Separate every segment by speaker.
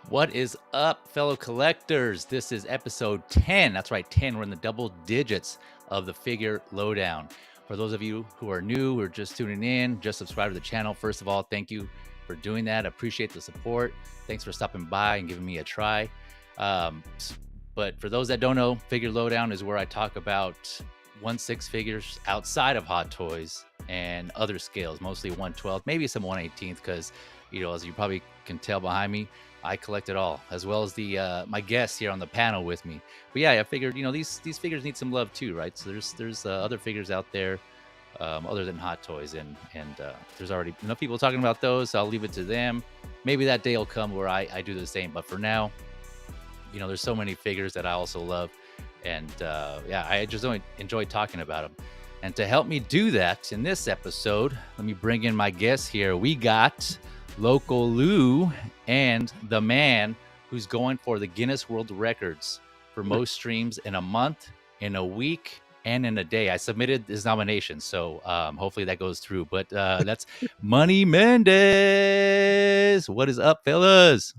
Speaker 1: What is up, fellow collectors? This is episode 10. That's right, 10. We're in the double digits of the figure Lowdown. For those of you who are new, who are just tuning in, just subscribe to the channel. First of all, thank you for doing that. Appreciate the support. Thanks for stopping by and giving me a try. But for those that don't know, Figure Lowdown is where I talk about 1/6 figures outside of Hot Toys and other scales, mostly 1/12, maybe some 1/18, because, as you probably can tell behind me, I collect it all, as well as the my guests here on the panel with me. But yeah, I figured these figures need some love too, right? So there's other figures out there other than Hot Toys, and there's already enough people talking about those. So I'll leave it to them. Maybe that day will come where I do the same. But for now, there's so many figures that I also love, and yeah, I just enjoy talking about them. And to help me do that in this episode, let me bring in my guests here. We got Local Lou and the man who's going for the Guinness World Records for most streams in a month, in a week, and in a day. I submitted his nomination, so hopefully that goes through. But that's Money Mendez. What is up, fellas?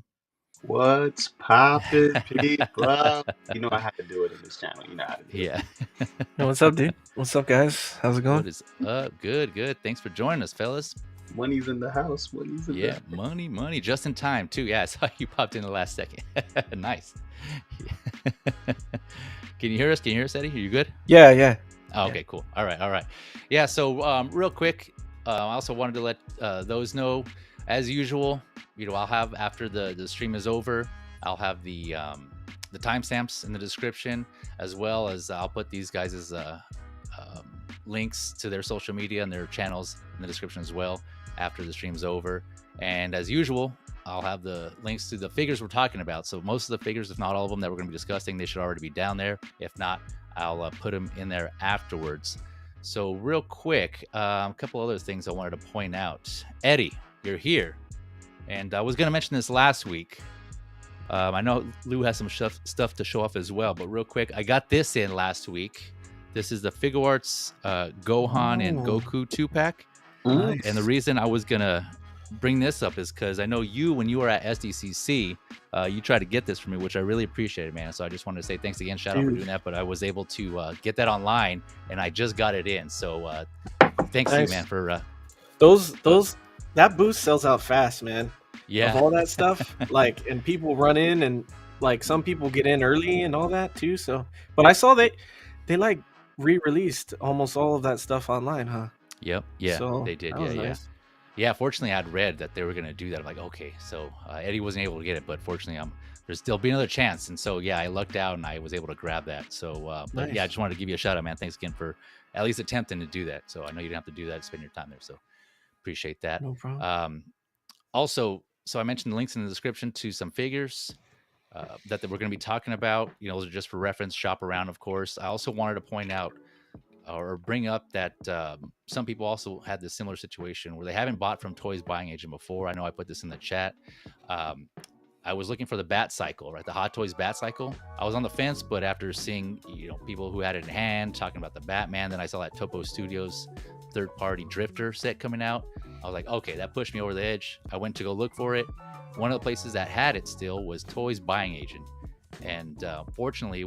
Speaker 2: What's poppin', people? You know I have to do it in this channel. You know how to do
Speaker 1: Yeah.
Speaker 2: it.
Speaker 3: Hey, what's up, dude? What's up, guys? How's it going?
Speaker 1: What is up? Good. Thanks for joining us, fellas.
Speaker 2: Money's in the house. Money's in the house.
Speaker 1: Money. Just in time, too. Yeah, I saw you popped in the last second. Nice. Can you hear us? Eddie? Are you good?
Speaker 3: Yeah.
Speaker 1: Oh, okay, cool. All right. Yeah, so real quick, I also wanted to let those know, as usual, I'll have, after the stream is over, I'll have the timestamps in the description, as well as I'll put these guys' links to their social media and their channels in the description as well after the stream's over. And as usual, I'll have the links to the figures we're talking about. So most of the figures, if not all of them that we're going to be discussing, they should already be down there. If not, I'll put them in there afterwards. So real quick, a couple other things I wanted to point out. Eddie, you're here. And I was going to mention this last week. I know Lou has some stuff to show off as well, but real quick, I got this in last week. This is the Figure Arts Gohan and Goku 2-pack.
Speaker 3: Nice.
Speaker 1: And the reason I was going to bring this up is because I know when you were at SDCC, you tried to get this for me, which I really appreciated, man. So I just wanted to say thanks again. Shout out for doing that. But I was able to get that online, and I just got it in. So thanks to you, man, for...
Speaker 3: that boost sells out fast, man.
Speaker 1: Yeah.
Speaker 3: Of all that stuff, and people run in, and some people get in early and all that too. So, but I saw they re-released almost all of that stuff online, huh?
Speaker 1: Yep. Yeah,
Speaker 3: so
Speaker 1: they did.
Speaker 3: Yeah.
Speaker 1: Nice. Yeah. Fortunately, I'd read that they were going to do that. I'm like, okay. So Eddie wasn't able to get it, but fortunately, there's still be another chance. And so, yeah, I lucked out and I was able to grab that. So, but
Speaker 3: nice.
Speaker 1: Yeah, I just wanted to give you a shout out, man. Thanks again for at least attempting to do that. So I know you didn't have to do that to spend your time there. So appreciate that.
Speaker 3: No problem.
Speaker 1: Also, so I mentioned the links in the description to some figures that we're going to be talking about. Those are just for reference. Shop around, of course. I also wanted to point out or bring up that some people also had this similar situation where they haven't bought from Toys Buying Agent before. I know I put this in the chat. I was looking for the Bat Cycle, right? The Hot Toys Bat Cycle. I was on the fence, but after seeing people who had it in hand talking about the Batman, then I saw that Topo Studios third-party Drifter set coming out. I was like, okay, that pushed me over the edge. I went to go look for it. One of the places that had it still was Toys Buying Agent, and fortunately,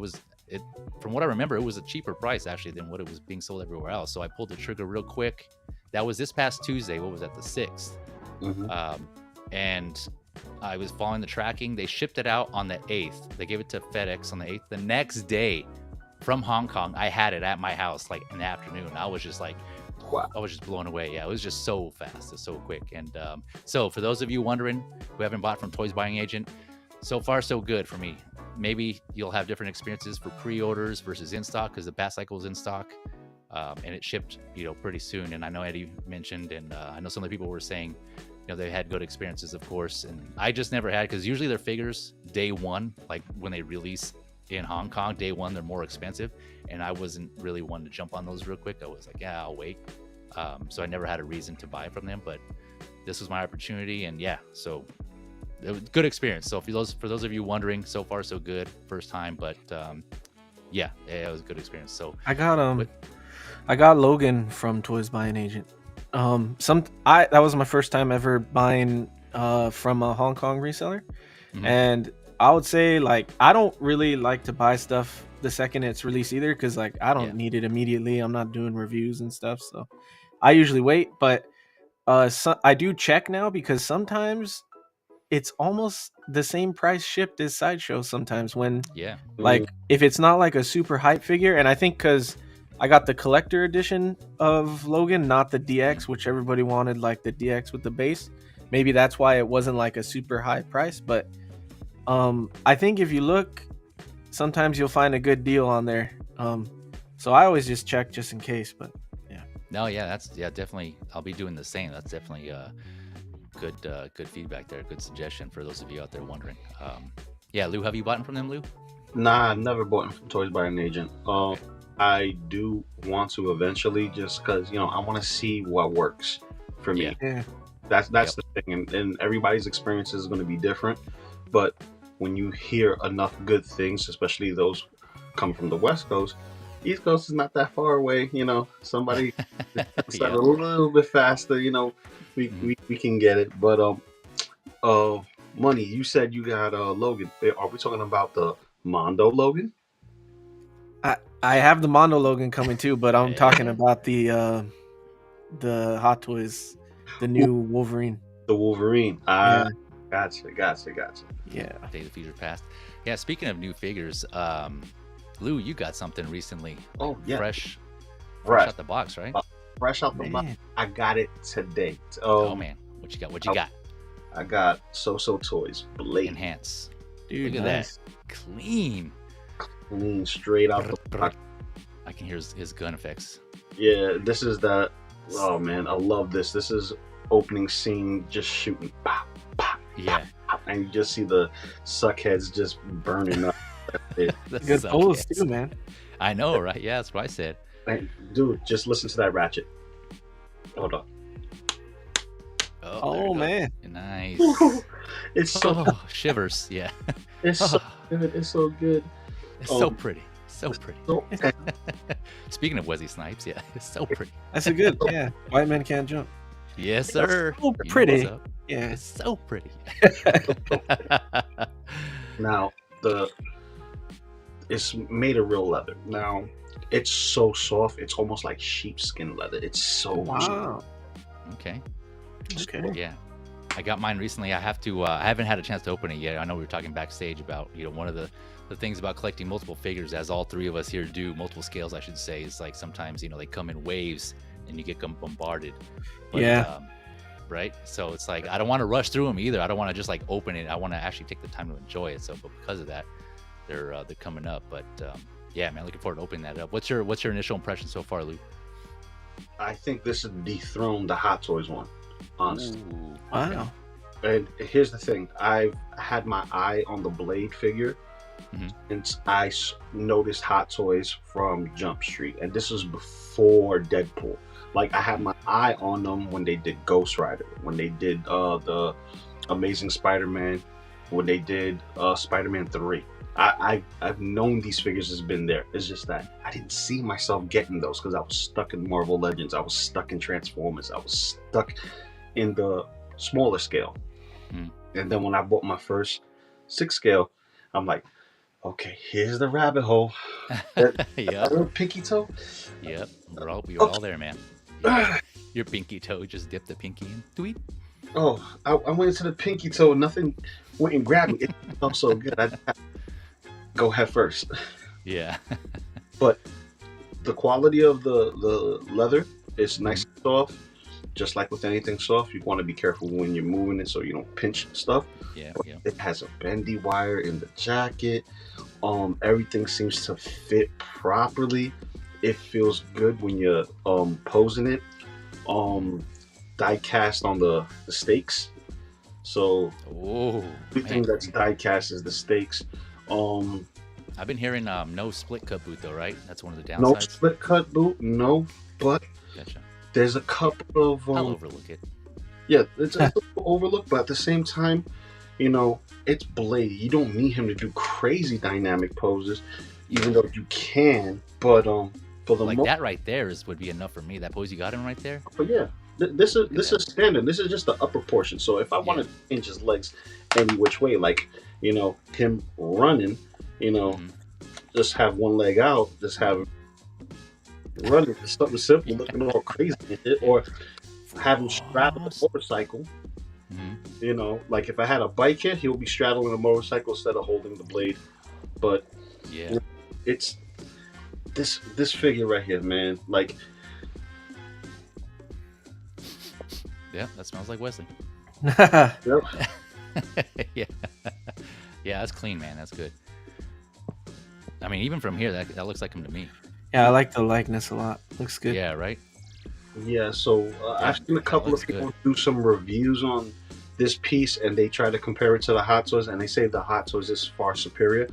Speaker 1: from what I remember, it was a cheaper price actually than what it was being sold everywhere else. So I pulled the trigger real quick. That was this past Tuesday. What was that? The 6th.
Speaker 2: Mm-hmm.
Speaker 1: And I was following the tracking. They shipped it out on the 8th. They gave it to FedEx on the 8th. The next day, from Hong Kong, I had it at my house in the afternoon. I was just like, wow. I was just blown away. Yeah, it was just so fast. It's so quick. And so for those of you wondering who haven't bought from Toys Buying Agent, so far so good for me. Maybe you'll have different experiences for pre-orders versus in stock, because the Bat Cycle is in stock and it shipped pretty soon. And I know Eddie mentioned, and I know some of the people were saying they had good experiences, of course, and I just never had, because usually their figures day one, like when they release in Hong Kong, day one, they're more expensive, and I wasn't really one to jump on those real quick. I was like, yeah, I'll wait. So I never had a reason to buy from them, but this was my opportunity, and yeah, so it was a good experience. So for those of you wondering, so far so good, first time, but yeah, it was a good experience. So
Speaker 3: I got Logan from Toys Buying Agent. That was my first time ever buying from a Hong Kong reseller,
Speaker 1: Mhm.
Speaker 3: And I would say like I don't really like to buy stuff the second it's released either, because like I don't
Speaker 1: Yeah.
Speaker 3: need it immediately. I'm not doing reviews and stuff, so I usually wait. But I do check now, because sometimes it's almost the same price shipped as Sideshow sometimes, when
Speaker 1: Yeah.
Speaker 3: like if it's not like a super hype figure. And I think because I got the collector edition of Logan, not the DX, which everybody wanted, like the DX with the base. Maybe that's why it wasn't like a super high price. But I think if you look, sometimes you'll find a good deal on there. So I always just check just in case. But
Speaker 1: No, yeah, that's definitely. I'll be doing the same. That's definitely good feedback there. Good suggestion for those of you out there wondering. Yeah, Lou, have you bought from them, Lou?
Speaker 2: Nah, I've never bought from Toys by an Agent. I do want to eventually, just because I want to see what works for me.
Speaker 3: yeah,
Speaker 2: That's the thing, and everybody's experience is going to be different. But when you hear enough good things, especially those come from the West Coast, East Coast is not that far away. Somebody start a little bit faster. We can get it. But Money, you said you got Logan. Are we talking about the Mondo Logan?
Speaker 3: I have the Mondo Logan coming too, but I'm talking
Speaker 1: Yeah.
Speaker 3: about the Hot Toys, the new Wolverine.
Speaker 2: The Wolverine.
Speaker 3: Yeah.
Speaker 2: Gotcha.
Speaker 3: Yeah.
Speaker 1: Day of the Future Past. Yeah, speaking of new figures, Lou, you got something recently.
Speaker 2: Oh yeah,
Speaker 1: Fresh
Speaker 2: fresh
Speaker 1: out the box, right?
Speaker 2: fresh out the box.
Speaker 3: Man.
Speaker 2: I got it today.
Speaker 1: Oh man, what you got? What you got?
Speaker 2: I got SooSoo Toys Blade.
Speaker 1: Enhance.
Speaker 3: Dude,
Speaker 1: Look at
Speaker 3: nice.
Speaker 1: that. Clean.
Speaker 2: Clean straight out the box.
Speaker 1: I can hear his gun effects.
Speaker 2: Yeah, this is that. Oh man, I love this. This is opening scene, just shooting, pop, pop,
Speaker 1: Yeah.
Speaker 2: pop, and you just see the suckheads just burning up.
Speaker 1: The
Speaker 3: Good pose
Speaker 1: suckheads.
Speaker 3: too, man.
Speaker 1: I know, right? Yeah, that's what I said.
Speaker 2: And, dude, just listen to that ratchet. Hold on.
Speaker 1: there
Speaker 3: Oh
Speaker 1: you go.
Speaker 3: man.
Speaker 1: Nice.
Speaker 2: It's so
Speaker 1: Oh, shivers. Yeah.
Speaker 2: it's so good. It's so good.
Speaker 1: It's so pretty. So pretty.
Speaker 2: So,
Speaker 1: Speaking of Wesley Snipes, yeah, it's so pretty.
Speaker 3: That's a good. Yeah. White men can't jump.
Speaker 1: Yes, sir.
Speaker 3: So
Speaker 1: You know
Speaker 3: pretty.
Speaker 1: what's up.
Speaker 3: Yeah.
Speaker 1: It's so pretty.
Speaker 2: now it's made of real leather. Now it's so soft. It's almost like sheepskin leather. It's so
Speaker 3: Wow.
Speaker 1: Okay.
Speaker 3: Okay.
Speaker 1: Yeah. I got mine recently. I have to. I haven't had a chance to open it yet. I know we were talking backstage about one of the things about collecting multiple figures, as all three of us here do, multiple scales, I should say, is like sometimes they come in waves and you get bombarded. But,
Speaker 3: Yeah.
Speaker 1: Right. So it's like I don't want to rush through them either. I don't want to just like open it. I want to actually take the time to enjoy it. So, but because of that, they're coming up. But yeah, man, looking forward to opening that up. What's your initial impression so far, Lou?
Speaker 2: I think this is dethroned the Hot Toys one, honestly.
Speaker 1: Ooh,
Speaker 3: Wow.
Speaker 2: And here's the thing: I've had my eye on the Blade figure since I noticed Hot Toys from Jump Street, and this was before Deadpool. Like I had my eye on them when they did Ghost Rider, when they did the Amazing Spider-Man, when they did Spider-Man 3. I've known these figures has been there. It's just that I didn't see myself getting those because I was stuck in Marvel Legends. I was stuck in Transformers. I was stuck in the smaller scale. And then when I bought my first 6 scale, I'm like, okay, here's the rabbit hole. That
Speaker 1: Yep.
Speaker 2: little pinky toe.
Speaker 1: Yep. We were all there, man. Yeah. Your pinky toe, just dip the pinky in. Tweet.
Speaker 2: Oh, I went into the pinky toe. Nothing went and grabbed me. It felt so good. I had to go head first.
Speaker 1: Yeah.
Speaker 2: But the quality of the leather is nice and soft. Just like with anything soft, you want to be careful when you're moving it so you don't pinch stuff.
Speaker 1: Yeah.
Speaker 2: But
Speaker 1: Yeah.
Speaker 2: it has a bendy wire in the jacket. Everything seems to fit properly. It feels good when you're posing it. Die cast on the stakes. So
Speaker 1: Oh,
Speaker 2: everything
Speaker 1: man.
Speaker 2: that's die cast is the stakes.
Speaker 1: I've been hearing no split cut boot though, right? That's one of the
Speaker 2: No
Speaker 1: downsides.
Speaker 2: split cut boot, no, but
Speaker 1: Gotcha.
Speaker 2: there's a couple of
Speaker 1: I'll overlook it.
Speaker 2: yeah, it's a little overlooked, but at the same time, it's Blade. You don't need him to do crazy dynamic poses, even though you can. But for the
Speaker 1: Like that right there would be enough for me. That pose you got him right there.
Speaker 2: but yeah, This is standard. This is just the upper portion. So if I wanted to change his legs any which way, like him running, just have one leg out, just have him running, just something simple, looking all crazy and shit, or have him straddle a motorcycle. Like if I had a bike here, he'll be straddling a motorcycle instead of holding the blade. But it's this figure right here, man. Like,
Speaker 1: yeah, that smells like Wesley.
Speaker 2: yep.
Speaker 1: Yeah, that's clean, man. That's good. I mean, even from here, that looks like him to me.
Speaker 3: Yeah, I like the likeness a lot. Looks good.
Speaker 1: Yeah, right.
Speaker 2: Yeah, so I've seen a couple of people do some reviews on this piece, and they try to compare it to the Hot Toys, and they say the Hot Toys is far superior.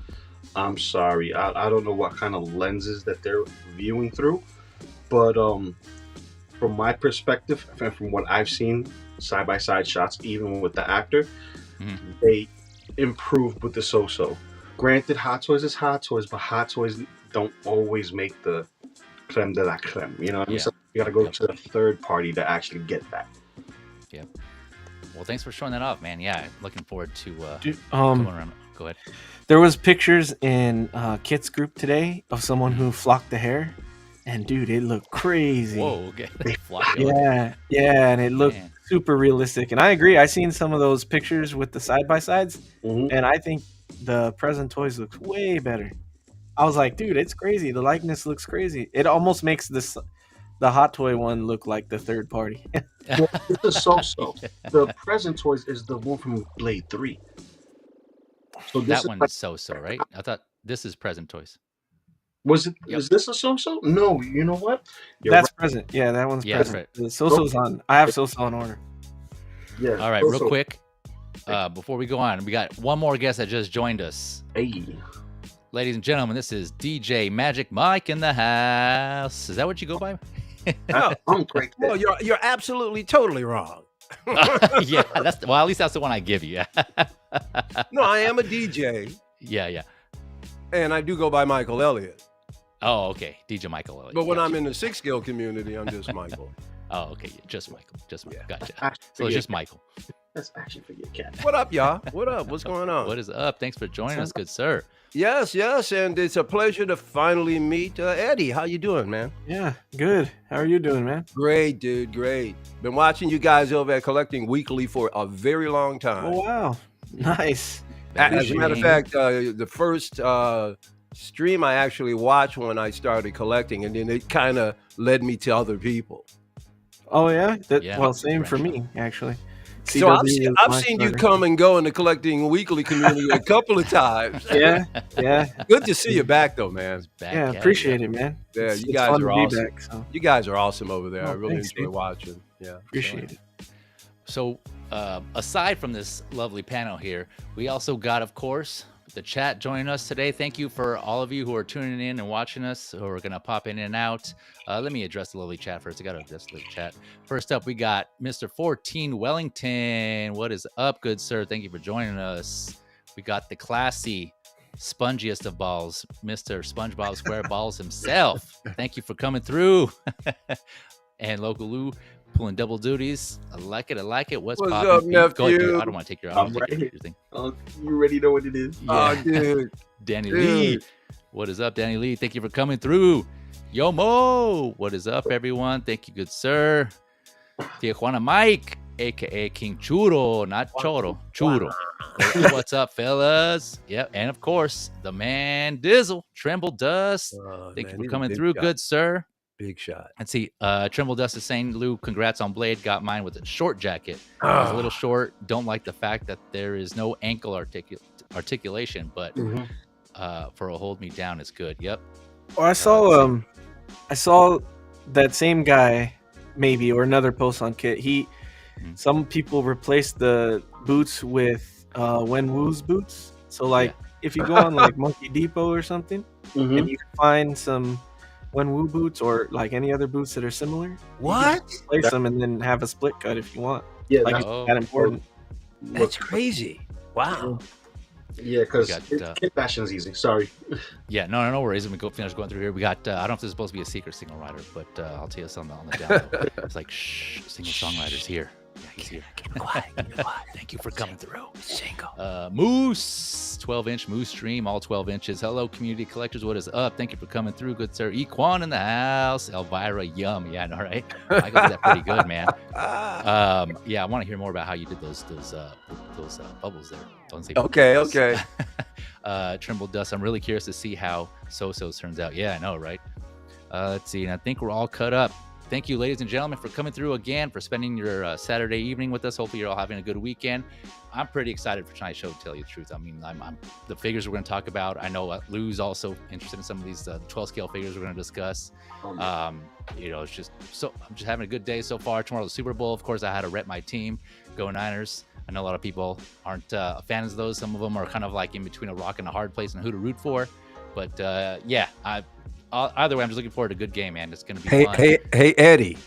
Speaker 2: I'm sorry, I don't know what kind of lenses that they're viewing through, but from my perspective and from what I've seen side-by-side shots, even with the actor, they improved with the SooSoo. Granted, Hot Toys is Hot Toys, but Hot Toys don't always make the creme de la creme. You know what I mean? So you got to go to the third party to actually get that.
Speaker 1: Yep. Well, thanks for showing that off, man. Yeah, looking forward to
Speaker 3: coming
Speaker 1: around. Go ahead.
Speaker 3: There was pictures in Kit's group today of someone who flocked the hair, and dude, it looked crazy.
Speaker 1: Whoa, okay.
Speaker 3: Yeah, and it looked super realistic. And I agree. I seen some of those pictures with the side by sides, and I think the present toys looks way better. I was like, dude, it's crazy. The likeness looks crazy. It almost makes the Hot Toy one look like the third party.
Speaker 2: Well, it's a SooSoo. The present toys is the one from Blade 3.
Speaker 1: So that one is SooSoo, right? I thought this is present toys.
Speaker 2: Was it? Is this a SooSoo? No, you know what?
Speaker 3: That's present. Yeah, that one's present. Right. The SooSoo's on. I have SooSoo on order.
Speaker 2: Yeah.
Speaker 1: All right, real quick, before we go on, we got one more guest that just joined us.
Speaker 2: Hey.
Speaker 1: Ladies and gentlemen, this is DJ Magic Mike in the house. Is that what you go by?
Speaker 4: No, I'm great. Well, you're absolutely totally wrong.
Speaker 1: Yeah, at least that's the one I give you.
Speaker 4: No, I am a DJ.
Speaker 1: Yeah.
Speaker 4: And I do go by Michael Elliott.
Speaker 1: Oh, okay. DJ Michael Elliott.
Speaker 4: But when I'm in the six skill community, I'm just Michael.
Speaker 1: Oh, okay. Yeah, just Michael.
Speaker 4: Yeah.
Speaker 1: Gotcha. So it's just Michael.
Speaker 2: That's actually for your cat.
Speaker 4: What up, y'all? What up? What's going on?
Speaker 1: What is up? Thanks for joining us, good sir.
Speaker 4: Yes, and it's a pleasure to finally meet Eddie. How you doing, man?
Speaker 3: Yeah, good. How are you doing, man?
Speaker 4: Great, dude. Great. Been watching you guys over at Collecting Weekly for a very long time.
Speaker 3: Oh, wow. Nice.
Speaker 4: As a matter of fact, the first stream I actually watched when I started collecting, and then it kind of led me to other people.
Speaker 3: Oh, yeah? Well, same for me, actually.
Speaker 4: So I've seen you come and go in the Collecting Weekly community a couple of times.
Speaker 3: Yeah.
Speaker 4: Good to see you back, though, man.
Speaker 3: Yeah, appreciate it, man.
Speaker 4: Yeah, you guys are awesome. Back, so. You guys are awesome over there. I really enjoy watching. Yeah,
Speaker 3: appreciate it.
Speaker 1: So, aside from this lovely panel here, we also got, of course, the chat joining us today. Thank you for all of you who are tuning in and watching us, who are going to pop in and out. Let me address the lovely chat first. I got to address the chat. First up, we got Mr. 14 Wellington. What is up, good sir? Thank you for joining us. We got the classy, spongiest of balls, Mr. SpongeBob SquareBalls himself. Thank you for coming through. And Local Lou pulling double duties. I like it. What's
Speaker 4: poppin'?
Speaker 1: Up,
Speaker 4: nephew?
Speaker 1: I don't want to take your.
Speaker 2: I'm right here. You already know what it is.
Speaker 1: Yeah.
Speaker 4: Oh, dude.
Speaker 1: Danny Lee. What is up, Danny Lee? Thank you for coming through. Yo Mo. What is up, everyone? Thank you, good sir. Tijuana Mike, aka King Churro, not Choro. Churro. What's up, fellas? Yep. And of course, the man Dizzle, Tremble Dust. Thank you for coming through, good sir.
Speaker 4: Big shot.
Speaker 1: And see, Tremble Dust is saying, Lou, congrats on Blade. Got mine with a short jacket. It's a little short. Don't like the fact that there is no ankle articulation, but for a hold me down is good. Yep.
Speaker 3: Or I saw that same guy, maybe, or another post on Kit. Some people replaced the boots with Wenwu's boots. So like, if you go on like Monkey Depot or something, and you can find some Wenwu boots or like any other boots that are similar.
Speaker 4: What?
Speaker 3: Place them and then have a split cut if you want.
Speaker 2: Yeah,
Speaker 3: like it's that important.
Speaker 4: That's crazy. Wow.
Speaker 2: Yeah, because
Speaker 1: got,
Speaker 2: kit fashion's easy. Sorry.
Speaker 1: Yeah, no worries. Let me finish going through here. We got, I don't know if this is supposed to be a secret single writer, but I'll tell you something on the down low. It's like, shh, single songwriter's here. Yeah, he's here. Keep it quiet. Thank you for coming through. Single. Moose, 12-inch Moose stream, all 12 inches. Hello, community collectors. What is up? Thank you for coming through, good sir. Equan in the house. Elvira, yum. Yeah, I know, right? I got that pretty good, man. Yeah, I want to hear more about how you did those bubbles there. Don't say
Speaker 4: Okay.
Speaker 1: Trimble Dust. I'm really curious to see how SooSoo turns out. Yeah, I know, right? Let's see. And I think we're all cut up. Thank you, ladies and gentlemen, for coming through again, for spending your Saturday evening with us. Hopefully, you're all having a good weekend. I'm pretty excited for tonight's show, to tell you the truth. I mean, I'm the figures we're going to talk about. I know Lou's also interested in some of these 12-scale figures we're going to discuss. It's just I'm just having a good day so far. Tomorrow's the Super Bowl. Of course, I had to rep my team. Go Niners. I know a lot of people aren't fans of those. Some of them are kind of like in between a rock and a hard place and who to root for. But yeah, either way, I'm just looking forward to a good game, man. It's going to be fun.
Speaker 4: Hey, Eddie.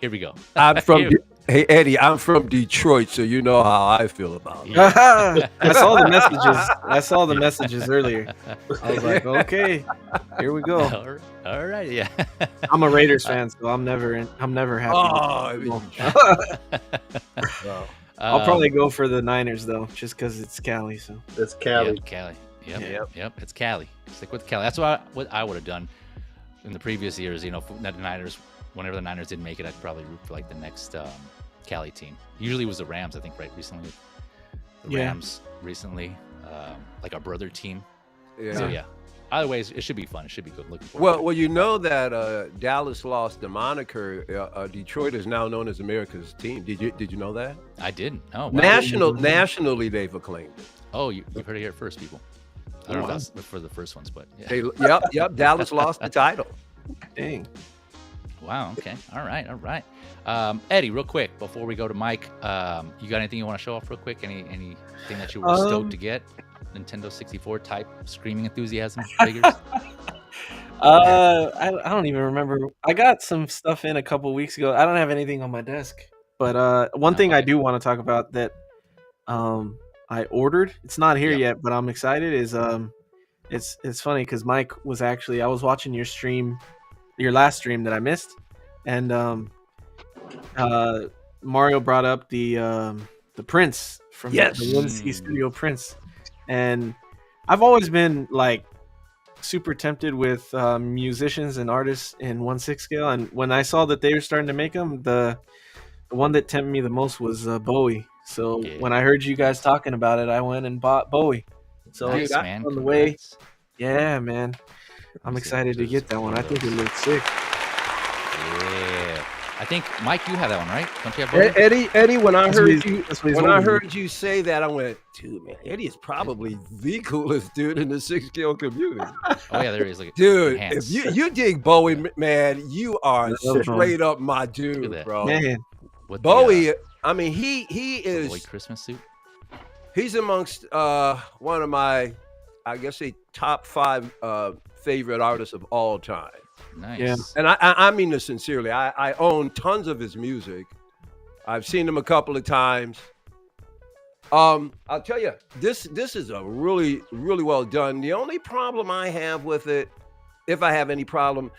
Speaker 1: Here we go.
Speaker 4: Hey, Eddie, I'm from Detroit, so you know how I feel about it.
Speaker 3: I saw the messages. I saw the messages earlier. I was like, okay, here we go.
Speaker 1: All right, yeah.
Speaker 3: I'm a Raiders fan, so I'm never happy. I'll probably go for the Niners though, just because it's Cali. So
Speaker 2: it's Cali.
Speaker 1: Yep, Cali. Yep. It's Cali. Stick with Cali. That's what I would have done in the previous years. You know, the Niners. Whenever the Niners didn't make it, I'd probably root for like the next Cali team. Usually it was the Rams, I think, right? Recently, the Rams recently, like our brother team. Yeah. So yeah. Either way, it should be fun. It should be good. Looking forward.
Speaker 4: Well, you know that Dallas lost the moniker. Detroit is now known as America's team. Did you know that?
Speaker 1: I didn't. Oh, wow.
Speaker 4: Nationally, they've acclaimed it.
Speaker 1: Oh, you've heard it here first, people. I don't know if that's for the first ones, but
Speaker 4: yeah. Yep. Dallas lost the title.
Speaker 3: Dang.
Speaker 1: Wow. Okay. All right. Eddie, real quick before we go to Mike, you got anything you want to show off real quick? Anything that you were stoked to get? Nintendo 64 type screaming enthusiasm figures?
Speaker 3: I don't even remember. I got some stuff in a couple weeks ago. I don't have anything on my desk, but one thing I do want to talk about that I ordered. It's not here yet, but I'm excited. Is it's funny because Mike was I was watching your last stream that I missed, and Mario brought up the Prince from the 1C Studio Prince. And I've always been like super tempted with musicians and artists in 1/6 scale. And when I saw that they were starting to make them, the one that tempted me the most was Bowie. So when I heard you guys talking about it, I went and bought Bowie. So
Speaker 1: nice,
Speaker 3: that's
Speaker 1: man.
Speaker 3: on the way. Yeah, man. I'm excited to get that one. I think it looks sick.
Speaker 1: Yeah. I think, Mike, you have that one, right? Don't you have
Speaker 4: Eddie, when I heard you say that, I went, dude, man, Eddie is probably the coolest dude in the 6-scale community.
Speaker 1: Oh, yeah, there he is. Like,
Speaker 4: dude, if you dig Bowie, man, you are straight up my dude, bro.
Speaker 3: Man.
Speaker 4: Bowie, I mean, he is...
Speaker 1: Bowie Christmas suit?
Speaker 4: He's amongst one of my, I guess, top 5 favorite artists of all time.
Speaker 1: Nice.
Speaker 3: Yeah.
Speaker 4: And I mean this sincerely. I own tons of his music. I've seen him a couple of times. I'll tell you, this is a really, really well done. The only problem I have with it, if I have any problem,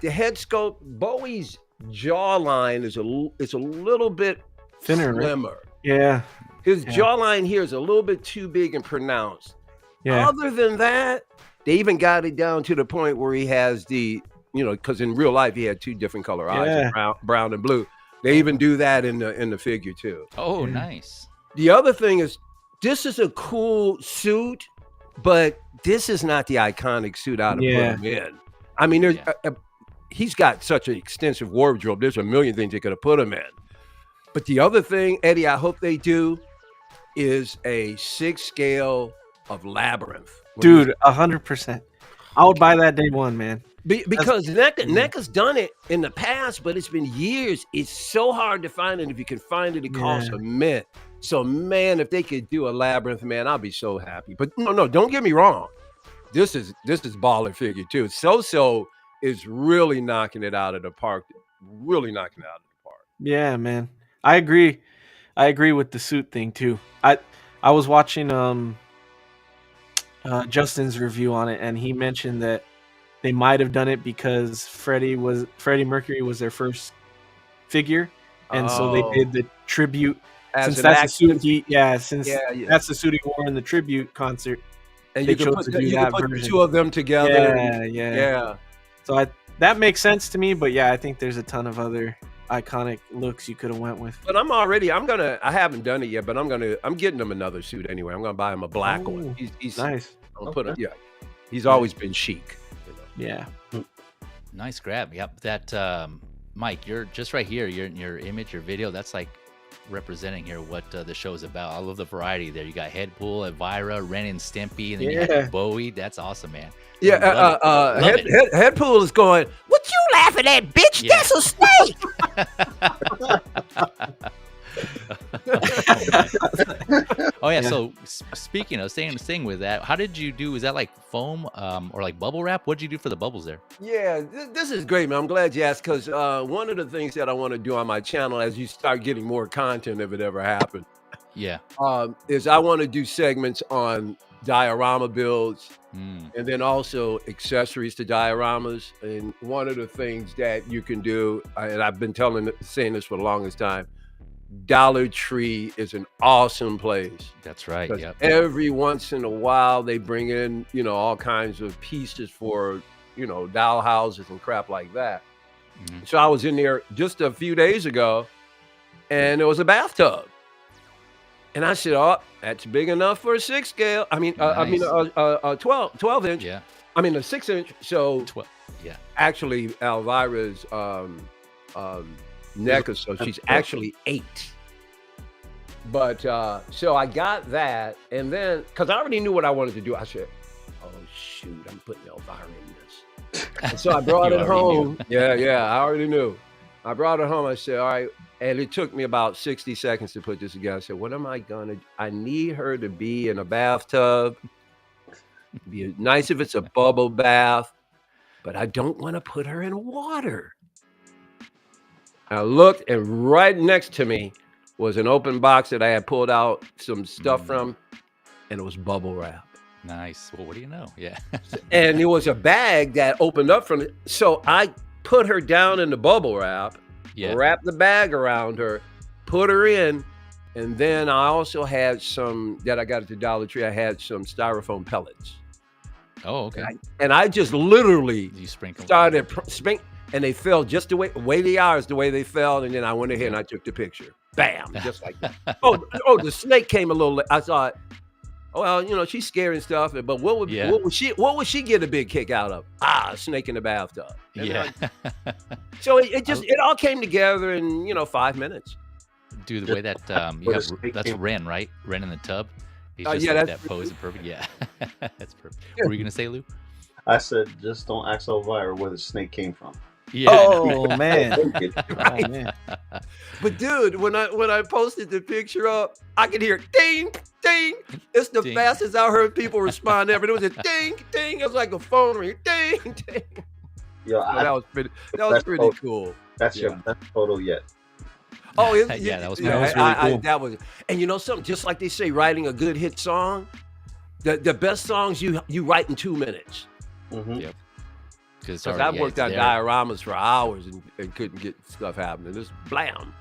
Speaker 4: the head sculpt, Bowie's jawline is a little bit
Speaker 3: thinner,
Speaker 4: slimmer.
Speaker 3: Right? Yeah.
Speaker 4: His jawline here is a little bit too big and pronounced.
Speaker 3: Yeah.
Speaker 4: Other than that, they even got it down to the point where he has the, because in real life he had 2 different color eyes, brown and blue. They even do that in the figure too.
Speaker 1: Oh, nice.
Speaker 4: The other thing is, this is a cool suit, but this is not the iconic suit I'd put him in. I mean, he's got such an extensive wardrobe. There's a million things they could have put him in. But the other thing, Eddie, I hope they do is a 6 scale of Labyrinth.
Speaker 3: Dude, 100%. I would buy that day one, man.
Speaker 4: Because NECA's done it in the past, but it's been years. It's so hard to find, and if you can find it, it costs a mint. So, man, if they could do a Labyrinth, man, I'll be so happy. But no, don't get me wrong. This is baller figure too. SooSoo is really knocking it out of the park. Really knocking it out of the park.
Speaker 3: Yeah, man. I agree with the suit thing too. I was watching Justin's review on it, and he mentioned that they might have done it because Freddie Mercury was their first figure, and so they did the tribute.
Speaker 4: As
Speaker 3: Since
Speaker 4: an
Speaker 3: that's the
Speaker 4: actor.
Speaker 3: suit that's the suit he wore in the tribute concert.
Speaker 4: And
Speaker 3: They
Speaker 4: you can
Speaker 3: chose
Speaker 4: put,
Speaker 3: to
Speaker 4: the,
Speaker 3: do
Speaker 4: you can
Speaker 3: that
Speaker 4: put the
Speaker 3: version.
Speaker 4: two of them together.
Speaker 3: Yeah. So that makes sense to me, but yeah, I think there's a ton of other iconic looks you could have went with.
Speaker 4: But I haven't done it yet, but I'm getting him another suit anyway. I'm gonna buy him a black one. He's
Speaker 3: Nice.
Speaker 4: I'll put it, he's always been chic. You know?
Speaker 3: Yeah.
Speaker 1: Nice grab. Yep. That Mike, you're just right here. Your image, your video. That's like representing here what the show is about. I love the variety there. You got Headpool, Elvira, Ren and Stimpy, and then you have Bowie. That's awesome, man.
Speaker 4: Yeah, Headpool is going, "What you laughing at, bitch?
Speaker 1: Yeah.
Speaker 4: That's a snake."
Speaker 1: Oh yeah. So speaking of staying with that, how did you do? Is that like foam or like bubble wrap? What did you do for the bubbles there?
Speaker 4: Yeah, this is great, man. I'm glad you asked, because one of the things that I want to do on my channel as you start getting more content, if it ever happened,
Speaker 1: Yeah.
Speaker 4: is I want to do segments on diorama builds and then also accessories to dioramas. And one of the things that you can do, and I've been saying this for the longest time, Dollar Tree is an awesome place.
Speaker 1: That's right.
Speaker 4: 'Cause
Speaker 1: Yep.
Speaker 4: every once in a while they bring in, all kinds of pieces for, doll houses and crap like that. So I was in there just a few days ago, and there was a bathtub. And I said, "Oh, that's big enough for a 6 scale. I mean, a 12 inch.
Speaker 1: Yeah.
Speaker 4: I mean, a 6 inch. So
Speaker 1: 12. Yeah.
Speaker 4: actually, Elvira's NECA, so she's actually 8. But so I got that, and then because I already knew what I wanted to do, I said, "Oh shoot, I'm putting Elvira in this." And so I brought
Speaker 1: You
Speaker 4: it
Speaker 1: already
Speaker 4: home. Yeah, I already knew. I brought it home. I said, "All right." And it took me about 60 seconds to put this together. I said, "What am I gonna do? I need her to be in a bathtub. Be nice if it's a bubble bath, but I don't want to put her in water." I looked, and right next to me was an open box that I had pulled out some stuff from, and it was bubble wrap.
Speaker 1: Nice. Well, what do you know? Yeah.
Speaker 4: And it was a bag that opened up from it. So I put her down in the bubble wrap, wrapped the bag around her, put her in, and then I also had some that I got at the Dollar Tree. I had some styrofoam pellets.
Speaker 1: Oh, okay.
Speaker 4: And I just literally started sprinkling. And they fell just the way they are is the way they fell. And then I went ahead and I took the picture. Bam, just like that. Oh, the snake came a little late. I thought, well, she's scary and stuff. But what would she get a big kick out of? A snake in the bathtub. And so it all came together in 5 minutes.
Speaker 1: Do the way that that's Ren, right? Ren in the tub. He's just like that pose and perfect. Yeah, that's perfect. What were you gonna say, Lou?
Speaker 2: I said, just don't ask Elvira where the snake came from.
Speaker 1: Yeah.
Speaker 3: Oh man.
Speaker 4: Right.
Speaker 3: Oh, man.
Speaker 4: But dude, when I posted the picture up, I could hear ding, ding. It's the
Speaker 1: Ding.
Speaker 4: fastest I heard people respond ever. It was a ding, ding. It was like a phone ring. Ding, ding.
Speaker 2: Yo,
Speaker 4: That was pretty cool.
Speaker 2: That's your best photo yet.
Speaker 4: Oh,
Speaker 1: Yeah, that was
Speaker 3: really cool.
Speaker 4: That was, and something, just like they say, writing a good hit song, the best songs you write in 2 minutes.
Speaker 1: Yep. Because
Speaker 4: I've worked on dioramas for hours and couldn't get stuff happening. Just blam,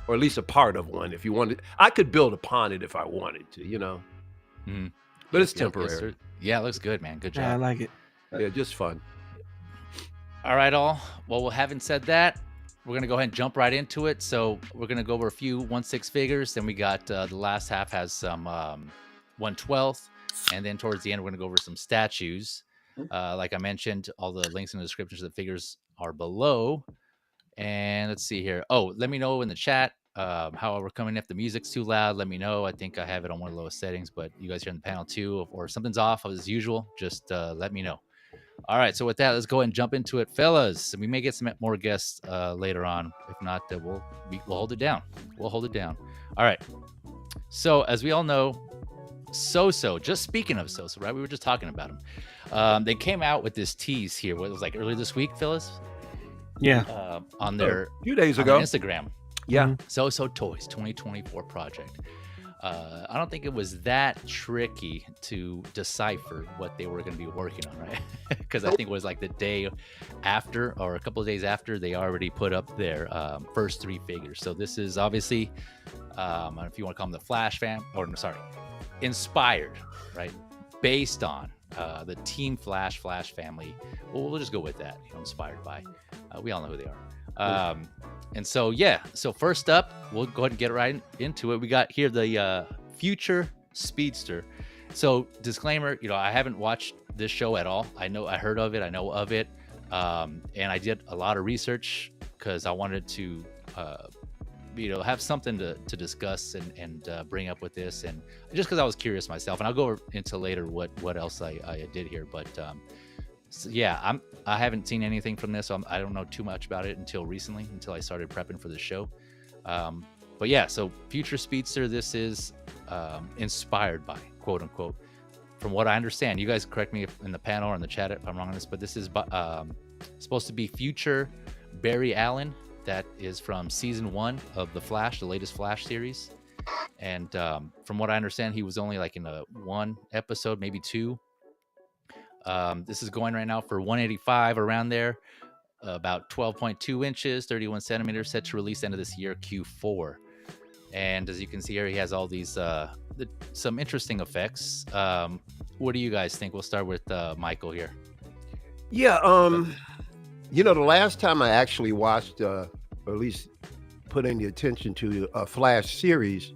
Speaker 4: or at least a part of one. If you wanted, I could build upon it if I wanted to, But it's temporary.
Speaker 1: Yeah, it looks good, man. Good job.
Speaker 3: Yeah, I like it.
Speaker 4: Yeah, just fun.
Speaker 1: All right, all. Well, having said that, we're going to go ahead and jump right into it. So we're going to go over a few 1/6 figures. Then we got the last half has some 1/12. And then towards the end, we're going to go over some statues. Like I mentioned, all the links in the description to the figures are below. And let's see here. Oh, let me know in the chat how we're coming. If the music's too loud, let me know. I think I have it on one of the lowest settings, but you guys here in the panel too, or if something's off as usual, just let me know. All right, so with that, let's go ahead and jump into it, fellas. We may get some more guests later on. If not, we'll hold it down. We'll hold it down. All right. So as we all know, SooSoo. Just speaking of SooSoo, right? We were just talking about them. They came out with this tease here. What it was like earlier this week, Phyllis?
Speaker 3: Yeah.
Speaker 1: On their
Speaker 4: a few days ago
Speaker 1: Instagram.
Speaker 4: Yeah.
Speaker 1: SooSoo Toys 2024 project. I don't think it was that tricky to decipher what they were going to be working on, right? Because I think it was like the day after or a couple of days after they already put up their first 3 figures. So this is obviously, I don't know if you want to call them the Flash inspired, right? Based on the Team Flash family. Well, we'll just go with that, inspired by. We all know who they are. And so, so first up, we'll go ahead and get right into it. We got here the future Speedster. So disclaimer, I haven't watched this show at all. I heard of it. I know of it. And I did a lot of research because I wanted to, have something to discuss and bring up with this. And just because I was curious myself, and I'll go into later what else I did here. But so I haven't seen anything from this. So I don't know too much about it until recently, until I started prepping for the show. But so future Speedster, this is inspired by, quote unquote, from what I understand. You guys correct me in the panel or in the chat if I'm wrong on this, but this is supposed to be future Barry Allen. That is from season 1 of the Flash, the latest Flash series. And from what I understand, he was only like in a 1 episode, maybe 2. This is going right now for 185 around there, about 12.2 inches, 31 centimeters, set to release end of this year, Q4. And as you can see here, he has all these some interesting effects. What do you guys think? We'll start with Michael here.
Speaker 4: Yeah, the last time I actually watched, or at least put any attention to a Flash series,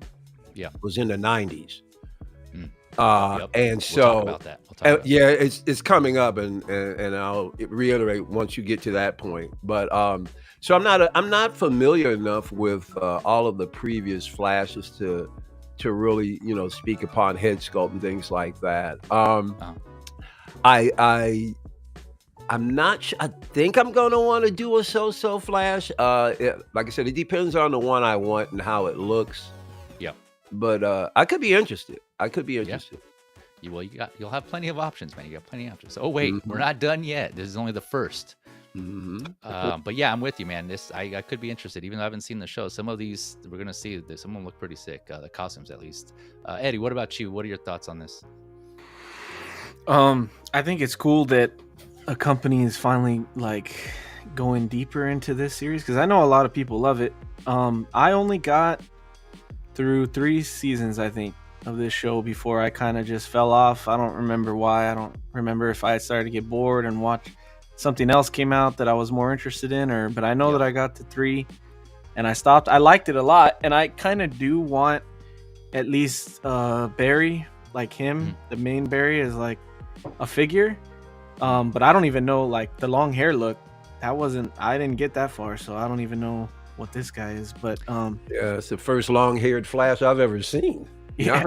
Speaker 4: was in the 90s. And so,
Speaker 1: we'll talk about that.
Speaker 4: it's coming up, and I'll reiterate once you get to that point. But so I'm not familiar enough with all of the previous Flashes to really speak upon head sculpt and things like that. I'm not sure. I think I'm gonna want to do a SooSoo Flash. Like I said, it depends on the one I want and how it looks.
Speaker 1: Yeah.
Speaker 4: But I could be interested.
Speaker 1: Yeah. You'll have plenty of options, man. You got plenty of options. Oh wait, we're not done yet. This is only the first. But yeah, I'm with you, man. I could be interested, even though I haven't seen the show. Some of these we're gonna see. Some of them look pretty sick. The costumes, at least. Eddie, what about you? What are your thoughts on this?
Speaker 3: I think it's cool that a company is finally like going deeper into this series, because I know a lot of people love it. I only got through 3 seasons, I think, of this show before I kind of just fell off. I don't remember why. I don't remember if I started to get bored and watch something else came out that I was more interested in, but I know that I got to 3 and I stopped. I liked it a lot, and I kind of do want at least Barry, like him, the main Barry, is like a figure. But I don't even know, like, the long hair look. I didn't get that far, so I don't even know what this guy is. But
Speaker 4: it's the first long-haired Flash I've ever seen.
Speaker 3: Yeah.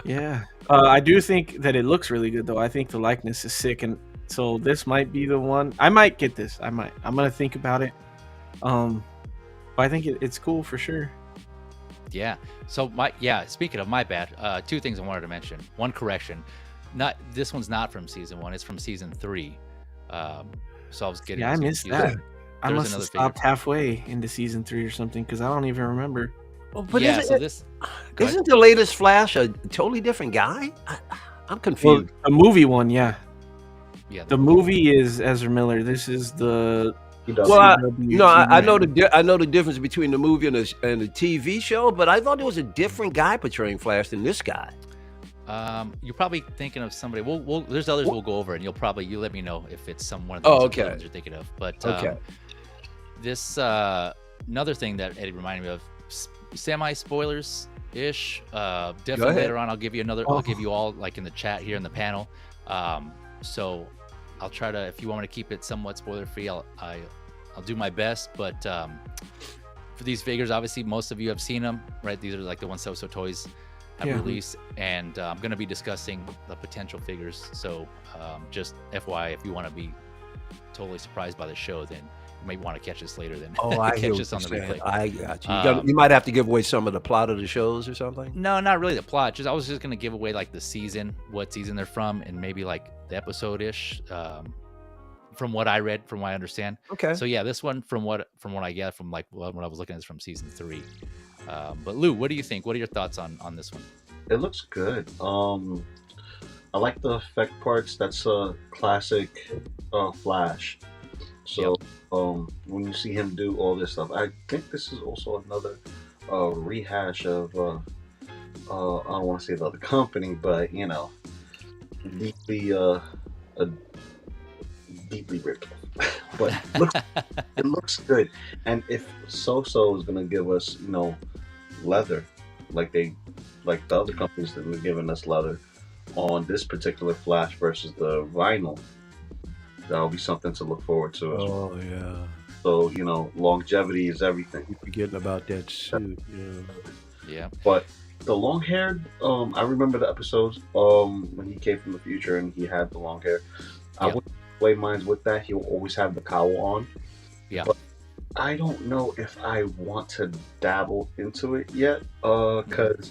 Speaker 3: Yeah. I do think that it looks really good, though. I think the likeness is sick, and so this might be the one. I might get this. I'm gonna think about it. But I think it's cool for sure.
Speaker 1: Yeah. So speaking of my bad, 2 things I wanted to mention. One correction. This one's not from season 1. It's from season 3. So I was getting.
Speaker 3: Yeah, I missed that. I must have stopped halfway into season 3 or something, because I don't even remember.
Speaker 4: Well, but isn't the latest Flash a totally different guy? I'm confused.
Speaker 3: Well, the movie one, yeah.
Speaker 1: Yeah.
Speaker 3: The movie is Ezra Miller. This is the.
Speaker 4: Well, I know the difference between the movie and the TV show, but I thought there was a different guy portraying Flash than this guy.
Speaker 1: You're probably thinking of somebody. There's others we'll go over, and you let me know if it's someone
Speaker 4: okay.
Speaker 1: you're thinking of. But
Speaker 4: okay.
Speaker 1: This another thing that Eddie reminded me of, semi spoilers ish. Definitely later on, I'll give you another. I'll give you all, like, in the chat here in the panel. So I'll try to, if you want me to keep it somewhat spoiler free, I'll do my best. But for these figures, obviously most of you have seen them, right? These are like the ones SooSoo Toys have released, and I'm going to be discussing the potential figures. So just FYI, if you want to be totally surprised by the show, then you might want to catch us later than catch us on the replay.
Speaker 4: I got you. You might have to give away some of the plot of the shows or something.
Speaker 1: No, not really the plot. I was just going to give away, like, the season, what season they're from, and maybe like the episode ish. from what I read, from what I understand.
Speaker 4: Okay.
Speaker 1: So yeah, this one from what I get from like when I was looking at this from season 3. But Lou, what do you think? What are your thoughts on this one?
Speaker 2: It looks good. I like the effect parts. That's a classic Flash. So when you see him do all this stuff, I think this is also another rehash of I don't want to say the other company, but you know, deeply deeply ripped off. But it looks good. And if SooSoo is gonna give us, you know, leather, like the other companies that were giving us leather on this particular Flash versus the vinyl, that'll be something to look forward to as well.
Speaker 4: Oh yeah.
Speaker 2: So, you know, longevity is everything.
Speaker 4: You're forgetting about that suit. Yeah.
Speaker 1: Yeah.
Speaker 2: But the long hair, I remember the episodes when he came from the future and he had the long hair. I wouldn't play mines with that. He'll always have the cowl on.
Speaker 1: Yeah.
Speaker 2: But I don't know if I want to dabble into it yet, because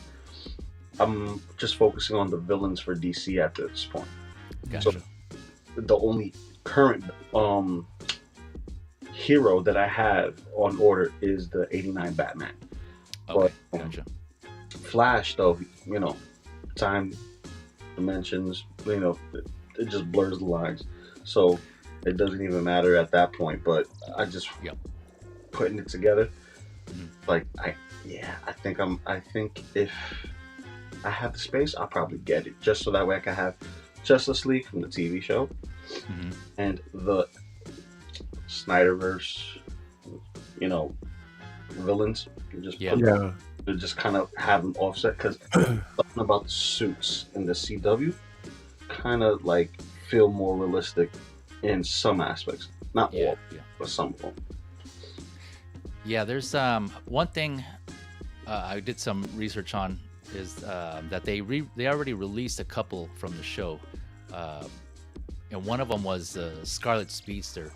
Speaker 2: I'm just focusing on the villains for DC at this point.
Speaker 1: Gotcha.
Speaker 2: So the only current hero that I have on order is the '89 Batman.
Speaker 1: Okay.
Speaker 2: But,
Speaker 1: Gotcha.
Speaker 2: Flash, though, you know, time, dimensions, you know, it just blurs the lines. So it doesn't even matter at that point. But I just putting it together. Like I think if I have the space, I'll probably get it, just so that way I can have Justice League from the TV show and the Snyderverse, you know, villains. Just to just kind of have them offset, because something about the suits in the CW kind of like feel more realistic in some aspects, not all, but some of them.
Speaker 1: Yeah, there's one thing I did some research on is that they already released a couple from the show, and one of them was Scarlet Speedster,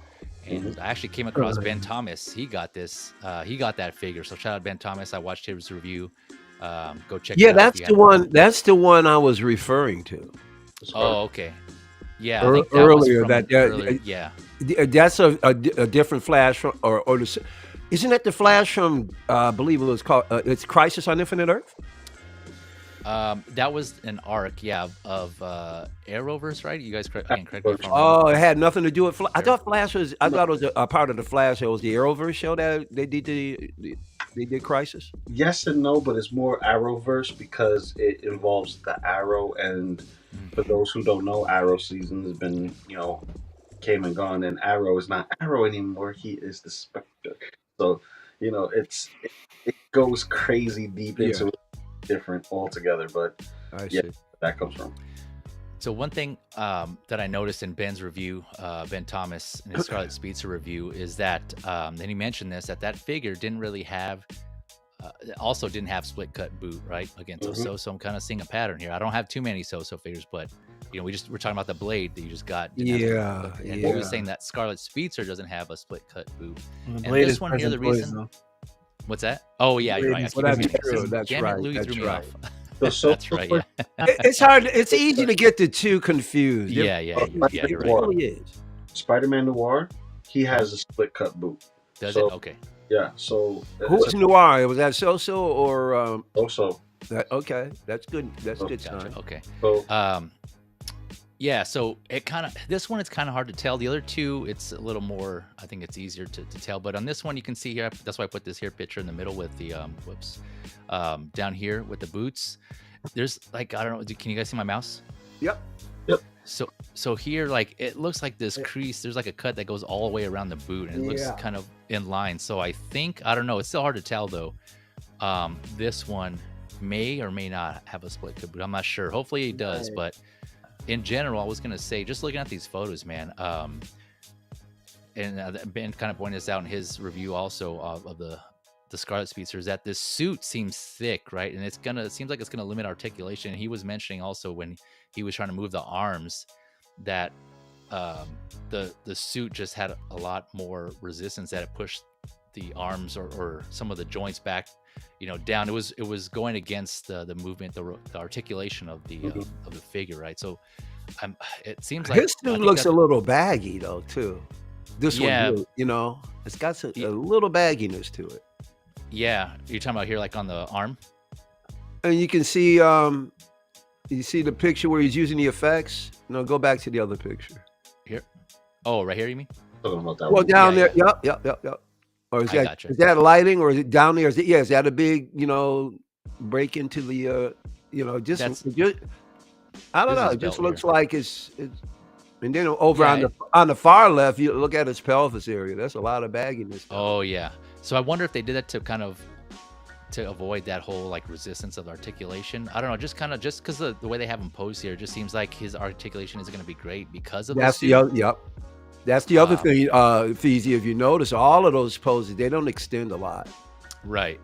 Speaker 1: and I actually came across Ben Thomas. He got this. He got that figure. So shout out Ben Thomas. I watched his review. Go check.
Speaker 4: Yeah,
Speaker 1: it out
Speaker 4: that's the one. That's the one I was referring to.
Speaker 1: Oh, okay. Yeah,
Speaker 4: I think that earlier that's a different Flash from, or isn't that the Flash from? I believe it was called. It's Crisis on Infinite Earth.
Speaker 1: That was an arc, of Arrowverse, right? You guys correct me if I'm wrong.
Speaker 4: Oh, it had nothing to do with Flash. I thought it was a part of the Flash. It was the Arrowverse show that they did Crisis.
Speaker 2: Yes and no, but it's more Arrowverse because it involves the Arrow, and for those who don't know, Arrow season has been, you know, came and gone, and Arrow is not Arrow anymore. He is the Spectre. So, you know, it goes crazy deep into it. Different altogether, but that comes from.
Speaker 1: So one thing that I noticed in Ben's review, Ben Thomas in his Scarlet Speedster review, is that and he mentioned this, that figure didn't really have also didn't have split cut boot, right? Again, so I'm kind of seeing a pattern here. I don't have too many SooSoo figures, but you know, we're talking about the blade that you just got. And he was saying that Scarlet Speedster doesn't have a split cut boot. And this one here, the reason. What's that? Oh yeah, you're right.
Speaker 4: That's
Speaker 1: Damn
Speaker 4: right.
Speaker 1: It, Louis threw me off.
Speaker 2: That's
Speaker 1: right. Yeah.
Speaker 4: It's hard. It's easy to get the two confused.
Speaker 1: Yeah, you're right.
Speaker 4: It really is.
Speaker 2: Spider-Man Noir, he has a split cut boot.
Speaker 1: Does it? Okay.
Speaker 2: Yeah. So
Speaker 4: who's Noir? Was that SooSoo or
Speaker 2: SooSoo?
Speaker 4: Okay, that's good. That's a good sign.
Speaker 1: Okay.
Speaker 2: So,
Speaker 1: yeah, so this one it's kind of hard to tell. The other two, it's a little more, I think it's easier to tell. But on this one, you can see here, that's why I put this here picture in the middle with the down here with the boots. There's like, I don't know, can you guys see my mouse?
Speaker 2: Yep.
Speaker 1: So here, like, it looks like this crease, there's like a cut that goes all the way around the boot, and it looks kind of in line. So I think, I don't know, it's still hard to tell though. This one may or may not have a split cut boot. I'm not sure. Hopefully it does, but in general, I was gonna say, just looking at these photos, man, and Ben kind of pointed this out in his review also of the Scarlet Speedster, is that this suit seems thick, right? And it seems like it's gonna limit articulation. And he was mentioning also when he was trying to move the arms that the suit just had a lot more resistance, that it pushed the arms or some of the joints back, you know, down. It was going against the movement, the articulation of the figure, right? So It seems like
Speaker 4: His suit looks a little baggy though too. This
Speaker 1: Yeah.
Speaker 4: one, you know, it's got a little bagginess to it.
Speaker 1: Yeah, you're talking about here, like on the arm.
Speaker 4: And you can see, you see the picture where he's using the effects. No, go back to the other picture.
Speaker 1: Here. Oh, right here, you mean?
Speaker 4: Well, down there. Yep. Or is that lighting, or is it down there? Is that a big, you know, break into the, you know, just I don't know. It just looks like it's. And then over on the far left, you look at his pelvis area. That's a lot of bagginess.
Speaker 1: Oh yeah. So I wonder if they did that to avoid that whole like resistance of articulation. I don't know, just because the way they have him posed here, it just seems like his articulation is going to be great because of
Speaker 4: that's the other. Yep. That's the other thing, Feezy. If you notice, all of those poses, they don't extend a lot.
Speaker 1: Right.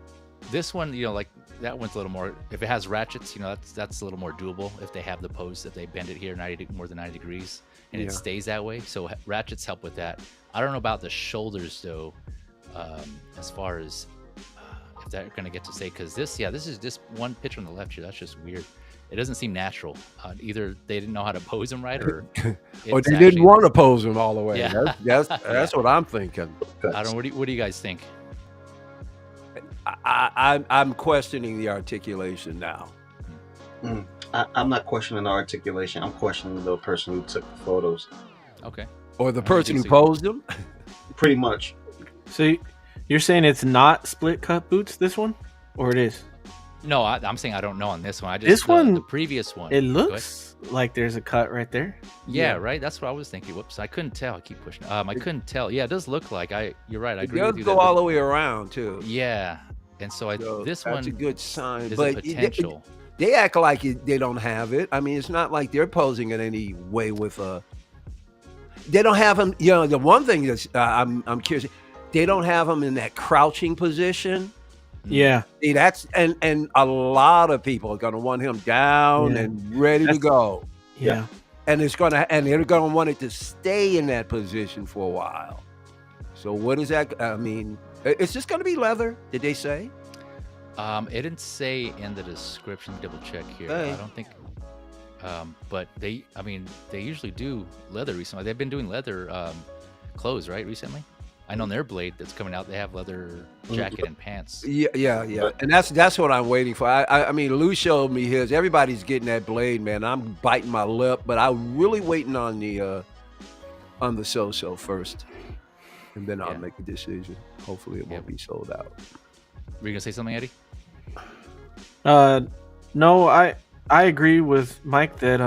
Speaker 1: This one, you know, like that one's a little more. If it has ratchets, you know, that's a little more doable. If they have the pose, if they bend it here more than 90 degrees, and it stays that way. So ratchets help with that. I don't know about the shoulders though, as far as if they're going to get to say, because this is just one picture on the left here. That's just weird. It doesn't seem natural. Either they didn't know how to pose him right, or
Speaker 4: or they didn't want to pose him all the way.
Speaker 1: Yeah.
Speaker 4: That's what I'm thinking.
Speaker 1: I don't know. What do you guys think?
Speaker 4: I'm questioning the articulation now.
Speaker 2: I'm not questioning the articulation. I'm questioning the person who took the photos.
Speaker 1: Okay.
Speaker 4: Or the person who posed them.
Speaker 2: Pretty much.
Speaker 3: So you're saying it's not split cut boots, this one, or it is?
Speaker 1: No, I'm saying I don't know on this one. The previous one.
Speaker 3: It looks like there's a cut right there.
Speaker 1: Yeah, right. That's what I was thinking. Whoops, I couldn't tell. I keep pushing. I couldn't tell. Yeah, it does look like You're right. I agree with you.
Speaker 4: It does go all the way around too.
Speaker 1: Yeah, and so this one.
Speaker 4: That's a good sign.
Speaker 1: But potential.
Speaker 4: They act like they don't have it. I mean, it's not like they're posing in any way with a. They don't have them. You know, the one thing that's I'm curious. They don't have them in that crouching position.
Speaker 3: Yeah.
Speaker 4: See, that's and a lot of people are gonna want him down and ready to go.
Speaker 3: Yeah.
Speaker 4: And they're gonna want it to stay in that position for a while. So what is that? I mean, it's just gonna be leather. Did they say?
Speaker 1: It didn't say in the description. Double check here.
Speaker 4: Hey.
Speaker 1: I don't think. But they usually do leather recently. They've been doing leather clothes, right? Recently. I know their blade that's coming out. They have leather jacket and pants.
Speaker 4: Yeah. And that's what I'm waiting for. I mean, Lou showed me his. Everybody's getting that blade, man. I'm biting my lip, but I'm really waiting on the SooSoo first, and then I'll make a decision. Hopefully, it won't be sold out.
Speaker 1: Were you gonna say something, Eddie?
Speaker 3: No, I agree with Mike that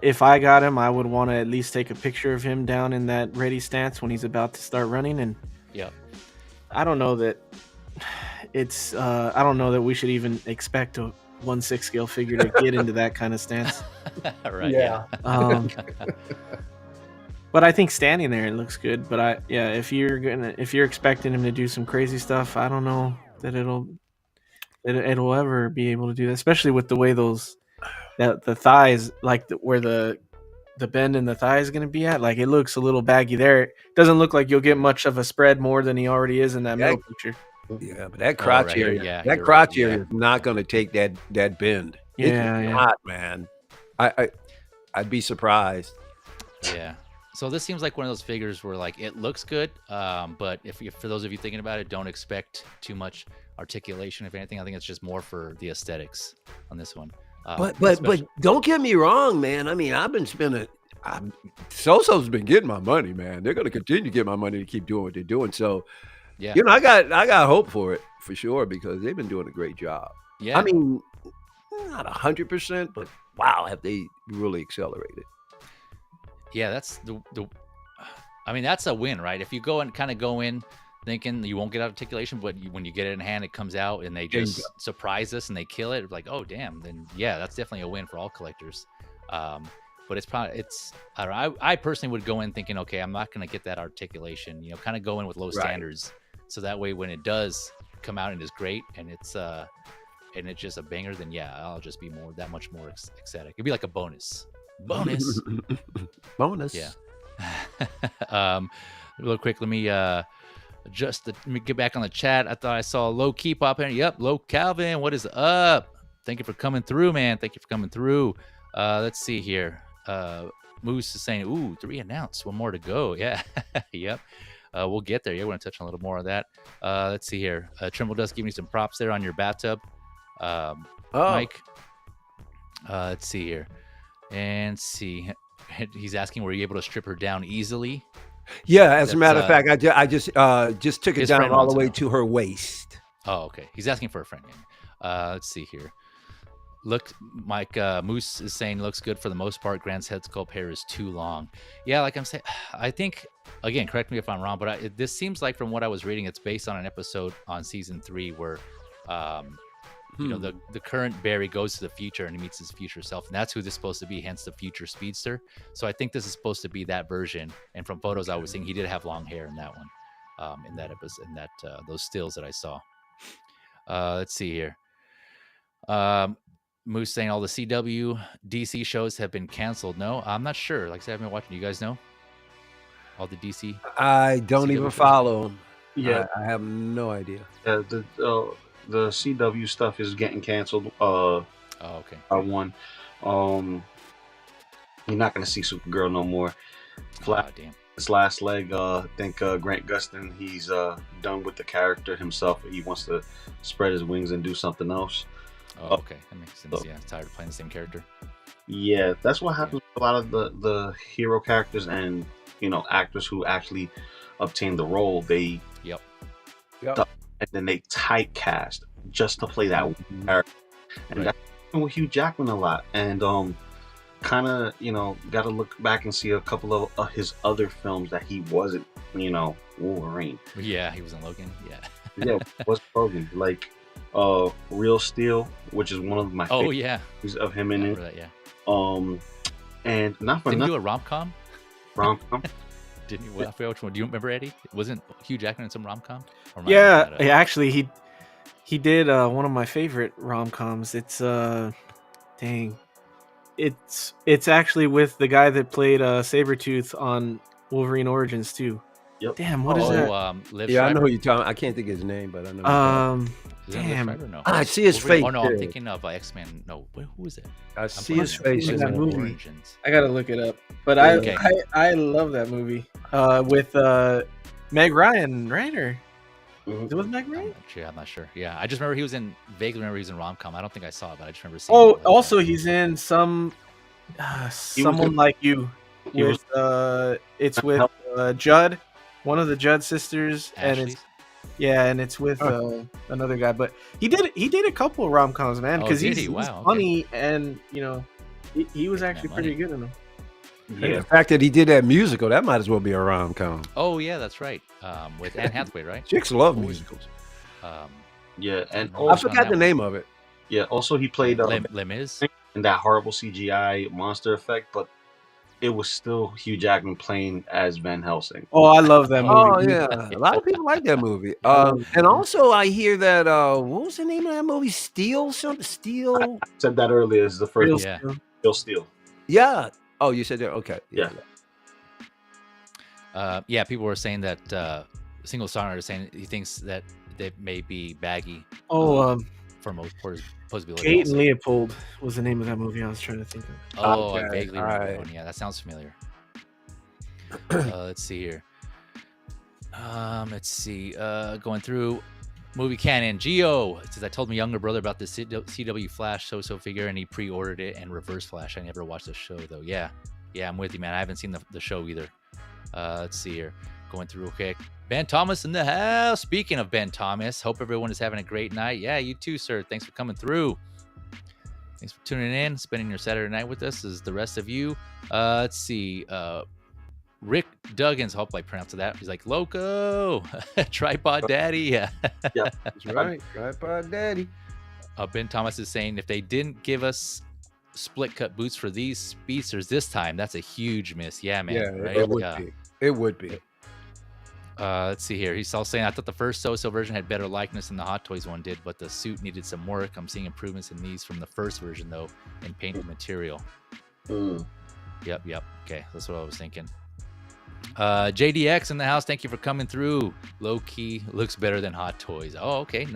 Speaker 3: if I got him, I would want to at least take a picture of him down in that ready stance when he's about to start running. And I don't know that it's I don't know that we should even expect a 1/6 scale figure to get into that kind of stance.
Speaker 1: Right. Yeah.
Speaker 3: But I think standing there it looks good. But if you're expecting him to do some crazy stuff, I don't know that it'll ever be able to do that, especially with the way the thighs, like where the bend in the thigh is going to be at. Like, it looks a little baggy there. It doesn't look like you'll get much of a spread more than he already is in that middle picture.
Speaker 4: Yeah, but that crotch area, is not going to take that bend.
Speaker 3: Yeah,
Speaker 4: it's not, man. I'd be surprised.
Speaker 1: Yeah. So this seems like one of those figures where like it looks good, but if for those of you thinking about it, don't expect too much articulation. If anything, I think it's just more for the aesthetics on this one.
Speaker 4: But don't get me wrong, man. I mean, I've been spending. SooSoo's been getting my money, man. They're going to continue to get my money to keep doing what they're doing. So, you know, I got hope for it for sure because they've been doing a great job.
Speaker 1: Yeah,
Speaker 4: I mean, not 100%, but wow, have they really accelerated?
Speaker 1: Yeah, that's I mean, that's a win, right? If you go in thinking you won't get articulation, but when you get it in hand, it comes out and they just surprise us and they kill it. Like, oh damn, then that's definitely a win for all collectors. But I don't know. I personally would go in thinking, okay, I'm not going to get that articulation. You know, kind of go in with low standards, so that way when it does come out and is great and it's just a banger, then I'll just be that much more ecstatic. It'd be like a bonus. Bonus. Yeah. Real quick, let me get back on the chat. I thought I saw Low Key pop in. Yep, Low Calvin, what is up? Thank you for coming through, man. Thank you for coming through. Let's see here. Moose is saying, "Ooh, 3 announced, one more to go." Yeah, yep. We'll get there. Yeah, we're gonna touch on a little more of that. Let's see here. Trimble does give me some props there on your bathtub, Mike. Let's see here, and see. He's asking, were you able to strip her down easily?
Speaker 4: Yeah, as a matter of fact, I just took it down all the way to her waist.
Speaker 1: Oh, okay. He's asking for a friend. Let's see here. Look, Mike, Moose is saying looks good for the most part. Grant's head sculpt hair is too long. Yeah, like I'm saying, I think, again, correct me if I'm wrong, but this seems like from what I was reading, it's based on an episode on season 3 where, you know, the current Barry goes to the future and he meets his future self. And that's who this is supposed to be, hence the future Speedster. So I think this is supposed to be that version. And from photos I was seeing, he did have long hair in that one, in that episode, in that those stills that I saw. Let's see here. Moose saying all the CW DC shows have been canceled. No, I'm not sure. Like I said, I've been watching. You guys know all the DC?
Speaker 4: I don't
Speaker 1: CW
Speaker 4: even
Speaker 1: shows?
Speaker 4: follow them.
Speaker 2: Yeah,
Speaker 4: I have no idea.
Speaker 2: the CW stuff is getting canceled.
Speaker 1: Oh, okay.
Speaker 2: One, you're not gonna see Supergirl no more. Flat.
Speaker 1: Damn.
Speaker 2: His last leg. I think Grant Gustin, he's done with the character himself. He wants to spread his wings and do something else.
Speaker 1: Oh, okay. That makes sense. Yeah, tired of playing the same character.
Speaker 2: Yeah, that's what happens with a lot of the hero characters and, you know, actors who actually obtain the role. They
Speaker 1: Yep.
Speaker 2: and then they typecast just to play that one character. And
Speaker 1: Right.
Speaker 2: that's happened with Hugh Jackman a lot. And kind of, you know, got to look back and see a couple of his other films that he wasn't, you know, Wolverine.
Speaker 1: Yeah, he was in Logan. Yeah.
Speaker 2: Yeah, what's Logan? Like Real Steel, which is one of my
Speaker 1: Oh,
Speaker 2: favorite
Speaker 1: yeah.
Speaker 2: movies of him
Speaker 1: I
Speaker 2: in
Speaker 1: remember
Speaker 2: it.
Speaker 1: that, yeah.
Speaker 2: And not for
Speaker 1: Didn't he do
Speaker 2: nothing,
Speaker 1: a rom-com?
Speaker 2: rom-com.
Speaker 1: Didn't you? I forget which one. Do you remember, Eddie? Wasn't Hugh Jackman in some rom-com? Or am I
Speaker 3: Yeah,
Speaker 1: making that up?
Speaker 3: yeah, actually, he did one of my favorite rom-coms. It's dang, it's actually with the guy that played Sabretooth on Wolverine Origins too.
Speaker 2: Yep.
Speaker 3: Damn, what is that?
Speaker 1: Liv
Speaker 4: Yeah, I know
Speaker 1: Schreiber?
Speaker 4: who you're talking. I can't think of his name, but I know.
Speaker 1: Is that Liv
Speaker 3: damn.
Speaker 1: Schreiber? No.
Speaker 4: I see his
Speaker 1: Wolverine-
Speaker 4: face.
Speaker 1: Oh no, I'm
Speaker 4: too.
Speaker 1: thinking of X-Men. No, who is it?
Speaker 4: I see
Speaker 1: I'm
Speaker 4: his
Speaker 1: putting
Speaker 4: face.
Speaker 3: in
Speaker 4: in
Speaker 3: that
Speaker 4: there.
Speaker 3: movie.
Speaker 1: Origins.
Speaker 3: I gotta look it up. But
Speaker 1: Okay.
Speaker 3: I love that movie. With Meg Ryan, right? Or is it with Meg Ryan?
Speaker 1: I'm not sure. Yeah, I just remember he was in. Vaguely remember he was in rom-com. I don't think I saw it, but I just remember seeing.
Speaker 3: Oh,
Speaker 1: it like
Speaker 3: also
Speaker 1: that.
Speaker 3: he's in some Someone
Speaker 2: in-
Speaker 3: Like You
Speaker 2: he was-
Speaker 3: with it's with Judd, one of the Judd sisters, and
Speaker 1: Ashley's?
Speaker 3: it's with another guy. But he did a couple of rom-coms, man,
Speaker 1: Oh,
Speaker 3: because
Speaker 1: did he?
Speaker 3: he's
Speaker 1: Wow, okay.
Speaker 3: funny, and you know he was
Speaker 1: Making that
Speaker 3: actually
Speaker 1: money.
Speaker 3: pretty good in them.
Speaker 4: And
Speaker 2: Yeah,
Speaker 4: the fact that he did that musical, that might as well be a rom-com.
Speaker 1: Oh yeah, that's right. With Anne Hathaway, right?
Speaker 4: Chicks love
Speaker 1: What was-
Speaker 4: musicals.
Speaker 2: yeah, and
Speaker 1: Oh,
Speaker 4: I
Speaker 2: also,
Speaker 4: forgot the name of it.
Speaker 2: also he played
Speaker 1: Les Mis.
Speaker 2: in that horrible CGI monster effect, but it was still Hugh Jackman playing as Van Helsing.
Speaker 3: Oh, I love that movie.
Speaker 4: Oh yeah, a lot of people like that movie. And also I hear that what was the name of that movie? Steel something? Steel?
Speaker 2: I said that earlier. Is the
Speaker 3: Real
Speaker 2: first
Speaker 1: Yeah.
Speaker 3: Steel.
Speaker 2: Real Steel.
Speaker 4: Yeah. Oh, you said that. Okay.
Speaker 2: Yeah.
Speaker 1: Yeah, people were saying that single songwriter saying he thinks that they may be baggy for most possibility.
Speaker 3: Kate and Leopold was the name of that movie I was trying to think of.
Speaker 1: Oh, I
Speaker 4: Okay,
Speaker 1: vaguely remember that
Speaker 4: alright.
Speaker 1: one. Yeah, that sounds familiar. Let's see here. Let's see. Going through movie canon. Geo it says I told my younger brother about the CW Flash SooSoo figure, and he pre-ordered it. And Reverse Flash, I never watched the show though. Yeah, I'm with you, man. I haven't seen the show either. Let's see here. Going through real quick. Ben Thomas in the house. Speaking of Ben Thomas, hope everyone is having a great night. Yeah, you too, sir. Thanks for coming through. Thanks for tuning in, spending your Saturday night with us. As the rest of you. Let's see. Rick Duggins, hope I pronounced that. He's like, Loco, Tripod Daddy. Yeah.
Speaker 4: That's right. Tripod Daddy.
Speaker 1: Ben Thomas is saying if they didn't give us split cut boots for these Speedsters this time, that's a huge miss. Yeah, man.
Speaker 4: Yeah,
Speaker 1: right?
Speaker 4: it would be. It would be.
Speaker 1: Let's see here. He's all saying, I thought the first SooSoo version had better likeness than the Hot Toys one did, but the suit needed some work. I'm seeing improvements in these from the first version, though, in painted material. Yep. Okay, that's what I was thinking. JDX in the house. Thank you for coming through. Low key looks better than Hot Toys. Oh, okay.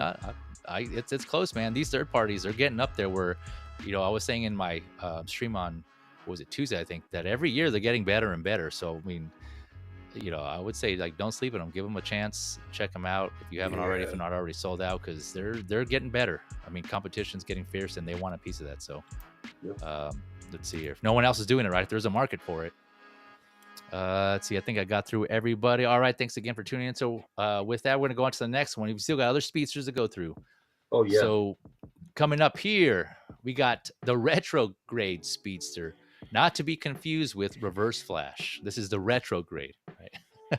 Speaker 1: It's close, man. These third parties are getting up there where I was saying in my stream on, what was it, Tuesday, I think, that every year they're getting better and better. So, I mean, I would say, like, don't sleep on them. Give them a chance. Check them out if you haven't already, if they're not already sold out, because they're getting better. I mean, competition's getting fierce, and they want a piece of that. So, let's see here. If no one else is doing it, right? If there's a market for it. Let's see. I think I got through everybody. All right. Thanks again for tuning in. So, with that, we're going to go on to the next one. We've still got other speedsters to go through.
Speaker 2: Oh, yeah.
Speaker 1: So, coming up here, we got the Retrograde Speedster. Not to be confused with Reverse Flash. This is the Retrograde, right?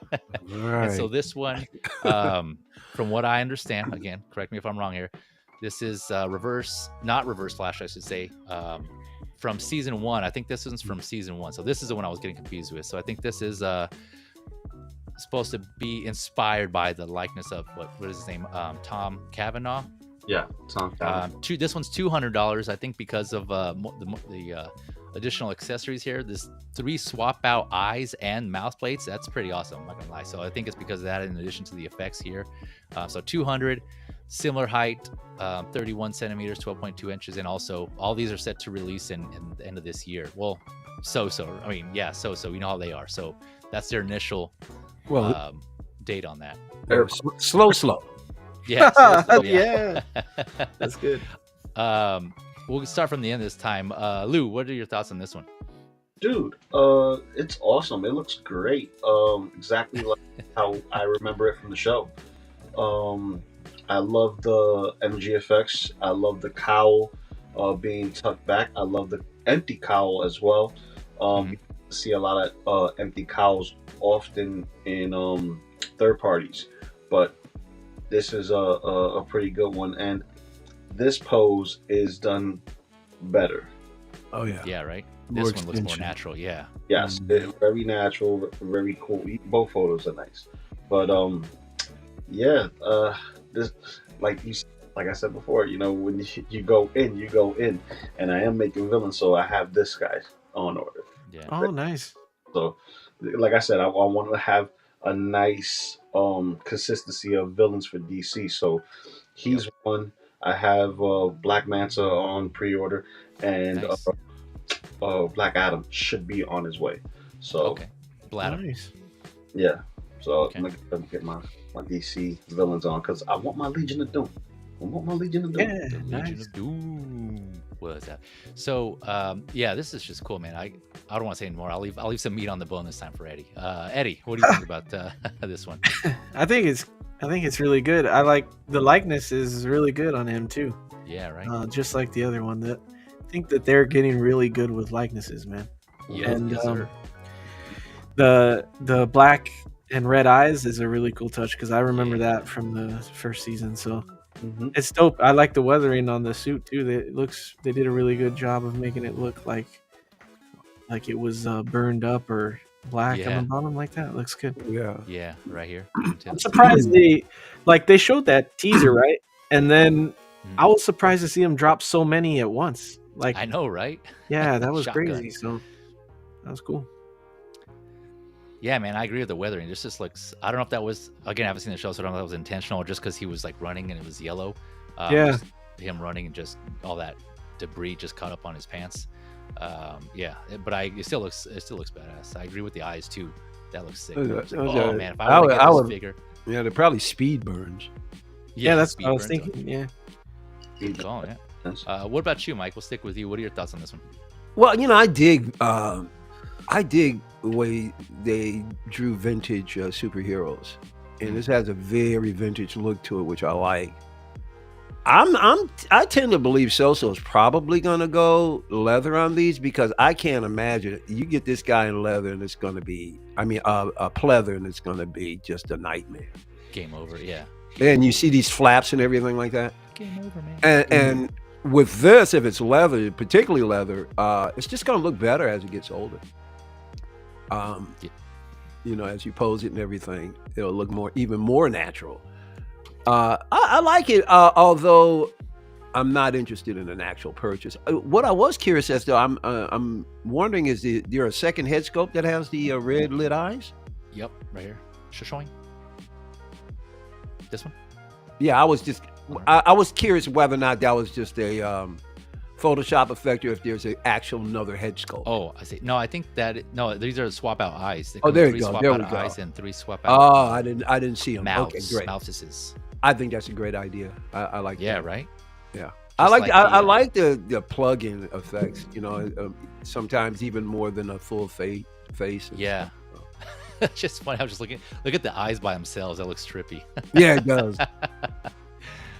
Speaker 1: And so this one, from what I understand, again, correct me if I'm wrong here, this is not Reverse Flash, I should say, from season 1. I think this one's from season 1. So this is the one I was getting confused with. So I think this is supposed to be inspired by the likeness of, what is his name? Tom Cavanaugh.
Speaker 2: Yeah, Tom Cavanaugh.
Speaker 1: This one's $200, I think, because of the additional accessories here. This 3 swap out eyes and mouth plates. That's pretty awesome, I'm not gonna lie. So I think it's because of that, in addition to the effects here. So 200, similar height, 31 centimeters, 12.2 inches, and also all these are set to release in the end of this year. Well, SooSoo, I mean, yeah, SooSoo, you know how they are. So that's their initial date on that.
Speaker 4: Slow.
Speaker 1: Yeah, SooSoo, yeah.
Speaker 3: That's good.
Speaker 1: We'll start from the end this time. Lou, what are your thoughts on this one?
Speaker 2: Dude, it's awesome. It looks great. Exactly like how I remember it from the show. I love the energy effects. I love the cowl being tucked back. I love the empty cowl as well. You see a lot of empty cowls often in third parties, but this is a pretty good one. And this pose is done better.
Speaker 4: Oh yeah.
Speaker 1: Yeah, right. This one looks more natural. Yeah.
Speaker 2: Yes, very natural, very cool. Both photos are nice, but this, like I said before, when you go in, and I am making villains, so I have this guy on order.
Speaker 1: Yeah.
Speaker 3: Oh, nice.
Speaker 2: So, like I said, I want to have a nice consistency of villains for DC. So he's one. I have Black Manta on pre-order, and
Speaker 1: Nice.
Speaker 2: Black Adam should be on his way. So
Speaker 1: Okay. Black.
Speaker 3: Nice.
Speaker 2: yeah, so
Speaker 1: Okay.
Speaker 2: I'm gonna get my DC villains on, because I want my Legion of Doom.
Speaker 3: Yeah,
Speaker 1: The Legion
Speaker 3: nice.
Speaker 1: of Doom. What is that? So, this is just cool, man. I don't want to say anymore. I'll leave some meat on the bone this time for Eddie. Eddie, what do you think about this one?
Speaker 3: I think it's really good. I like the likeness is really good on him too.
Speaker 1: Yeah, right.
Speaker 3: Just like the other one. I think that they're getting really good with likenesses, man.
Speaker 1: Yeah,
Speaker 3: and
Speaker 1: yes, sir.
Speaker 3: the black and red eyes is a really cool touch, because I remember that from the first season. So it's dope. I like the weathering on the suit too. They did a really good job of making it look like it was burned up or black on the bottom like that. It looks good.
Speaker 1: Yeah, right here.
Speaker 3: I'm surprised they showed that teaser, right? And then I was surprised to see them drop so many at once. Like,
Speaker 1: I know, right?
Speaker 3: yeah, that was
Speaker 1: Shotgun.
Speaker 3: crazy. So that was cool.
Speaker 1: Yeah, man, I agree with the weathering. This just looks. I don't know if that was, again, I haven't seen the show, so I don't know if that was intentional or just because he was like running and it was yellow.
Speaker 3: Yeah.
Speaker 1: Just him running and just all that debris just caught up on his pants. But it still looks badass. I agree with the eyes too. That looks sick. Man, if I were to get this figure.
Speaker 4: Yeah, they're probably speed burns.
Speaker 3: Yeah, that's what I was
Speaker 1: speed
Speaker 3: thinking. Yeah.
Speaker 1: burns. Oh, yeah. What about you, Mike? We'll stick with you. What are your thoughts on this one?
Speaker 4: Well, I dig the way they drew vintage superheroes, and this has a very vintage look to it, which I like. I tend to believe SooSoo is probably gonna go leather on these, because I can't imagine you get this guy in leather and it's gonna be, a pleather, and it's gonna be just a nightmare.
Speaker 1: Game over. Yeah.
Speaker 4: And you see these flaps and everything like that.
Speaker 1: Game over, man.
Speaker 4: And with this, if it's leather, particularly leather, it's just gonna look better as it gets older. As you pose it and everything, it'll look even more natural. I like it, although I'm not interested in an actual purchase. What I was curious as to, I'm wondering, is there a second head sculpt that has the red lit eyes?
Speaker 1: Yep, right here. Showing. This one.
Speaker 4: Yeah, I was curious whether or not that was just a Photoshop effect or if there's an actual another head sculpt.
Speaker 1: Oh, I see. No, I think no, these are swap out eyes. They
Speaker 4: Oh,
Speaker 1: come
Speaker 4: there you
Speaker 1: three
Speaker 4: go.
Speaker 1: swap
Speaker 4: There
Speaker 1: out
Speaker 4: we go.
Speaker 1: eyes and 3 swap out.
Speaker 4: Oh, I didn't see them.
Speaker 1: Mouths.
Speaker 4: Okay, great.
Speaker 1: Mouthses.
Speaker 4: I think that's a great idea. I like
Speaker 1: Yeah,
Speaker 4: that.
Speaker 1: right.
Speaker 4: Yeah.
Speaker 1: Just
Speaker 4: I like the plug-in effects, you know, sometimes even more than a full face.
Speaker 1: Yeah. It's just funny. I was just look at the eyes by themselves. That looks trippy.
Speaker 4: Yeah, it does.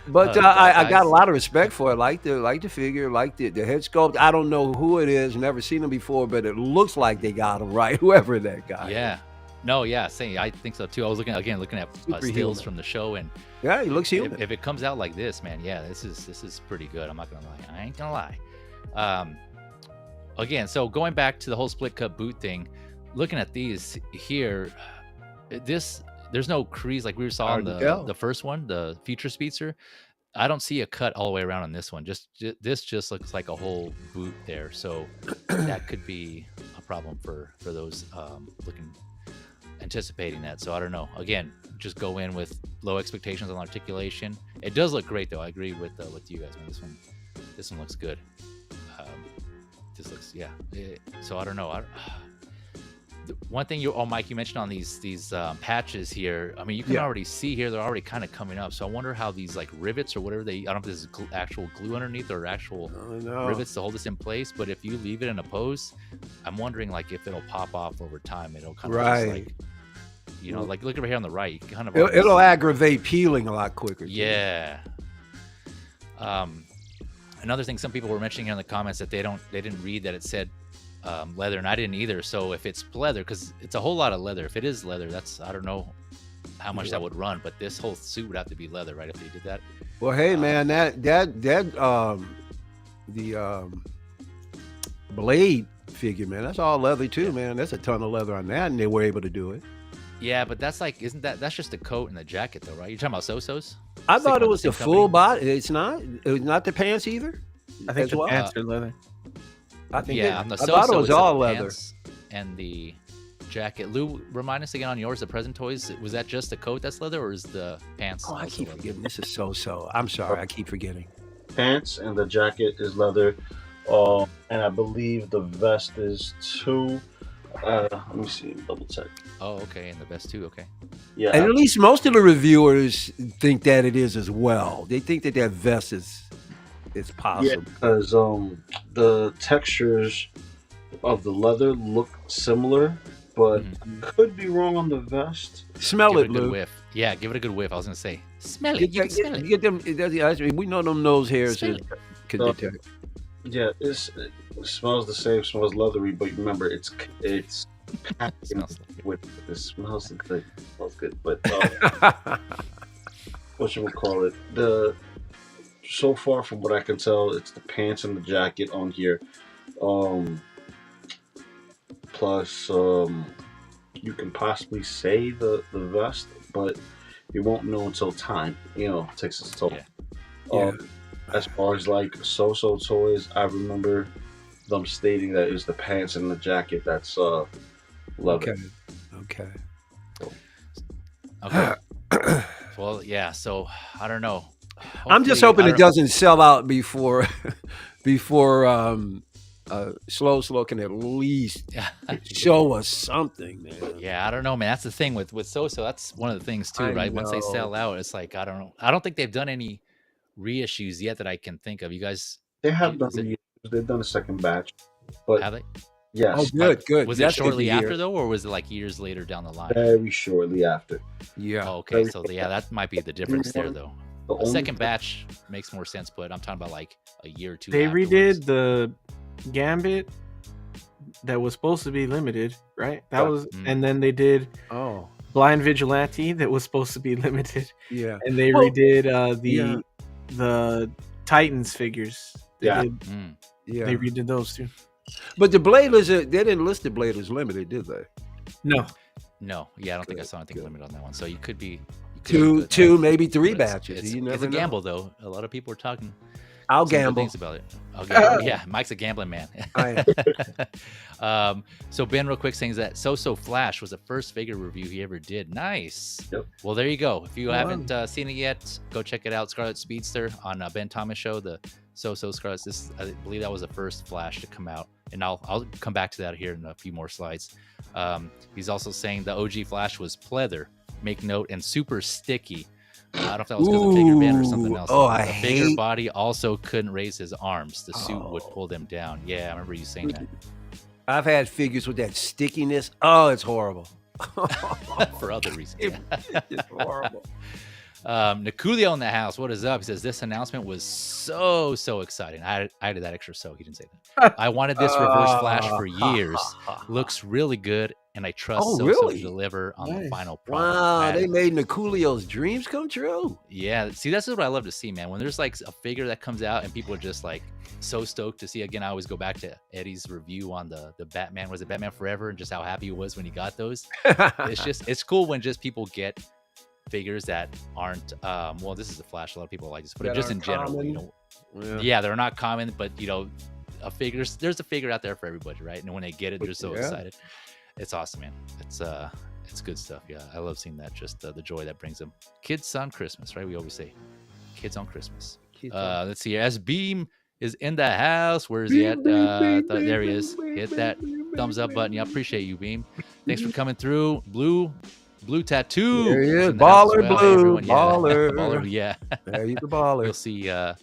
Speaker 4: But I got a lot of respect for it. Like the figure, like the head sculpt. I don't know who it is, never seen him before, but it looks like they got him right, whoever that guy
Speaker 1: Yeah.
Speaker 4: is.
Speaker 1: No, yeah, same. I think so too. I was looking at
Speaker 4: Superhuman.
Speaker 1: stills from the show, and
Speaker 4: Yeah, he looks human.
Speaker 1: if it comes out like this, man, yeah, this is pretty good. I'm not gonna lie. I ain't gonna lie. Again, so going back to the whole split cut boot thing, looking at these here, there's no crease like we saw on the first one, the Future Speedster. I don't see a cut all the way around on this one. This just looks like a whole boot there, so that could be a problem for those anticipating that. So I don't know. Again, just go in with low expectations on articulation. It does look great though. I agree with you guys, man. This one looks good. This looks so I don't know. One thing Mike, you mentioned on these patches here. I mean, you can already see here they're already kind of coming up. So I wonder how these like rivets or whatever I don't know if this is actual glue underneath or actual rivets to hold this in place. But if you leave it in a pose, I'm wondering like if it'll pop off over time. It'll kind of just, like, you know, like look over here on the right. You kind of
Speaker 4: it'll aggravate peeling a lot quicker.
Speaker 1: Yeah. Another thing some people were mentioning here in the comments that they didn't read that it said leather, and I didn't either. So if it's leather, because it's a whole lot of leather. If it is leather, I don't know how much that would run, but this whole suit would have to be leather, right? If they did that.
Speaker 4: Well, hey man, the blade figure, man, that's all leather too, man. That's a ton of leather on that, and they were able to do it.
Speaker 1: Yeah, but that's like, that's just the coat and the jacket, though, right? You're talking about SooSoo's?
Speaker 4: I thought it was the full body. It's not. It was not the pants either.
Speaker 3: I think the pants are leather.
Speaker 4: I think
Speaker 1: on the
Speaker 4: I thought it was all leather.
Speaker 1: And the jacket. Lou, remind us again on yours, the present toys. Was that just the coat that's leather, or is the pants?
Speaker 4: Oh, I keep forgetting. This is so. I'm sorry. I keep forgetting.
Speaker 2: Pants and the jacket is leather. And I believe the vest is too. Let me see. Double check.
Speaker 1: Oh, okay. And the vest too. Okay.
Speaker 2: Yeah.
Speaker 4: And at least most of the reviewers think that it is as well. They think that vest is possible.
Speaker 2: Yeah, because the textures of the leather look similar, but could be wrong on the vest.
Speaker 4: Smell it, Lou.
Speaker 1: Whiff. Yeah, give it a good whiff. I was gonna say, smell it.
Speaker 4: Get them. We know them nose hairs can detect.
Speaker 2: Yeah, it smells the same. Smells leathery, but remember, it's packed with. It smells good. It smells good, but what you would call it? So far from what I can tell, it's the pants and the jacket on here. Plus, you can possibly say the vest, but you won't know until time. You know, takes its toll.
Speaker 4: Yeah.
Speaker 2: As far as like SooSoo toys, I remember them stating that it's the pants and the jacket that's leather.
Speaker 4: Okay.
Speaker 1: Well, yeah. So I don't know.
Speaker 4: I'm just hoping it doesn't sell out before Slow can at least show us something, man.
Speaker 1: Yeah, I don't know, man. That's the thing with SooSoo. That's one of the things too, right? Once they sell out, it's like I don't know. I don't think they've done any reissues yet that I can think of. You guys,
Speaker 2: they have done reissues. They've done a second batch, but
Speaker 1: have they?
Speaker 2: Yes.
Speaker 4: Oh, good.
Speaker 1: Was it shortly after though, or was it like years later down the line?
Speaker 2: Very shortly after.
Speaker 4: Yeah.
Speaker 1: Oh, okay, so yeah, that might be the difference there though. The second batch makes more sense, but I'm talking about like a year or two.
Speaker 3: They
Speaker 1: afterwards.
Speaker 3: redid the Gambit that was supposed to be limited, right? That was, and then they did Blind Vigilante that was supposed to be limited.
Speaker 4: Yeah,
Speaker 3: and they redid the Titans figures. They redid those too.
Speaker 4: But the Bladers, they didn't list the Bladers limited, did they?
Speaker 3: No.
Speaker 1: Yeah, I don't think I saw anything limited on that one. So you could be
Speaker 4: two, maybe three batches.
Speaker 1: It's a gamble though. A lot of people are talking
Speaker 4: I'll
Speaker 1: some good
Speaker 4: gamble.
Speaker 1: things about it. I'll gamble. Yeah, Mike's a gambling man. So Ben, real quick, saying that SooSoo Flash was the first figure review he ever did. Nice.
Speaker 2: Yep.
Speaker 1: Well, there you go. If you haven't seen it yet, go check it out. Scarlet Speedster on Ben Thomas show. The SooSoo Scarlet. I believe that was the first Flash to come out, and I'll come back to that here in a few more slides. He's also saying the OG Flash was pleather, make note, and super sticky. I don't know if that was because of figure ban or something else.
Speaker 4: Oh,
Speaker 1: the
Speaker 4: I
Speaker 1: figure
Speaker 4: hate...
Speaker 1: body also couldn't raise his arms. The suit would pull them down. Yeah, I remember you saying that.
Speaker 4: I've had figures with that stickiness. Oh, it's horrible.
Speaker 1: For other reasons. Yeah.
Speaker 4: It's horrible.
Speaker 1: Niculio in the house. What is up? He says this announcement was so exciting. I added that extra so he didn't say that. I wanted this reverse Flash for years. Looks really good, and I trust SooSoo to deliver on the final product.
Speaker 4: Wow, they made Niculio's dreams come true.
Speaker 1: Yeah, see, that's what I love to see, man. When there's like a figure that comes out and people are just like so stoked to see. Again, I always go back to Eddie's review on the Batman. Was it Batman Forever? And just how happy he was when he got those. It's cool when just people get figures that aren't well, this is a Flash, a lot of people like this, but just in general, you know, yeah, they're not common, but you know, there's a figure out there for everybody, right? And when they get it, they're so excited. It's awesome, man. It's good stuff. Yeah, I love seeing that, just the joy that brings them. Kids on Christmas, right? We always say kids on Christmas. Let's see, as Beam is in the house. Where is he at? There he is. Hit that thumbs up button. Yeah, appreciate you, Beam. Thanks for coming through. Blue tattoo.
Speaker 4: There he is. Baller Blue. Baller.
Speaker 1: Baller. Yeah.
Speaker 4: There he's a baller.
Speaker 1: You'll see 8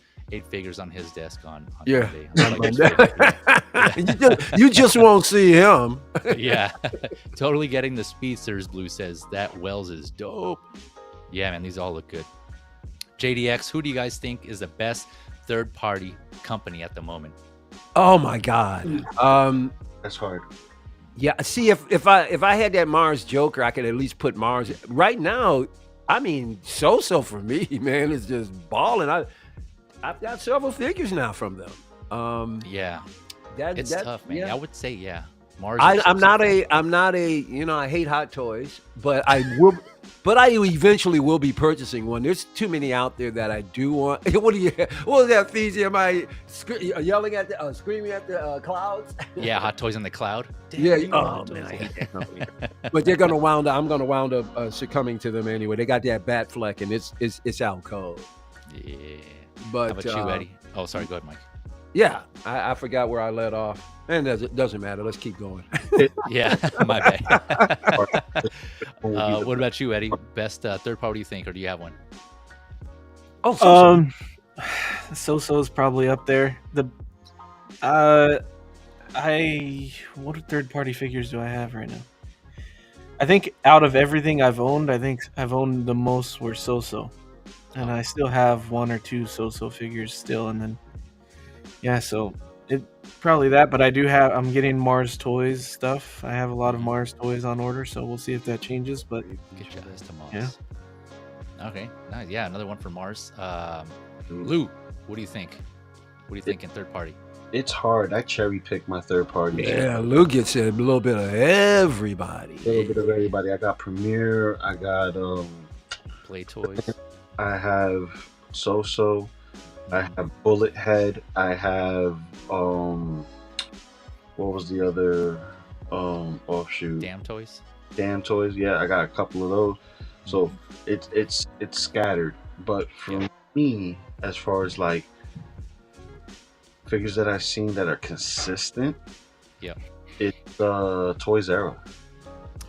Speaker 1: figures on his desk on
Speaker 4: Monday.
Speaker 1: Yeah.
Speaker 4: You just won't see him.
Speaker 1: Yeah. Totally getting the Speedsters. Blue says that Wells is dope. Yeah, man, these all look good. JDX, who do you guys think is the best third-party company at the moment?
Speaker 4: Oh my God.
Speaker 2: That's hard.
Speaker 4: Yeah, see, if I had that Mars Joker, I could at least put Mars. Right now, I mean, SooSoo for me, man, is just balling. I've got several figures now from them.
Speaker 1: Yeah, it's tough, man.
Speaker 4: Yeah.
Speaker 1: I would say, yeah, Mars.
Speaker 4: I'm not a, you know, I hate hot toys, but I will. But I eventually will be purchasing one. There's too many out there that I do want. What was that, Fiji? Am I yelling at the, screaming at the clouds?
Speaker 1: Yeah, Hot Toys in the Cloud.
Speaker 4: Damn, yeah. Oh man, I hate that company. But they're gonna wound up. I'm gonna wound up succumbing to them anyway. They got that bat fleck, and it's out cold.
Speaker 1: Yeah.
Speaker 4: But
Speaker 1: how about you, Eddie? Oh, sorry. Go ahead, Mike.
Speaker 4: Yeah, I forgot where I let off. And it doesn't matter. Let's keep going.
Speaker 1: Yeah, my bad. What about you, Eddie? Best third party you think, or do you have one?
Speaker 3: Oh, SooSoo's probably up there. What third party figures do I have right now? I think out of everything I've owned, I think I've owned the most were SooSoo, and I still have 1 or 2 SooSoo figures still, and then yeah, so it probably that. But I'm getting Mars Toys stuff. I have a lot of Mars Toys on order, so we'll see if that changes. But
Speaker 1: get your list to Mars.
Speaker 3: Yeah.
Speaker 1: Okay. Nice. Yeah, another one for Mars. Lou, what do you think? What do you think in third party?
Speaker 2: It's hard. I cherry pick my third party.
Speaker 4: Yeah, Lou gets a little bit of everybody.
Speaker 2: A little bit of everybody. I got Premiere. I got
Speaker 1: Play Toys.
Speaker 2: I have SooSoo. I have Bullet Head. I have what was the other offshoot?
Speaker 1: Damn Toys.
Speaker 2: Damn Toys. Yeah, I got a couple of those. So it's scattered. But for me, as far as like figures that I've seen that are consistent,
Speaker 1: yeah,
Speaker 2: it's ThreeZero.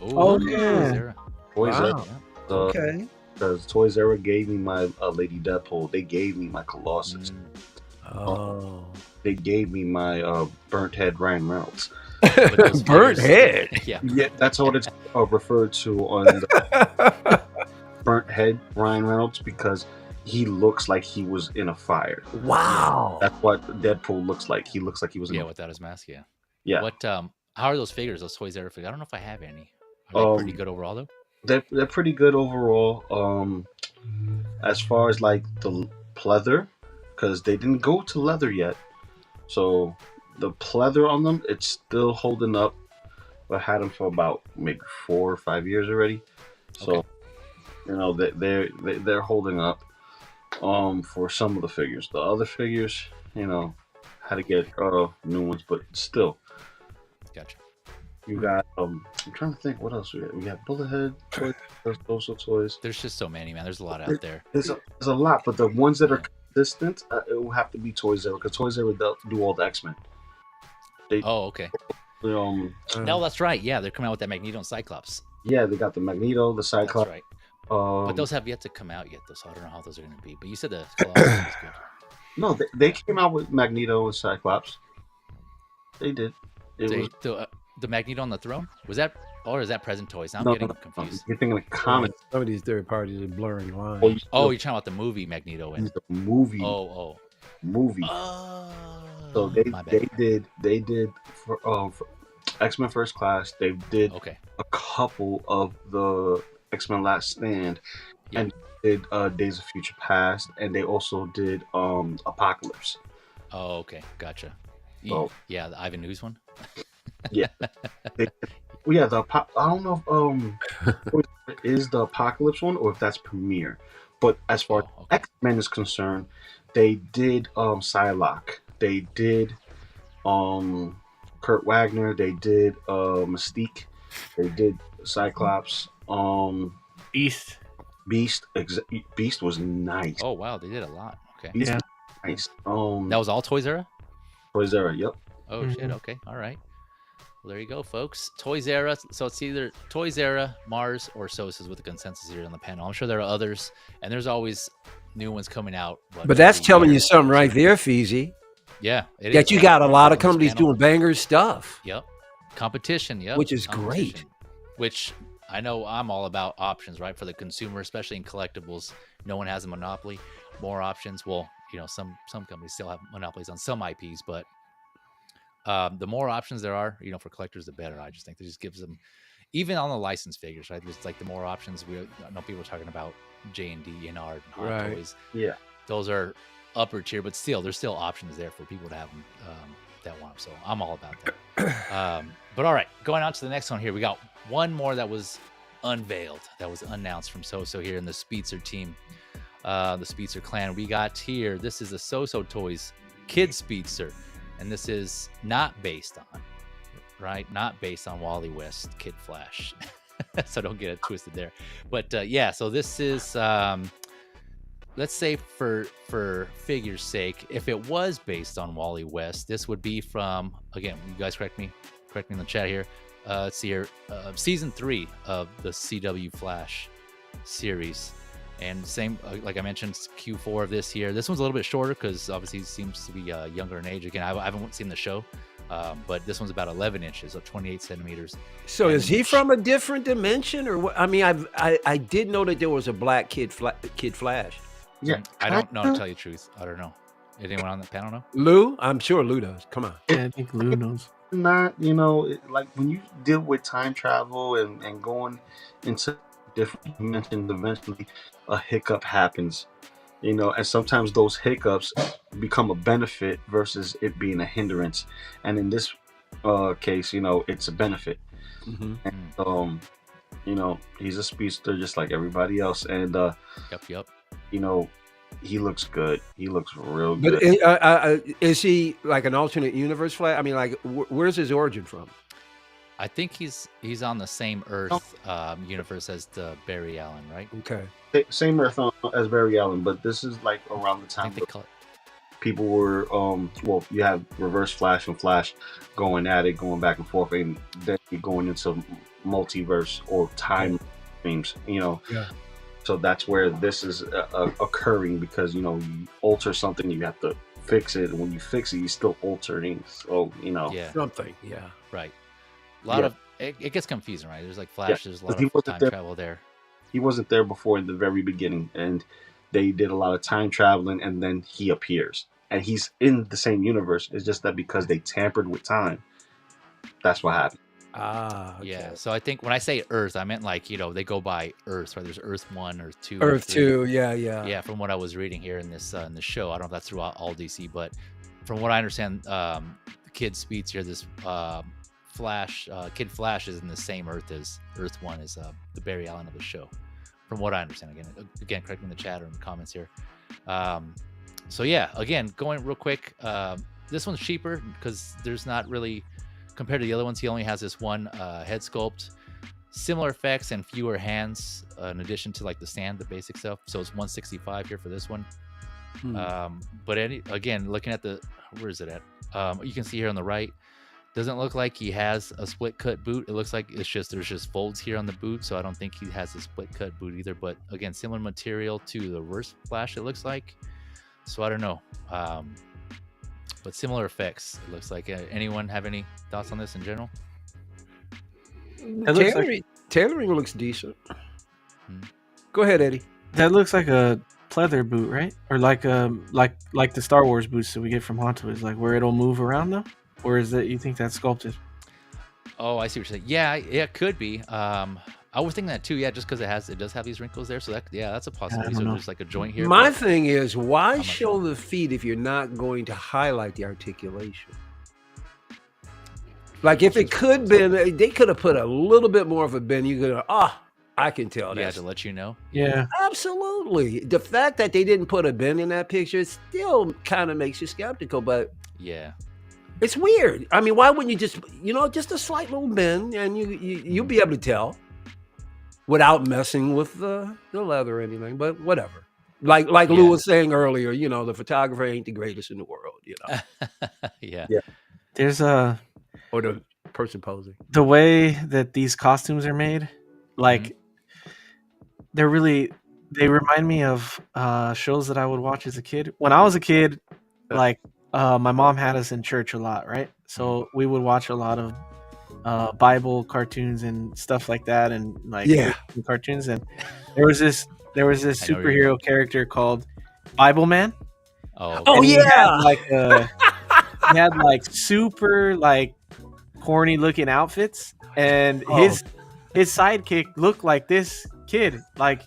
Speaker 3: Oh yeah,
Speaker 2: ThreeZero.
Speaker 3: Wow.
Speaker 4: Okay.
Speaker 2: Because ThreeZero gave me my Lady Deadpool. They gave me my Colossus. They gave me my Burnt Head Ryan Reynolds.
Speaker 4: Burnt Head?
Speaker 1: Yeah,
Speaker 2: that's what it's referred to on the Burnt Head Ryan Reynolds, because he looks like he was in a fire.
Speaker 4: Wow.
Speaker 2: That's what Deadpool looks like. He looks like he was in a fire.
Speaker 1: without his mask, yeah.
Speaker 2: Yeah.
Speaker 1: What how are those figures, those ThreeZero figures? I don't know if I have any. Are they pretty good overall though?
Speaker 2: They're pretty good overall. As far as like the pleather, because they didn't go to leather yet, so the pleather on them, it's still holding up. I had them for about maybe 4 or 5 years already, so you know they're holding up. for some of the figures. The other figures, had to get new ones, but still.
Speaker 1: Gotcha.
Speaker 2: You got I'm trying to think what else we got. We got Bullethead toys, those toys.
Speaker 1: There's just so many, man. There's a lot out there.
Speaker 2: There's a lot, but the ones that are consistent, it will have to be ThreeZero, because ThreeZero do all the X-Men.
Speaker 1: Oh, okay. No, that's right. Yeah, they're coming out with that Magneto and Cyclops.
Speaker 2: Yeah, they got the Magneto, the Cyclops.
Speaker 1: That's right. But those have yet to come out yet, though, so I don't know how those are going to be. But you said the Colossus is good.
Speaker 2: No, they came out with Magneto and Cyclops. They did.
Speaker 1: The Magneto on the throne? Was that, or is that present toys? Now I'm getting confused.
Speaker 2: You're thinking of comics.
Speaker 4: Some of these third parties are blurring lines.
Speaker 1: Oh, you're talking about the movie Magneto and
Speaker 2: the movie. Movie. So they did for X-Men First Class. They did a couple of the X-Men Last Stand, and did Days of Future Past, and they also did Apocalypse.
Speaker 1: Oh, okay, gotcha.
Speaker 2: So,
Speaker 1: yeah, the Ivan News one.
Speaker 2: Yeah. I don't know if is the Apocalypse one or if that's Premiere. But as far as X-Men is concerned, they did Psylocke. They did Kurt Wagner. They did Mystique. They did Cyclops.
Speaker 3: Beast.
Speaker 2: Beast was nice.
Speaker 1: Oh wow, they did a lot. Okay.
Speaker 2: Beast was nice.
Speaker 1: That was all ThreeZero?
Speaker 2: ThreeZero, yep.
Speaker 1: Oh shit, okay. All right. Well, there you go, folks. ThreeZero. So it's either ThreeZero, Mars, or SooSoo with the consensus here on the panel. I'm sure there are others, and there's always new ones coming out.
Speaker 4: But that's telling you something right there, Feezy.
Speaker 1: Yeah.
Speaker 4: That you got a lot of companies doing banger stuff.
Speaker 1: Yep. Competition, yep.
Speaker 4: Which is great.
Speaker 1: Which I know I'm all about options, right? For the consumer, especially in collectibles. No one has a monopoly. More options. Well, some companies still have monopolies on some IPs, but the more options there are, for collectors, the better. I just think it just gives them, even on the licensed figures, right? It's like the more options. I know people are talking about J&D and Art and Hot Toys.
Speaker 2: Yeah,
Speaker 1: those are upper tier, but still, there's still options there for people to have them that want them. So I'm all about that. But all right, going on to the next one here, we got one more that was unveiled, that was announced from SooSoo here in the Speedster team, the Speedster clan. We got here. This is a SooSoo Toys Kid Speedster. And this is not based on Wally West Kid Flash. So don't get it twisted there. But so this is, let's say for figure's sake, if it was based on Wally West, this would be from, again, you guys correct me in the chat here. Let's see here, season 3 of the CW Flash series. And same, like I mentioned, Q4 of this year. This one's a little bit shorter because obviously he seems to be younger in age. Again, I haven't seen the show, but this one's about 11 inches, so 28 centimeters.
Speaker 4: So is he from a different dimension, or what? I mean, I did know that there was a black Kid Flash.
Speaker 2: Yeah,
Speaker 1: I don't know, to tell you the truth. I don't know. Anyone on the panel know?
Speaker 4: Lou? I'm sure Lou does. Come on.
Speaker 3: Yeah, I think Lou knows.
Speaker 2: Not, like when you deal with time travel and going into different dimensions, eventually a hiccup happens, and sometimes those hiccups become a benefit versus it being a hindrance. And in this case, it's a benefit.
Speaker 4: Mm-hmm.
Speaker 2: And, he's a speedster just like everybody else. And
Speaker 1: yep.
Speaker 2: He looks good. He looks real good.
Speaker 4: But is he like an alternate universe Flash? I mean, like, where's his origin from?
Speaker 1: I think he's on the same Earth universe as the Barry Allen, right?
Speaker 4: Okay.
Speaker 2: Same Earth as Barry Allen, but this is like around the time people were you have Reverse Flash and Flash going at it, going back and forth, and then going into multiverse or time streams. Yeah. So that's where this is occurring, because you alter something, you have to fix it, and when you fix it, you're still altering. So
Speaker 4: something. Yeah.
Speaker 1: Right. A lot of it gets confusing, right? There's like Flash, there's a lot of time travel there.
Speaker 2: He wasn't there before in the very beginning, and they did a lot of time traveling, and then he appears, and he's in the same universe. It's just that because they tampered with time, that's what happened.
Speaker 4: Okay.
Speaker 1: Yeah. So I think when I say Earth, I meant like they go by Earth, right? There's Earth 1, Earth 2,
Speaker 4: Earth 2. Yeah.
Speaker 1: From what I was reading here in this in the show, I don't know if that's throughout all DC, but from what I understand, Kid Speeds here, this Flash, Kid Flash is in the same Earth as Earth 1 is the Barry Allen of the show, from what I understand. Again, correct me in the chat or in the comments here. So yeah, again, going real quick, this one's cheaper because there's not really, compared to the other ones, he only has this one head sculpt, similar effects and fewer hands in addition to like the stand, the basic stuff. So it's 165 here for this one. But again, looking at where is it at? You can see here on the right, doesn't look like he has a split cut boot. It looks like there's just folds here on the boot, so I don't think he has a split cut boot either. But again, similar material to the reverse flash, it looks like. So I don't know, but similar effects, it looks like. Anyone have any thoughts on this in general?
Speaker 4: Tailoring looks decent. Go ahead, Eddie.
Speaker 3: That looks like a pleather boot, right? Or like the Star Wars boots that we get from Honto, is like where it'll move around though? Or is that, you think that's sculpted?
Speaker 1: Oh, I see what you're saying. Yeah, it could be. I was thinking that too. Yeah, just because it does have these wrinkles there. So that's a possibility. So there's like a joint here.
Speaker 4: My thing is, why show the feet if you're not going to highlight the articulation? Like if it could been, they could have put a little bit more of a bend. You could have, I can tell that.
Speaker 1: Yeah, to let you know.
Speaker 3: Yeah,
Speaker 4: absolutely. The fact that they didn't put a bend in that picture still kind of makes you skeptical, but
Speaker 1: yeah,
Speaker 4: it's weird. I mean, why wouldn't you just a slight little bend, and you'll be able to tell without messing with the leather or anything, but whatever. Like Lou was saying earlier, the photographer ain't the greatest in the world,
Speaker 1: Yeah.
Speaker 3: There's
Speaker 4: or the person posing.
Speaker 3: The way that these costumes are made, like they remind me of shows that I would watch as a kid. When I was a kid, like my mom had us in church a lot, right? So we would watch a lot of Bible cartoons and stuff like that, and like cartoons. And there was this superhero character called Bible Man.
Speaker 4: He
Speaker 3: had like super like corny looking outfits, and his sidekick looked like this kid, like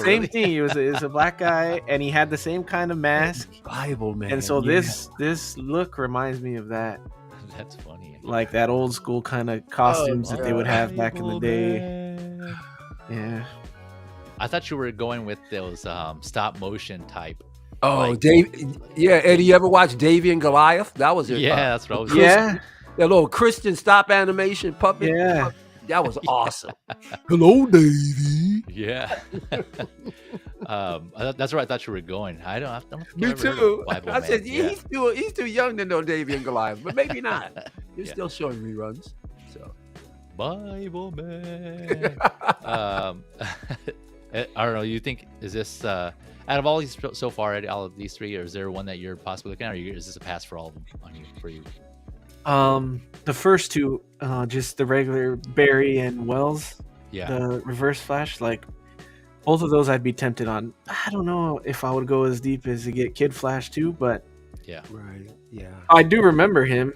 Speaker 3: same thing. He was a black guy, and he had the same kind of mask.
Speaker 4: Bible Man.
Speaker 3: And so this look reminds me of that.
Speaker 1: That's funny.
Speaker 3: Like that old school kind of costumes that they would have back in the day. Yeah.
Speaker 1: I thought you were going with those stop motion type.
Speaker 4: Eddie, you ever watch Davy and Goliath? That was it.
Speaker 1: Yeah, that's what I was.
Speaker 3: Yeah.
Speaker 4: That little Christian stop animation puppet.
Speaker 3: Yeah.
Speaker 4: That was awesome. Hello, Davy.
Speaker 1: Yeah. That's where I thought you were going. I don't
Speaker 4: Me too. I said he's too young to know Davy and Goliath, but maybe not. You're still showing reruns. So
Speaker 1: Bible Man. I don't know. You think, is this out of all these so far, all of these three, or is there one that you're possibly looking at, or is this a pass for all of them for you?
Speaker 3: The first two, just the regular Barry and Wells.
Speaker 1: Yeah.
Speaker 3: The reverse flash, like both of those I'd be tempted on. I don't know if I would go as deep as to get Kid Flash too, but
Speaker 1: yeah.
Speaker 4: Right. Yeah.
Speaker 3: I do remember him.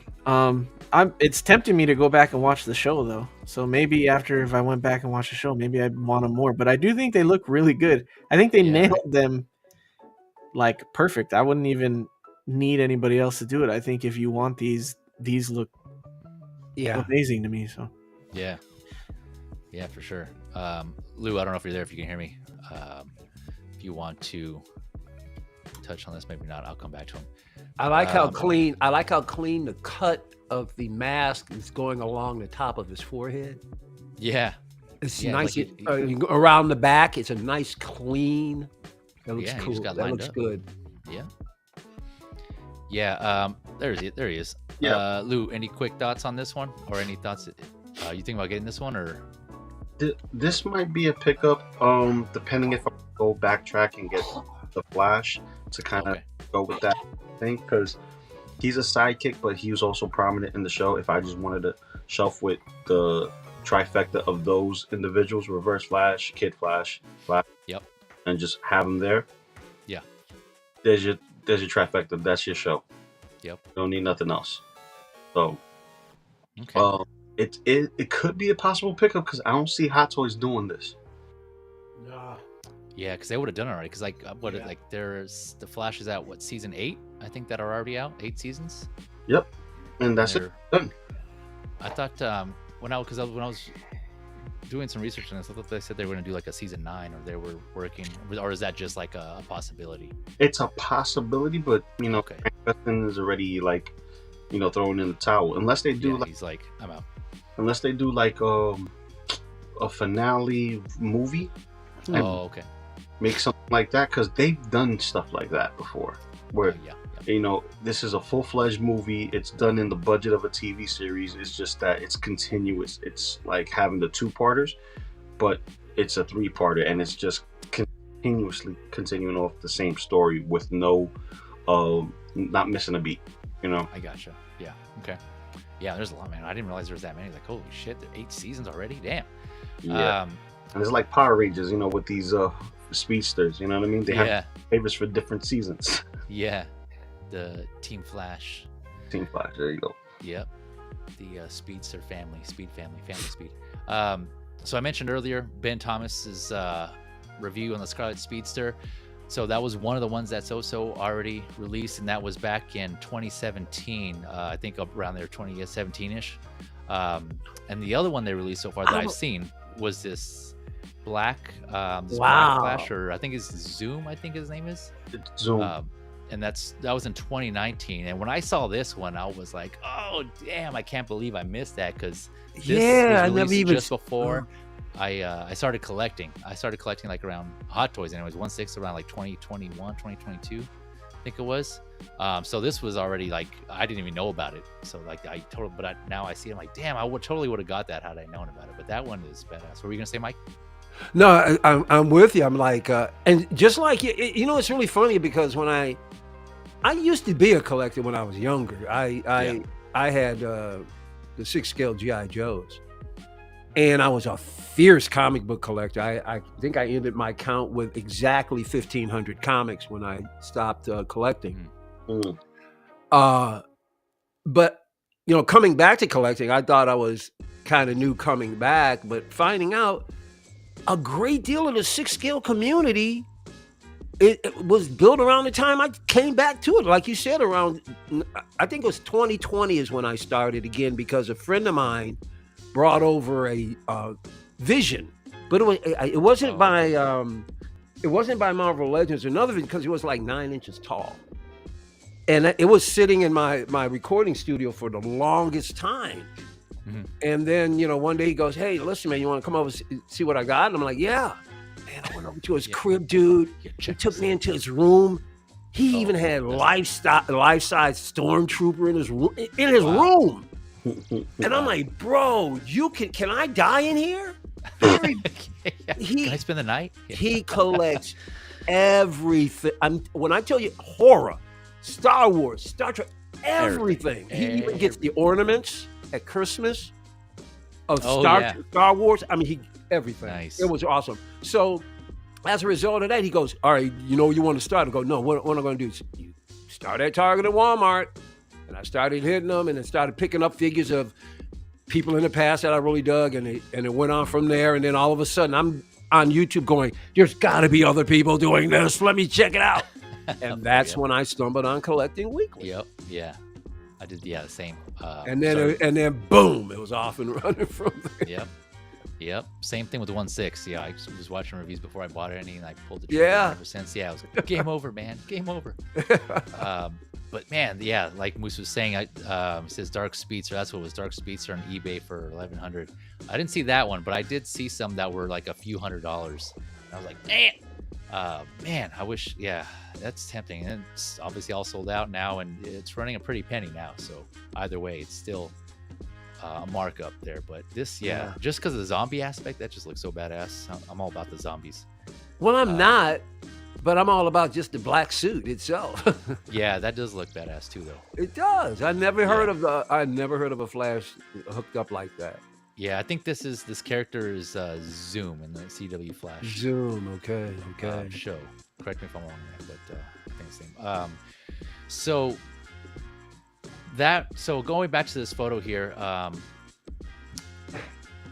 Speaker 3: It's tempting me to go back and watch the show though. So maybe if I went back and watched the show, maybe I'd want them more. But I do think they look really good. I think they nailed them like perfect. I wouldn't even need anybody else to do it. I think if you want these look amazing to me. So
Speaker 1: yeah, for sure. Lou, I don't know if you're there, if you can hear me. If you want to touch on this, maybe not. I'll come back to him.
Speaker 4: I like how clean the cut of the mask is going along the top of his forehead.
Speaker 1: Yeah,
Speaker 4: it's nice. Like around the back, it's a nice clean. That looks cool. That looks good.
Speaker 1: Yeah. There he is. Yeah. Lou, any quick thoughts on this one, or any thoughts? You think about getting this one, or?
Speaker 2: This might be a pickup, depending if I go backtrack and get the Flash to kind of go with that thing, because he's a sidekick, but he was also prominent in the show. If I just wanted to shelf with the trifecta of those individuals, Reverse Flash, Kid Flash, and just have them there.
Speaker 1: Yeah.
Speaker 2: There's your trifecta. That's your show.
Speaker 1: Yep.
Speaker 2: You don't need nothing else. So,
Speaker 1: okay.
Speaker 2: It could be a possible pickup because I don't see Hot Toys doing this.
Speaker 1: Yeah, because they would have done it already. Because there's the Flash is out season 8? I think that are already out 8 seasons.
Speaker 2: Yep, and that's it. Done.
Speaker 1: I thought when I was doing some research on this, I thought they said they were going to do like a season 9, or they were working, or is that just like a possibility?
Speaker 2: It's a possibility, but
Speaker 1: Okay.
Speaker 2: Preston is already like, throwing in the towel. Unless they do
Speaker 1: He's like, I'm out.
Speaker 2: unless they do like a finale movie and
Speaker 1: Oh, okay.
Speaker 2: make something like that, because they've done stuff like that before. Where
Speaker 1: Yeah.
Speaker 2: this is a full-fledged movie. It's done in the budget of a TV series. It's just that it's continuous. It's like having the 2-parters, but it's a 3-parter, and it's just continuously continuing off the same story with no, not missing a beat.
Speaker 1: I gotcha. Yeah. Okay. Yeah, there's a lot, man. I didn't realize there was that many. Like, holy shit, there are 8 seasons already. Damn.
Speaker 2: Yeah. And it's like Power Rangers, with these speedsters. You know what I mean? They have favorites for different seasons.
Speaker 1: Yeah. The Team Flash.
Speaker 2: Team Flash. There you go.
Speaker 1: Yep. The Speedster family, Speed family Speed. So I mentioned earlier Ben Thomas's review on the Scarlet Speedster. So that was one of the ones that SooSoo already released, and that was back in 2017. I think up around there, 2017-ish. And the other one they released so far that I've seen was this black Flash, or I think it's Zoom. I think his name is
Speaker 2: Zoom.
Speaker 1: And that was in 2019. And when I saw this one, I was like, oh damn, I can't believe I missed that, because this was released just before I started collecting. I started collecting like around Hot Toys, and it was 1/6 around like 2021, 2022, I think it was. So this was already like, I didn't even know about it. So like now I see it, I'm like, damn, I totally would have got that had I known about it. But that one is badass. What were you gonna say, Mike?
Speaker 4: No, I'm with you. I'm like, and just like it's really funny, because when I used to be a collector when I was younger. I had the 6-scale GI Joes, and I was a fierce comic book collector. I think I ended my count with exactly 1,500 comics when I stopped collecting. But coming back to collecting, I thought I was kind of new coming back, but finding out a great deal of the 6-scale community, it was built around the time I came back to it. Like you said, around, I think it was 2020 is when I started again, because a friend of mine brought over a Vision, but it wasn't by Marvel Legends or another, because it was like 9 inches tall, and it was sitting in my recording studio for the longest time. And then one day he goes, "Hey, listen, man, you want to come over see what I got?" And I'm like, "Yeah." Man, I went over to his crib, dude. He took me into his room. He even had life-size Stormtrooper in his room. And I'm like, "Bro, can I die in here?"
Speaker 1: Can I spend the night?
Speaker 4: He collects everything. When I tell you, horror, Star Wars, Star Trek, everything. He even gets the ornaments at Christmas of Star Wars. I mean, everything.
Speaker 1: Nice.
Speaker 4: It was awesome. So as a result of that, he goes, "All right, you want to start?" I go, "No, what am I going to do?" You start at Target and Walmart. And I started hitting them, and then started picking up figures of people in the past that I really dug, and it went on from there. And then all of a sudden, I'm on YouTube going, "There's got to be other people doing this. Let me check it out." And that's when I stumbled on Collecting Weekly.
Speaker 1: Yep. Yeah. I did. Yeah. The same.
Speaker 4: And then boom, it was off and running from there.
Speaker 1: Yep. Same thing with the 1/6. Yeah. I was watching reviews before I bought it, and I pulled the trigger. Ever since. Yeah. I was like, game over, man. Game over. But man, yeah, like Moose was saying, it says Dark Speedster. That's what it was, Dark Speedster on eBay for $1,100. I didn't see that one, but I did see some that were like a few $100s. And I was like, man, I wish. Yeah, that's tempting. And it's obviously all sold out now, and it's running a pretty penny now. So either way, it's still a markup there. But this, just because of the zombie aspect, that just looks so badass. I'm all about the zombies.
Speaker 4: Well, I'm not. But I'm all about just the black suit itself.
Speaker 1: Yeah, that does look badass too, though.
Speaker 4: It does. I never heard of a Flash hooked up like that.
Speaker 1: Yeah, I think this character is Zoom in the CW Flash.
Speaker 4: Zoom, okay.
Speaker 1: Show. Correct me if I'm wrong there, but I think it's the same. So going back to this photo here,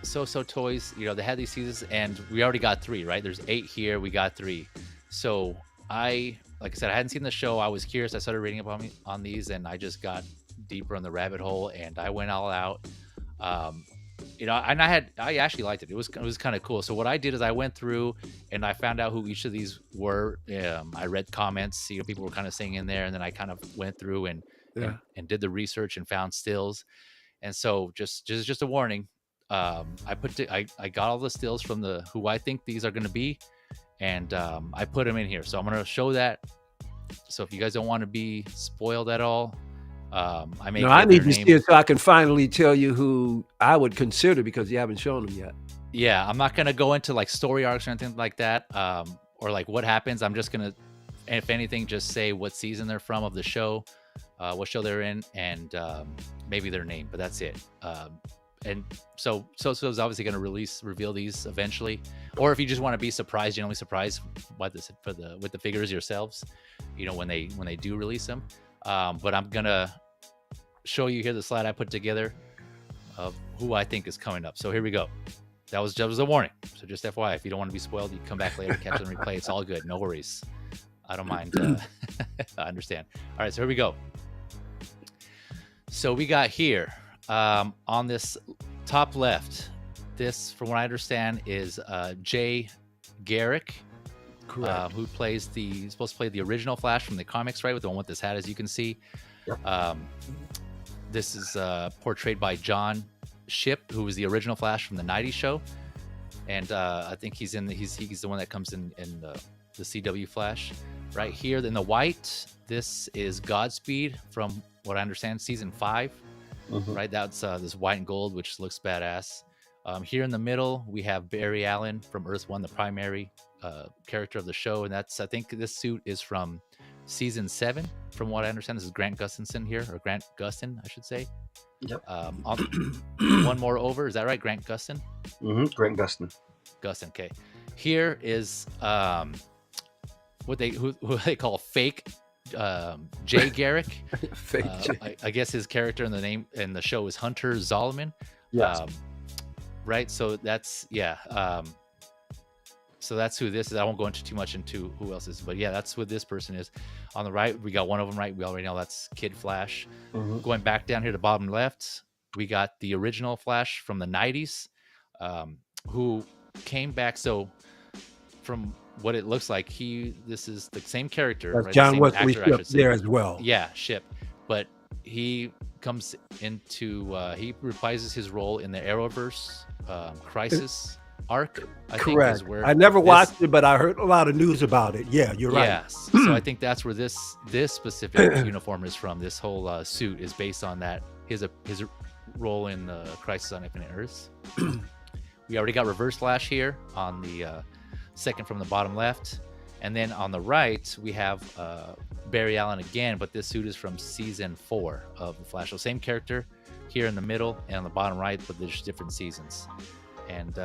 Speaker 1: SooSoo Toys, they had these seasons, and we already got 3, right? There's 8 here. We got 3. So like I said, I hadn't seen the show. I was curious. I started reading up on these, and I just got deeper in the rabbit hole, and I went all out. you know, and I actually liked it. It was kind of cool. So what I did is I went through and I found out who each of these were. I read comments, you know, people were kind of saying in there, and then I kind of went through and did the research and found stills. And so just a warning. I got all the stills from who I think these are going to be, and I put them in here. So I'm going to show that. So if you guys don't want to be spoiled at all, I
Speaker 4: need to see it so I can finally tell you who I would consider, because you haven't shown them yet.
Speaker 1: Yeah, I'm not gonna go into like story arcs or anything like that, or like what happens. I'm just gonna, if anything, just say what season they're from of the show, what show they're in, and maybe their name. But that's it. And so is obviously gonna reveal these eventually. Or if you just want to be surprised, genuinely surprised with the figures yourselves, you know, when they do release them. But I'm gonna show you here the slide I put together of who I think is coming up. So here we go. That was a warning. So just FYI, if you don't want to be spoiled, you can come back later, catch it and replay. It's all good. No worries. I don't mind. I understand. All right, so here we go. So we got here on this top left. This, from what I understand, is Jay Garrick.
Speaker 4: Correct.
Speaker 1: Who plays he's supposed to play the original Flash from the comics, right? With the one with this hat, as you can see. Yep. This is portrayed by John Shipp, who was the original Flash from the '90s show, and I think he's the one that comes in the CW Flash. Right here in the white, this is Godspeed from what I understand, season 5. Mm-hmm. Right, that's this white and gold, which looks badass. Here in the middle, we have Barry Allen from Earth 1, the primary character of the show, and I think this suit is from season 7, from what I understand. This is Grant Gustin here, or Grant Gustin, I should say.
Speaker 2: Yep.
Speaker 1: One more over, is that right? Grant Gustin?
Speaker 2: Mm-hmm. Grant Gustin.
Speaker 1: Okay. Here is who they call fake Jay Garrick.
Speaker 4: Fake Jay.
Speaker 1: I guess his character in the show is Hunter Zolomon.
Speaker 2: Yes.
Speaker 1: Right. So that's so that's who this is. I won't go into too much into who else is, but yeah, that's what this person is. On the right, we got one of them right. We already know that's Kid Flash. Mm-hmm. Going back down here to bottom left, we got the original Flash from the 90s, who came back. So from what it looks like, this is the same character.
Speaker 4: That's
Speaker 1: right?
Speaker 4: John
Speaker 1: the
Speaker 4: Wesley Shipp there as well.
Speaker 1: Yeah, Shipp. But he comes into he reprises his role in the Arrowverse Crisis arc.
Speaker 4: Correct. I never watched it, but I heard a lot of news about it. Yeah, you're right.
Speaker 1: Yes. So I think that's where this specific uniform is from. This whole suit is based on that, his role in the Crisis on Infinite Earths. We already got Reverse Flash here on the second from the bottom left, and then on the right we have Barry Allen again, but this suit is from season 4 of the Flash. So same character here in the middle and on the bottom right, but there's different seasons. And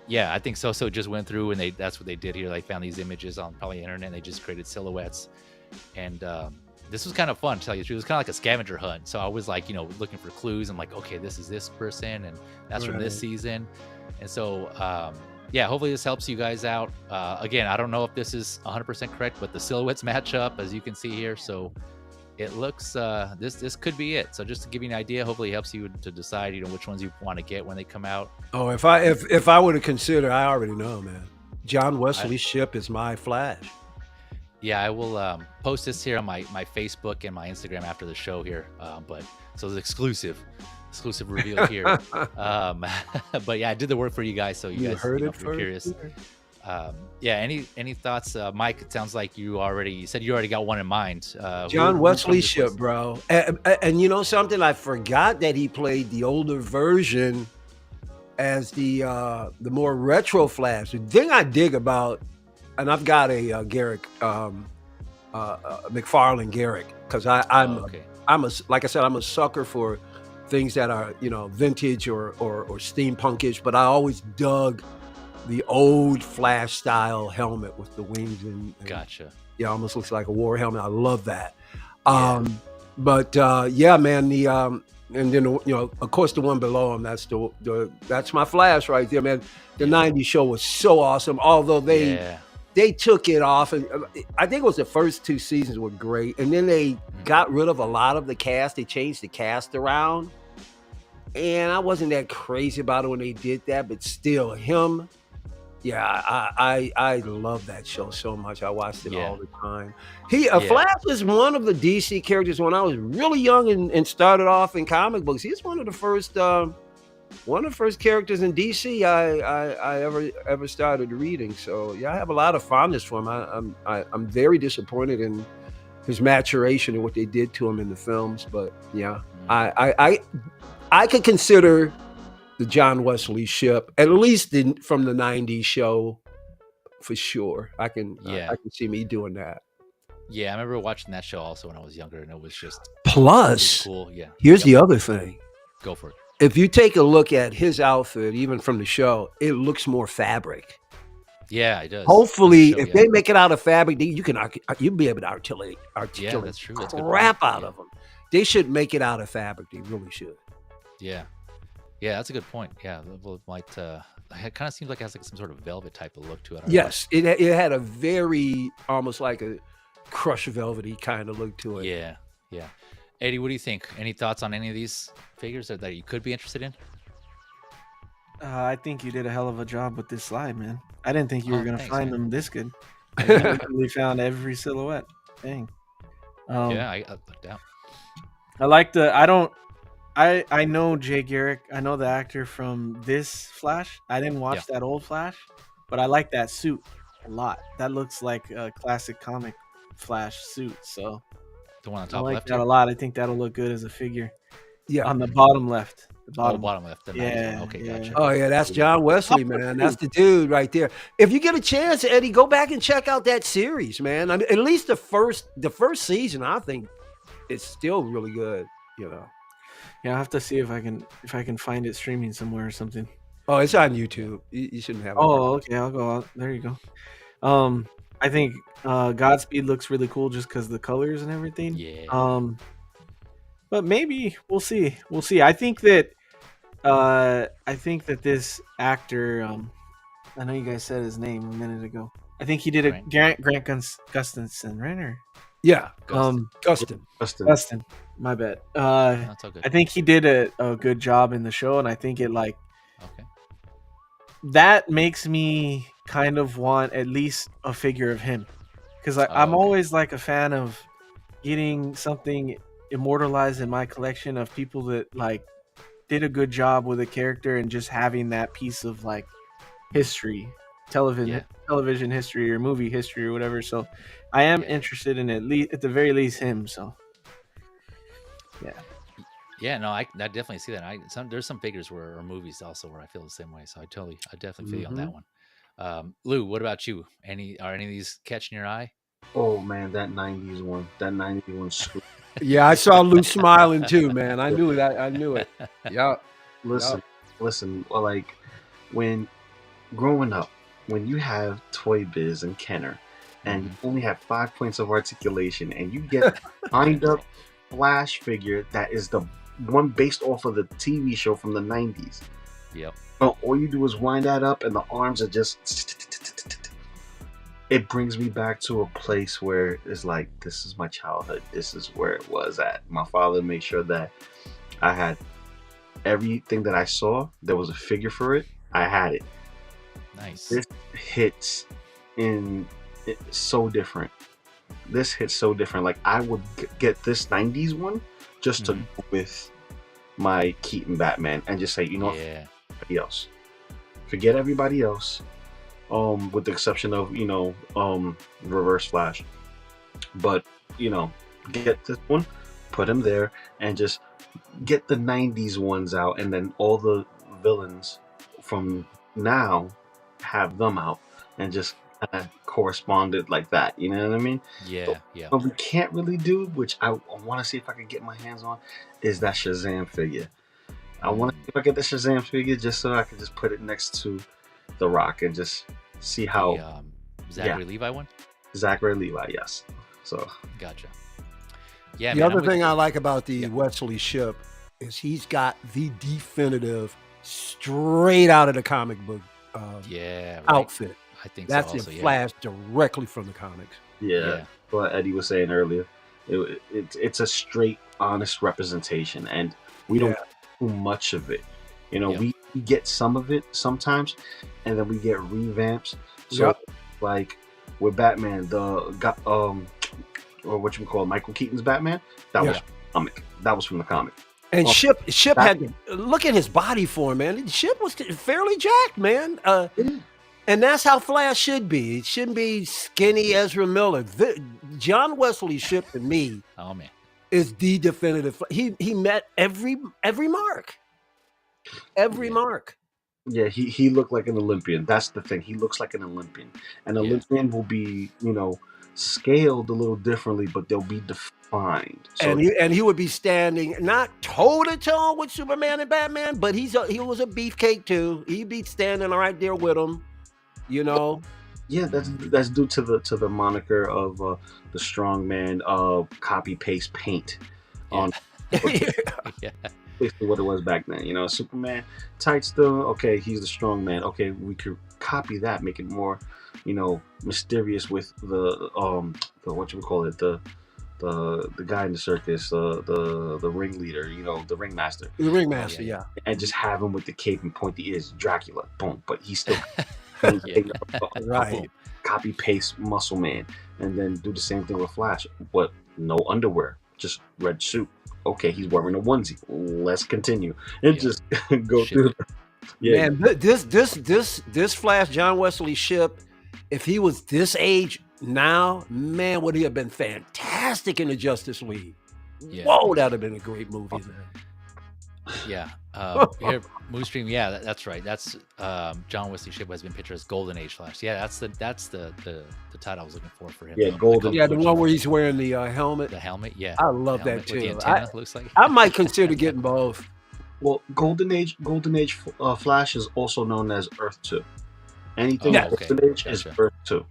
Speaker 1: yeah, I think SooSoo just went through and that's what they did here. They found these images on probably the internet, and they just created silhouettes. And this was kind of fun, to tell you the truth. It was kind of like a scavenger hunt. So I was like, looking for clues. I'm like, okay, this is this person, and that's from this season. And so yeah, hopefully this helps you guys out. Again, I don't know if this is 100% correct, but the silhouettes match up, as you can see here. So it looks this could be it. So just to give you an idea, hopefully it helps you to decide which ones you want to get when they come out.
Speaker 4: Oh, if I were to consider, I already know, man. John Wesley Shipp is my Flash.
Speaker 1: Yeah, I will post this here on my Facebook and my Instagram after the show here. But so it's exclusive reveal here. But yeah, I did the work for you guys, so you guys
Speaker 4: heard it
Speaker 1: if you're curious. Yeah, any thoughts, Mike? It sounds like you said you already got one in mind.
Speaker 4: John Wesley Shipp, bro. And you know something? I forgot that he played the older version as the more retro Flash. The thing I dig about, and I've got a Garrick, McFarlane Garrick, because I'm like I said, I'm a sucker for things that are vintage or steampunkish, but I always dug the old Flash style helmet with the wings and
Speaker 1: gotcha.
Speaker 4: Yeah, almost looks like a war helmet. I love that.
Speaker 1: Yeah.
Speaker 4: But yeah, man, the and then of course the one below him, that's that's my Flash right there, man. The 90s show was so awesome, although they took it off, and I think it was the first 2 seasons were great, and then they got rid of a lot of the cast. They changed the cast around, and I wasn't that crazy about it when they did that, but still, him. Yeah, I love that show so much. I watched it all the time. Flash is one of the DC characters when I was really young and started off in comic books. He's one of the first characters in DC I ever started reading. So yeah, I have a lot of fondness for him. I'm very disappointed in his maturation and what they did to him in the films. But yeah, I could consider the John Wesley ship, at least from the '90s show, for sure. I can see me doing that.
Speaker 1: Yeah, I remember watching that show also when I was younger, and it was just
Speaker 4: plus
Speaker 1: really cool. Yeah.
Speaker 4: Here's the other thing.
Speaker 1: Go for it.
Speaker 4: If you take a look at his outfit, even from the show, it looks more fabric.
Speaker 1: Yeah, it does.
Speaker 4: Hopefully, if they make it out of fabric, you'll be able to articulate
Speaker 1: that's true. That's
Speaker 4: crap out of them. They should make it out of fabric. They really should.
Speaker 1: Yeah. Yeah, that's a good point. Yeah, it might. It kind of seems like it has like some sort of velvet type of look to it.
Speaker 4: Yes, it had a very almost like a crushed velvety kind of look to it.
Speaker 1: Yeah, yeah. Eddie, what do you think? Any thoughts on any of these figures that you could be interested in?
Speaker 3: I think you did a hell of a job with this slide, man. I didn't think you were gonna find them this good. We found every silhouette. Dang.
Speaker 1: Yeah, I doubt.
Speaker 3: I like I know Jay Garrick. I know the actor from this Flash. I didn't watch that old Flash, but I like that suit a lot. That looks like a classic comic Flash suit. So
Speaker 1: the one on top
Speaker 3: I like
Speaker 1: left
Speaker 3: that a lot. I think that'll look good as a figure.
Speaker 4: Yeah,
Speaker 3: on the bottom left. The
Speaker 1: bottom
Speaker 3: left.
Speaker 1: Yeah. Okay, gotcha.
Speaker 4: Oh yeah, that's John Wesley, man. That's the dude right there. If you get a chance, Eddie, go back and check out that series, man. I mean, at least the first season, I think it's still really good. You know.
Speaker 3: Yeah, I'll have to see if I can find it streaming somewhere or something.
Speaker 4: Oh, it's on YouTube. You shouldn't have it.
Speaker 3: Oh, okay. I'll go out. There you go. I think Godspeed looks really cool just because the colors and everything.
Speaker 1: Yeah.
Speaker 3: But maybe we'll see. We'll see. I think that this actor, I know you guys said his name a minute ago. I think he did Grant Gustinson, right? Or
Speaker 4: yeah,
Speaker 3: Gustin. My bad.
Speaker 1: That's all good.
Speaker 3: I think he did a good job in the show, and I think it that makes me kind of want at least a figure of him, because I'm always like a fan of getting something immortalized in my collection of people that like did a good job with a character and just having that piece of like history, television history or movie history or whatever. So I am interested in at the very least him. So
Speaker 1: yeah, no, I definitely see that. There's some figures or movies also where I feel the same way. So I definitely feel you on that one. Lou, what about you? Are any of these catching your eye?
Speaker 2: Oh man, that '90s one. That '90s one's
Speaker 4: yeah, I saw Lou smiling too, man. I knew that. I knew it. Yeah.
Speaker 2: Listen. Like when growing up, when you have Toy Biz and Kenner, and you only have 5 points of articulation, and you get lined up Flash figure that is the one based off of the TV show from the '90s.
Speaker 1: Yep.
Speaker 2: All you do is wind that up, and the arms are just. It brings me back to a place where it's like, this is my childhood. This is where it was at. My father made sure that I had everything that I saw. There was a figure for it. I had it.
Speaker 1: Nice.
Speaker 2: This hits so different. This hits so different. Like I would get this '90s one just to go with my Keaton Batman and just say, you know what? Everybody else. Forget everybody else. With the exception of, Reverse Flash. But, get this one, put him there, and just get the 90s ones out, and then all the villains from now, have them out, and just kind of correspond it like that, you know what I mean?
Speaker 1: Yeah.
Speaker 2: What we can't really do, which I want to see if I can get my hands on, is that Shazam figure. I want to see if I get the Shazam figure just so I can just put it next to The Rock and just see how
Speaker 1: Zachary Levi one.
Speaker 2: Zachary Levi, yes. So
Speaker 1: gotcha. Yeah.
Speaker 4: The other thing I like about the Wesley ship is he's got the definitive, straight out of the comic book outfit.
Speaker 1: I think
Speaker 4: that's
Speaker 1: so also,
Speaker 4: Flash directly from the comics.
Speaker 2: Yeah. What Eddie was saying earlier, it's a straight, honest representation, and we don't too much of it. You know,
Speaker 1: Yep.
Speaker 2: we get some of it sometimes, and then we get revamps. So
Speaker 4: Yep.
Speaker 2: like with Batman, or what you call it, Michael Keaton's Batman, that was from the comic. That was from the comic.
Speaker 4: And
Speaker 2: Oh,
Speaker 4: Ship
Speaker 2: that-
Speaker 4: had to look at his body form, man. Ship was fairly jacked, man. And that's how Flash should be. It shouldn't be skinny Ezra Miller. John Wesley Ship to me
Speaker 1: Oh man.
Speaker 4: is the definitive. He met every mark. Every mark.
Speaker 2: Yeah, he looked like an Olympian. That's the thing. He looks like an Olympian. An Olympian will be, you know, scaled a little differently, but they'll be defined. So
Speaker 4: And he would be standing not toe to toe with Superman and Batman, but he was a beefcake too. He'd be standing right there with him, you know.
Speaker 2: yeah, that's due to the moniker of the strongman copy paste paint on
Speaker 1: Yeah.
Speaker 2: basically what it was back then. You know, Superman tights still okay. He's the strong man. Okay, we could copy that, make it more, you know, mysterious with the what you call it, the guy in the circus, the ringleader, you know, the ringmaster,
Speaker 4: The ringmaster, yeah.
Speaker 2: and just have him with the cape and pointy ears, Dracula, boom. But he's still
Speaker 4: Right.
Speaker 2: copy paste muscle man, and then do the same thing with Flash, but no underwear, just red suit. Okay, he's wearing a onesie. Let's continue and just go through. Yeah,
Speaker 4: Man, this Flash, John Wesley Ship, if he was this age now, man, would he have been fantastic in the Justice League?
Speaker 1: Yeah.
Speaker 4: Whoa, that'd have been a great movie, man.
Speaker 1: Yeah. Here, Moonstream. Yeah, that's right. That's John Wesley Shipp has been pictured as Golden Age Flash. Yeah, that's the title I was looking for him.
Speaker 2: Yeah, Golden-
Speaker 4: Yeah, the one where he's wearing the helmet.
Speaker 1: The helmet. Yeah,
Speaker 4: I love
Speaker 1: the
Speaker 4: that
Speaker 1: helmet with the
Speaker 4: too.
Speaker 1: antenna, looks like.
Speaker 4: I might consider getting both.
Speaker 2: well, Golden Age Flash is also known as Earth 2. Anything
Speaker 1: Oh, okay.
Speaker 2: Golden Age is
Speaker 1: Gotcha.
Speaker 2: Earth 2.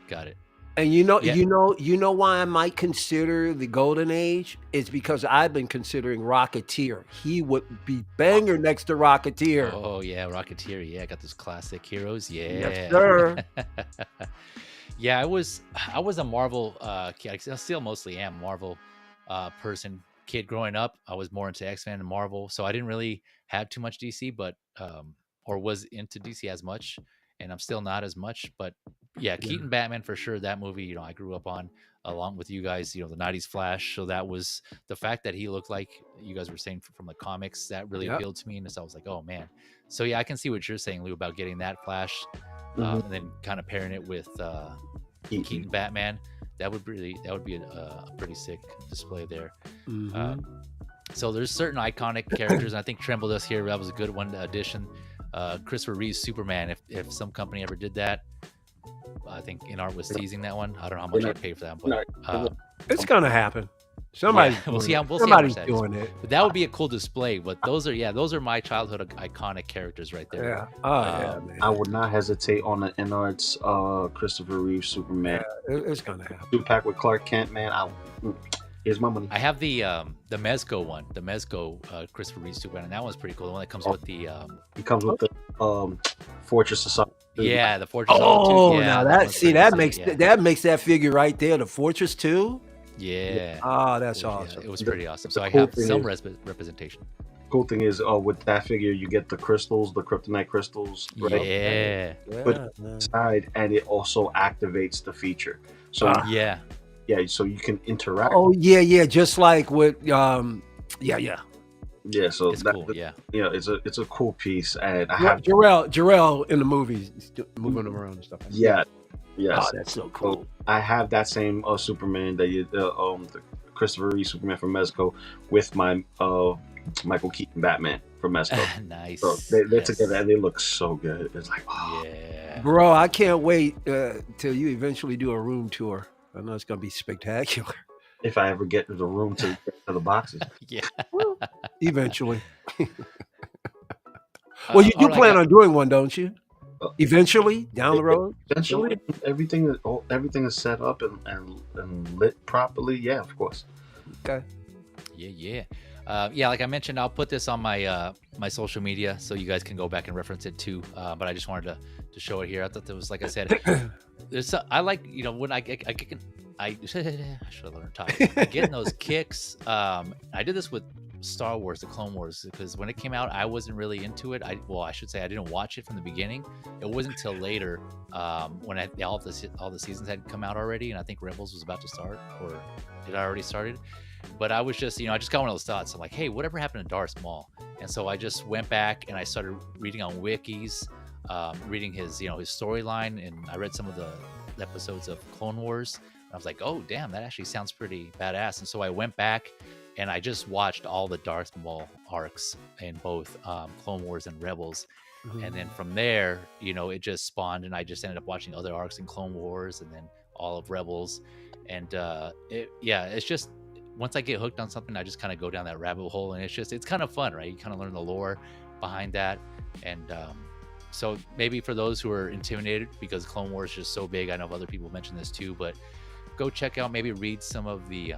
Speaker 1: Got it.
Speaker 4: And you know
Speaker 1: Yeah.
Speaker 4: why I might consider the Golden Age is because I've been considering Rocketeer. He would be banger next to Rocketeer.
Speaker 1: Oh yeah, Rocketeer. Yeah, got those classic heroes. Yeah.
Speaker 4: Yes, sir.
Speaker 1: Yeah, I was a Marvel kid. I still mostly am a Marvel person. Kid growing up, I was more into X-Men and Marvel, so I didn't really have too much DC, but or was into DC as much, and I'm still not as much. But yeah, Keaton Batman for sure. That movie, you know, I grew up on along with you guys. You know, the '90s Flash. So that was the fact that he looked like you guys were saying from the comics that really appealed to me, and so I was like, oh man. So yeah, I can see what you're saying, Lou, about getting that Flash, and then kind of pairing it with Keaton Batman. That would be a pretty sick display there. So there's certain iconic characters, and I think Tremble does here. That was a good one to addition. Christopher Reeve's Superman. If some company ever did that, I think InArt was teasing that one. I don't know how much I'd pay for that, but
Speaker 4: It's gonna happen. Somebody's
Speaker 1: we'll see how much
Speaker 4: somebody's
Speaker 1: that is.
Speaker 4: doing it.
Speaker 1: But that would be a cool display. But those are my childhood iconic characters right there.
Speaker 4: Yeah. Oh yeah, man.
Speaker 2: I would not hesitate on the InArt's Christopher Reeve Superman.
Speaker 4: It's gonna happen.
Speaker 2: 2-pack with Clark Kent, man. Here's my money.
Speaker 1: I have the Mezco one, the Mezco Christopher Reeve Superman, and that one's pretty cool. The one that comes with the
Speaker 2: He comes with the Fortress of Solitude.
Speaker 1: yeah, the Fortress.
Speaker 4: Oh,
Speaker 1: yeah,
Speaker 4: now
Speaker 1: one's pretty
Speaker 4: that
Speaker 1: sick,
Speaker 4: makes
Speaker 1: yeah.
Speaker 4: that makes that figure right there, the Fortress 2.
Speaker 1: Yeah.
Speaker 4: Oh, that's
Speaker 1: Yeah,
Speaker 4: awesome.
Speaker 1: it was pretty awesome. So
Speaker 2: the
Speaker 1: I
Speaker 2: cool
Speaker 1: have
Speaker 2: thing
Speaker 1: some
Speaker 2: is-
Speaker 1: representation.
Speaker 2: Cool thing is, with that figure, you get the crystals, the kryptonite crystals, right?
Speaker 1: Yeah.
Speaker 2: But side, and it also activates the feature. So
Speaker 1: Yeah.
Speaker 2: yeah, so you can interact.
Speaker 4: Oh yeah, just like with yeah.
Speaker 2: Yeah, so
Speaker 1: It's
Speaker 2: that,
Speaker 1: cool. Yeah.
Speaker 2: you know, it's a cool piece, and I
Speaker 4: Yeah,
Speaker 2: have
Speaker 4: Jarrell in the movies moving around and stuff. Like that.
Speaker 2: yes.
Speaker 4: Oh, that's so cool.
Speaker 2: I have that same Superman that the Christopher Reeve Superman from Mezco with my Michael Keaton Batman from Mezco.
Speaker 1: Nice.
Speaker 2: So they're
Speaker 1: Yes.
Speaker 2: together and they look so good. It's like, oh,
Speaker 1: Yeah.
Speaker 4: Bro, I can't wait till you eventually do a room tour. I know it's gonna be spectacular.
Speaker 2: if I ever get to the room to get to the boxes.
Speaker 1: Yeah.
Speaker 4: Eventually. Well, you
Speaker 1: all right,
Speaker 4: plan
Speaker 1: guys.
Speaker 4: on doing one, don't you? Eventually, down the road.
Speaker 2: Essentially, everything is set up and lit properly. Yeah, of course.
Speaker 4: Okay.
Speaker 1: Yeah. Yeah, like I mentioned, I'll put this on my my social media so you guys can go back and reference it too. But I just wanted to show it here. I thought there was, like I said, I like, you know, when I should have learned talk. Getting those kicks. I did this with Star Wars, the Clone Wars, because when it came out, I wasn't really into it. I should say I didn't watch it from the beginning. It wasn't until later when all the seasons had come out already, and I think Rebels was about to start, or it already started. But I was just, I just got one of those thoughts. I'm like, hey, whatever happened to Darth Maul? And so I just went back and I started reading on wikis, reading his storyline, and I read some of the episodes of Clone Wars. And I was like, oh, damn, that actually sounds pretty badass. And so I went back and I just watched all the Darth Maul arcs in both Clone Wars and Rebels. Mm-hmm. And then from there, it just spawned, and I just ended up watching other arcs in Clone Wars and then all of Rebels. And it's just, once I get hooked on something, I just kind of go down that rabbit hole, and it's kind of fun, right? You kind of learn the lore behind that. And so maybe for those who are intimidated because Clone Wars is just so big, I know other people mentioned this too, but go check out, maybe read some of the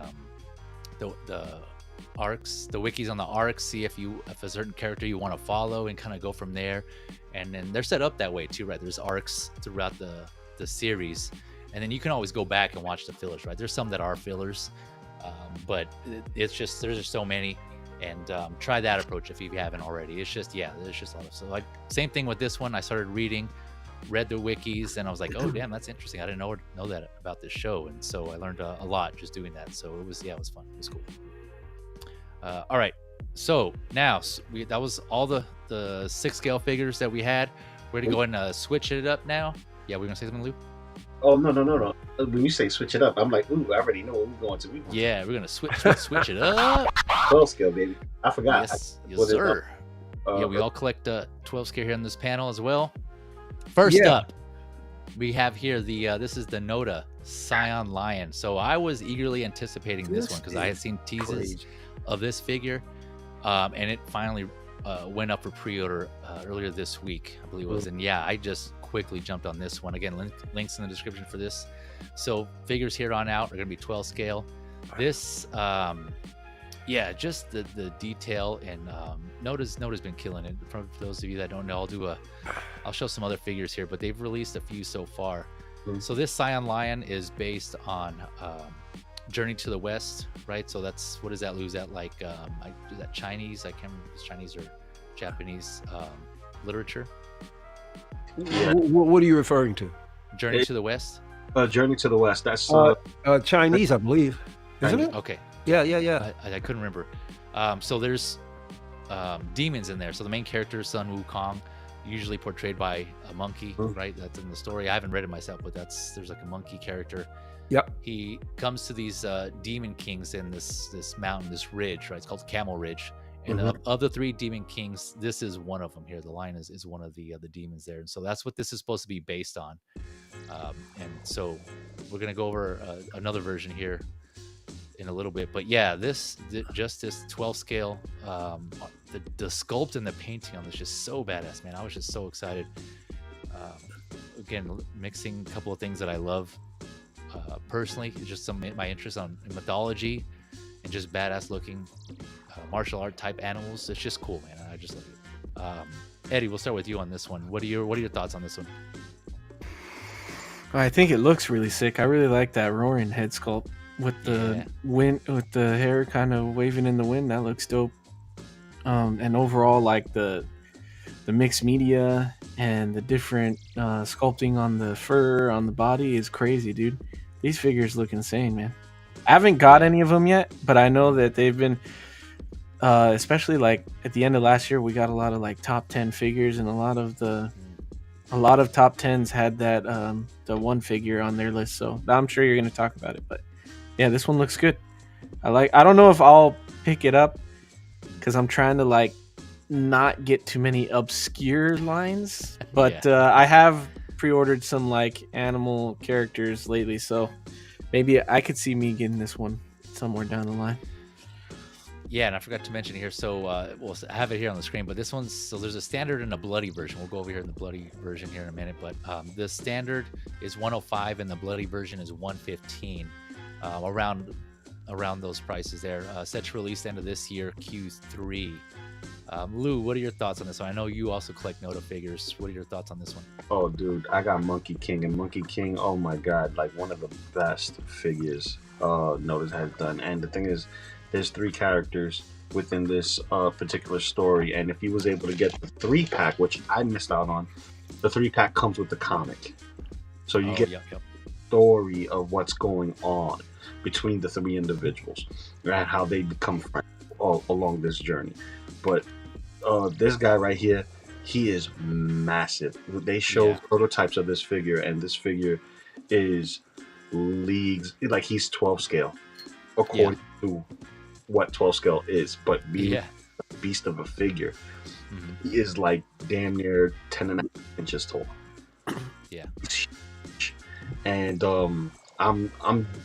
Speaker 1: arcs, the wikis on the arcs, see if a certain character you want to follow, and kind of go from there. And then they're set up that way too, right? There's arcs throughout the series, and then you can always go back and watch the fillers, right? There's some that are fillers, but there's just so many. And try that approach if you haven't already. There's just a lot of, so like same thing with this one. I started read the wikis, and I was like, oh damn, that's interesting. I didn't know that about this show, and so I learned a lot just doing that. So it was fun. It was cool. All right, so now that was all the 6-scale figures that we had. We're gonna go ahead and switch it up now. Yeah, we're gonna say something, Lou?
Speaker 2: Oh no! When you say switch it up, I'm like, ooh, I already know what we're going to.
Speaker 1: We're gonna switch it up.
Speaker 2: 12 scale, baby. I forgot.
Speaker 1: Yes, sir. We all collect 12 scale here on this panel as well. First up, we have here this is the NOTTAA Cyan Lion. So I was eagerly anticipating this one because I had seen teases of this figure, and it finally went up for pre-order earlier this week, I believe it was. And I just quickly jumped on this one. Again, links in the description for this. So figures here on out are going to be 12 scale. This, just the detail, and NOTTAA's been killing it. For those of you that don't know, I'll show some other figures here, but they've released a few so far. So this Cyan Lion is based on Journey to the West, right? So that's, what does that lose at, like is that Chinese? I can't remember if it's Chinese or Japanese literature.
Speaker 4: What are you referring to?
Speaker 1: Journey to the West?
Speaker 2: Journey to the West. That's
Speaker 4: Chinese, I believe. Isn't it?
Speaker 1: Okay.
Speaker 4: Yeah.
Speaker 1: I couldn't remember. So there's demons in there. So the main character, Sun Wukong, usually portrayed by a monkey, right? That's in the story. I haven't read it myself, but there's like a monkey character.
Speaker 4: Yep.
Speaker 1: He comes to these demon kings in this mountain, this ridge, right? It's called Camel Ridge. And of the 3 demon kings, this is one of them here. The lion is one of the demons there. And so that's what this is supposed to be based on. And so we're going to go over another version here in a little bit. But this 12 scale, the sculpt and the painting on this is just so badass, man. I was just so excited. Again, mixing a couple of things that I love personally, just some of my interest in mythology and just badass looking martial art type animals. It's just cool, man. I just love it. Eddie, we'll start with you on this one. What are your thoughts on this one?
Speaker 3: I think it looks really sick. I really like that roaring head sculpt with the wind, with the hair kind of waving in the wind. That looks dope. And overall, like the mixed media and the different sculpting on the fur on the body is crazy, dude. These figures look insane, man. I haven't got any of them yet, but I know that they've been, especially like at the end of last year, we got a lot of like top 10 figures, and a lot of top 10s had that the one figure on their list. So I'm sure you're going to talk about it, but yeah, this one looks good. I don't know if I'll pick it up because I'm trying to like not get too many obscure lines, but I have pre-ordered some like animal characters lately, so maybe I could see me getting this one somewhere down the line.
Speaker 1: Yeah, and I forgot to mention here, so I have it here on the screen, but this one's, so there's a standard and a bloody version. We'll go over here in the bloody version here in a minute, but the standard is 105 and the bloody version is 115, around those prices there. Set to release end of this year, Q3. Lou, what are your thoughts on this one? I know you also collect NOTTAA figures. What are your thoughts on this one?
Speaker 2: Oh, dude, I got Monkey King, and Monkey King, oh my god, like one of the best figures NOTTAA has done. And the thing is, there's 3 characters. within this particular story. And if he was able to get the 3-pack, which I missed out on, the 3-pack comes with the comic, so you get
Speaker 1: yep.
Speaker 2: the story of what's going on between the 3 individuals and how they become friends all along this journey. But this guy right here, he is massive. They show prototypes of this figure, and this figure is leagues, like he's 12 scale according to what 12 scale is, but being a beast of a figure, he is like damn near 10.5 inches tall. And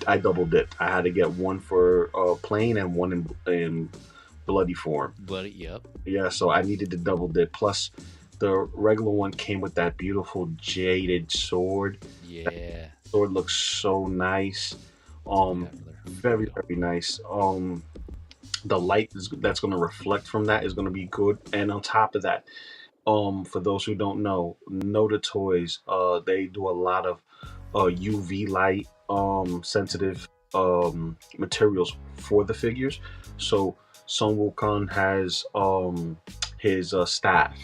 Speaker 2: I double dipped. I had to get one for plain and one in bloody form. Yeah, so I needed to double dip. Plus the regular one came with that beautiful jaded sword. That sword looks so nice. Very nice. The light that's going to reflect from that is going to be good. And on top of that, for those who don't know, NOTTAA Toys, they do a lot of UV light sensitive materials for the figures. So Son Wukong has his staff,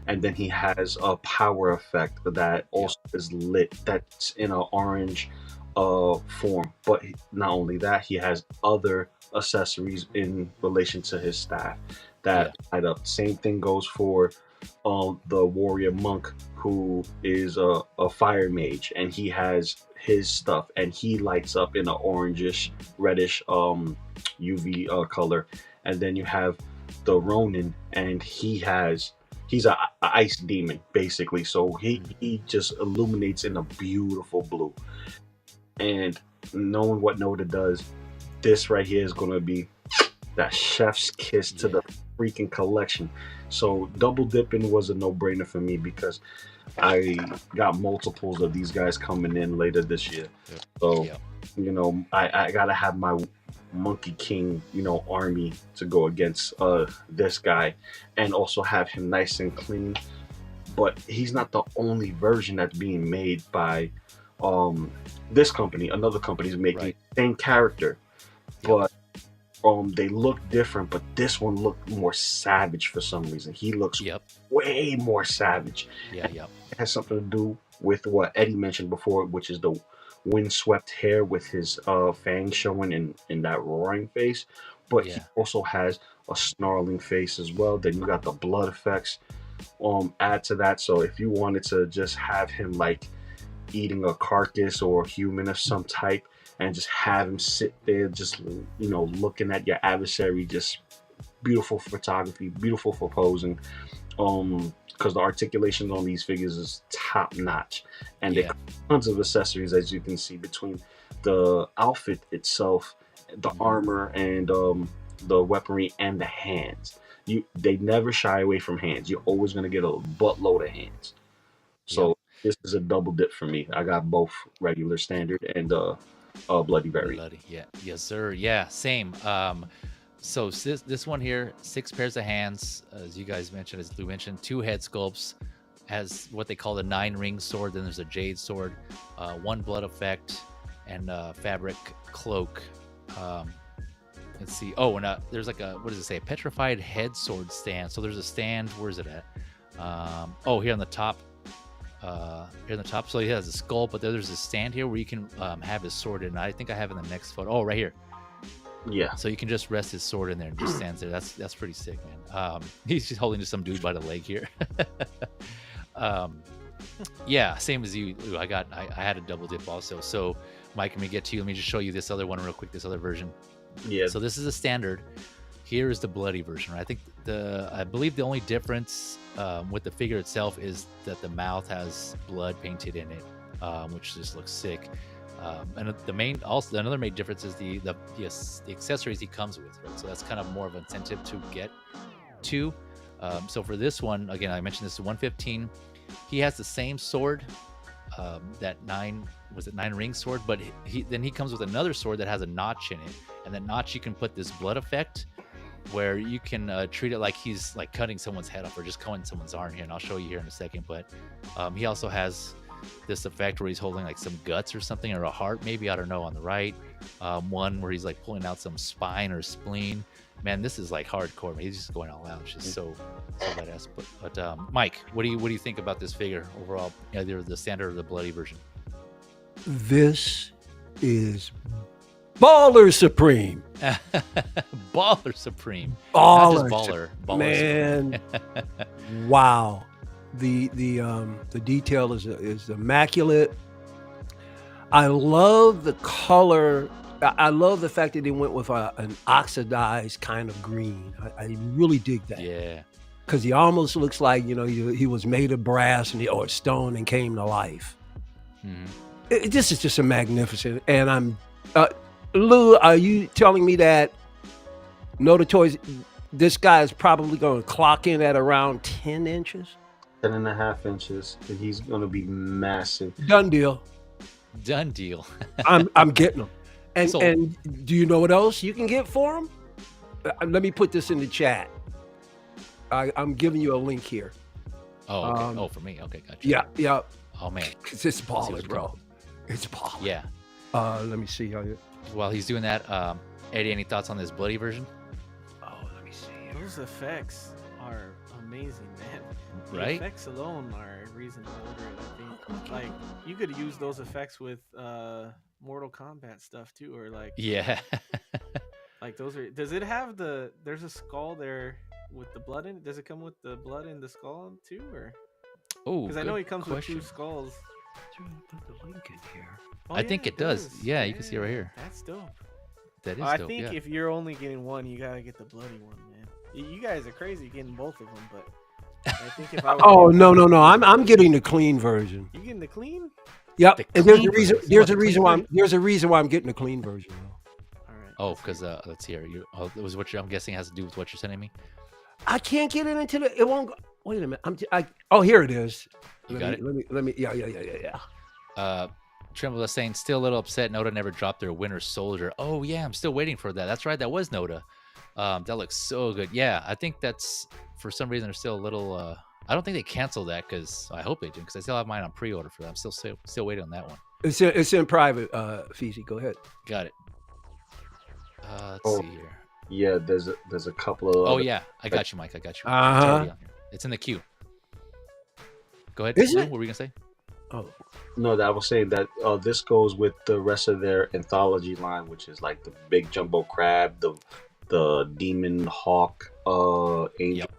Speaker 2: and then he has a power effect that also is lit, that's in an orange form. But not only that, he has other accessories in relation to his staff that light up. Same thing goes for the warrior monk, who is a fire mage, and he has his stuff, and he lights up in an orangish reddish UV color. And then you have the Ronin, and he's a ice demon basically, so he just illuminates in a beautiful blue. And knowing what NOTTAA does, this right here is going to be that chef's kiss to the freaking collection. So double dipping was a no-brainer for me, because I got multiples of these guys coming in later this year. So you know, I gotta have my Monkey King, you know, army to go against this guy, and also have him nice and clean. But he's not the only version that's being made by this company. Another company's making the same character, but they look different. But this one looked more savage for some reason. He looks way more savage. It has something to do with what Eddie mentioned before, which is the windswept hair with his fangs showing in that roaring face. But he also has a snarling face as well. Then you got the blood effects add to that. So if you wanted to just have him like eating a carcass or a human of some type, and just have him sit there, just, you know, looking at your adversary, just beautiful photography, beautiful for posing. Because the articulation on these figures is top notch, and there are tons of accessories, as you can see, between the outfit itself, the armor, and the weaponry, and the hands. They never shy away from hands. You're always going to get a buttload of hands. So this is a double dip for me. I got both regular, standard, and bloody berry.
Speaker 1: Yes sir. Same. So this one here, 6 pairs of hands, as you guys mentioned, as Lou mentioned, 2 head sculpts, has what they call the 9-ring sword. Then there's a jade sword, 1 blood effect, and a fabric cloak. Let's see. Oh, and there's like a, what does it say? Petrified head sword stand. So there's a stand. Where's it at? Here on the top. So he has a skull, but there's a stand here where you can have his sword in. I think I have in the next photo. Oh, right here. So you can just rest his sword in there and just stands there. That's pretty sick, man. He's just holding to some dude by the leg here. Same as you. I had a double dip also. So Mike, let me get to you. Let me just show you this other one real quick. This other version. So this is a standard. Here is the bloody version, right? I think I believe the only difference with the figure itself is that the mouth has blood painted in it, which just looks sick. And another main difference is the accessories he comes with, right? So that's kind of more of an incentive to get to. So for this one, again, I mentioned this is 115. He has the same sword, that 9-ring sword, but he comes with another sword that has a notch in it, and that notch you can put this blood effect, where you can treat it like he's like cutting someone's head off or just cutting someone's arm here, and I'll show you here in a second. But he also has this effect where he's holding like some guts or something, or a heart maybe, I don't know, on the right. One where he's like pulling out some spine or spleen, Man, this is like hardcore. Man. He's just going all out. It's just so badass. But Mike, what do you think about this figure overall? Either the standard or the bloody version.
Speaker 4: This is Baller Supreme.
Speaker 1: Baller Supreme.
Speaker 4: Baller,
Speaker 1: Not just baller. Baller
Speaker 4: man. Wow. The detail is immaculate. I love the color. I love the fact that they went with an oxidized kind of green. I really dig that.
Speaker 1: Yeah.
Speaker 4: Because he almost looks like, he was made of brass or stone and came to life.
Speaker 1: Mm-hmm.
Speaker 4: This is just a magnificent. And I'm, Lou, are you telling me that NOTTAA Toys, this guy is probably going to clock in at around 10 inches?
Speaker 2: 10.5 inches. He's going to be massive.
Speaker 4: Done deal.
Speaker 1: Done deal.
Speaker 4: I'm getting them.
Speaker 1: So-
Speaker 4: And do you know what else you can get for them? Let me put this in the chat. I'm giving you a link here.
Speaker 1: Oh, okay. For me. Okay, gotcha.
Speaker 4: Yeah.
Speaker 1: Oh man,
Speaker 4: It's
Speaker 1: Let's see
Speaker 4: baller,
Speaker 1: what's
Speaker 4: bro.
Speaker 1: going
Speaker 4: It's baller.
Speaker 1: yeah.
Speaker 4: Let me see how you.
Speaker 1: While he's doing that, Eddie, any thoughts on this bloody version?
Speaker 4: Oh, let me see.
Speaker 3: Those effects are amazing, man. The
Speaker 1: Right?
Speaker 3: effects alone are a reason to order it. I think like you could use those effects with Mortal Kombat stuff too, or like
Speaker 1: Yeah.
Speaker 3: like those are. Does it have the? There's a skull there with the blood in it. Does it come with the blood in the skull too, or?
Speaker 1: Oh,
Speaker 3: Because I know he comes with 2 skulls.
Speaker 4: Put the link in here.
Speaker 3: Oh,
Speaker 1: I think it does. Yeah, you can see it right
Speaker 3: Yeah,
Speaker 1: here.
Speaker 3: That's dope.
Speaker 1: That is
Speaker 3: I
Speaker 1: dope.
Speaker 3: think
Speaker 1: Yeah.
Speaker 3: if you're only getting one, you gotta get the bloody one, man. You guys are crazy getting both of them, but I think if I was
Speaker 4: Oh no. I'm getting the clean version.
Speaker 3: you getting the clean?
Speaker 4: Yep.
Speaker 1: The
Speaker 4: And there's
Speaker 1: clean
Speaker 4: a reason.
Speaker 1: version.
Speaker 4: There's
Speaker 1: Oh,
Speaker 4: a
Speaker 1: the
Speaker 4: reason
Speaker 1: clean
Speaker 4: why.
Speaker 1: version.
Speaker 4: There's a reason why I'm getting the clean version.
Speaker 3: All right.
Speaker 1: Oh, because let's hear you. Oh, it was what I'm guessing has to do with what you're sending me.
Speaker 4: I can't get it into the. It won't go. Wait a minute. Oh, here it is.
Speaker 1: You got it?
Speaker 4: Let me. Yeah.
Speaker 1: Trimble is saying still a little upset. NOTTAA never dropped their Winter Soldier. Oh yeah, I'm still waiting for that. That's right, that was NOTTAA. That looks so good. Yeah, I think that's for some reason they're still a little. I don't think they canceled that because I hope they did because I still have mine on pre-order for that. I'm still waiting on that one.
Speaker 4: It's in private. Feezy, go ahead.
Speaker 1: Got it. Let's
Speaker 2: Oh.
Speaker 1: see here.
Speaker 2: Yeah, there's a couple of.
Speaker 1: Oh
Speaker 2: other-
Speaker 1: yeah, I got you, Mike. I got you.
Speaker 4: Uh-huh.
Speaker 1: It's already on here. It's in the queue. Go ahead.
Speaker 4: Is
Speaker 1: Lou,
Speaker 4: it?
Speaker 1: What were we gonna say?
Speaker 4: Oh,
Speaker 2: No, that I was saying that this goes with the rest of their anthology line, which is like the big jumbo crab, the demon hawk, angel,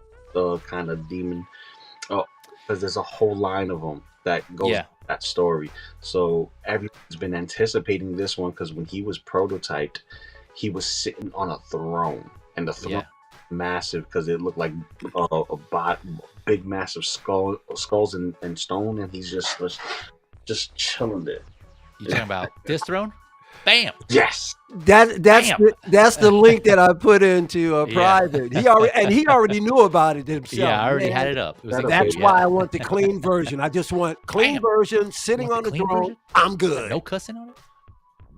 Speaker 2: kind of demon. Oh, because there's a whole line of them that goes with that story. So everyone's been anticipating this one because when he was prototyped, he was sitting on a throne, and the throne massive because it looked like a big massive skulls and stone, and he's just chilling there.
Speaker 1: You talking about this throne? Bam.
Speaker 2: Yes,
Speaker 4: that's the link that I put into private. He already knew about it himself.
Speaker 1: Yeah, I already
Speaker 4: Man,
Speaker 1: had it up. It was in the
Speaker 4: That's
Speaker 1: queue,
Speaker 4: why I want the clean version. I just want clean version sitting
Speaker 1: Want
Speaker 4: on
Speaker 1: the
Speaker 4: the
Speaker 1: clean
Speaker 4: throne.
Speaker 1: version?
Speaker 4: I'm good.
Speaker 1: No cussing on it.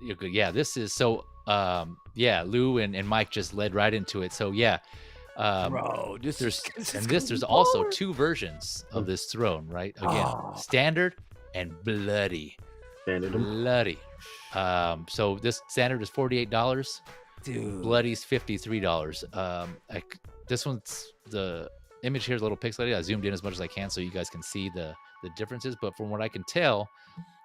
Speaker 1: You're good. Yeah, this is so. Lou and Mike just led right into it. So yeah,
Speaker 4: Bro,
Speaker 1: there's also 2 versions of this throne, right? Again, standard and bloody. Bloody. So this standard is $48.
Speaker 4: Dude.
Speaker 1: Bloody's $53. This one's the image here is a little pixelated. I zoomed in as much as I can so you guys can see the differences. But from what I can tell,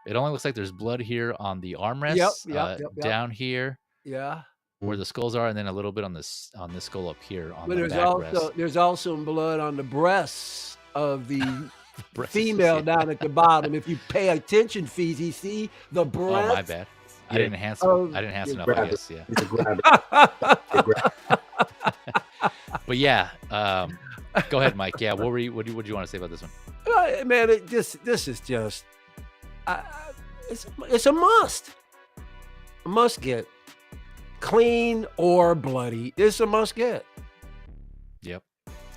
Speaker 1: it only looks like there's blood here on the armrests.
Speaker 4: Yep.
Speaker 1: Down here.
Speaker 4: Yeah.
Speaker 1: Where the skulls are, and then a little bit on this skull up here on
Speaker 4: But
Speaker 1: the backrest.
Speaker 4: there's also blood on the breasts of the
Speaker 1: Breasts,
Speaker 4: female
Speaker 1: yeah.
Speaker 4: down at the bottom. If you pay attention, Feezy, see the breasts.
Speaker 1: Oh my bad. I didn't enhance.
Speaker 4: Oh,
Speaker 1: I didn't enhance
Speaker 2: you
Speaker 1: enough.
Speaker 2: grab
Speaker 1: I
Speaker 2: it.
Speaker 1: guess. Yeah.
Speaker 2: you can grab it.
Speaker 1: But yeah. Go ahead, Mike. Yeah. What do you want to say about this one?
Speaker 4: Man, this is just it's a must. A must get. Clean or bloody. It's a must get.
Speaker 1: Yep.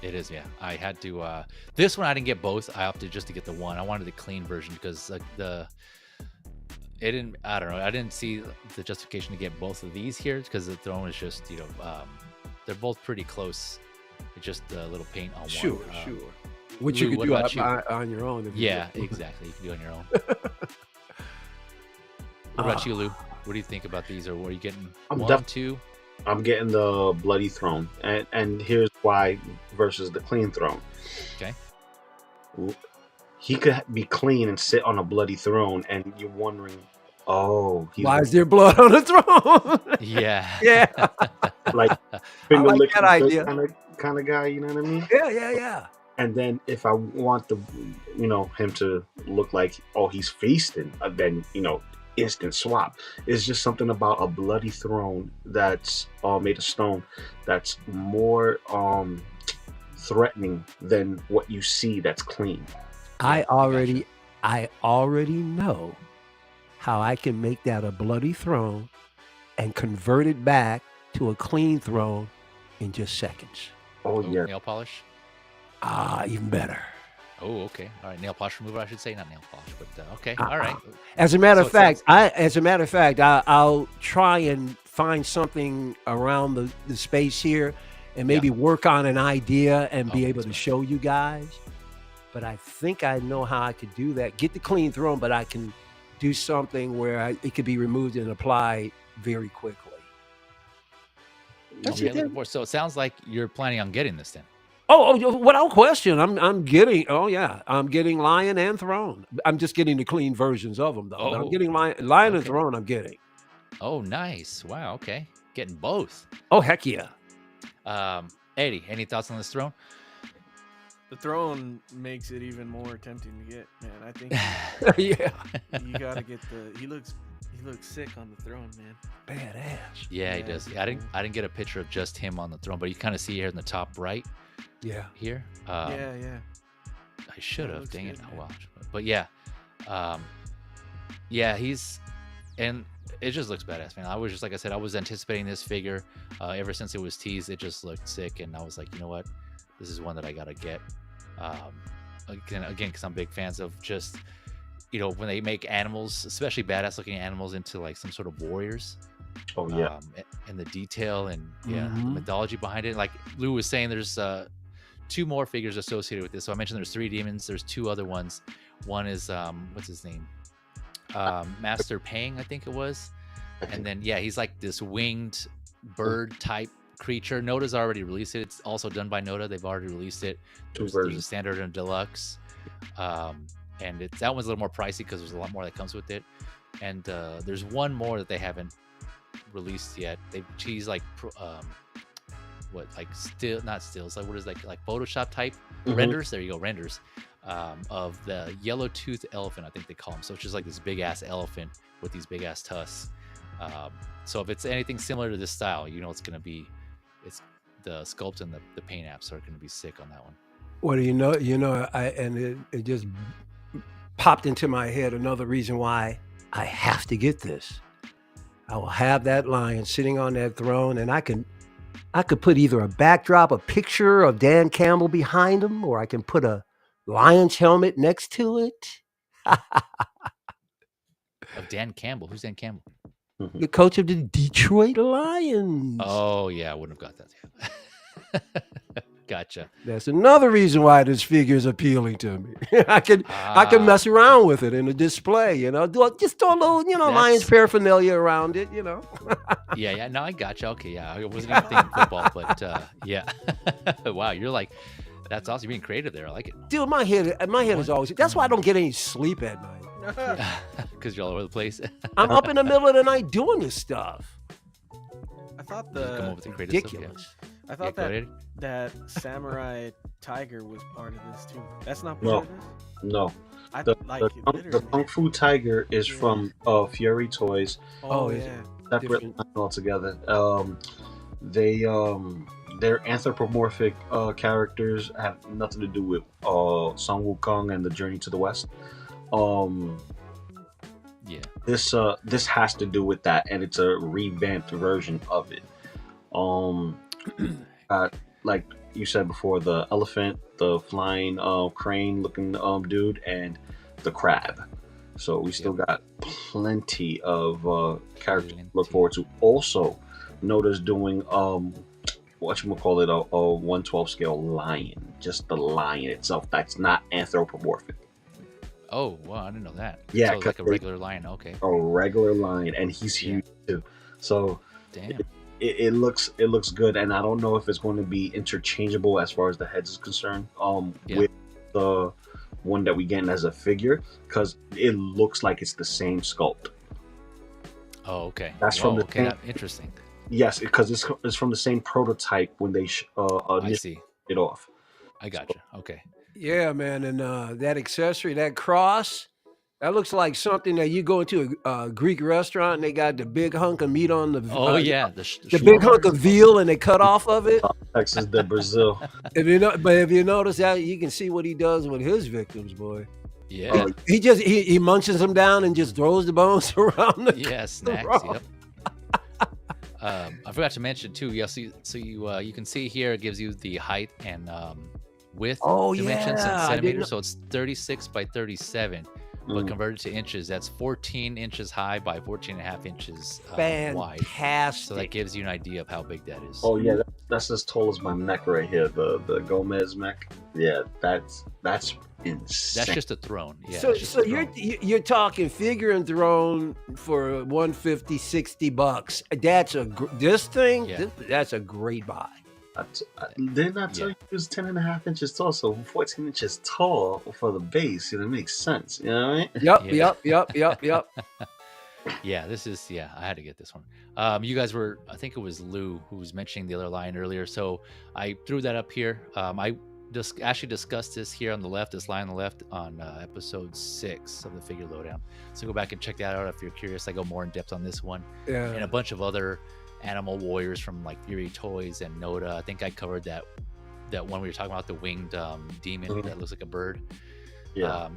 Speaker 1: It is. Yeah. I had to. This one I didn't get both. I opted just to get the one. I wanted the clean version because like it didn't. I don't know. I didn't see the justification to get both of these here because the throne is just they're both pretty close. It's just a little paint on one.
Speaker 4: Sure. Which you
Speaker 1: Lou,
Speaker 4: could
Speaker 1: what
Speaker 4: do
Speaker 1: about
Speaker 4: on your own. If you
Speaker 1: Yeah,
Speaker 4: want.
Speaker 1: exactly. You can do it on your own. What about you, Lou? What do you think about these, or what are you getting?
Speaker 2: I'm
Speaker 1: One,
Speaker 2: def-
Speaker 1: two?
Speaker 2: I'm getting the bloody throne, and here's why versus the clean throne.
Speaker 1: Okay.
Speaker 2: He could be clean and sit on a bloody throne, and you're wondering, oh,
Speaker 4: why is there blood on the throne?
Speaker 1: Yeah.
Speaker 4: Yeah.
Speaker 2: like
Speaker 4: I
Speaker 2: finger
Speaker 4: like
Speaker 2: licking
Speaker 4: that idea.
Speaker 2: kind of guy, you know what I mean?
Speaker 4: Yeah.
Speaker 2: And then if I want him to look like, oh, he's feasting, then instant swap. It's just something about a bloody throne that's made of stone that's more threatening than what you see that's clean.
Speaker 4: I already know how I can make that a bloody throne and convert it back to a clean throne in just seconds.
Speaker 2: Oh yeah.
Speaker 1: Nail polish?
Speaker 4: Even better.
Speaker 1: Oh, okay. All right. Nail polish remover, I should say, not nail polish, but okay. All right.
Speaker 4: As a matter of fact, I'll try and find something around the space here and maybe work on an idea and be able to show you guys. But I think I know how I could do that. Get the clean throne, but I can do something where it could be removed and applied very quickly.
Speaker 1: So it sounds like you're planning on getting this then.
Speaker 4: Oh, without question, I'm getting. Oh yeah, I'm getting Lion and Throne. I'm just getting the clean versions of them though. But I'm getting Lion and Throne. I'm getting.
Speaker 1: Oh, nice! Wow. Okay, getting both.
Speaker 4: Oh heck yeah.
Speaker 3: Eddie, any thoughts on this throne? The throne makes it even more tempting to get, man. I think you gotta get the. He looks sick on the throne, man.
Speaker 4: Badass.
Speaker 1: Yeah, he does. Yeah, I didn't get a picture of just him on the throne, but you kind of see here in the top right.
Speaker 4: Yeah.
Speaker 1: Here.
Speaker 3: Yeah.
Speaker 1: I should have. Dang it.
Speaker 3: Good,
Speaker 1: Oh well. But yeah. Yeah, and it just looks badass, man. I was just, like I said, I was anticipating this figure ever since it was teased. It just looked sick, and I was like, you know what, this is one that I gotta get. Again, because I'm big fans of just, when they make animals, especially badass looking animals, into like some sort of warriors.
Speaker 2: Oh yeah.
Speaker 1: And the detail and the mythology behind it. Like Lou was saying, there's 2 more figures associated with this. So I mentioned there's 3 demons. There's 2 other ones. One is what's his name? Master Pang, I think it was. And then he's like this winged bird type creature. NOTTAA's already released it. It's also done by NOTTAA. They've already released it. There's a standard and deluxe. And that one's a little more pricey because there's a lot more that comes with it. And there's one more that they haven't released yet. She's like not stills, like what is like Photoshop type renders. There you go, renders of the yellow tooth elephant, I think they call him. So it's just like this big ass elephant with these big ass tusks. So if it's anything similar to this style, it's gonna be, it's the sculpt and the paint apps are gonna be sick on that one.
Speaker 4: What do you know? It just popped into my head another reason why I have to get this. I will have that lion sitting on that throne, and I could put either a backdrop, a picture of Dan Campbell behind him, or I can put a lion's helmet next to it.
Speaker 1: Of Dan Campbell? Who's Dan Campbell?
Speaker 4: The coach of the Detroit Lions.
Speaker 1: Oh yeah, I wouldn't have got that. Gotcha.
Speaker 4: That's another reason why this figure is appealing to me. I can mess around with it in a display, just throw a little, Lions paraphernalia around it,
Speaker 1: Yeah. No, I gotcha. Okay, yeah. I wasn't even thinking football, but yeah. Wow, you're like, that's awesome. You're being creative there. I like it.
Speaker 4: Dude, my head is always. That's why I don't get any sleep at night.
Speaker 1: Because you're all over the place.
Speaker 4: I'm up in the middle of the night doing this stuff.
Speaker 3: I thought
Speaker 1: come up with the creative
Speaker 4: ridiculous.
Speaker 1: Stuff, yeah.
Speaker 3: I thought that samurai tiger was part of this too. That's not
Speaker 2: No.
Speaker 3: part of this?
Speaker 2: No.
Speaker 3: The
Speaker 2: Kung Fu Tiger is from Fury Toys.
Speaker 3: Oh
Speaker 4: is
Speaker 3: yeah.
Speaker 2: Separate line altogether. Their anthropomorphic characters have nothing to do with Sun Wukong and the Journey to the West. This has to do with that, and it's a revamped version of it. Like you said before, the elephant, the flying crane looking dude, and the crab. So we still got plenty of characters to look forward to. Also, NOTTAA's doing whatchamacallit, a 1/12 scale lion. Just the lion itself. That's not anthropomorphic.
Speaker 1: Oh, wow, I didn't know that.
Speaker 2: Yeah,
Speaker 1: so like a regular lion. Okay.
Speaker 2: A regular lion, and he's huge too. So
Speaker 1: damn.
Speaker 2: it looks good, and I don't know if it's going to be interchangeable as far as the heads is concerned. With the one that we get as a figure, because it looks like it's the same sculpt.
Speaker 1: Oh, okay.
Speaker 2: That's from the same,
Speaker 1: interesting.
Speaker 2: Yes, because it's from the same prototype when they
Speaker 1: I see
Speaker 2: it off.
Speaker 1: I gotcha. Okay.
Speaker 4: Yeah, man, and that accessory, that cross, that looks like something that you go into a Greek restaurant and they got the big hunk of meat on the the big hunk of veal and they cut off of it.
Speaker 2: Texas de Brazil.
Speaker 4: If you notice that, you can see what he does with his victims, boy.
Speaker 1: Yeah.
Speaker 4: He munches them down and just throws the bones around the
Speaker 1: snacks. Yep. I forgot to mention too. Yeah, so you can see here it gives you the height and width dimensions in centimeters. So it's 36 by 37, but converted to inches, that's 14 inches high by 14.5 inches wide.
Speaker 4: Fantastic.
Speaker 1: So that gives you an idea of how big that is.
Speaker 2: Oh yeah, that's as tall as my mech right here. The Gomez mech. Yeah, that's insane.
Speaker 1: That's just a throne. Yeah.
Speaker 4: So you're talking figure and throne for $150, $60. This thing, that's a great buy.
Speaker 2: Didn't I tell you it was 10.5 inches tall, so 14 inches tall for the base? It makes sense. You know what I
Speaker 4: mean? Yep.
Speaker 1: Yeah, this is I had to get this one. You guys were, I think it was Lou who was mentioning the other line earlier, so I threw that up here. I actually discussed this here on the left, this line on the left on episode 6 of the Figure Lowdown. So go back and check that out if you're curious. I go more in depth on this one and a bunch of other animal warriors from like Fury Toys and NOTTAA. I think I covered that one we were talking about, the winged demon that looks like a bird.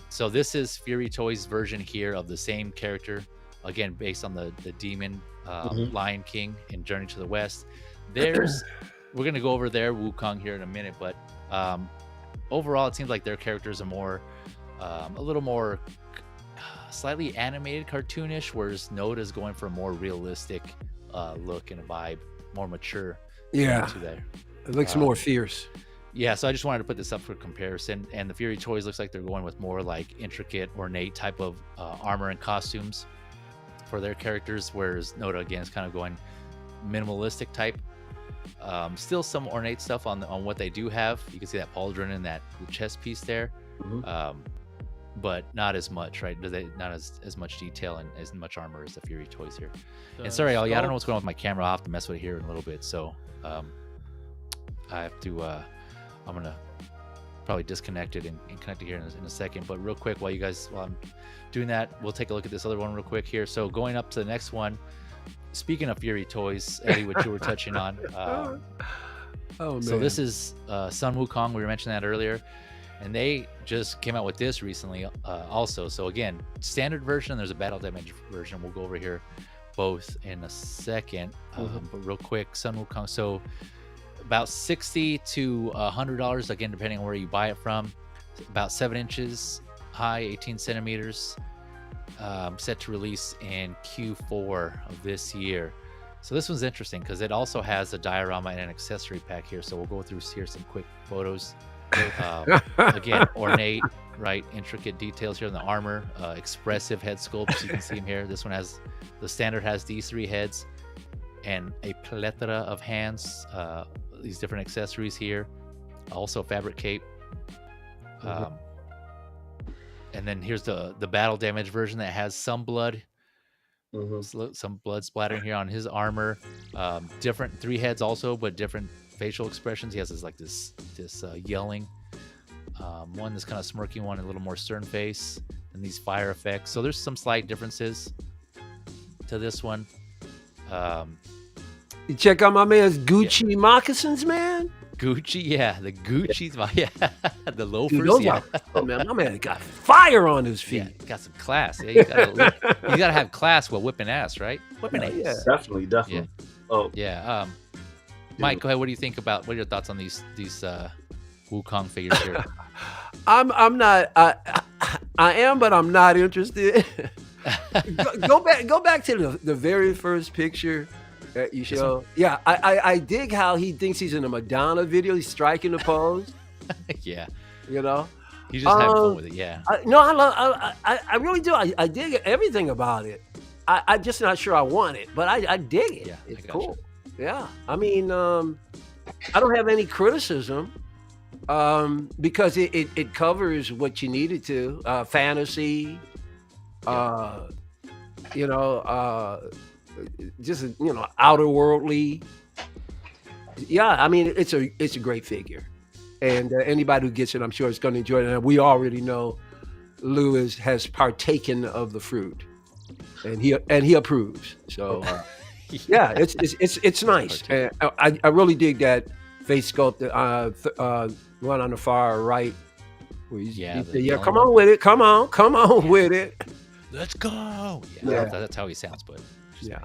Speaker 1: So this is Fury Toys version here of the same character, again based on the demon Lion King in Journey to the West. We're gonna go over their Wukong here in a minute, but overall it seems like their characters are more a little more slightly animated, cartoonish, whereas NOTTAA is going for a more realistic look and a vibe, more mature. To there.
Speaker 4: It looks more fierce.
Speaker 1: Yeah, so I just wanted to put this up for comparison. And the Fury Toys looks like they're going with more like intricate, ornate type of armor and costumes for their characters, whereas NOTTAA again is kind of going minimalistic type. Still some ornate stuff on what they do have. You can see that pauldron and the chest piece there. But not as much, right? Not as much detail and as much armor as the Fury Toys here. And sorry, Elliott, I don't know what's going on with my camera. I'll have to mess with it here in a little bit. So I have to, I'm going to probably disconnect it and connect it here in a second. But real quick, while I'm doing that, we'll take a look at this other one real quick here. So going up to the next one, speaking of Fury Toys, Eddie, which you were touching on.
Speaker 4: Man.
Speaker 1: So this is Sun Wukong. We were mentioning that earlier. And they just came out with this recently also. So again, standard version, there's a battle damage version. We'll go over here both in a second. But real quick, Sun Wukong. So about $60 to $100, again, depending on where you buy it from. About 7 inches high, 18 centimeters. Set to release in Q4 of this year. So this one's interesting because it also has a diorama and an accessory pack here. So we'll go through here some quick photos. Again, ornate, right? Intricate details here in the armor, expressive head sculpts. You can see them here. This one has the standard has these 3 heads and a plethora of hands. These different accessories here, also fabric cape. And then here's the battle damage version that has some blood, some blood splattering here on his armor. Different 3 heads also, but different facial expressions. He has this yelling one, this kind of smirking one, a little more stern face, and these fire effects. So there's some slight differences to this one.
Speaker 4: You check out my man's Gucci moccasins, man.
Speaker 1: Gucci, the Gucci's, the loafers.
Speaker 4: Dude, man, my man got fire on his feet.
Speaker 1: Yeah, got some class. Yeah, you gotta have class while whipping ass, right? Whipping ass.
Speaker 2: Yeah. Definitely.
Speaker 1: Yeah. Oh, yeah. Mike, go ahead. What do you think about? What are your thoughts on these Wukong figures here?
Speaker 4: I'm not. I am, but I'm not interested. go back to the very first picture that you show. Yeah, I dig how he thinks he's in a Madonna video. He's striking the pose.
Speaker 1: Yeah,
Speaker 4: you know.
Speaker 1: He's just having fun with it. Yeah.
Speaker 4: I really do. I dig everything about it. I'm just not sure I want it, but I dig it.
Speaker 1: Yeah,
Speaker 4: it's cool. Yeah. I mean, I don't have any criticism because it covers what you needed to. Fantasy, you know, just outer worldly. Yeah, I mean, it's a great figure, and anybody who gets it, I'm sure, is going to enjoy it. And we already know Lou has partaken of the fruit, and he approves. So yeah, it's nice. And I really dig that face sculpt. One on the far right. Where yeah, come on with it. Come on with it.
Speaker 1: Let's go.
Speaker 4: Yeah.
Speaker 1: That's how he sounds, but
Speaker 4: yeah.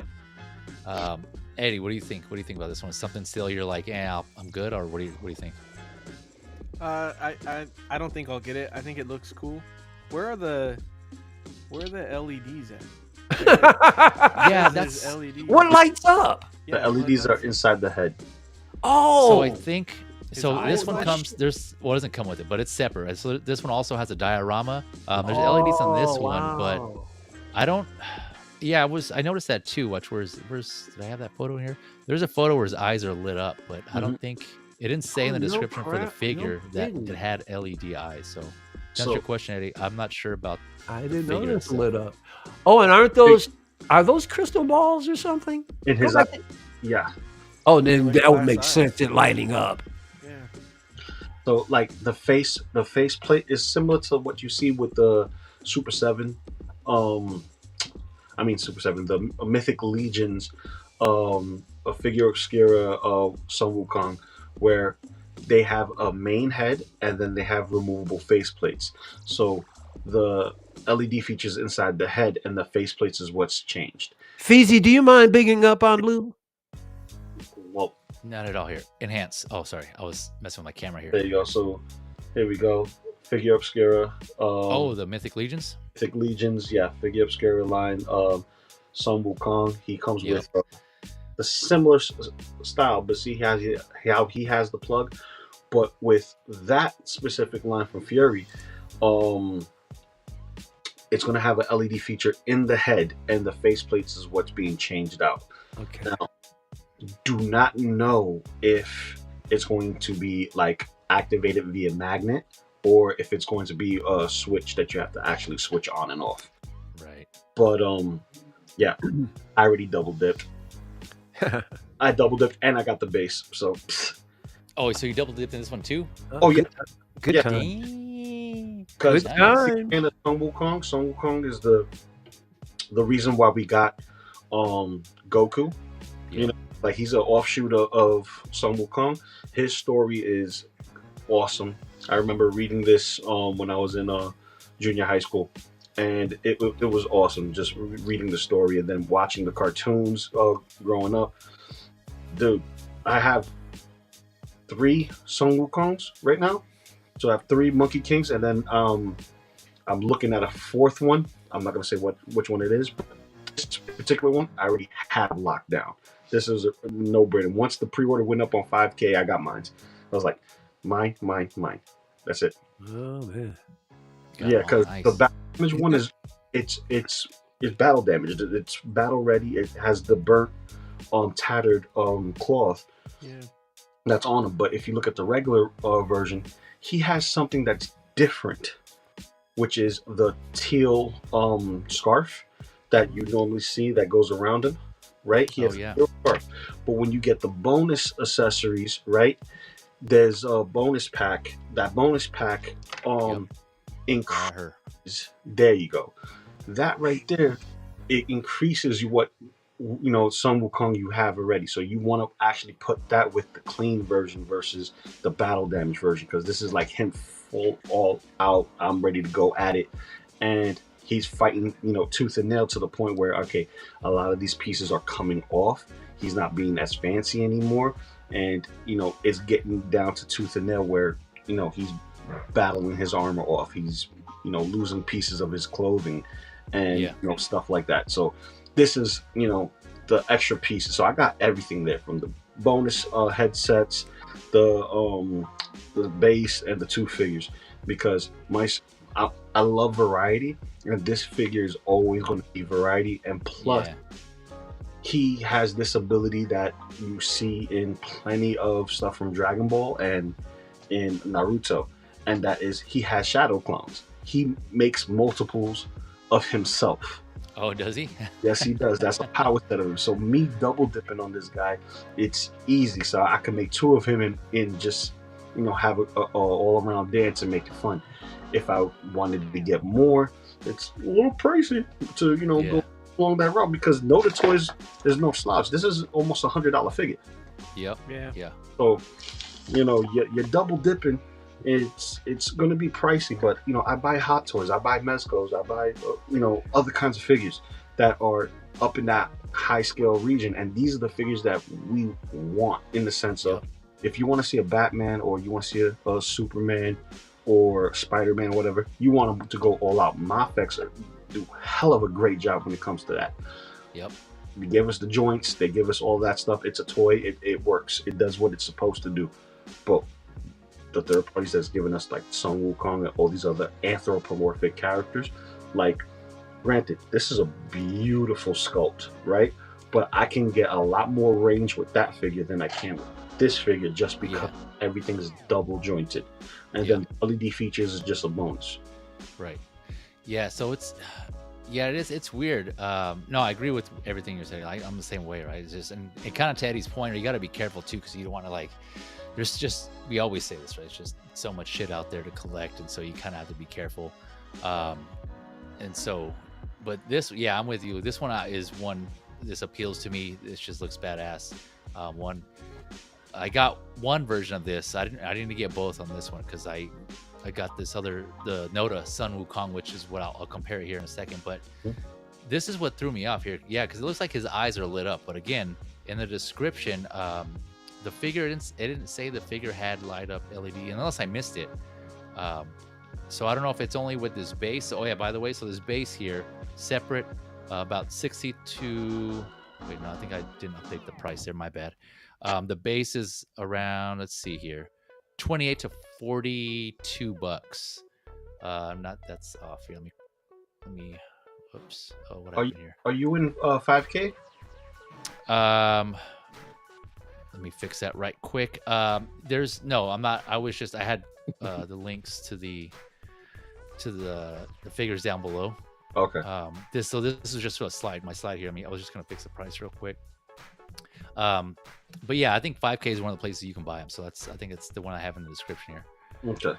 Speaker 1: Eddie, what do you think? What do you think about this one? Is something still you're like, I'm good, or what do you think?
Speaker 3: I don't think I'll get it. I think it looks cool. Where are the LEDs at?
Speaker 1: Yeah, that's
Speaker 3: LEDs.
Speaker 4: What lights up.
Speaker 2: The LEDs are inside the head.
Speaker 4: Oh,
Speaker 1: so I think so.
Speaker 3: It's
Speaker 1: This one
Speaker 3: all
Speaker 1: comes. Doesn't come with it, but it's separate. So this one also has a diorama. There's LEDs on this one, but I don't. Yeah, I noticed that too. Where's did I have that photo in here? There's a photo where his eyes are lit up, but I don't think it didn't say in the description for the figure that it had LED eyes. So to answer your question, Eddie, I'm not sure about.
Speaker 4: I didn't know it's lit up. Oh, and are those crystal balls or something?
Speaker 2: In his yeah.
Speaker 4: Oh, then that would make sense in lighting up.
Speaker 3: Yeah.
Speaker 2: So like the face plate is similar to what you see with the Super 7. Super 7, the Mythic Legions, a figure obscura of Sun Wukong, where they have a main head and then they have removable face plates. So the LED features inside the head and the face plates is what's changed.
Speaker 4: Feezy, do you mind bigging up on Lou?
Speaker 2: Well,
Speaker 1: Not at all here. Enhance. Oh, sorry. I was messing with my camera here.
Speaker 2: there you go. So here we go. Figure obscura.
Speaker 1: The Mythic Legions?
Speaker 2: Mythic Legions, yeah, figure obscura line. Sun Wukong, he comes with the similar style, but see how he has the plug. But with that specific line from Fury, it's going to have an LED feature in the head, and the faceplates is what's being changed out.
Speaker 4: Okay.
Speaker 2: Now, do not know if it's going to be like activated via magnet, or if it's going to be a switch that you have to actually switch on and off.
Speaker 1: Right.
Speaker 2: But yeah, I already double dipped. I double dipped and I got the base. So
Speaker 1: Oh, so you double dipped in this one too?
Speaker 2: oh yeah,
Speaker 4: Good
Speaker 2: yeah.
Speaker 1: Dang.
Speaker 2: Because
Speaker 4: Good time.
Speaker 2: and Sun Wukong is the reason why we got Goku.
Speaker 1: Yeah.
Speaker 2: You know, like he's an offshoot of Sun Wukong. His story is awesome. I remember reading this when I was in junior high school, and it was awesome just reading the story and then watching the cartoons growing up. Dude, I have 3 Sun Wukongs right now. So I have 3 Monkey Kings, and then I'm looking at a 4th one. I'm not gonna say which one it is, but this particular one I already have locked down. This is a no-brainer. Once the pre-order went up on 5K, I got mine. I was like, mine. That's it.
Speaker 4: Oh man.
Speaker 2: Yeah, because
Speaker 1: nice.
Speaker 2: the battle damage one is it's battle damage. It's battle ready. It has the burnt, tattered cloth
Speaker 3: Yeah.
Speaker 2: that's on him. But if you look at the regular version, he has something that's different, which is the teal scarf that you normally see that goes around him. Right? He has a teal scarf. But when you get the bonus accessories, right? There's a bonus pack. That bonus pack increases. There you go. That right there, it increases what Sun Wukong you have already. So you want to actually put that with the clean version versus the battle damage version, because this is like him full all out. I'm ready to go at it, and he's fighting tooth and nail to the point where a lot of these pieces are coming off. He's not being as fancy anymore. And it's getting down to tooth and nail where he's battling his armor off. He's losing pieces of his clothing and stuff like that. So this is the extra pieces. So I got everything there, from the bonus headsets, the base, and the 2 figures, because I love variety, and this figure is always going to be variety. And plus, he has this ability that you see in plenty of stuff from Dragon Ball and in Naruto, and that is he has shadow clones. He makes multiples of himself.
Speaker 1: Oh, does he?
Speaker 2: Yes, he does. That's a power set of him. So me double dipping on this guy, it's easy. So I can make 2 of him and just, you know, have a all around dance and make it fun. If I wanted to get more, it's a little pricey to, you know, go along that route, because NOTTAA toys, there's no slouch. This is almost $100 figure.
Speaker 1: Yep.
Speaker 3: Yeah.
Speaker 2: So, you know, you're double dipping. It's going to be pricey, but you know, I buy Hot Toys, I buy Mezcos, I buy you know, other kinds of figures that are up in that high scale region, and these are the figures that we want, in the sense of, if you want to see a Batman, or you want to see a Superman or Spider-Man or whatever, you want them to go all out. My effects do a hell of a great job when it comes to that.
Speaker 1: Yep.
Speaker 2: They give us the joints, they give us all that stuff. It's a toy, it works, it does what it's supposed to do. But the third parties that's given us, like Son Wukong and all these other anthropomorphic characters, like, granted, this is a beautiful sculpt, right? But I can get a lot more range with that figure than I can with this figure, just because everything is double jointed, and then the LED features is just a bonus.
Speaker 1: Right. Yeah. So it's, it is. It's weird. No, I agree with everything you're saying. I'm the same way, right? It's just, and kind of to Eddie's point, you got to be careful too, because you don't want to, like, there's just, we always say this, right? It's just so much shit out there to collect, and so you kind of have to be careful. And so, but this, I'm with you. This one is one. This appeals to me. This just looks badass. I got one version of this. I didn't get both on this one, because I got this other, the NOTTAA Son Wukong, which is what I'll compare it here in a second. But this is what threw me off here. Yeah, because it looks like his eyes are lit up. But again, in the description, the figure, it didn't say the figure had light up LED, unless I missed it. So I don't know if it's only with this base. Oh yeah, by the way, so this base here, separate, about 62. Wait, no, I think I didn't update the price there. My bad. The base is around, let's see here, 28 to 42 bucks. That's off here. Let me. Oops. Oh, what happened here?
Speaker 2: Are you in 5K?
Speaker 1: Let me fix that right quick. I'm not. I had the links to the figures down below.
Speaker 2: Okay.
Speaker 1: This is just a slide. My slide here. I was just gonna fix the price real quick. But yeah, I think 5K is one of the places you can buy them. So I think it's the one I have in the description here.
Speaker 2: Okay.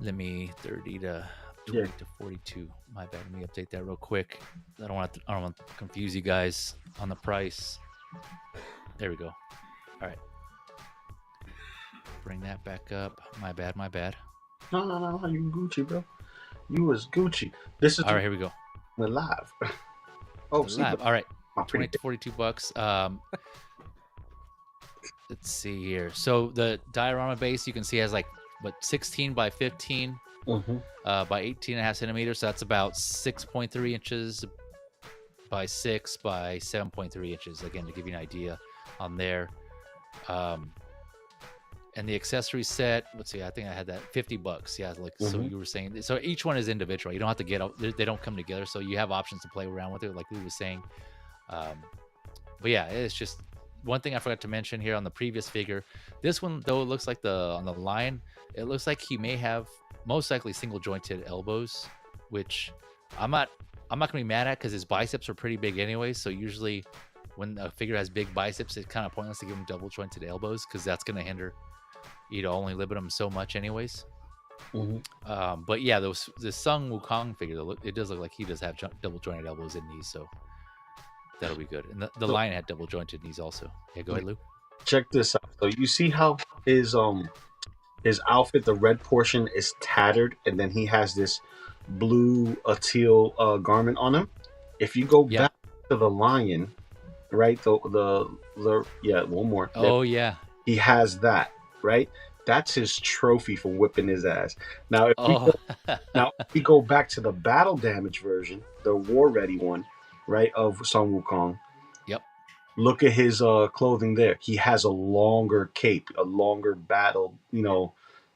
Speaker 1: Let me 30 to 20 to 42. My bad. Let me update that real quick. I don't want to confuse you guys on the price. There we go. All right. Bring that back up. My bad.
Speaker 2: No. You Gucci, bro. You was Gucci. This is
Speaker 1: all right. Here we go.
Speaker 2: We're live.
Speaker 1: Live. All right. 20 to 42 bucks. Let's see here. So the diorama base, you can see, has like 16 by 15 by 18.5 centimeters. So that's about 6.3 inches by 6 by 7.3 inches. Again, to give you an idea on there. And the accessory set, let's see, I think I had that $50. Yeah, so you were saying, so each one is individual. You don't have to they don't come together. So you have options to play around with it, like we were saying. But yeah, it's just one thing I forgot to mention here on the previous figure. This one, though, it looks like on the line, it looks like he may have most likely single jointed elbows, which I'm not gonna be mad at, because his biceps are pretty big anyway. So usually when a figure has big biceps, it's kind of pointless to give him double jointed elbows, because that's gonna hinder, only limit him so much anyways. But yeah, the Son Wukong figure, it does look like he does have double jointed elbows and knees, so that'll be good. And the lion had double jointed knees also. Yeah, go ahead, Lou.
Speaker 2: Check this out. So you see how his outfit, the red portion is tattered, and then he has this blue teal garment on him. If you go back to the lion, right? The one more.
Speaker 1: Oh yeah.
Speaker 2: He has that, right? That's his trophy for whipping his ass. Now, if we go back to the battle damage version, the war ready one, right, of Son Wukong.
Speaker 1: Yep.
Speaker 2: Look at his clothing there. He has a longer cape, a longer battle,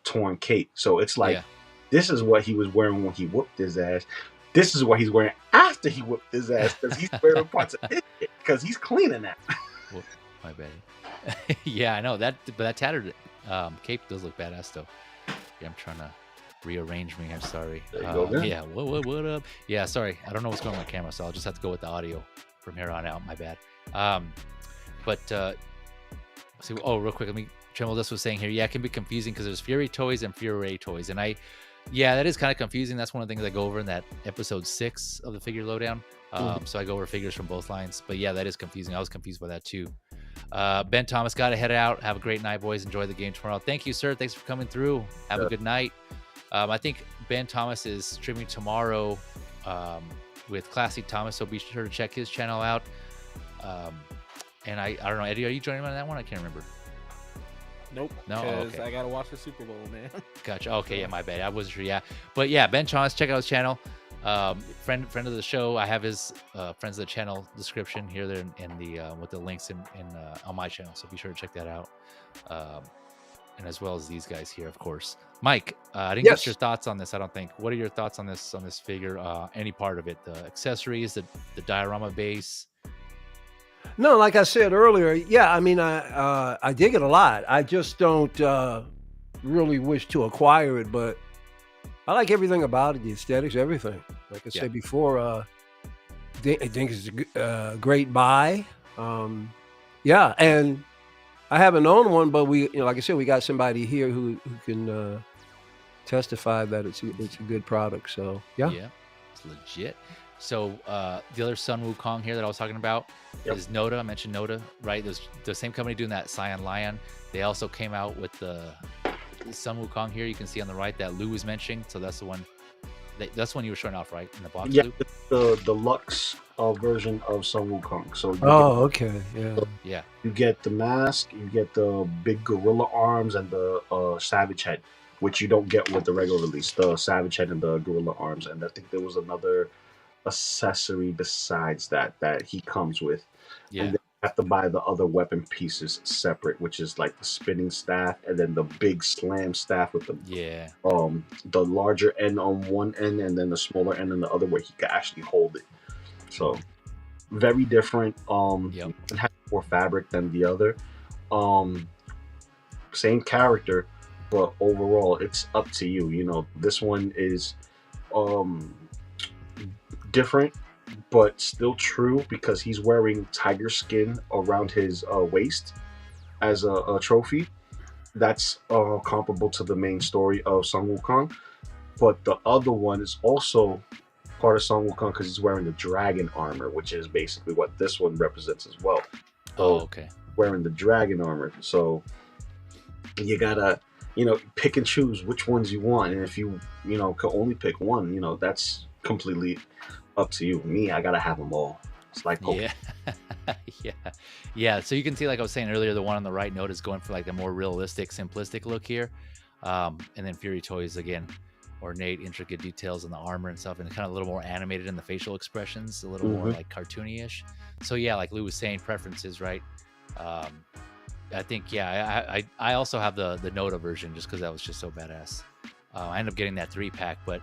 Speaker 2: torn cape. So it's like, this is what he was wearing when he whooped his ass. This is what he's wearing after he whipped his ass, because he's wearing parts of it because he's cleaning that.
Speaker 1: Well, my bad. Yeah, I know that, but that tattered cape does look badass though. Yeah, I'm trying to rearrange me. I'm sorry.
Speaker 2: There you go, man.
Speaker 1: Yeah, what up? Yeah, sorry. I don't know what's going on with my camera, so I'll just have to go with the audio from here on out. My bad. See, oh, real quick, let me. Tremble this was saying here, yeah, it can be confusing because there's Fury toys and Fury toys, and yeah, that is kind of confusing. That's one of the things I go over in that episode 6 of the Figure Lowdown. So I go over figures from both lines, but yeah, that is confusing. I was confused by that too. Ben Thomas, gotta head out. Have a great night, boys. Enjoy the game tomorrow. Thank you, sir. Thanks for coming through. Have a good night. I think Ben Thomas is streaming tomorrow with Classic Thomas, so be sure to check his channel out. And I don't know, Eddie, are you joining me on that one? I can't remember.
Speaker 3: Nope.
Speaker 1: No,
Speaker 3: because
Speaker 1: okay.
Speaker 3: I gotta watch the Super Bowl, man.
Speaker 1: Gotcha. Okay, yeah, my bad. I wasn't sure. Yeah, but yeah, Ben Thomas, check out his channel. Friend of the show. I have his friends of the channel description here, there in the with the links in on my channel. So be sure to check that out. And as well as these guys here, of course. Mike, I didn't get your thoughts on this. I don't think. What are your thoughts on this figure? Any part of it? The accessories, the diorama base.
Speaker 4: No, like I said earlier, yeah, I mean, I dig it a lot. I just don't really wish to acquire it, but I like everything about it, the aesthetics, everything. Like I said before, I think it's a great buy. Yeah, and I haven't owned one, but we, like I said, we got somebody here who can testify that it's a good product. So yeah,
Speaker 1: it's legit. So the other Sun Wukong here that I was talking about is NOTTAA. I mentioned NOTTAA, right? There's the same company doing that Cyan Lion. They also came out with the Sun Wukong here. You can see on the right that Lou was mentioning. So that's the one. That's the one you were showing off, right? In the box.
Speaker 2: Yeah,
Speaker 1: Lou?
Speaker 2: the deluxe version of Sun Wukong. So
Speaker 4: okay,
Speaker 2: yeah. You get the mask, you get the big gorilla arms, and the savage head, which you don't get with the regular release. The savage head and the gorilla arms, and I think there was another accessory besides that he comes with. And then you have to buy the other weapon pieces separate, which is like the spinning staff and then the big slam staff with the larger end on one end and then the smaller end on the other where he can actually hold it. So very different. It has more fabric than the other. Same character, but overall it's up to you. You know, this one is different but still true because he's wearing tiger skin around his waist as a trophy. That's comparable to the main story of Sun Wukong, but the other one is also part of Sun Wukong because he's wearing the dragon armor, which is basically what this one represents as well. So wearing the dragon armor, so you gotta pick and choose which ones you want, and if you can only pick one, that's completely up to you. Me, I gotta have them all. It's like
Speaker 1: yeah. So you can see, like I was saying earlier, the one on the right note is going for like the more realistic, simplistic look here, and then Fury Toys again, ornate, intricate details in the armor and stuff, and kind of a little more animated in the facial expressions, a little more like cartoony-ish. So yeah, like Lou was saying, preferences, right? I think I also have the NOTTAA version just because that was just so badass. I ended up getting that 3-pack, but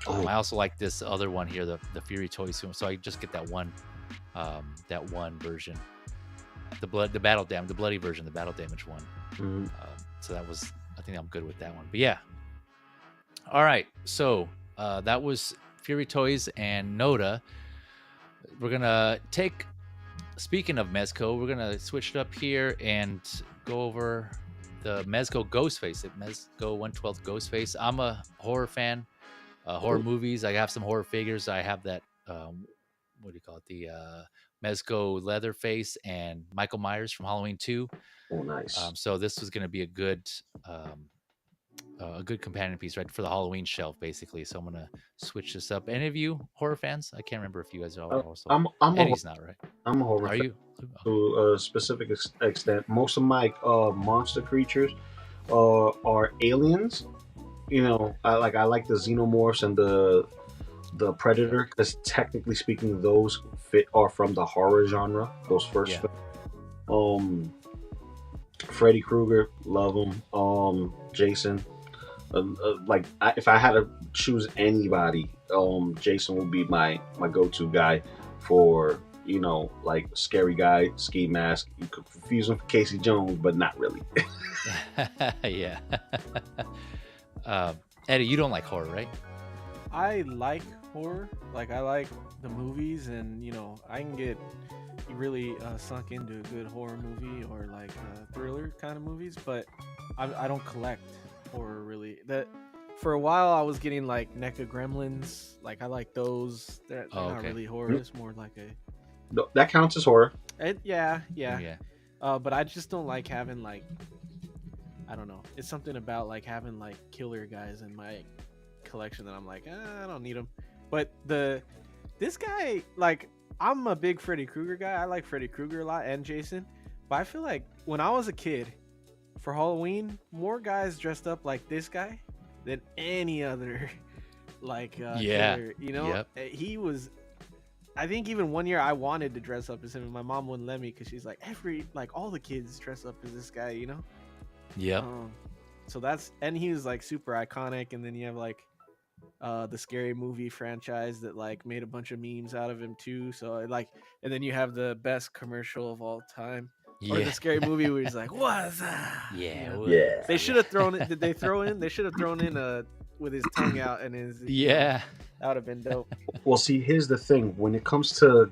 Speaker 1: I also like this other one here, the Fury Toys. So I just get that one version, the bloody version, the battle damage one. So that was, I think I'm good with that one. But yeah, all right. So that was Fury Toys and NOTTAA. We're gonna take. Speaking of Mezco, we're gonna switch it up here and go over the Mezco Ghostface. Mezco 1/12 Ghostface. I'm a horror fan. Horror movies. I have some horror figures. I have that what do you call it? The Mezco Leatherface and Michael Myers from Halloween 2.
Speaker 2: Oh, nice.
Speaker 1: So this was going to be a good companion piece, right, for the Halloween shelf, basically. So I'm gonna switch this up. Any of you horror fans? I can't remember if you guys are also. Eddie's not, right?
Speaker 2: I'm a horror. Are
Speaker 1: you?
Speaker 2: To a specific extent. Most of my monster creatures are aliens. I like the xenomorphs and the predator, because technically speaking, those are from the horror genre. Those first, Freddy Krueger, love him. Jason, Like if I had to choose anybody, Jason would be my go-to guy for, you know, like scary guy, ski mask. You could confuse him for Casey Jones, but not really.
Speaker 1: Yeah. Eddie, you don't like horror, right?
Speaker 3: I like horror. Like, I like the movies, and you know, I can get really sunk into a good horror movie or like thriller kind of movies, but I don't collect horror really. That for a while I was getting like NECA Gremlins. Like, I like those. They're not really horror. It's more like a.
Speaker 2: No, that counts as horror.
Speaker 3: Yeah. But I just don't like having like, I don't know. It's something about like having like killer guys in my collection that I'm like, I don't need them. But this guy, like, I'm a big Freddy Krueger guy. I like Freddy Krueger a lot, and Jason. But I feel like when I was a kid, for Halloween, more guys dressed up like this guy than any other like killer, you know. He was, I think even one year I wanted to dress up as him, and my mom wouldn't let me because she's like, all the kids dress up as this guy, you know. So that's, and he was like super iconic. And then you have like the Scary Movie franchise that like made a bunch of memes out of him too. So like, and then you have the best commercial of all time, or the Scary Movie where he's like, "What's that?" They should have thrown it. Did they throw in? They should have thrown in with his tongue out and his that would have been dope.
Speaker 2: Well, see, here's the thing. When it comes to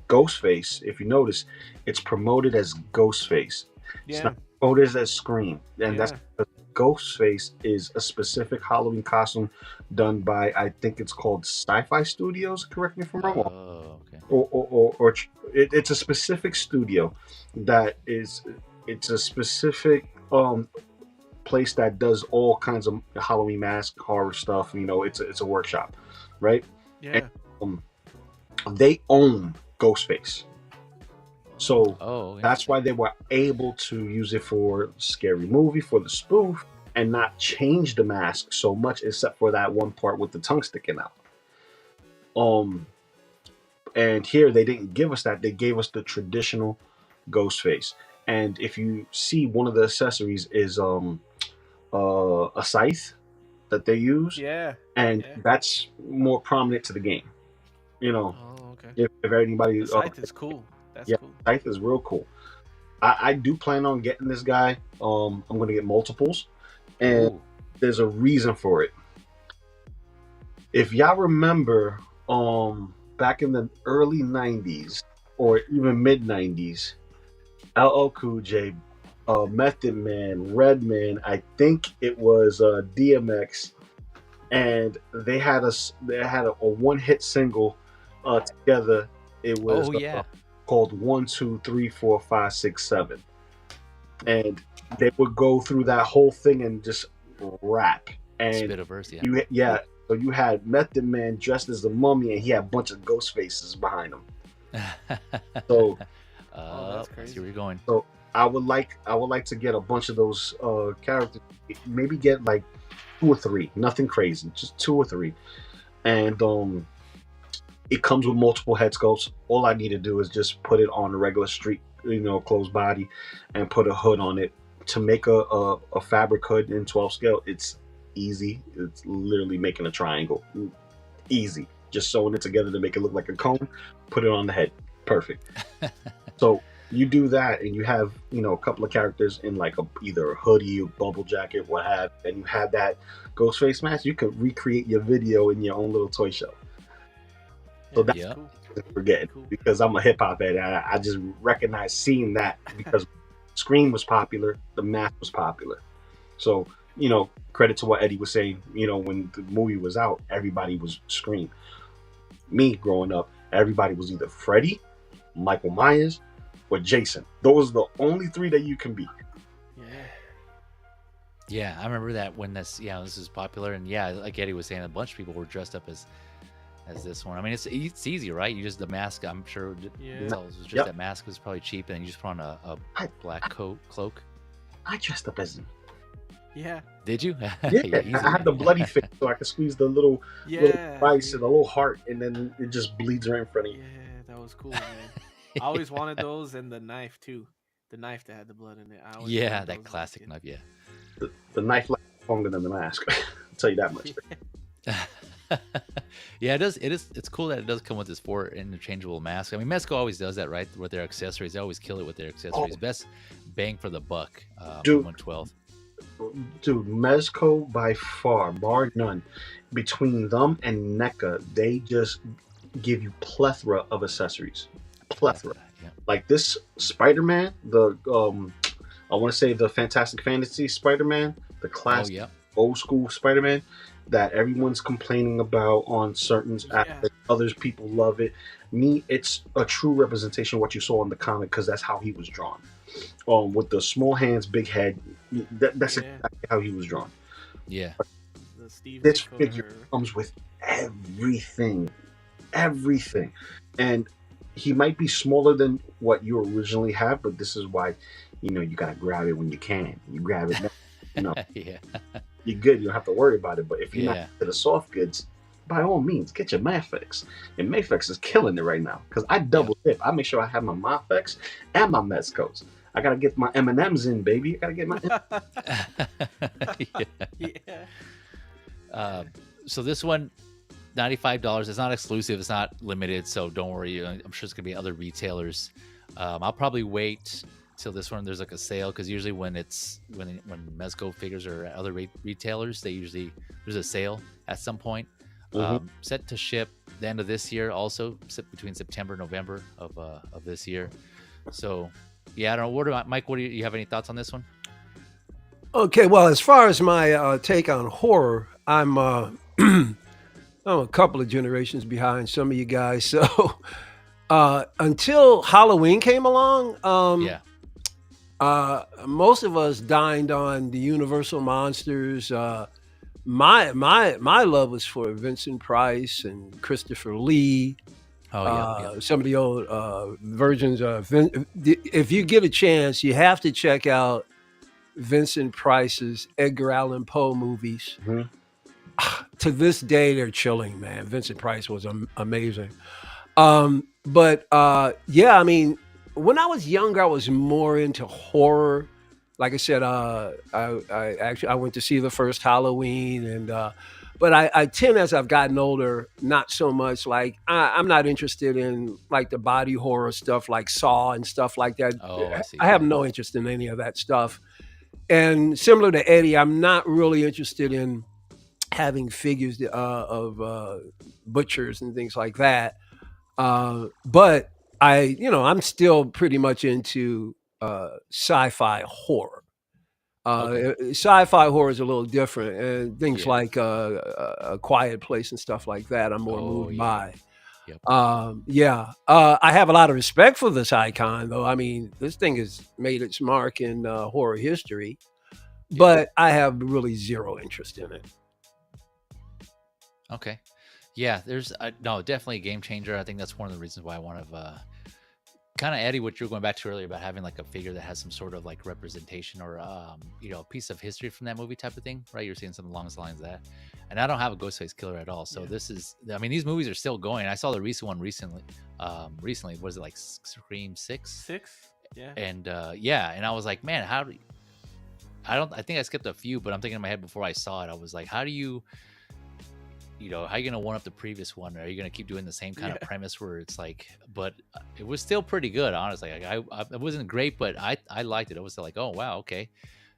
Speaker 2: Ghostface, if you notice, it's promoted as Ghostface. It's not promoted as Scream, and that's because Ghostface is a specific Halloween costume done by, I think it's called Sci-Fi Studios. Correct me if I'm wrong.
Speaker 1: Oh, okay.
Speaker 2: Or it's a specific studio that is. It's a specific place that does all kinds of Halloween mask horror stuff. You know, it's a workshop, right?
Speaker 3: Yeah.
Speaker 2: And, they own Ghostface. So that's why they were able to use it for Scary Movie, for the spoof, and not change the mask so much, except for that one part with the tongue sticking out. And here they didn't give us that. They gave us the traditional Ghostface. And if you see, one of the accessories is a scythe that they use. And that's more prominent to the game. You know, if anybody,
Speaker 3: the scythe is cool. That's cool.
Speaker 2: Scythe is real cool. I do plan on getting this guy. I'm going to get multiples, and there's a reason for it. If y'all remember, back in the early 90s or even mid 90s, LL Cool J, Method Man, Redman, I think it was DMX, and they had a one-hit single together. It was called 1, 2, 3, 4, 5, 6, 7, and they would go through that whole thing and just rap and
Speaker 1: spit a verse.
Speaker 2: So you had Method Man dressed as the mummy, and he had a bunch of ghost faces behind him. So
Speaker 1: that's crazy. I see where you're going.
Speaker 2: So I would like to get a bunch of those characters. Maybe get like 2 or 3, nothing crazy, just 2 or 3, and it comes with multiple head sculpts. All I need to do is just put it on a regular street, you know, closed body, and put a hood on it. To make a fabric hood in 12 scale, it's easy. It's literally making a triangle. Easy. Just sewing it together to make it look like a cone. Put it on the head. Perfect. So you do that, and you have, you know, a couple of characters in like either a hoodie or bubble jacket, what have, and you have that Ghostface mask. You could recreate your video in your own little toy show. So that's cool. Forgetting because I'm a hip hop head. I just recognize seeing that because Scream was popular, the mask was popular. So, you know, credit to what Eddie was saying. You know, when the movie was out, everybody was Scream. Me growing up, everybody was either Freddy, Michael Myers, or Jason. Those are the only 3 that you can be.
Speaker 1: Yeah, I remember that when this is popular, and like Eddie was saying, a bunch of people were dressed up as this one. I mean, it's easy, right? You just, the mask, I'm sure it was just that mask was probably cheap, and you just put on a black cloak.
Speaker 2: I dressed up as him.
Speaker 1: Yeah. Did you?
Speaker 2: Yeah, I had the bloody face, so I could squeeze the little rice and a little heart, and then it just bleeds right in front of you.
Speaker 3: Yeah, that was cool, man. I always wanted those, and the knife too. The knife that had the blood in it.
Speaker 1: That classic knife. Yeah.
Speaker 2: The knife, like stronger than the mask. I'll tell you that much.
Speaker 1: Yeah, it does. It's cool that it does come with this 4 interchangeable masks. I mean, Mezco always does that, right? With their accessories, they always kill it with their accessories.
Speaker 2: Oh.
Speaker 1: Best bang for the buck.
Speaker 2: Dude.
Speaker 1: 112.
Speaker 2: Dude, Mezco by far, bar none. Between them and NECA, they just give you plethora of accessories. Plethora.
Speaker 1: Yeah.
Speaker 2: Like this Spider-Man, the I want to say the Fantastic Fantasy Spider-Man, the classic old school Spider-Man that everyone's complaining about on certain aspects. Others people love it. Me, it's a true representation of what you saw in the comic because that's how he was drawn. With the small hands, big head. That's exactly how he was drawn.
Speaker 1: Yeah.
Speaker 2: This figure comes with everything. And he might be smaller than what you originally have, but this is why, you gotta grab it when you can. You grab it now,
Speaker 1: Yeah.
Speaker 2: You're good. You don't have to worry about it. But if you're not to the soft goods, by all means, get your Mafex. And Mafex is killing it right now because I double dip. I make sure I have my Mafex and my Mezcos. I gotta get my M&Ms in, baby. I gotta get my.
Speaker 1: So this one, $95. It's not exclusive. It's not limited. So don't worry. I'm sure it's gonna be other retailers. I'll probably wait till this one there's like a sale because usually when Mezco figures are at other retailers, there's a sale at some point. Set to ship the end of this year, also between September and November of this year. So yeah, I don't know. Mike, do you have any thoughts on this one?
Speaker 4: Okay, well, as far as my take on horror, I'm I'm a couple of generations behind some of you guys. So until Halloween came along, most of us dined on the Universal monsters. My love was for Vincent Price and Christopher Lee. Some of the old versions of if you get a chance, you have to check out Vincent Price's Edgar Allan Poe movies. To this day, they're chilling, man. Vincent Price was amazing. But I mean, when I was younger, I was more into horror. Like I said, I went to see the first Halloween, and but I tend, as I've gotten older, not so much. Like I'm not interested in like the body horror stuff, like Saw and stuff like that.
Speaker 1: I see.
Speaker 4: I have no interest in any of that stuff. And similar to Eddie, I'm not really interested in having figures of butchers and things like that. But I'm still pretty much into sci-fi horror. Sci-fi horror is a little different, and things like A Quiet Place and stuff like that I'm more moved by. I have a lot of respect for this icon, though. I mean, this thing has made its mark in horror history, but I have really zero interest in it.
Speaker 1: Okay. Yeah, there's definitely a game changer. I think that's one of the reasons why I want to kind of Eddie, what you were going back to earlier about having like a figure that has some sort of like representation or a piece of history from that movie type of thing, right? You're seeing something along the lines of that. And I don't have a Ghostface Killer at all. So this is, I mean, these movies are still going. I saw the recent one recently. Was it like Scream 6?
Speaker 3: Yeah.
Speaker 1: And and I was like, man, I think I skipped a few, but I'm thinking in my head before I saw it, I was like, how are you gonna one up the previous one? Are you gonna keep doing the same kind of premise where it's like, but it was still pretty good, honestly. Like it wasn't great, but I liked it. It was still like, oh wow, okay.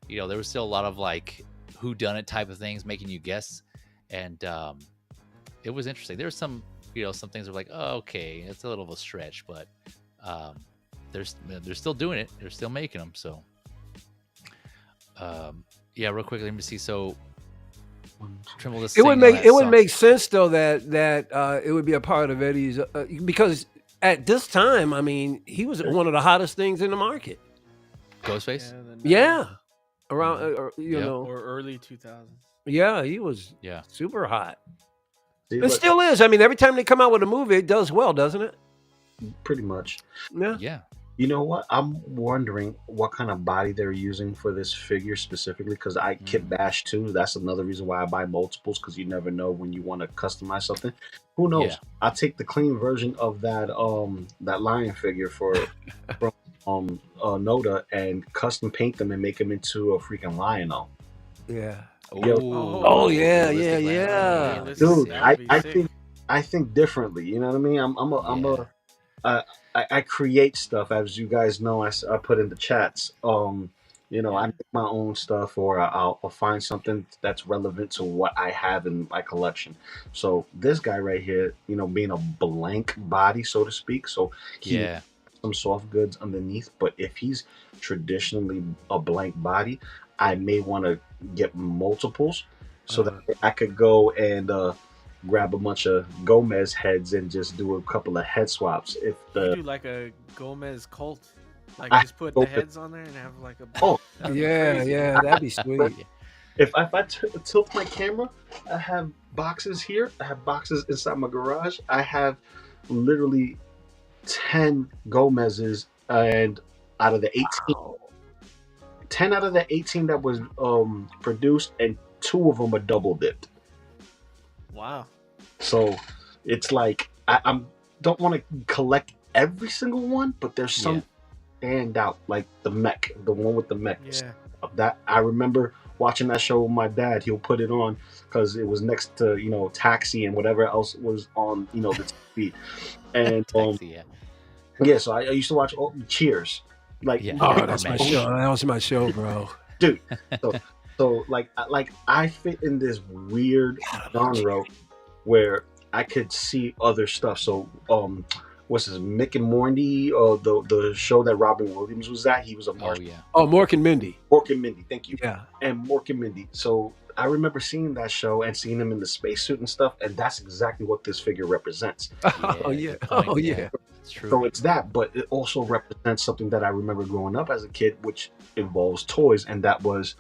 Speaker 1: There was still a lot of like whodunit type of things making you guess, and it was interesting. There were some some things that were like, oh, okay, it's a little of a stretch, but they're still doing it. They're still making them. So real quickly, let me see. So
Speaker 4: it would make sense though that it would be a part of Eddie's because at this time, I mean, he was one of the hottest things in the market.
Speaker 1: Ghostface,
Speaker 4: around
Speaker 3: or early 2000s.
Speaker 4: Yeah, he was super hot. It
Speaker 2: See,
Speaker 4: still is. I mean, every time they come out with a movie, it does well, doesn't it?
Speaker 2: pretty much.
Speaker 1: Yeah.
Speaker 2: You know what? I'm wondering what kind of body they're using for this figure specifically, because I kit bash too. That's another reason why I buy multiples, because you never know when you want to customize something. Who knows?
Speaker 1: Yeah.
Speaker 2: I'll take the clean version of that that lion figure from NOTTAA and custom paint them and make them into a freaking lion.
Speaker 4: Yeah. Oh, yeah,
Speaker 1: realistic
Speaker 4: yeah,
Speaker 1: land.
Speaker 4: yeah.
Speaker 1: That's
Speaker 2: Dude,
Speaker 1: sick.
Speaker 3: That would be sick.
Speaker 2: I think differently. You know what I mean?
Speaker 1: Yeah.
Speaker 2: I create stuff, as you guys know. I put in the chats. You know, I
Speaker 1: Yeah.
Speaker 2: make my own stuff, or I'll find something that's relevant to what I have in my collection. So this guy right here, you know, being a blank body, so to speak. So he
Speaker 1: Yeah.
Speaker 2: some soft goods underneath, but if he's traditionally a blank body, I may want to get multiples so that I could go and grab a bunch of Gomez heads and just do a couple of head swaps. If
Speaker 3: You
Speaker 2: the
Speaker 3: do like a Gomez cult, like
Speaker 2: I
Speaker 3: just put
Speaker 2: go
Speaker 3: the
Speaker 2: to-
Speaker 3: heads on there and have like a.
Speaker 2: oh,
Speaker 3: That'd be
Speaker 4: Yeah,
Speaker 3: crazy.
Speaker 4: yeah, that'd be sweet.
Speaker 2: if I tilt my camera, I have boxes here. I have boxes inside my garage. I have literally 10 Gomez's, and out of the 18, 10 out of the 18 that was produced, and 2 of them are double dipped.
Speaker 3: Wow.
Speaker 2: So it's like I'm don't want to collect every single one, but there's some stand out, like the mech, the one with the mech.
Speaker 3: Yeah.
Speaker 2: That I remember watching that show with my dad. He'll put it on because it was next to, you know, Taxi and whatever else was on, you know, the TV. And
Speaker 1: Taxi,
Speaker 2: yeah, so I used to watch Cheers. Like,
Speaker 1: Yeah.
Speaker 4: Oh,
Speaker 1: Yeah.
Speaker 4: that's my show. That was my show, bro.
Speaker 2: dude. So like I fit in this weird genre where I could see other stuff. So what's his Mick and Morty, the show that Robin Williams was at, he was a
Speaker 1: Oh
Speaker 2: Martian.
Speaker 1: yeah.
Speaker 4: Oh, Mork and Mindy.
Speaker 2: Mork and Mindy, thank you.
Speaker 4: Yeah.
Speaker 2: And Mork and Mindy. So I remember seeing that show and seeing him in the spacesuit and stuff, and that's exactly what this figure represents.
Speaker 4: Oh yeah.
Speaker 1: good point.
Speaker 4: Oh yeah.
Speaker 1: It's true.
Speaker 2: So it's that, but it also represents something that I remember growing up as a kid, which involves toys, and that was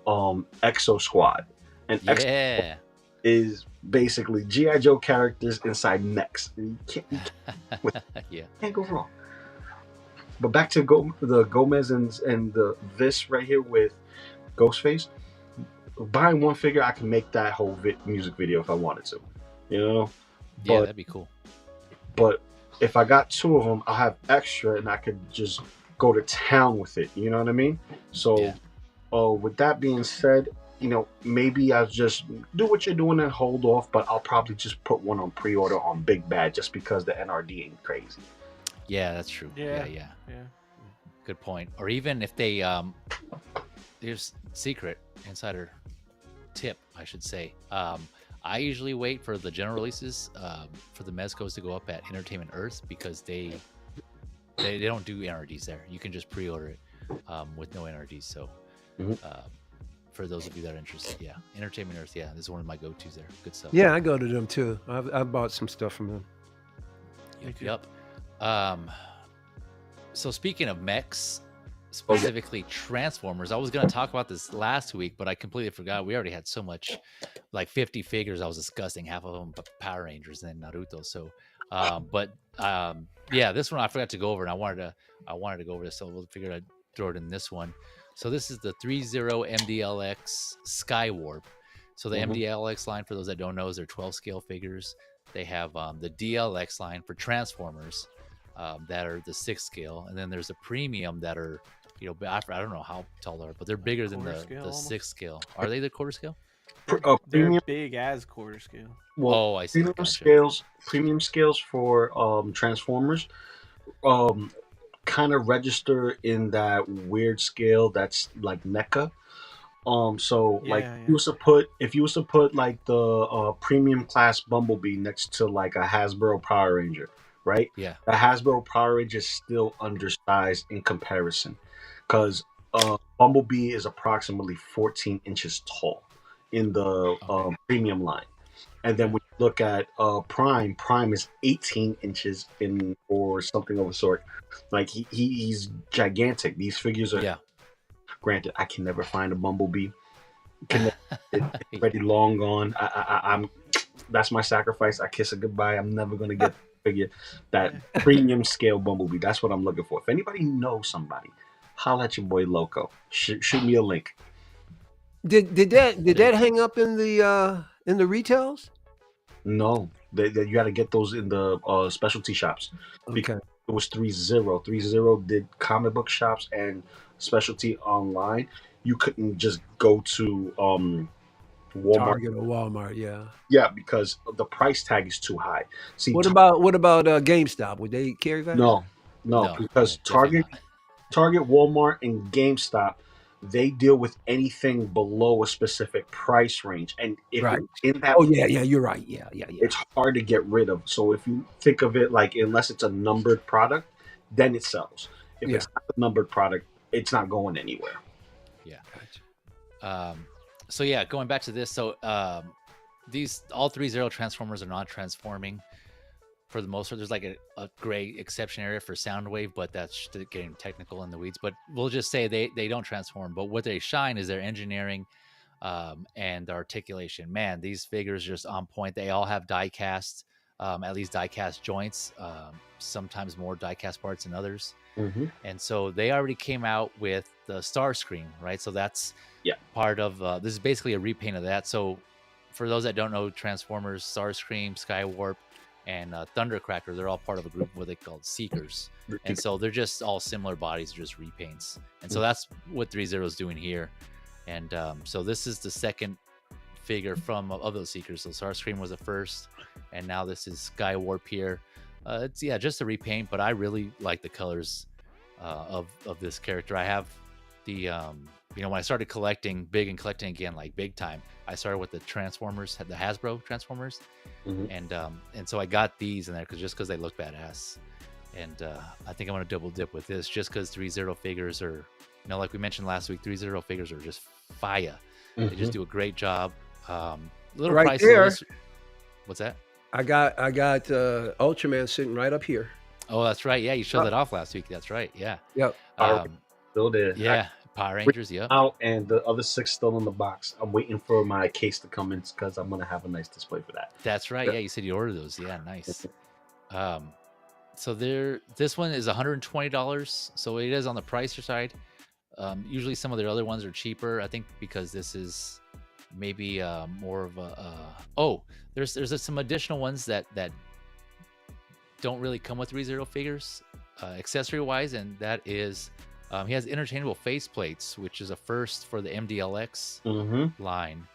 Speaker 2: Exo Squad. And Exo
Speaker 1: yeah.
Speaker 2: is basically G.I. Joe characters inside mechs. You
Speaker 1: Yeah.
Speaker 2: can't go wrong. But back to the Gomez and this right here with Ghostface. Buying one figure, I can make that whole music video if I wanted to, you know.
Speaker 1: Yeah,
Speaker 2: But
Speaker 1: that'd be cool.
Speaker 2: but if I got 2 of them, I'll have extra, and I could just go to town with it. You know what I mean? So,
Speaker 1: Yeah.
Speaker 2: with that being said, you know, maybe I'll just do what you're doing and hold off, but I'll probably just put one on pre-order on Big Bad just because the NRD ain't crazy.
Speaker 1: Yeah, that's true.
Speaker 3: Yeah.
Speaker 1: Yeah.
Speaker 3: Yeah.
Speaker 1: Good point. Or even if they here's secret insider tip, I should say. I usually wait for the general releases for the Mezcos to go up at Entertainment Earth because they don't do NRDs there. You can just pre-order it with no NRDs. So for those of you that are interested, yeah, Entertainment Earth, yeah, this is one of my go-tos there. Good stuff.
Speaker 4: Yeah, I go to them too. I bought some stuff from them.
Speaker 1: Yep. So speaking of mechs, specifically Transformers, I was going to talk about this last week, but I completely forgot. We already had so much, like 50 figures I was discussing, half of them Power Rangers and Naruto. So, yeah, this one I forgot to go over, and I wanted to go over this, so we'll figure I'd throw it in this one. So this is the ThreeZero MDLX Skywarp. So the MDLX line, for those that don't know, is their 12 scale figures. They have the DLX line for Transformers that are the 6 scale, and then there's a premium that are, you know, I don't know how tall they are, but they're bigger than the 6 scale. Are they the quarter scale?
Speaker 3: They're
Speaker 2: Premium,
Speaker 3: big as quarter scale.
Speaker 2: well,
Speaker 1: I see.
Speaker 2: premium scales for Transformers kind of register in that weird scale that's like NECA. So like if you was to put like the premium class Bumblebee next to like a Hasbro Power Ranger, right?
Speaker 1: Yeah.
Speaker 2: The Hasbro Power Ranger is still undersized in comparison, because Bumblebee is approximately 14 inches tall in the premium line. And then when you look at Prime is 18 inches in or something of the sort. Like he's gigantic. These figures are. Granted, I can never find a Bumblebee. It's already long gone. I'm. That's my sacrifice. I kiss it goodbye. I'm never gonna get figure that premium scale Bumblebee. That's what I'm looking for. If anybody knows somebody, holla at your boy Loco. Shoot me a link.
Speaker 4: Did that hang up in the retails?
Speaker 2: No, you got to get those in the specialty shops.
Speaker 4: Okay.
Speaker 2: It was ThreeZero. ThreeZero did comic book shops and specialty online. You couldn't just go to Walmart.
Speaker 4: Target or Walmart, yeah.
Speaker 2: Yeah, because the price tag is too high. See,
Speaker 4: What about GameStop? Would they carry that?
Speaker 2: no,
Speaker 1: No,
Speaker 2: because
Speaker 1: definitely not.
Speaker 2: Target, Walmart, and GameStop, they deal with anything below a specific price range, and if
Speaker 4: Right.
Speaker 2: it's in that,
Speaker 4: Oh yeah, you're right. Yeah.
Speaker 2: it's hard to get rid of. So if you think of it like, unless it's a numbered product, then it sells. If it's not a numbered product, it's not going anywhere.
Speaker 1: Yeah. So yeah, going back to this, so these all ThreeZero transformers are not transforming for the most part. There's like a gray exception area for Soundwave, but that's getting technical in the weeds. But we'll just say they don't transform. But what they shine is their engineering and their articulation. Man, these figures are just on point. They all have die cast, at least die cast joints, sometimes more die cast parts than others.
Speaker 2: Mm-hmm.
Speaker 1: And so they already came out with the Starscream, right? So that's part of this is basically a repaint of that. So for those that don't know, Transformers, Starscream, Skywarp, and Thundercracker, they're all part of a group what they call Seekers. And so they're just all similar bodies, just repaints. And so that's what ThreeZero is doing here. And so this is the second figure of those Seekers. So Starscream was the first, and now this is Skywarp here. It's just a repaint, but I really like the colors of this character. I have the when I started collecting again, like big time, I started with the Transformers, the Hasbro Transformers, and so I got these in there because they look badass. And I think I'm gonna double dip with this just because ThreeZero figures are, like we mentioned last week, ThreeZero figures are just fire. They just do a great job. Little
Speaker 4: Right
Speaker 1: price.
Speaker 4: there.
Speaker 1: What's that?
Speaker 4: I got Ultraman sitting right up here.
Speaker 1: Oh, that's right. Yeah, you showed that off last week. That's right. Yeah.
Speaker 4: Yep.
Speaker 2: Still there.
Speaker 1: Yeah. Power Rangers. Yeah.
Speaker 2: Out, and the other 6 still in the box. I'm waiting for my case to come in because I'm gonna have a nice display for that.
Speaker 1: That's right. Yeah, you said you ordered those. Yeah, nice. So this one is $120. So it is on the pricier side. Usually some of their other ones are cheaper. I think because this is maybe more of a there's some additional ones that don't really come with ThreeZero figures accessory wise, and that is he has interchangeable faceplates, which is a first for the MDLX line.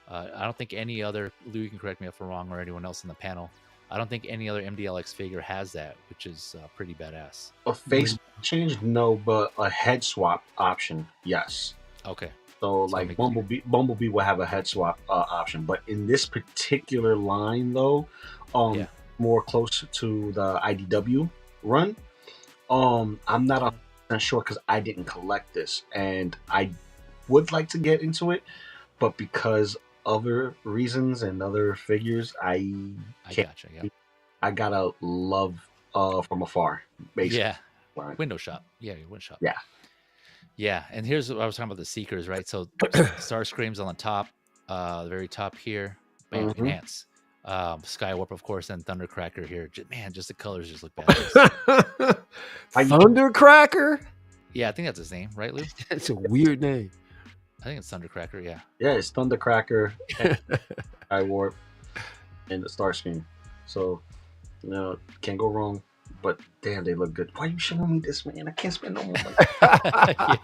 Speaker 1: I don't think any other, Lou, you can correct me if I'm wrong, or anyone else in the panel, I don't think any other MDLX figure has that, which is pretty badass.
Speaker 2: A face change, no, but a head swap option, yes.
Speaker 1: Okay.
Speaker 2: So like Bumblebee will have a head swap option, but in this particular line though, more close to the IDW run, I'm not 100% sure because I didn't collect this, and I would like to get into it, but because other reasons and other figures, I can't. I gotta love from afar, basically.
Speaker 1: Yeah. Window shop. Yeah, your window shop.
Speaker 2: Yeah.
Speaker 1: Yeah, and here's what I was talking about, the Seekers, right? So Starscream's on the top, the very top here. Bam, enhance. Skywarp, of course, and Thundercracker here. Man, just the colors just look badass.
Speaker 4: Thundercracker?
Speaker 1: Yeah, I think that's his name, right, Lou?
Speaker 4: That's a weird name.
Speaker 1: I think it's Thundercracker, yeah.
Speaker 2: Yeah, it's Thundercracker, Skywarp, and the Starscream. So, can't go wrong. But damn, they look good. Why are you showing me this, man? I can't spend no more money.
Speaker 1: Yeah.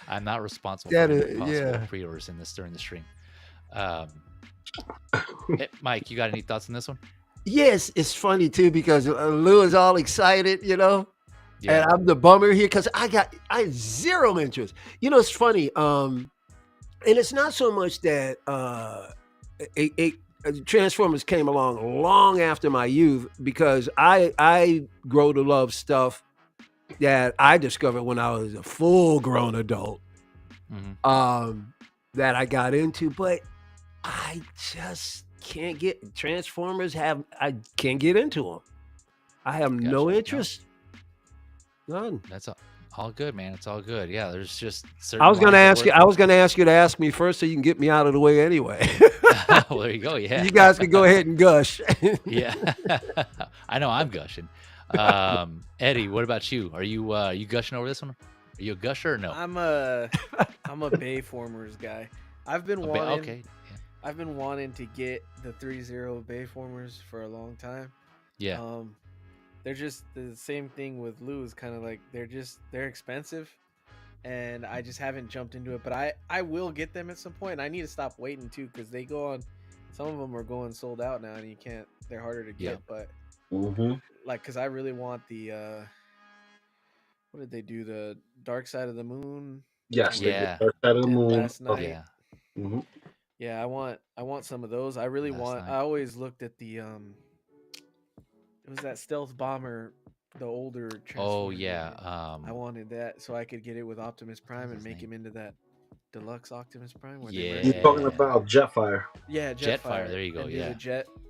Speaker 1: I'm not responsible for possible pre-orders during the stream. Mike, you got any thoughts on this one?
Speaker 4: Yes, it's funny too because Lou is all excited, and I'm the bummer here because I had zero interest. It's funny, and it's not so much that Transformers came along long after my youth because I grow to love stuff that I discovered when I was a full-grown adult that I got into, but I just can't get Transformers. I can't get into them. I have no interest. None. That's
Speaker 1: all good, man. It's all good. Yeah, there's just certain.
Speaker 4: I was going to ask you to ask me first so you can get me out of the way anyway.
Speaker 1: Well, there you go. Yeah,
Speaker 4: you guys can go ahead and gush.
Speaker 1: Yeah, I know I'm gushing. Eddie, what about you? Are you gushing over this one? Are you a gusher or no?
Speaker 3: I'm a Bayformers guy. I've been wanting to get the ThreeZero Bayformers for a long time.
Speaker 1: Yeah.
Speaker 3: They're just the same thing with Lou. Is kind of like they're expensive, and I just haven't jumped into it. But I will get them at some point. And I need to stop waiting too, because they go on. Some of them are going sold out now, and you can't. They're harder to get. But like, because I really want the what did they do? The Dark Side of the Moon.
Speaker 2: Yes,
Speaker 1: Yeah.
Speaker 2: Dark Side of the Moon.
Speaker 3: Last night.
Speaker 1: Yeah.
Speaker 3: Yeah, I want some of those. I really want. I always looked at the it was that stealth bomber, the older Transformer.
Speaker 1: Oh yeah.
Speaker 3: I wanted that so I could get it with Optimus Prime and make him into that deluxe Optimus Prime.
Speaker 2: You're talking about Jetfire.
Speaker 3: Yeah,
Speaker 1: Jetfire. There you go. Yeah.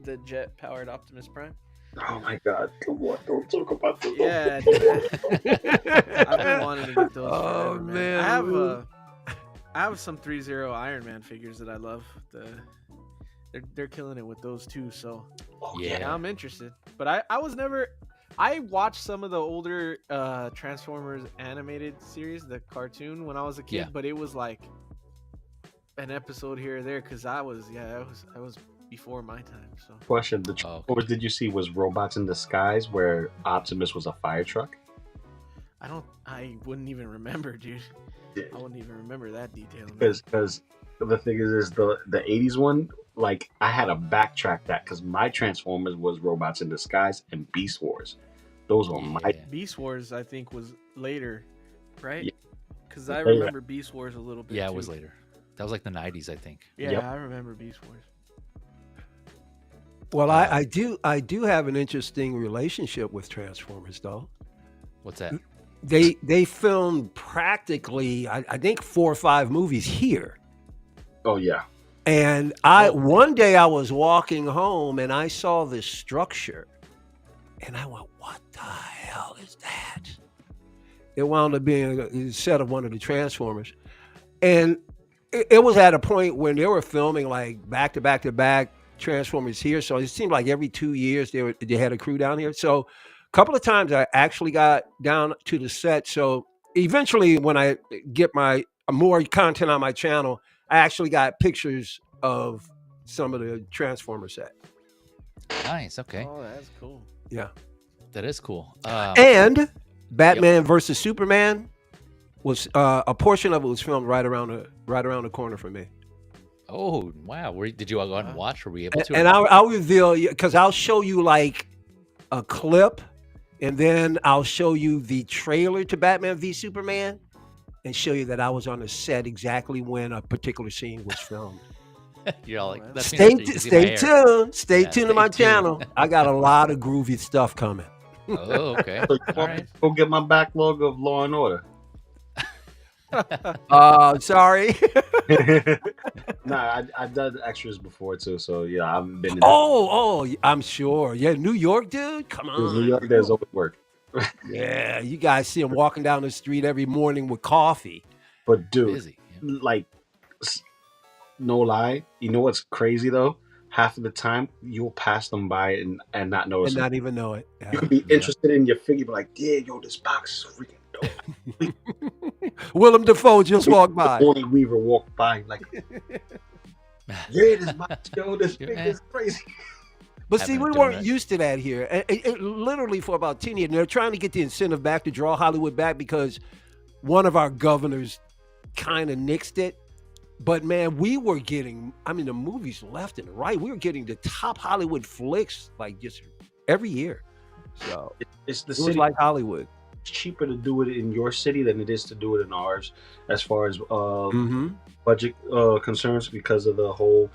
Speaker 3: The jet powered Optimus Prime.
Speaker 2: Oh my God! Come on, don't talk about this.
Speaker 3: Yeah, I've been wanting to get those.
Speaker 4: Oh
Speaker 3: forever,
Speaker 4: man,
Speaker 3: I have some 3-0 Iron Man figures that I love. They're killing it with those too. So yeah, I'm interested. But I was never. I watched some of the older Transformers animated series, the cartoon, when I was a kid. But it was like an episode here or there because I was before my time. So
Speaker 2: question: the Transformers did you see was Robots in Disguise, where Optimus was a fire truck?
Speaker 3: I wouldn't even remember, dude. Yeah. I wouldn't even remember that detail.
Speaker 2: Because the thing is the 80s one, like, I had to backtrack that because my Transformers was Robots in Disguise and Beast Wars. Those were my
Speaker 3: Beast Wars. I think was later, right? Because
Speaker 2: Yeah.
Speaker 3: I remember Beast Wars a little bit.
Speaker 1: Yeah,
Speaker 3: too.
Speaker 1: it was later. That was like the 90s, I think.
Speaker 3: Yeah, I remember Beast Wars.
Speaker 4: Well, I do have an interesting relationship with Transformers, though.
Speaker 1: What's that?
Speaker 4: They filmed practically, I think, 4 or 5 movies here.
Speaker 2: Oh yeah.
Speaker 4: And one day I was walking home and I saw this structure, and I went, "What the hell is that?" It wound up being a set of one of the Transformers, and it was at a point when they were filming like back to back to back Transformers here. So it seemed like every 2 years they had a crew down here. So a couple of times I actually got down to the set. So eventually when I get my more content on my channel, I actually got pictures of some of the Transformer set.
Speaker 1: Nice. Okay.
Speaker 3: Oh, that's cool.
Speaker 4: Yeah.
Speaker 1: That is cool.
Speaker 4: And Batman versus Superman was a portion of it was filmed right around the corner from me.
Speaker 1: Oh wow! Did you go out and watch? Were we able to?
Speaker 4: And I'll reveal, because I'll show you like a clip, and then I'll show you the trailer to Batman v Superman, and show you that I was on the set exactly when a particular scene was filmed.
Speaker 1: You're all like,
Speaker 4: stay tuned. Stay tuned to my channel. I got a lot of groovy stuff coming.
Speaker 1: Oh, okay. All right.
Speaker 2: Go get my backlog of Law and Order.
Speaker 4: Sorry.
Speaker 2: Nah, I've done extras before too, so yeah, I've been.
Speaker 4: Oh, I'm sure. Yeah, New York, dude. Come on.
Speaker 2: New York, there's always work.
Speaker 4: Yeah, you guys see him walking down the street every morning with coffee.
Speaker 2: But dude,
Speaker 1: Busy.
Speaker 2: like, no lie, you know what's crazy though? Half of the time you'll pass them by and not notice.
Speaker 4: And
Speaker 2: them.
Speaker 4: not even know it. Yeah.
Speaker 2: You could be interested in your figure, but like, yeah, yo, this box is freaking dope.
Speaker 4: Willem Dafoe just walked by.
Speaker 2: Bonnie Weaver walked by, like, yeah, this box, yo, this figure is crazy.
Speaker 4: But see, we weren't used to that here. It literally for about 10 years. And they're trying to get the incentive back to draw Hollywood back because one of our governors kind of nixed it. But man, we were getting, the movies left and right. We were getting the top Hollywood flicks like just every year. So
Speaker 2: it's the
Speaker 4: it
Speaker 2: city,
Speaker 4: was like Hollywood.
Speaker 2: It's cheaper to do it in your city than it is to do it in ours, as far as budget concerns, because of the whole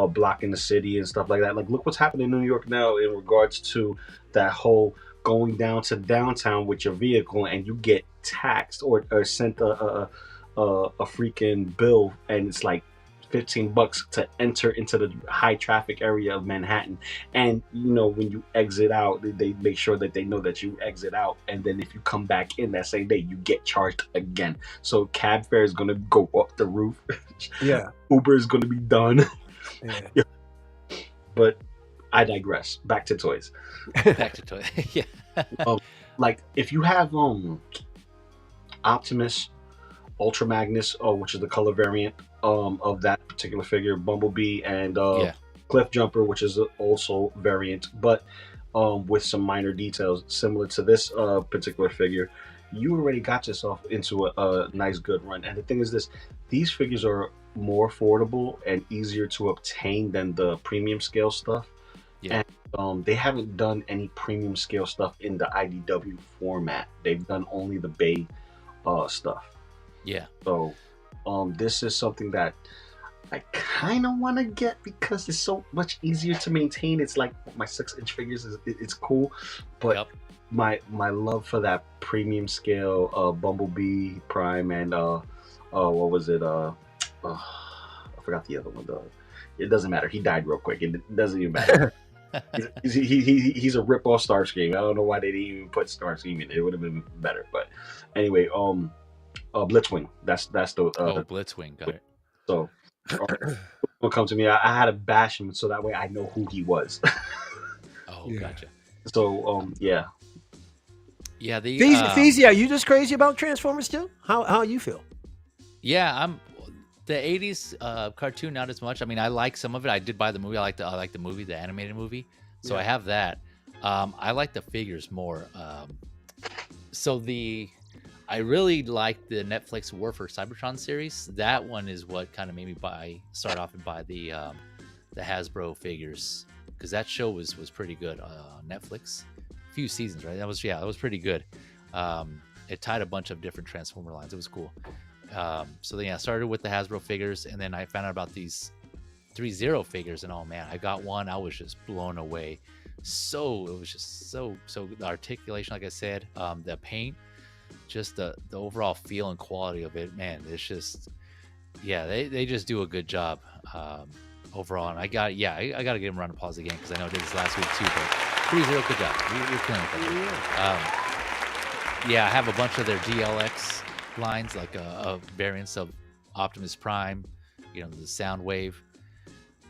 Speaker 2: blocking the city and stuff like that. Like, look what's happening in New York now in regards to that whole going down to downtown with your vehicle and you get taxed or sent a freaking bill, and it's like $15 to enter into the high traffic area of Manhattan. And you know, when you exit out, they make sure that they know that you exit out, and then if you come back in that same day, you get charged again. So cab fare is going to go up the roof.
Speaker 4: Yeah.
Speaker 2: Uber is going to be done.
Speaker 4: Yeah.
Speaker 2: But I digress. Back to toys.
Speaker 1: Back to toys. Yeah.
Speaker 2: Like, if you have Optimus, Ultra Magnus, which is the color variant of that particular figure, Bumblebee, and Cliff Jumper, which is also variant, but with some minor details similar to this particular figure, you already got yourself into a nice good run. And the thing is this, these figures are more affordable and easier to obtain than the premium scale stuff.
Speaker 1: Yeah.
Speaker 2: And they haven't done any premium scale stuff in the IDW format. They've done only the Bay stuff.
Speaker 1: Yeah.
Speaker 2: So this is something that I kind of want to get because it's so much easier to maintain. It's like my 6-inch figures it's cool, but
Speaker 1: Yep.
Speaker 2: my love for that premium scale Bumblebee Prime and what was it I forgot the other one though. It doesn't matter. He died real quick. It doesn't even matter. he's a rip-off Starscream. I don't know why they didn't even put Starscream in. It would have been better. But anyway, Blitzwing. That's the
Speaker 1: Blitzwing. Got it.
Speaker 2: So will come to me. I had to bash him so that way I know who he was.
Speaker 1: Oh, gotcha.
Speaker 2: So yeah.
Speaker 1: Yeah, the
Speaker 4: Feezy, are you just crazy about Transformers too? How you feel?
Speaker 1: Yeah, I'm the 80s cartoon not as much. I mean, I like some of it. I did buy the movie. I like the movie, the animated movie. So I have that. I like the figures more. I really like the Netflix War for Cybertron series. That one is what kind of made me start off and buy the Hasbro figures, because that show was pretty good on Netflix. A few seasons, right? That was pretty good. It tied a bunch of different Transformer lines. It was cool. So then, I started with the Hasbro figures, and then I found out about these ThreeZero figures, and oh man, I got one. I was just blown away. It was just so the articulation, like I said, the paint, just the overall feel and quality of it, man. It's just, they just do a good job overall. And I got to give him a round of applause again, because I know I did this last week too. But ThreeZero, good job. You're killing it. I have a bunch of their DLX lines, like a variants of Optimus Prime, the Soundwave,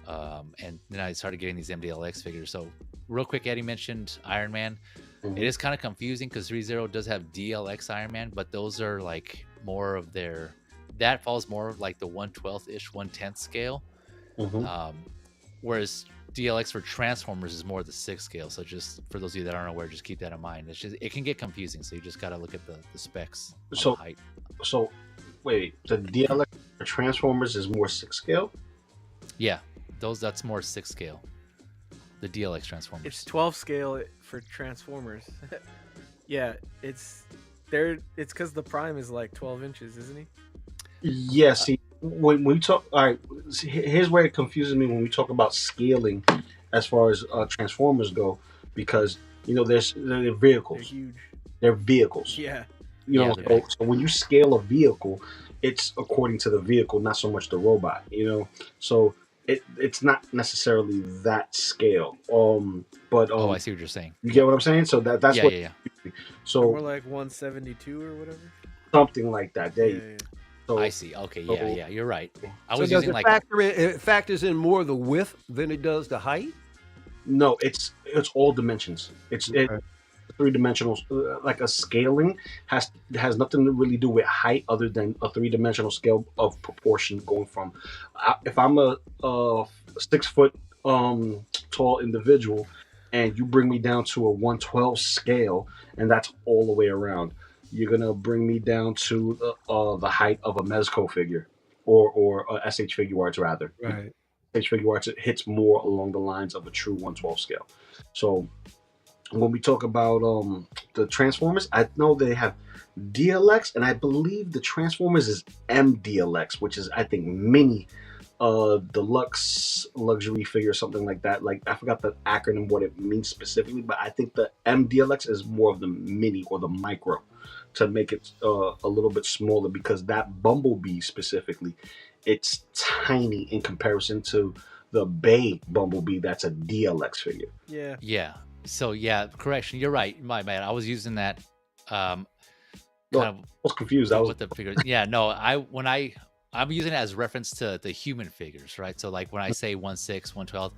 Speaker 1: and then I started getting these MDLX figures. So real quick, Eddie mentioned Iron Man. It is kind of confusing because ThreeZero does have DLX Iron Man, but those are like more of that falls more like the 1/12 ish 1/10 scale, whereas DLX for Transformers is more the 6 scale. So just for those of you that aren't aware, just keep that in mind. It can get confusing, so you just got to look at the specs.
Speaker 2: So
Speaker 1: the height.
Speaker 2: So wait, the DLX for Transformers is more 6 scale?
Speaker 3: Yeah,
Speaker 1: that's more 6 scale. The DLX Transformers.
Speaker 3: It's 12 scale for Transformers. Yeah, it's because the Prime is like 12 inches, isn't he?
Speaker 2: Yeah, see, when we talk, all right, here's where it confuses me when we talk about scaling as far as Transformers go, because they're vehicles.
Speaker 3: They're huge.
Speaker 2: They're vehicles.
Speaker 3: Yeah.
Speaker 2: So when you scale a vehicle, it's according to the vehicle, not so much the robot. So it's not necessarily that scale. But
Speaker 1: I see what you're saying.
Speaker 2: You get what I'm saying? So that's what.
Speaker 1: Yeah.
Speaker 2: So
Speaker 3: more like 172 or whatever.
Speaker 2: Something like that. So,
Speaker 1: I see. Okay, yeah, you're right. I
Speaker 4: So
Speaker 1: was
Speaker 4: does
Speaker 1: using
Speaker 4: it it factors in more the width than it does the height?
Speaker 2: No, it's all dimensions. It's 3-dimensional. Like a scaling has nothing to really do with height other than a 3-dimensional scale of proportion going from. If I'm a 6 foot tall individual, and you bring me down to a 1/12 scale, and that's all the way around, you're gonna bring me down to the height of a Mezco figure, or a SH Figure Arts rather.
Speaker 4: Right.
Speaker 2: SH Figure Arts, it hits more along the lines of a true 1/12 scale. So when we talk about the Transformers, I know they have DLX, and I believe the Transformers is MDLX, which is, I think, mini deluxe luxury figure, something like that. Like, I forgot the acronym, what it means specifically, but I think the MDLX is more of the mini or the micro, to make it a little bit smaller, because that Bumblebee specifically, it's tiny in comparison to the Bay Bumblebee that's a DLX figure.
Speaker 1: Yeah. So correction, you're right. My bad. I was using that
Speaker 2: I was confused.
Speaker 1: with the figures. Yeah, no, I'm using it as reference to the human figures, right? So like when I say 1/6, 1/12,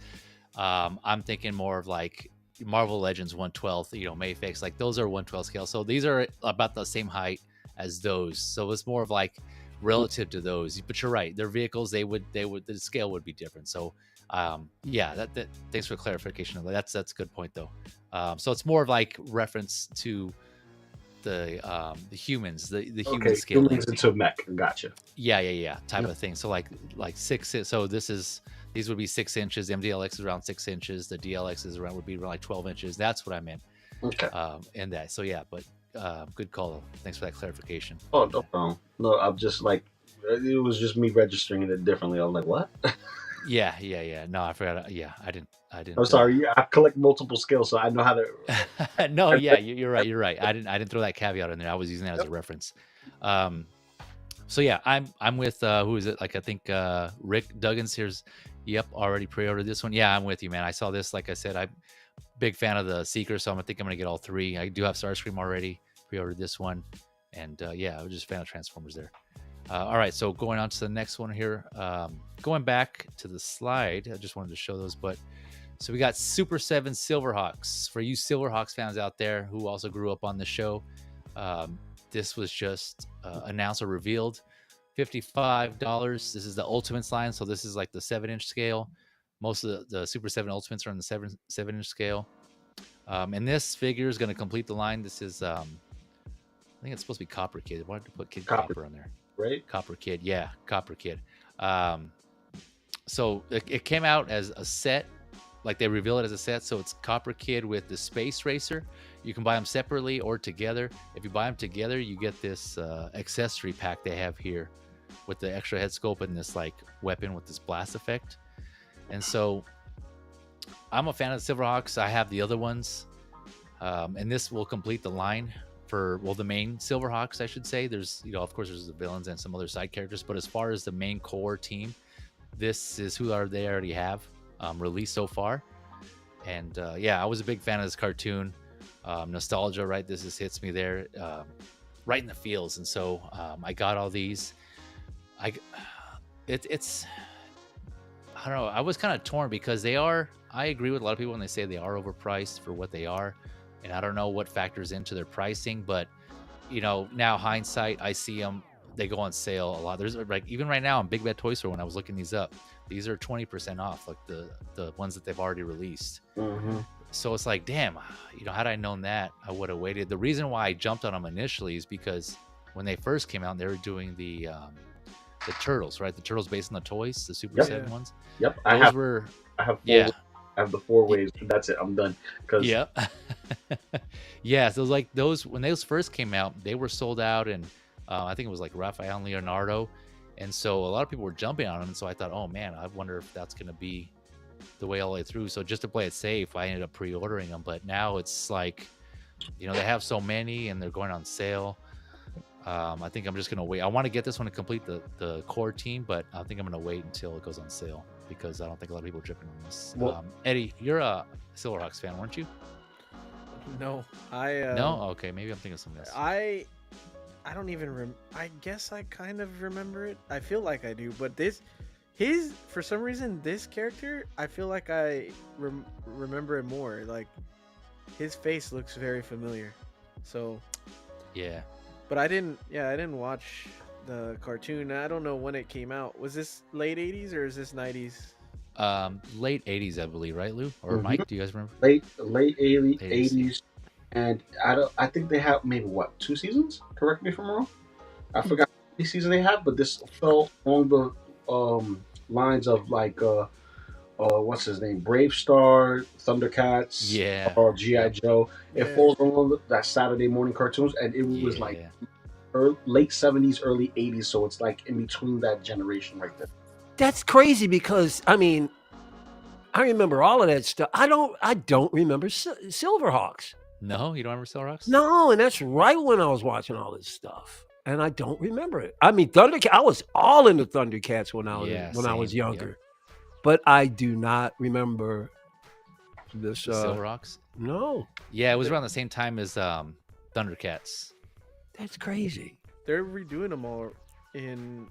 Speaker 1: I'm thinking more of like Marvel Legends 1/12, Mayfix, like those are 1/12 scale. So these are about the same height as those. So it's more of like relative to those. But you're right, their vehicles, the scale would be different. So that thanks for clarification. That's a good point though. So it's more of like reference to humans, the human
Speaker 2: Okay,
Speaker 1: scaling.
Speaker 2: humans into mech. Gotcha.
Speaker 1: Yeah, type of thing. So like 6. So these would be 6 inches. MDLX is around 6 inches. The DLX would be around like 12 inches. That's what I meant.
Speaker 2: Okay.
Speaker 1: And that. So yeah, but good call. Thanks for that clarification.
Speaker 2: Oh, no problem. No, I'm just like, it was just me registering it differently. I was like, what?
Speaker 1: Yeah. No, I forgot. Yeah, I didn't.
Speaker 2: I'm sorry. I collect multiple skills, so I know how to.
Speaker 1: No, yeah, you're right. I didn't throw that caveat in there. I was using that as a reference. So yeah, I'm with who is it? Like I think Rick Duggins here's. Yep, already pre-ordered this one. Yeah, I'm with you, man. I saw this. Like I said, I'm big fan of the Seeker, so I'm gonna get all 3. I do have Starscream already. Pre-ordered this one, and yeah, I was just a fan of Transformers there. All right, so going on to the next one here. Going back to the slide, I just wanted to show those, but so we got Super 7 Silverhawks. For you Silverhawks fans out there who also grew up on the show, this was just announced or revealed. $55. This is the Ultimates line, so this is like the 7-inch scale. Most of the Super 7 Ultimates are on the 7-inch scale. And this figure is going to complete the line. This is, I think it's supposed to be Copper Kid. Why did I put Kid Copper on there?
Speaker 2: Right?
Speaker 1: Copper Kid, yeah, Copper Kid. So it came out as a set, like they reveal it as a set. So it's Copper Kid with the Space Racer. You can buy them separately or together. If you buy them together, you get this accessory pack they have here with the extra head scope and this like weapon with this blast effect. And so I'm a fan of the Silverhawks. I have the other ones, and this will complete the line for, well, the main Silverhawks, I should say. There's, of course, there's the villains and some other side characters, but as far as the main core team, this is who they already have released so far. And yeah, I was a big fan of this cartoon. Nostalgia, right? This just hits me there, right in the feels. And so I got all these. It's I don't know. I was kind of torn because I agree with a lot of people when they say they are overpriced for what they are. And I don't know what factors into their pricing, but now hindsight, I see them, they go on sale a lot. There's like, even right now in Big Bad Toy Store, when I was looking these up, these are 20% off, like the ones that they've already released.
Speaker 2: Mm-hmm.
Speaker 1: So it's like, damn, had I known that, I would have waited. The reason why I jumped on them initially is because when they first came out, they were doing the Turtles, right? The Turtles based on the toys, the Super 7 ones.
Speaker 2: Yep.
Speaker 1: I have 4,
Speaker 2: I have the 4 waves. That's it. I'm done.
Speaker 1: Yeah. Yeah. So like when those first came out, they were sold out, and I think it was like Raphael and Leonardo. And so a lot of people were jumping on them. And so I thought, oh man, I wonder if that's going to be the way all the way through. So just to play it safe, I ended up pre-ordering them. But now it's like, they have so many and they're going on sale. I think I'm just going to wait. I want to get this one to complete the core team, but I think I'm going to wait until it goes on sale because I don't think a lot of people are dripping on this.
Speaker 2: Well,
Speaker 1: Eddie, you're a Silverhawks fan, weren't you?
Speaker 3: No,
Speaker 1: no? Okay, maybe I'm thinking of something else.
Speaker 3: I don't even I guess I kind of remember it. I feel like I do, but for some reason, this character, I feel like I remember it more. Like, his face looks very familiar. So,
Speaker 1: yeah.
Speaker 3: But I didn't watch the cartoon. I don't know when it came out. Was this late 80s or is this 90s?
Speaker 1: Late 80s, I believe, right, Lou? Or Mike, do you guys remember?
Speaker 2: Late 80s. And I think they have maybe 2 seasons? Correct me if I'm wrong. I forgot how many seasons they have, but this fell on the lines of like what's his name? Brave Star, Thundercats, or G.I. Joe. It falls on that Saturday morning cartoons, and it was like late 70s, early 80s, so it's like in between that generation right there.
Speaker 4: That's crazy because I remember all of that stuff. I don't remember Silverhawks.
Speaker 1: No, you don't remember Silverhawks?
Speaker 4: No, and that's right when I was watching all this stuff, and I don't remember it. I mean, Thundercats. I was all into Thundercats when I was younger. Yep. But I do not remember this.
Speaker 1: Silverhawks?
Speaker 4: No.
Speaker 1: Yeah, it was around the same time as Thundercats.
Speaker 4: That's crazy.
Speaker 3: They're redoing them all in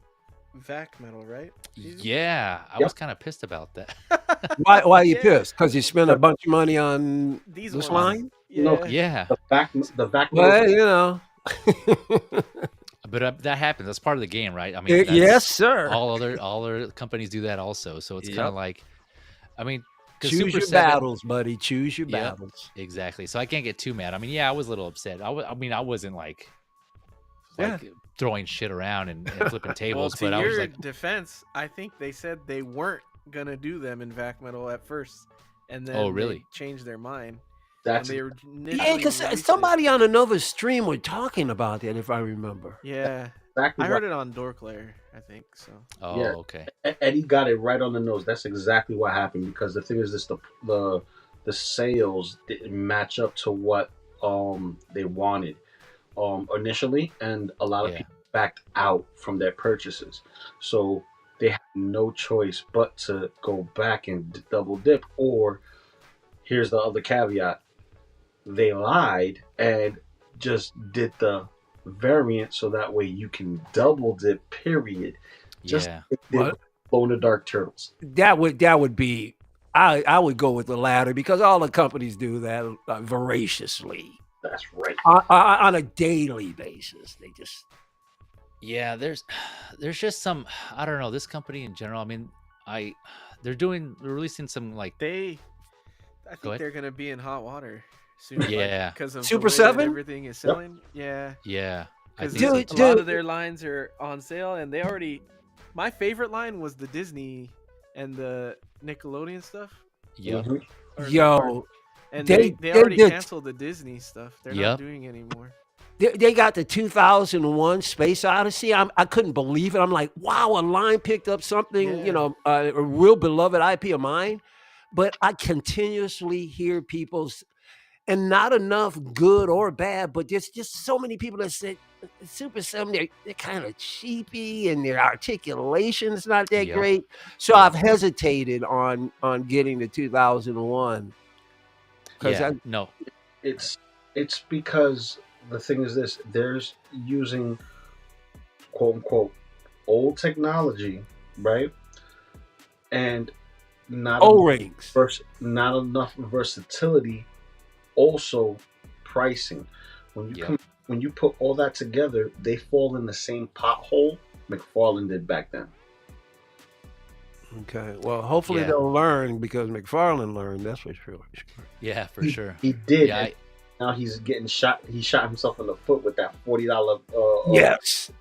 Speaker 3: Vac Metal, right?
Speaker 1: Yeah, I was kind of pissed about that.
Speaker 4: Why are you pissed? Because you spent a bunch of money on this line?
Speaker 1: Yeah.
Speaker 2: The Vac
Speaker 4: Metal.
Speaker 2: Well,
Speaker 1: But that happens. That's part of the game, right? I mean,
Speaker 4: yes, sir.
Speaker 1: All other companies do that also. So it's kind of like, I mean, 'Cause
Speaker 4: Choose
Speaker 1: Super
Speaker 4: your
Speaker 1: 7
Speaker 4: battles, buddy. Choose your
Speaker 1: Yep.
Speaker 4: battles.
Speaker 1: Exactly. So I can't get too mad. I mean, yeah, I was a little upset. I mean, I wasn't like
Speaker 4: Yeah.
Speaker 1: throwing shit around and flipping
Speaker 3: Well,
Speaker 1: tables,
Speaker 3: to
Speaker 1: but I was
Speaker 3: your
Speaker 1: like,
Speaker 3: defense, I think they said they weren't gonna do them in Vac Metal at first, and then
Speaker 1: oh, really?
Speaker 3: they changed their mind.
Speaker 2: That's
Speaker 3: when they were
Speaker 4: Yeah,
Speaker 3: initially
Speaker 4: because
Speaker 3: released
Speaker 4: somebody on another stream was talking about that, if I remember.
Speaker 3: it. Yeah,
Speaker 2: exactly
Speaker 3: I heard
Speaker 2: what,
Speaker 3: it on Dorklayer, I think so.
Speaker 1: Oh,
Speaker 2: Yeah.
Speaker 1: okay.
Speaker 2: Eddie got it right on the nose. That's exactly what happened, because the thing is this: the sales didn't match up to what they wanted initially, and a lot of
Speaker 1: Yeah.
Speaker 2: people backed out from their purchases. So they had no choice but to go back and double dip. Or here's the other caveat: they lied and just did the variant so that way you can double dip. Period. Just
Speaker 1: Yeah.
Speaker 2: like they did
Speaker 4: What?
Speaker 2: with Glow in the Dark Turtles.
Speaker 4: That would be. I would go with the latter, because all the companies do that voraciously
Speaker 2: That's right.
Speaker 4: on a daily basis. They just
Speaker 1: Yeah, there's just some, I don't know, this company in general. I mean, they're releasing some like
Speaker 3: I
Speaker 1: Go
Speaker 3: think
Speaker 1: ahead.
Speaker 3: they're gonna be in hot water soon.
Speaker 1: Yeah.
Speaker 3: because of
Speaker 4: Super
Speaker 3: the way that
Speaker 4: 7?
Speaker 3: everything is selling. Yeah,
Speaker 1: yeah. I
Speaker 3: because
Speaker 1: think so
Speaker 4: Dude,
Speaker 1: too.
Speaker 3: a lot
Speaker 4: dude.
Speaker 3: of their lines are on sale, and they already. My favorite line was the Disney and the Nickelodeon stuff.
Speaker 1: Yep.
Speaker 2: Mhm.
Speaker 3: or-
Speaker 4: Yo,
Speaker 3: and
Speaker 4: they-
Speaker 3: they
Speaker 4: they
Speaker 3: already
Speaker 4: did-
Speaker 3: canceled the Disney stuff. They're
Speaker 1: Yep.
Speaker 3: not doing anymore.
Speaker 4: they got the 2001 Space Odyssey. I couldn't believe it. I'm like, wow, a line picked up something,
Speaker 3: Yeah.
Speaker 4: a real beloved IP of mine. But I continuously hear people's, and not enough good or bad, but there's just so many people that said Super 7, they're kind of cheapy, and their articulation is not that
Speaker 1: Yep.
Speaker 4: great. So
Speaker 1: Yep.
Speaker 4: I've hesitated on getting the 2001. 'Cause
Speaker 1: Yeah.
Speaker 4: I-
Speaker 1: No.
Speaker 2: It's because the thing is this: there's using quote unquote old technology, right? And not
Speaker 4: O-rings.
Speaker 2: not enough versatility. Also, pricing.
Speaker 1: Yep.
Speaker 2: When you put all that together, they fall in the same pothole McFarlane did back then.
Speaker 4: Okay. Well, hopefully
Speaker 1: Yeah.
Speaker 4: they'll learn, because McFarlane learned. That's for sure.
Speaker 1: Yeah, for sure.
Speaker 2: He did.
Speaker 1: Yeah.
Speaker 2: and now he's getting shot. He shot himself in the foot with that $40
Speaker 4: Yes.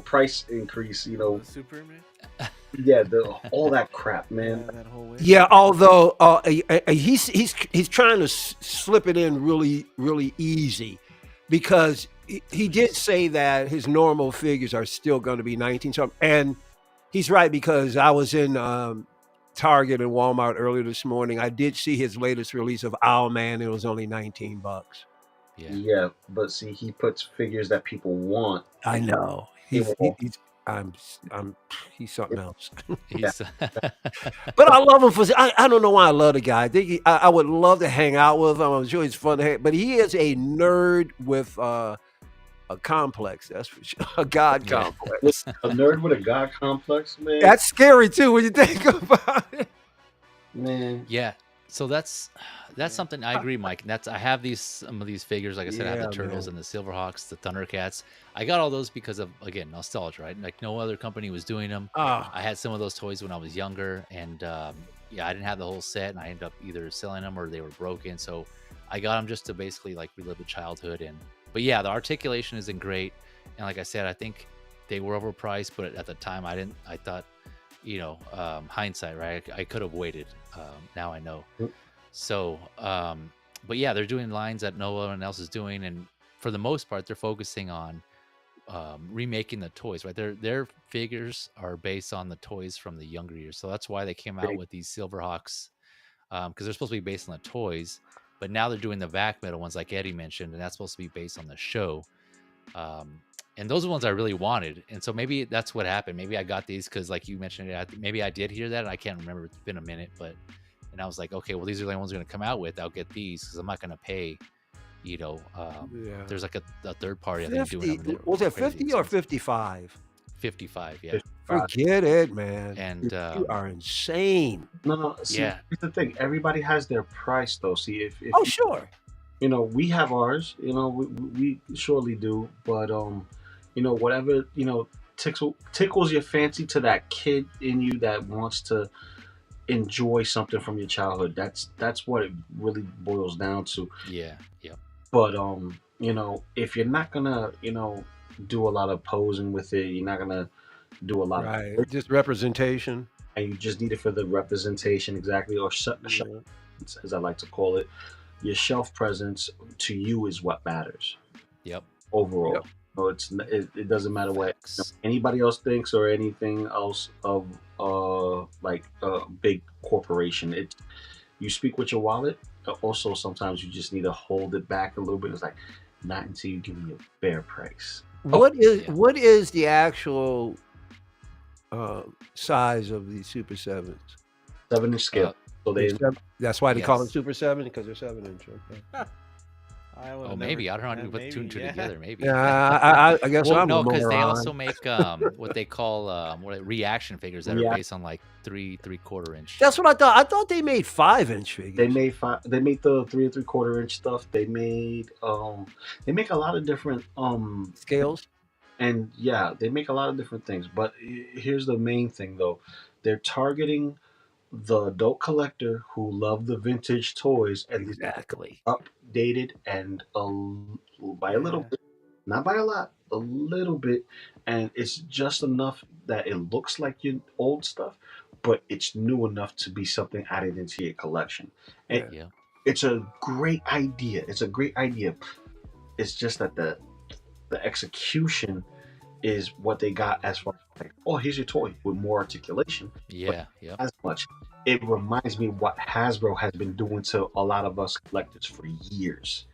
Speaker 2: price increase.
Speaker 3: The Superman.
Speaker 2: Yeah, all that crap, man.
Speaker 3: That whole way.
Speaker 4: Yeah. Although he's trying to slip it in really, really easy, because he did say that his normal figures are still going to be 19 something, and he's right, because I was in Target and Walmart earlier this morning. I did see his latest release of Owlman. It was only $19.
Speaker 1: Yeah.
Speaker 2: Yeah, but see, he puts figures that people want.
Speaker 4: I know. He's something else.
Speaker 1: He's
Speaker 4: But I love him for. I don't know why I love the guy. I think I would love to hang out with him. I'm sure he's fun to hang. But he is a nerd with a complex. That's for sure. A god
Speaker 1: Yeah.
Speaker 4: complex.
Speaker 2: A nerd with a god complex, man.
Speaker 4: That's scary too when you think about it.
Speaker 2: Man.
Speaker 1: Yeah. So that's something I agree, Mike. And I have some of these figures. Like I said, I have
Speaker 4: Yeah,
Speaker 1: the Turtles
Speaker 4: man.
Speaker 1: and the Silverhawks, the Thundercats. I got all those because of, again, nostalgia, right? Like no other company was doing them.
Speaker 4: Ah,
Speaker 1: I had some of those toys when I was younger, and yeah, I didn't have the whole set, and I ended up either selling them or they were broken. So I got them just to basically like relive the childhood. But yeah, the articulation isn't great, and like I said, I think they were overpriced. But at the time, I thought, hindsight, right? I could have waited. Now I know. So, but yeah, they're doing lines that no one else is doing, and for the most part, they're focusing on remaking the toys, right? Their figures are based on the toys from the younger years, so that's why they came out with these Silverhawks, because they're supposed to be based on the toys, but now they're doing the Vac Metal ones, like Eddie mentioned, and that's supposed to be based on the show. And those are the ones I really wanted, and so maybe that's what happened. Maybe I got these because, like you mentioned, maybe I did hear that, and I can't remember. It's been a minute, and I was like, okay, well, these are the ones going to come out with. I'll get these because I'm not going to pay.
Speaker 4: yeah.
Speaker 1: There's like a third party. I think
Speaker 4: 50,
Speaker 1: doing them.
Speaker 4: was it
Speaker 1: Crazy
Speaker 4: 50 or
Speaker 1: expensive.
Speaker 4: 55?
Speaker 1: 55, yeah.
Speaker 4: Forget it, man.
Speaker 1: And
Speaker 4: you are insane.
Speaker 2: No. See,
Speaker 1: Yeah.
Speaker 2: here's the thing. Everybody has their price, though. See, if
Speaker 4: Oh, sure.
Speaker 2: we have ours. We surely do. But whatever tickles your fancy to that kid in you that wants to enjoy something from your childhood. That's what it really boils down to.
Speaker 1: Yeah. Yep.
Speaker 2: But you know, if you're not gonna, you know, do a lot of posing with it, you're not gonna do a lot
Speaker 4: Right.
Speaker 2: of,
Speaker 4: Just representation.
Speaker 2: and you just need it for the representation, exactly, or
Speaker 4: Yeah.
Speaker 2: as I like to call it. Your shelf presence to you is what matters
Speaker 1: Yep.
Speaker 2: overall.
Speaker 4: Yep.
Speaker 2: So it doesn't matter what
Speaker 1: Facts.
Speaker 2: anybody else thinks or anything else of like a big corporation. It You speak with your wallet. Also, sometimes you just need to hold it back a little bit. It's like not until you give me a fair price.
Speaker 4: What
Speaker 1: yeah.
Speaker 4: is the actual size of the Super 7s?
Speaker 2: 7-inch scale. So they
Speaker 4: That's why they call it
Speaker 1: Yes.
Speaker 4: Super 7 because they're 7-inch. Okay.
Speaker 1: Oh, maybe I don't know how to put two and two together. Maybe.
Speaker 4: Yeah, I guess
Speaker 1: Well,
Speaker 4: I'm
Speaker 1: no,
Speaker 4: a
Speaker 1: because they
Speaker 4: moron.
Speaker 1: also make what they call reaction figures that are based on like 3/4 inch.
Speaker 4: That's what I thought. I thought they made 5-inch figures.
Speaker 2: They made the 3 3/4 inch stuff. They make a lot of different
Speaker 4: scales.
Speaker 2: and yeah, they make a lot of different things. But here's the main thing though. They're targeting the adult collector who love the vintage toys and
Speaker 4: Exactly.
Speaker 2: updated and by a little bit, not by a lot, a little bit, and it's just enough that it looks like your old stuff, but it's new enough to be something added into your collection. And
Speaker 1: Yeah.
Speaker 2: it's a great idea. It's a great idea. It's just that the execution is what they got as far as like, oh, here's your toy with more articulation.
Speaker 1: Yeah. Yep.
Speaker 2: As much. It reminds me what Hasbro has been doing to a lot of us collectors for years.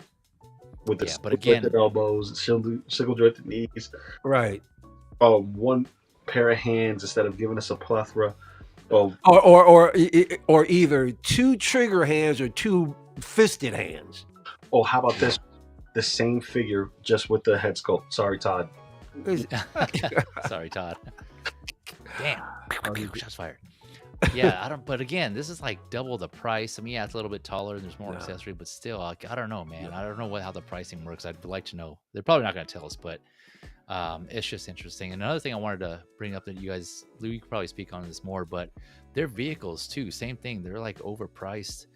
Speaker 2: With the
Speaker 1: But again,
Speaker 2: elbows, single jointed knees,
Speaker 4: Right.
Speaker 2: one pair of hands instead of giving us a plethora of
Speaker 4: Or either 2 trigger hands or 2 fisted hands.
Speaker 2: oh, how about this? The same figure just with the head sculpt. Sorry, Todd.
Speaker 1: Sorry, Todd. Damn. Shots fired. Yeah, I don't. But again, this is like double the price. I mean, yeah, it's a little bit taller and there's more accessory, but still, like, I don't know, man. I don't know how the pricing works. I'd like to know. They're probably not going to tell us, but it's just interesting. And another thing I wanted to bring up that you guys, Lou, you could probably speak on this more, but their vehicles too, same thing. They're like overpriced.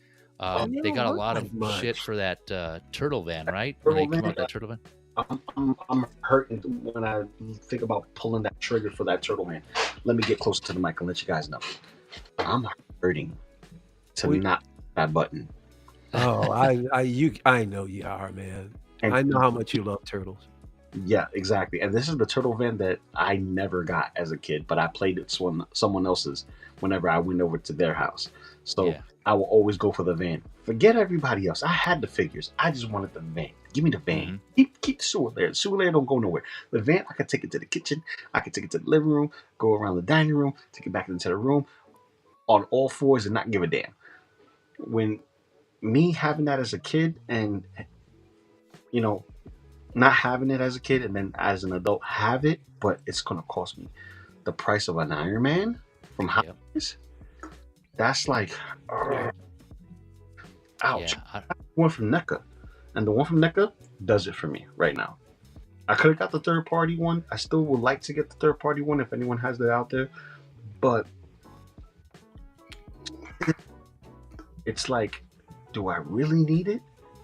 Speaker 1: They got a lot of shit for that turtle van, right? When they come out that turtle van.
Speaker 2: I'm hurting when I think about pulling that trigger for that turtle man. Let me get closer to the mic and let you guys know. I'm hurting to not that button.
Speaker 4: Oh, I know you are, man.
Speaker 2: And
Speaker 4: I know how much you love turtles.
Speaker 2: Yeah, exactly. And this is the turtle van that I never got as a kid, but I played it someone else's whenever I went over to their house. So I will always go for the van. Forget everybody else. I had the figures. I just wanted the van. Give me the van. Keep the sewer layer. The sewer layer don't go nowhere. The van, I could take it to the kitchen. I could take it to the living room, go around the dining room, take it back into the room on all fours and not give a damn. When me having that as a kid and, you know, not having it as a kid and then as an adult have it, but it's going to cost me the price of an Iron Man from Hot Toys. That's like, ouch.
Speaker 1: Yeah,
Speaker 2: One from NECA. And the one from NECA does it for me right now. I could have got the third party one. I still would like to get the third party one if anyone has that out there. But it's like, do I really need it?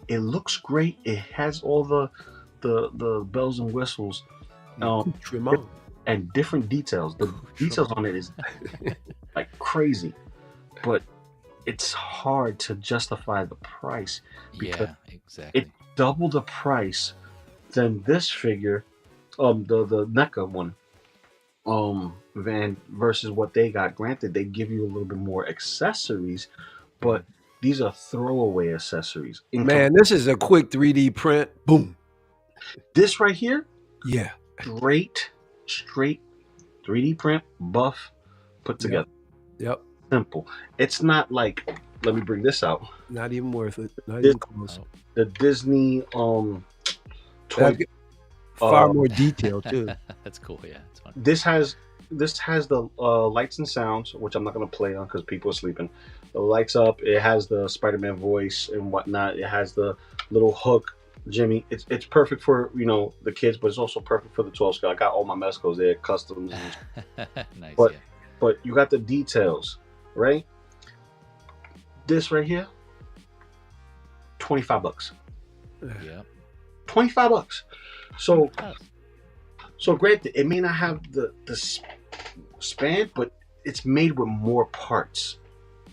Speaker 2: It looks great. It has all the bells and whistles and different details. The details on it is like crazy. But it's hard to justify the price because
Speaker 1: exactly.
Speaker 2: it's double the price than this figure, the NECA one, van versus what they got. Granted, they give you a little bit more accessories, but these are throwaway accessories.
Speaker 4: Man, this is a quick 3D print. Boom.
Speaker 2: This right here,
Speaker 4: yeah,
Speaker 2: straight 3D print, buff, put together.
Speaker 4: Yep.
Speaker 2: Simple. It's not like, let me bring this out.
Speaker 4: Not even worth it. Not even close.
Speaker 2: The Disney toy.
Speaker 4: Far more detail too.
Speaker 1: That's cool. Yeah, it's fun.
Speaker 2: This has the lights and sounds, which I'm not going to play on because people are sleeping. The lights up. It has the Spider-Man voice and whatnot. It has the little hook, Jimmy. It's perfect for, you know, the kids, but it's also perfect for the 12 scale. I got all my Mezcos there, customs.
Speaker 1: Nice.
Speaker 2: But you got the details, right? This right here, $25.
Speaker 1: Yeah.
Speaker 2: $25. So granted, it may not have the span, but it's made with more parts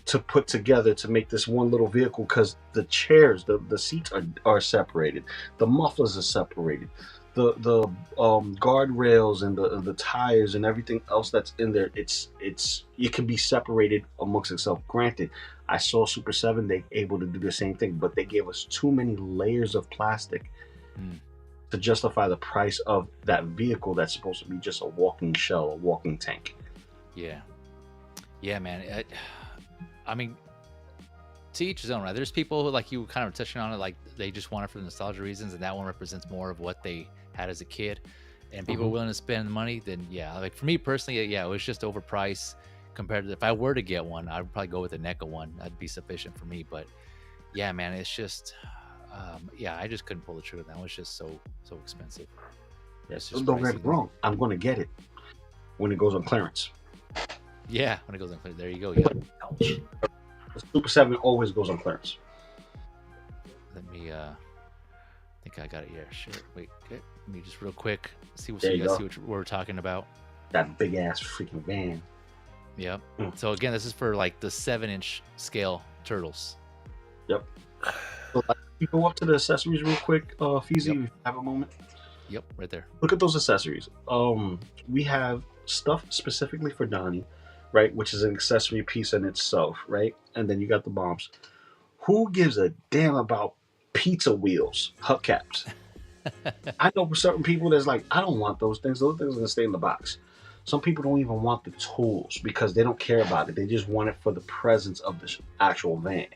Speaker 2: to put together to make this one little vehicle, because the chairs, the seats are separated, the mufflers are separated, the guardrails and the tires and everything else that's in there, it can be separated amongst itself. Granted, I saw Super 7, they able to do the same thing, but they gave us too many layers of plastic to justify the price of that vehicle that's supposed to be just a walking shell, a walking tank.
Speaker 1: Yeah, man. I mean, to each his own, right? There's people who, like you kind of touching on it, like they just want it for nostalgia reasons, and that one represents more of what they had as a kid, and people are willing to spend the money. Then yeah, like for me personally, yeah, it was just overpriced compared to, if I were to get one, I would probably go with the NECA one. That'd be sufficient for me. But yeah, man, it's just yeah, I just couldn't pull the trigger. That was just so expensive.
Speaker 2: Yes, don't get me wrong, I'm going to get it when it goes on clearance.
Speaker 1: Yeah, when it goes on clearance. There you go. Yeah.
Speaker 2: The Super 7 always goes on clearance.
Speaker 1: Let me I think I got it. Yeah, sure. Wait, okay. Let me just real quick see what you guys see what we're talking about. That
Speaker 2: big ass freaking van.
Speaker 1: Yep. So again, this is for like the 7-inch scale turtles.
Speaker 2: Yep. So you go up to the accessories real quick, Feezy, if you have a moment.
Speaker 1: Yep, right there.
Speaker 2: Look at those accessories. We have stuff specifically for Donnie, right, which is an accessory piece in itself, right? And then you got the bombs. Who gives a damn about pizza wheels, hubcaps? I know for certain people that's like, I don't want those things. Those things are gonna stay in the box. Some people don't even want the tools because they don't care about it. They just want it for the presence of the actual van.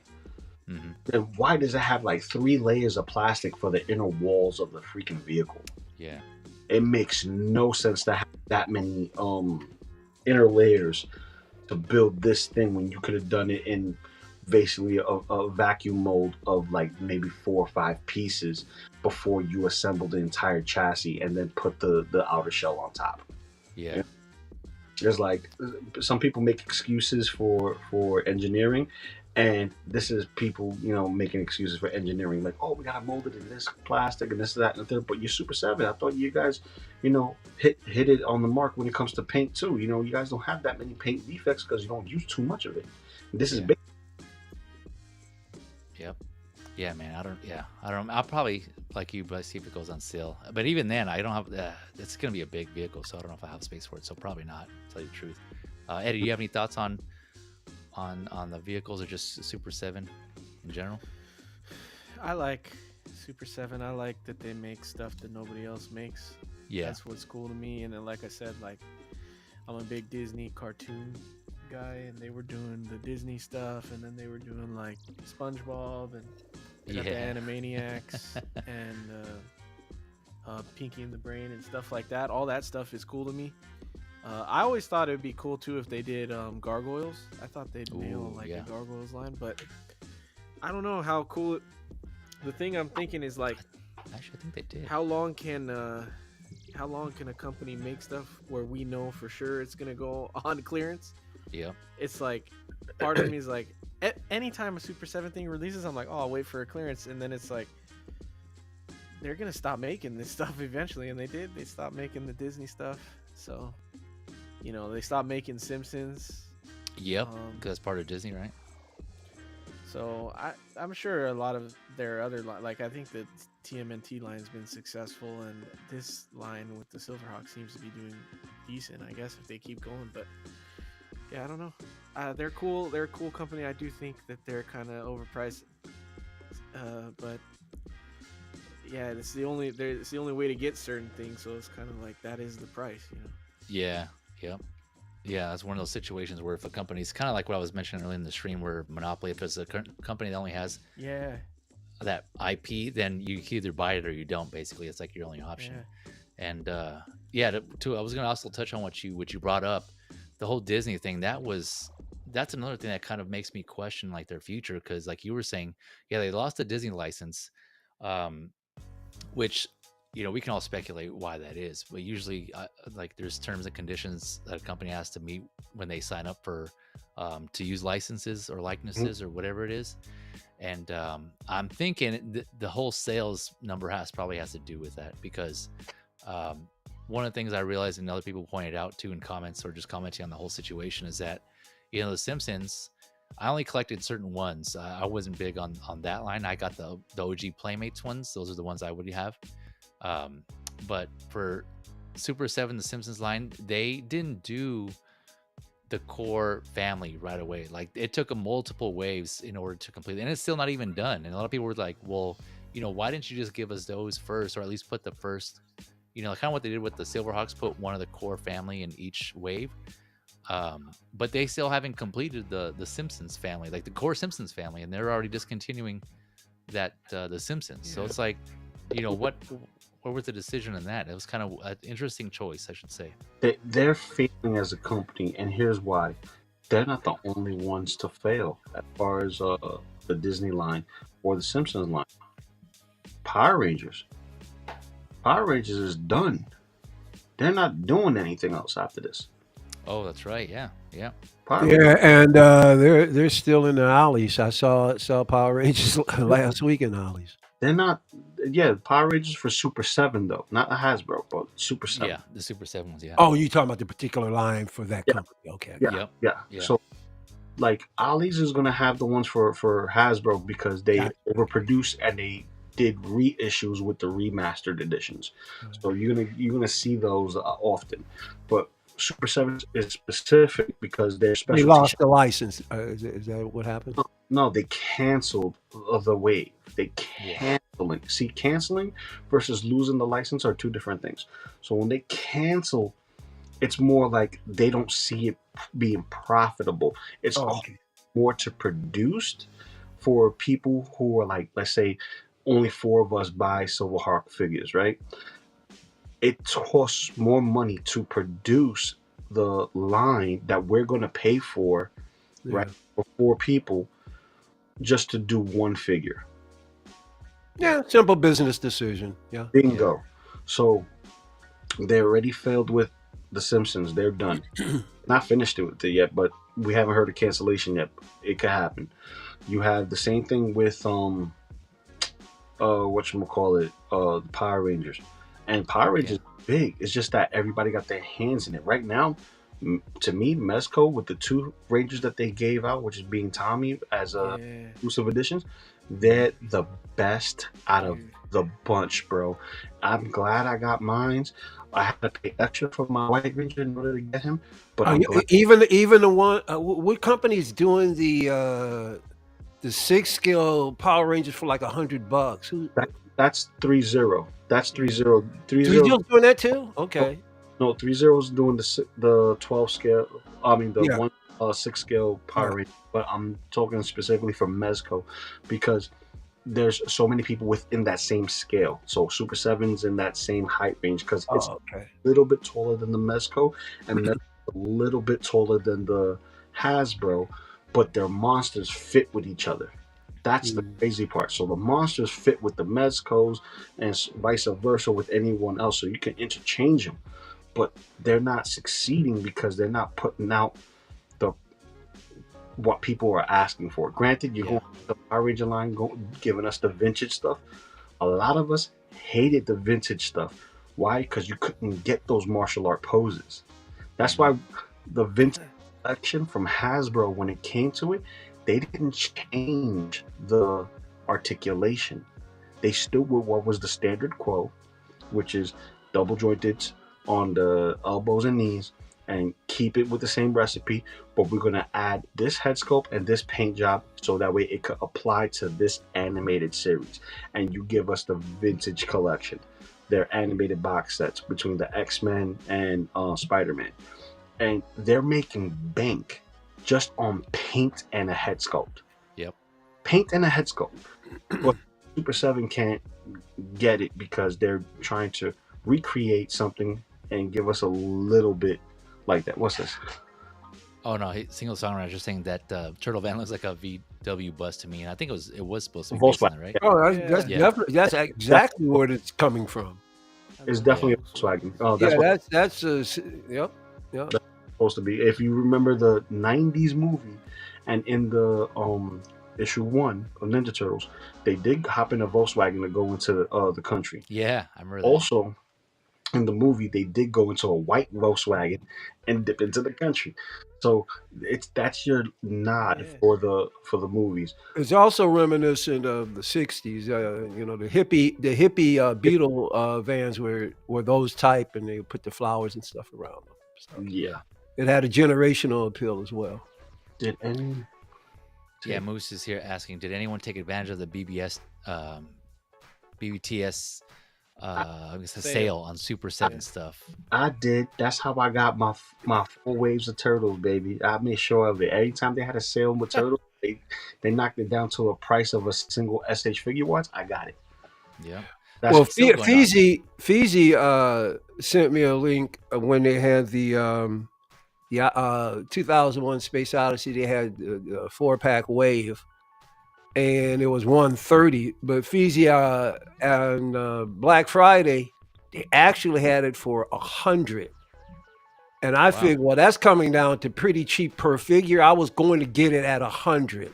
Speaker 2: Then why does it have like 3 layers of plastic for the inner walls of the freaking vehicle?
Speaker 1: Yeah.
Speaker 2: It makes no sense to have that many inner layers to build this thing when you could have done it in basically a vacuum mold of like maybe 4 or 5 pieces before you assemble the entire chassis and then put the outer shell on top.
Speaker 1: Yeah.
Speaker 2: There's like, some people make excuses for engineering, and this is people, you know, making excuses for engineering, like, oh, we gotta mold it in this plastic and this, that, and the third. But you're Super 7. I thought you guys, you know, hit it on the mark when it comes to paint too. You know, you guys don't have that many paint defects because you don't use too much of it. And this is big.
Speaker 1: Yep. Yeah, man. I don't. I'll probably, like you, but see if it goes on sale. But even then, I don't have. It's gonna be a big vehicle, so I don't know if I have space for it. So probably not. To tell you the truth. Eddie, do you have any thoughts on the vehicles or just Super 7 in general?
Speaker 3: I like Super 7. I like that they make stuff that nobody else makes.
Speaker 1: Yeah,
Speaker 3: that's what's cool to me. And then, like I said, like I'm a big Disney cartoon guy, and they were doing the Disney stuff, and then they were doing like SpongeBob, and they got the Animaniacs and Pinky and the Brain and stuff like that. All that stuff is cool to me. I always thought it would be cool too if they did gargoyles. I thought they'd nail like a gargoyles line, but I don't know how cool the thing I'm thinking is like,
Speaker 1: actually, I think they did.
Speaker 3: How long can a company make stuff where we know for sure it's gonna go on clearance?
Speaker 1: Yeah,
Speaker 3: it's like, part of me is like, anytime a Super 7 thing releases, I'm like, oh, I'll wait for a clearance, and then it's like, they're gonna stop making this stuff eventually, and they did. They stopped making the Disney stuff, so. You know, they stopped making Simpsons.
Speaker 1: Yep, because that's part of Disney, right?
Speaker 3: So I'm sure a lot of their other, like I think the TMNT line's been successful, and this line with the Silverhawk seems to be doing decent, I guess, if they keep going. But yeah, I don't know. They're cool. They're a cool company. I do think that they're kind of overpriced, but yeah, it's the only way to get certain things. So it's kind of like that is the price, you know.
Speaker 1: Yeah. Yep. Yeah, that's one of those situations where if a company's kind of like what I was mentioning earlier in the stream, where Monopoly, if it's a company that only has that IP, then you can either buy it or you don't. Basically, it's like your only option. And I was gonna also touch on what you brought up, the whole Disney thing. That's another thing that kind of makes me question like their future, because like you were saying, they lost the Disney license, which we can all speculate why that is, but usually like there's terms and conditions that a company has to meet when they sign up for to use licenses or likenesses or whatever it is. And I'm thinking the whole sales number probably has to do with that, because one of the things I realized, and other people pointed out too in comments or just commenting on the whole situation, is that the Simpsons, I only collected certain ones. I wasn't big on that line. I got the OG Playmates ones. Those are the ones I would have. But for Super 7, the Simpsons line, they didn't do the core family right away. Like, it took multiple waves in order to complete it, and it's still not even done. And a lot of people were like, well, why didn't you just give us those first, or at least put the first, kind of what they did with the Silverhawks, put one of the core family in each wave. But they still haven't completed the Simpsons family, like the core Simpsons family, and they're already discontinuing that the Simpsons. So it's like, what was the decision in that? It was kind of an interesting choice, I should say.
Speaker 2: They're failing as a company, and here's why. They're not the only ones to fail as far as the Disney line or the Simpsons line. Power Rangers is done. They're not doing anything else after this.
Speaker 1: Oh, that's right. Yeah.
Speaker 4: And they're still in the alleys. I saw Power Rangers last week in alleys.
Speaker 2: They're not. Yeah, Power Rangers for Super 7 though, not the Hasbro, but Super 7.
Speaker 1: Yeah, the Super 7 ones. Yeah.
Speaker 4: Oh, you talking about the particular line for that company? Okay.
Speaker 2: Yeah. So, like, Ollie's is gonna have the ones for Hasbro because they overproduce and they did reissues with the remastered editions. So you're gonna see those often, but Super 7 is specific because they're special.
Speaker 4: They lost the license. Is that what happened?
Speaker 2: No, they canceled the wave. They canceling. See, canceling versus losing the license are two different things. So when they cancel, it's more like they don't see it being profitable. It's more to produce for people who are like, let's say, only 4 of us buy Silverhawk figures, right? It costs more money to produce the line that we're going to pay for, right, for 4 people, just to do one figure.
Speaker 4: Yeah, simple business decision. Yeah.
Speaker 2: Bingo. So they already failed with the Simpsons. They're done. Not finished with it yet, but we haven't heard of cancellation yet. It could happen. You have the same thing with the Power Rangers. And Power Rangers is big. It's just that everybody got their hands in it. Right now, to me, Mezco, with the 2 Rangers that they gave out, which is being Tommy as exclusive editions, they're the best out of the bunch, bro. I'm glad I got mine. I had to pay extra for my White Ranger in order to get him. But
Speaker 4: even the one, what company is doing the 6-scale Power Rangers for like $100?
Speaker 2: That's ThreeZero. That's ThreeZero.
Speaker 4: ThreeZero's doing that too? Okay. No,
Speaker 2: ThreeZero's doing the 12 scale. I mean the 6 scale Power Ranger. But I'm talking specifically for Mezco because there's so many people within that same scale. So Super 7's in that same height range because it's a little bit taller than the Mezco and Mezco's a little bit taller than the Hasbro, but their monsters fit with each other. That's the crazy part. So the monsters fit with the Mezcos and vice versa with anyone else. So you can interchange them, but they're not succeeding because they're not putting out what people are asking for. Granted, you go to the Power Ranger line, giving us the vintage stuff. A lot of us hated the vintage stuff. Why? Because you couldn't get those martial art poses. That's why the vintage collection from Hasbro, when it came to it, they didn't change the articulation. They stood with what was the standard quo, which is double jointed on the elbows and knees, and keep it with the same recipe, but we're going to add this head sculpt and this paint job so that way it could apply to this animated series. And you give us the vintage collection, their animated box sets between the X-Men and Spider-Man. And they're making bank just on paint and a head sculpt.
Speaker 1: Yep.
Speaker 2: Paint and a head sculpt. But Super 7 can't get it because they're trying to recreate something and give us a little bit like that. What's this?
Speaker 1: Oh no, single songwriter just saying that Turtle Van looks like a VW bus to me, and I think it was supposed to be Volkswagen, right?
Speaker 4: Oh, that's exactly where it's coming from.
Speaker 2: It's definitely a Volkswagen. Oh,
Speaker 4: Yeah,
Speaker 2: that's
Speaker 4: yep.
Speaker 2: supposed to be. If you remember the '90s movie, and in the issue 1 of Ninja Turtles, they did hop in a Volkswagen to go into the country.
Speaker 1: Yeah, I remember that.
Speaker 2: Also, in the movie, they did go into a white Volkswagen and dip into the country. So that's your nod for the movies.
Speaker 4: It's also reminiscent of the '60s. You know, the hippie Beetle vans were those type, and they put the flowers and stuff around them. So
Speaker 2: Yeah,
Speaker 4: it had a generational appeal as well.
Speaker 2: did any?
Speaker 1: Yeah, Moose is here asking, did anyone take advantage of the BBTS sale on Super 7 stuff?
Speaker 2: I did. That's how I got my 4 waves of turtles, baby. I made sure of it. Every time they had a sale with turtles, they knocked it down to a price of a single SH figure once. I got it.
Speaker 1: Yeah.
Speaker 2: That's
Speaker 4: Well, Feezy sent me a link when they had the 2001 Space Odyssey. They had a 4-pack wave, and it was 130. But Feezy on Black Friday, they actually had it for 100. And I figured, well, that's coming down to pretty cheap per figure. I was going to get it at 100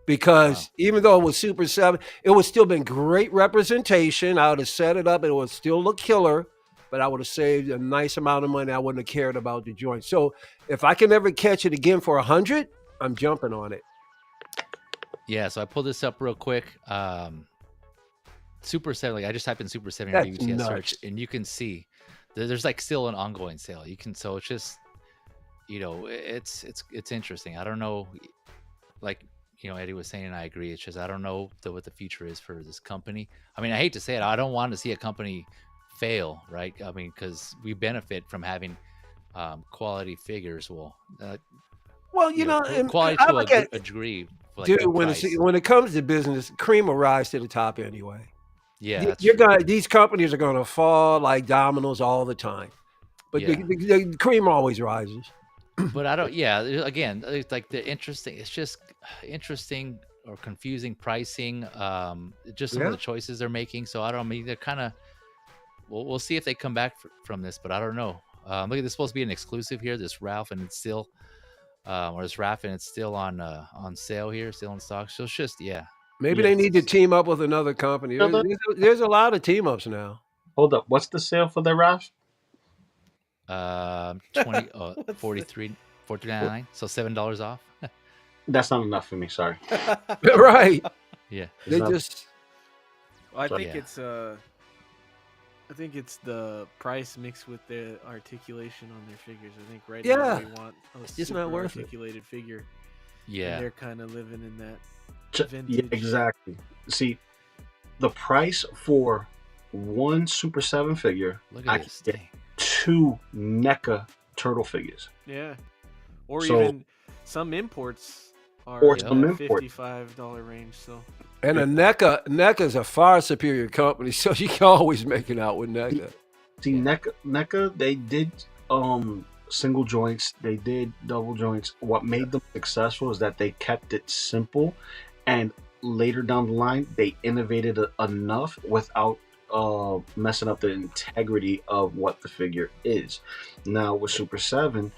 Speaker 4: because even though it was Super 7, it would still been great representation. I would have set it up. It would still look killer, but I would have saved a nice amount of money. I wouldn't have cared about the joint. So if I can ever catch it again for 100, I'm jumping on it.
Speaker 1: Yeah, so I pulled this up real quick. Super 7, like I just typed in Super 7 in
Speaker 4: That's
Speaker 1: BBTS
Speaker 4: nuts.
Speaker 1: search, and you can see there's like still an ongoing sale. So it's just, you know, it's interesting. I don't know, like, you know, Eddie was saying, and I agree. It's just I don't know what the future is for this company. I mean, I hate to say it, I don't want to see a company fail, right? I mean, because we benefit from having quality figures. Well,
Speaker 4: you know,
Speaker 1: quality to a degree. For like
Speaker 4: dude, when it comes to business, cream will rise to the top anyway.
Speaker 1: Yeah, that's
Speaker 4: these companies are gonna fall like dominoes all the time, but the cream always rises.
Speaker 1: But I don't. Yeah, again, it's like it's just interesting or confusing pricing. Just some of the choices they're making. So I don't mean they're kind of. We'll see if they come back from this, but I don't know. Look at this, supposed to be an exclusive here. This Ralph, and it's still, or this Raph, and it's still on sale here, still in stock. So it's just
Speaker 4: Maybe they need to team up with another company. There's a lot of team ups now.
Speaker 2: Hold up, what's the sale for the Ralph?
Speaker 1: 43.99, so $7 off.
Speaker 2: That's not enough for me. Sorry.
Speaker 4: Right.
Speaker 1: Yeah.
Speaker 4: They just.
Speaker 3: Well, I think it's the price mixed with the articulation on their figures. I think now they want a
Speaker 4: just not worth
Speaker 3: articulated figure.
Speaker 1: Yeah.
Speaker 3: And they're kind of living in that.
Speaker 2: Yeah, exactly. See, the price for one Super 7 figure, I can get 2 NECA turtle figures.
Speaker 3: Yeah. Or even some imports are in the $55 range. So.
Speaker 4: And a NECA is a far superior company, so you can always make it out with NECA.
Speaker 2: See, NECA, they did single joints, they did double joints. What made them successful is that they kept it simple, and later down the line, they innovated enough without messing up the integrity of what the figure is. Now with Super 7,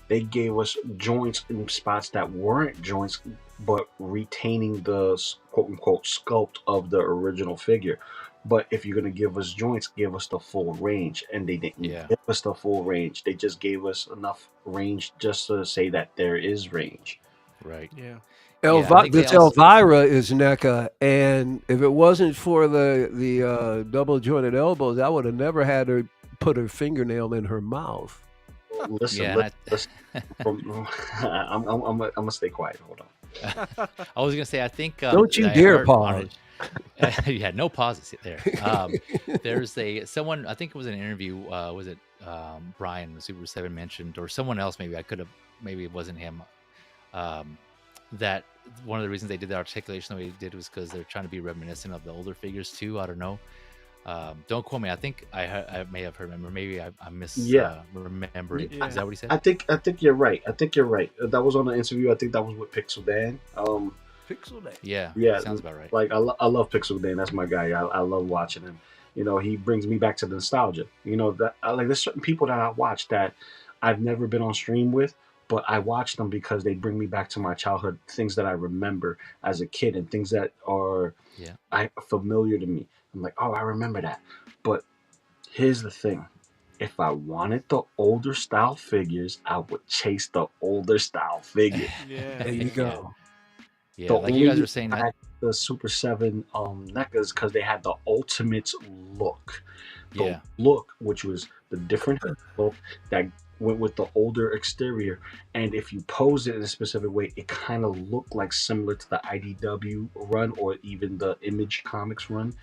Speaker 2: they gave us joints in spots that weren't joints, but retaining the quote-unquote sculpt of the original figure. But if you're going to give us joints, give us the full range. And they didn't give us the full range. They just gave us enough range just to say that there is range.
Speaker 1: Right.
Speaker 3: Yeah.
Speaker 4: Elvira is NECA, and if it wasn't for the double jointed elbows, I would have never had her put her fingernail in her mouth.
Speaker 2: Listen. I'm gonna stay quiet. Hold on.
Speaker 1: I was gonna say, I think.
Speaker 4: Don't you dare pause.
Speaker 1: Yeah, no pauses there. There's someone, I think it was an interview. Was it Brian, the Super 7 mentioned, or someone else? Maybe it wasn't him. That one of the reasons they did the articulation the way they did was because they're trying to be reminiscent of the older figures too. I don't know. Don't quote me. I think I may have heard. Maybe I remember it. Is that what he said?
Speaker 2: I think you're right. That was on the interview. I think that was with Pixel Dan.
Speaker 4: Pixel Dan.
Speaker 1: Yeah. Sounds about right.
Speaker 2: Like I love Pixel Dan. That's my guy. I love watching him. he brings me back to the nostalgia. That like there's certain people that I watch that I've never been on stream with, but I watch them because they bring me back to my childhood, things that I remember as a kid and things that are familiar to me. I'm like, oh, I remember that. But here's the thing. If I wanted the older style figures, I would chase the older style figures.
Speaker 3: Yeah.
Speaker 4: There you go.
Speaker 1: Yeah,
Speaker 2: The
Speaker 1: like you guys
Speaker 2: only
Speaker 1: were saying
Speaker 2: I
Speaker 1: that.
Speaker 2: had the Super 7 NECAs because they had the ultimate look. The look, which was the different look that went with the older exterior, and if you pose it in a specific way, it kind of looked like similar to the IDW run or even the Image Comics run.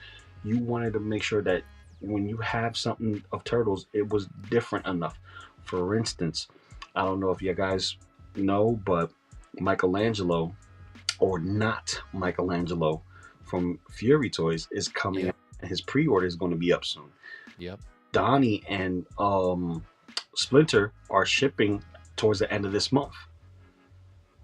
Speaker 2: You wanted to make sure that when you have something of Turtles, it was different enough. For instance, I don't know if you guys know, but Michelangelo, or not Michelangelo, from Fury Toys is coming out, and his pre-order is going to be up soon.
Speaker 1: Yep.
Speaker 2: Donnie and Splinter are shipping towards the end of this month.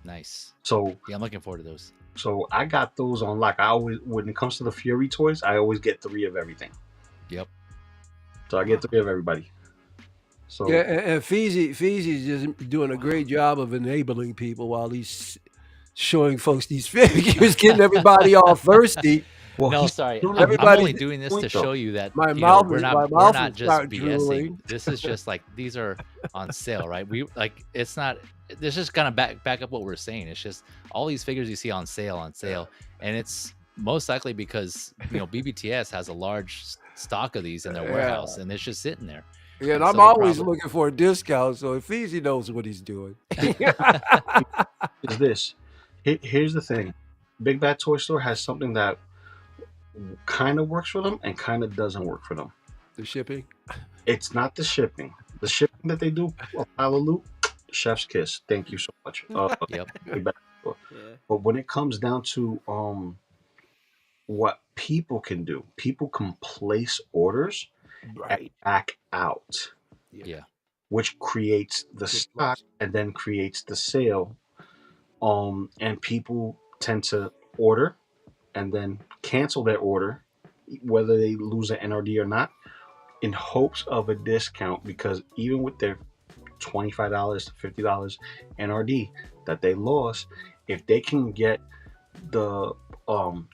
Speaker 1: Nice.
Speaker 2: So
Speaker 1: yeah, I'm looking forward to those.
Speaker 2: So I got those on lock. I always, when it comes to the Fury toys, I always get 3 of everything.
Speaker 1: Yep.
Speaker 2: So I get 3 of everybody. So
Speaker 4: yeah, and Feezy's just doing a great job of enabling people while he's showing folks these figures, getting everybody all thirsty.
Speaker 1: Well, no, sorry.
Speaker 2: everybody-
Speaker 1: I'm only doing this to show you that
Speaker 4: My
Speaker 1: you know,
Speaker 4: mouth
Speaker 1: we're
Speaker 4: is-
Speaker 1: not
Speaker 4: my
Speaker 1: we're
Speaker 4: mouth
Speaker 1: not
Speaker 4: will
Speaker 1: just
Speaker 4: start
Speaker 1: BSing.
Speaker 4: drooling.
Speaker 1: This is just like these are on sale, right? We like it's not. This just kind of back up what we're saying. It's just all these figures you see on sale, and it's most likely because BBTS has a large stock of these in their warehouse, and it's just sitting there.
Speaker 4: Yeah, and
Speaker 1: So
Speaker 4: I'm
Speaker 1: the
Speaker 4: always
Speaker 1: problem-
Speaker 4: looking for a discount, so if Feezy knows what he's doing.
Speaker 2: is this. Here's the thing. Big Bad Toy Store has something that kind of works for them and kind of doesn't work for them.
Speaker 4: The shipping?
Speaker 2: It's not the shipping. The shipping that they do, hallelujah, chef's kiss. Thank you so much.
Speaker 1: Yep.
Speaker 2: Big Bad Toy Store.
Speaker 3: Yeah.
Speaker 2: But when it comes down to what people can do, people can place orders and back out,
Speaker 1: Yeah.
Speaker 2: which creates the stock and then creates the sale. And people tend to order and then cancel their order, whether they lose an NRD or not, in hopes of a discount, because even with their $25 to $50 NRD that they lost, if they can get the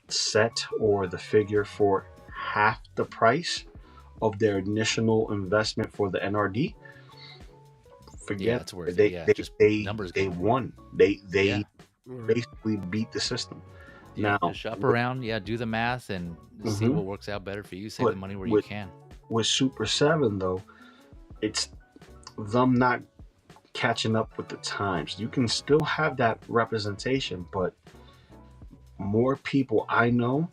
Speaker 2: set or the figure for half the price of their initial investment for the NRD, forget
Speaker 1: it's worth it.
Speaker 2: they won. They basically beat the system.
Speaker 1: Yeah,
Speaker 2: Now
Speaker 1: just shop around, do the math and see what works out better for you. Save the money where you can.
Speaker 2: With Super 7 though, it's them not catching up with the times. You can still have that representation, but more people I know,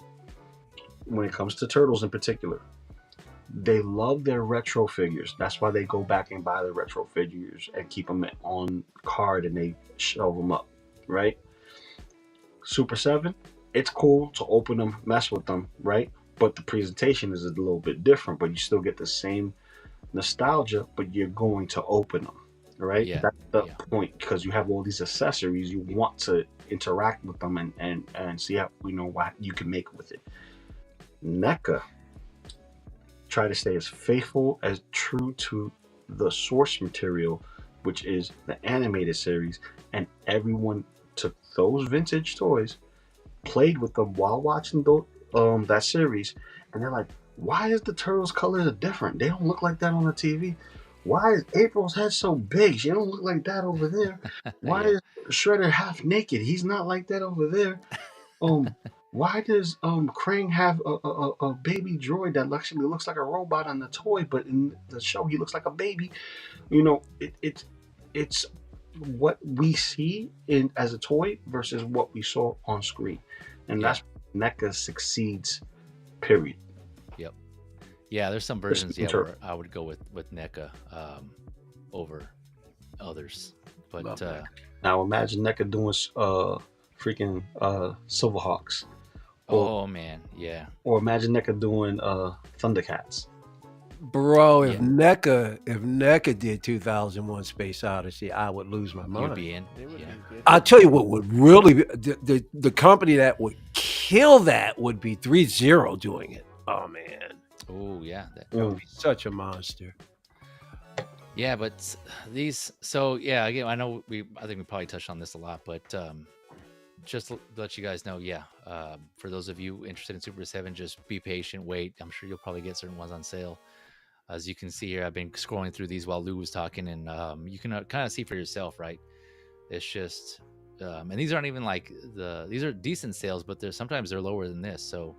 Speaker 2: when it comes to Turtles in particular, they love their retro figures. That's why they go back and buy the retro figures and keep them on card and they shelve them up, right? Super 7, it's cool to open them, mess with them, right? But the presentation is a little bit different, but you still get the same nostalgia, but you're going to open them, right?
Speaker 1: Yeah.
Speaker 2: That's the point, because you have all these accessories. You want to interact with them and see how, what you can make with it. NECA try to stay as faithful, as true to the source material, which is the animated series, and everyone took those vintage toys, played with them while watching that series, and they're like, why is the Turtles' colors different? They don't look like that on the TV. Why is April's head so big? She don't look like that over there. Why is Shredder half naked? He's not like that over there. Why does Krang have a baby droid that actually looks like a robot on the toy, but in the show he looks like a baby? It's what we see as a toy versus what we saw on screen, and that's NECA succeeds. Period.
Speaker 1: Yep. Yeah, there's some versions where I would go with NECA over others, but
Speaker 2: now imagine NECA doing freaking Silverhawks.
Speaker 1: Oh man, yeah.
Speaker 2: Or imagine NECA doing Thundercats.
Speaker 4: Bro, if NECA did 2001 Space Odyssey, I would lose my mind.
Speaker 1: You'd be in.
Speaker 4: I'll tell you what would really be, the company that would kill that would be ThreeZero doing it. Oh man.
Speaker 1: Oh yeah,
Speaker 4: That would be such a monster.
Speaker 1: yeah. But these, so yeah. Again, I know I think we probably touched on this a lot, but just to let you guys know, yeah. For those of you interested in Super 7, just be patient, wait. I'm sure you'll probably get certain ones on sale. As you can see here, I've been scrolling through these while Lou was talking, and you can kind of see for yourself, right? It's just, and these aren't even like these are decent sales, but sometimes they're lower than this. So,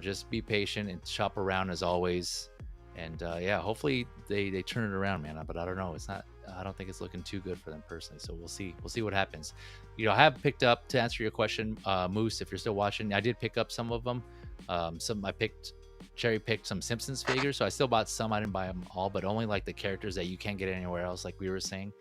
Speaker 1: just be patient and shop around as always. And yeah, hopefully they turn it around, man. But I don't know. I don't think it's looking too good for them personally. So we'll see what happens. I have picked up, to answer your question, Moose, if you're still watching, I did pick up some of them. Cherry picked some Simpsons figures, so I still bought some. I didn't buy them all, but only like the characters that you can't get anywhere else, like we were saying.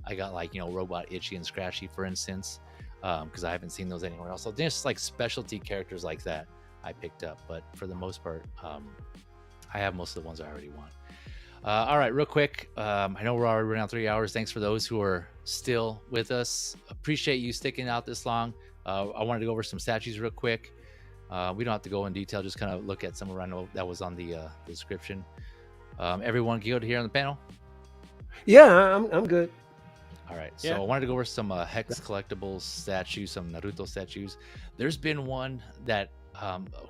Speaker 1: I got like Robot Itchy and Scratchy, for instance, because I haven't seen those anywhere else. So just like specialty characters like that I picked up, but for the most part, I have most of the ones I already want. All right, real quick, I know we're already around 3 hours. Thanks for those who are still with us. Appreciate you sticking out this long. I wanted to go over some statues real quick. We don't have to go in detail, just kind of look at some around that was on the description. Everyone good here on the panel?
Speaker 4: Yeah, I'm good.
Speaker 1: All right, so I wanted to go over some Hex Collectibles statues, some Naruto statues. There's been one that,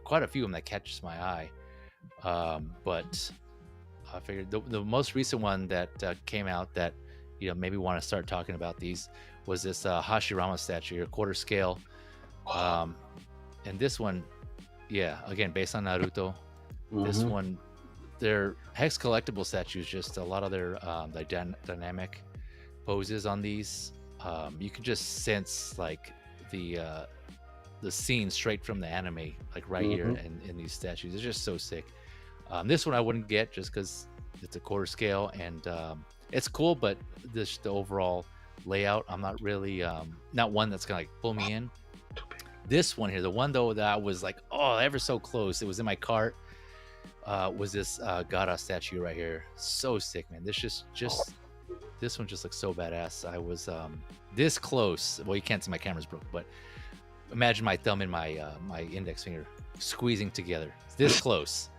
Speaker 1: quite a few of them that catches my eye, but I figured the most recent one that came out that maybe want to start talking about these was this Hashirama statue, quarter scale. And this one, yeah, again, based on Naruto. This one, their Hex Collectible statues, just a lot of their dynamic poses on these. You can just sense like the scene straight from the anime, like right here in these statues. It's just so sick. This one I wouldn't get just because it's a quarter scale, and it's cool, but the overall layout, I'm not really not one that's gonna like pull me in. This one here, the one though that I was like, oh, ever so close, it was in my cart, was this Gaara statue right here. So sick, man. This one just looks so badass. I was this close. Well, you can't see, my camera's broke, but imagine my thumb and my my index finger squeezing together. It's this close.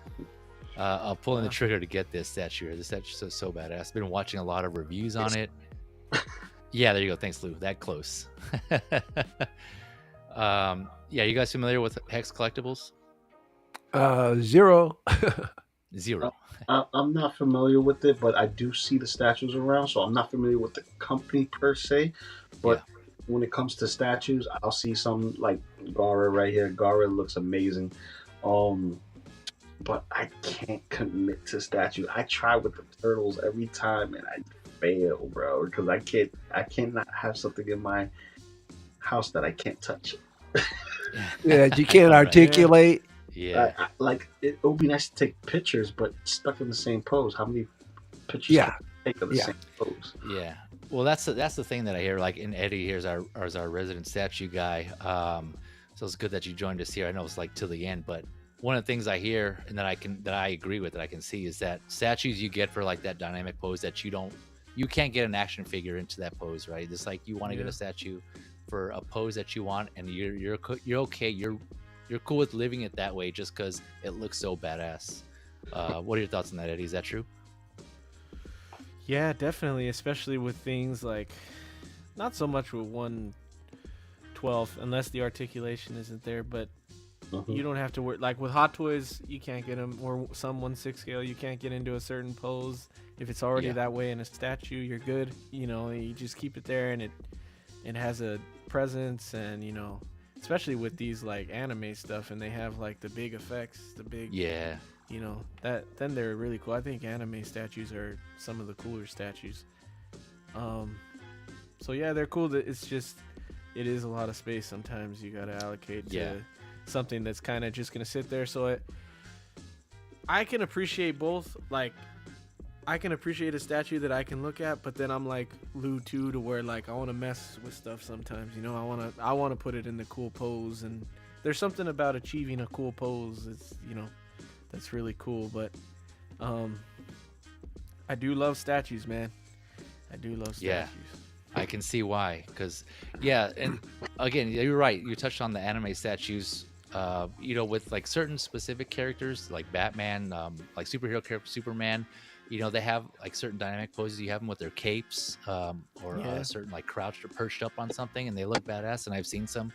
Speaker 1: I'll pull in the trigger to get this statue here. This statue is so badass. Been watching a lot of reviews on it. Yeah, there you go. Thanks, Lou. That close. Yeah, you guys familiar with Hex Collectibles?
Speaker 4: Zero.
Speaker 1: Zero.
Speaker 2: I'm not familiar with it, but I do see the statues around, so I'm not familiar with the company per se. But when it comes to statues, I'll see some like Gaara right here. Gaara looks amazing. But I can't commit to statue. I try with the turtles every time and I fail, bro, because I cannot have something in my house that I can't touch.
Speaker 4: Yeah, you can't articulate.
Speaker 1: Yeah,
Speaker 2: like it would be nice to take pictures, but stuck in the same pose. How many pictures can you take of the same pose?
Speaker 1: Yeah. Well, that's the thing that I hear. Like, in Eddie here's our resident statue guy. So it's good that you joined us here. I know it's like to the end, but one of the things I hear and that I agree with, that I can see, is that statues you get for like that dynamic pose that you can't get an action figure into that pose, right? It's like you want to get a statue for a pose that you want, and you're okay. You're cool with living it that way just because it looks so badass. What are your thoughts on that, Eddie? Is that true?
Speaker 3: Yeah, definitely, especially with things like, not so much with 1/12 unless the articulation isn't there, but you don't have to worry. Like with Hot Toys, you can't get them, or some 1/6 scale, you can't get into a certain pose. If it's already that way in a statue, you're good. You just keep it there, and it has a presence, and especially with these like anime stuff, and they have like the big effects, the big then they're really cool. I think anime statues are some of the cooler statues. So yeah, they're cool. It's just, it is a lot of space sometimes you gotta allocate to something that's kind of just gonna sit there. So I can appreciate both. Like, I can appreciate a statue that I can look at, but then I'm like Lou too, to where like I want to mess with stuff sometimes. I want to put it in the cool pose, and there's something about achieving a cool pose. It's that's really cool. But I do love statues, man. I do love statues.
Speaker 1: Yeah, I can see why. Because and again, you're right. You touched on the anime statues. you know, with like certain specific characters like Batman, like superhero character Superman, you know, they have like certain dynamic poses. You have them with their capes, or
Speaker 3: Yeah.
Speaker 1: certain like crouched or perched up on something, and they look badass. And I've seen some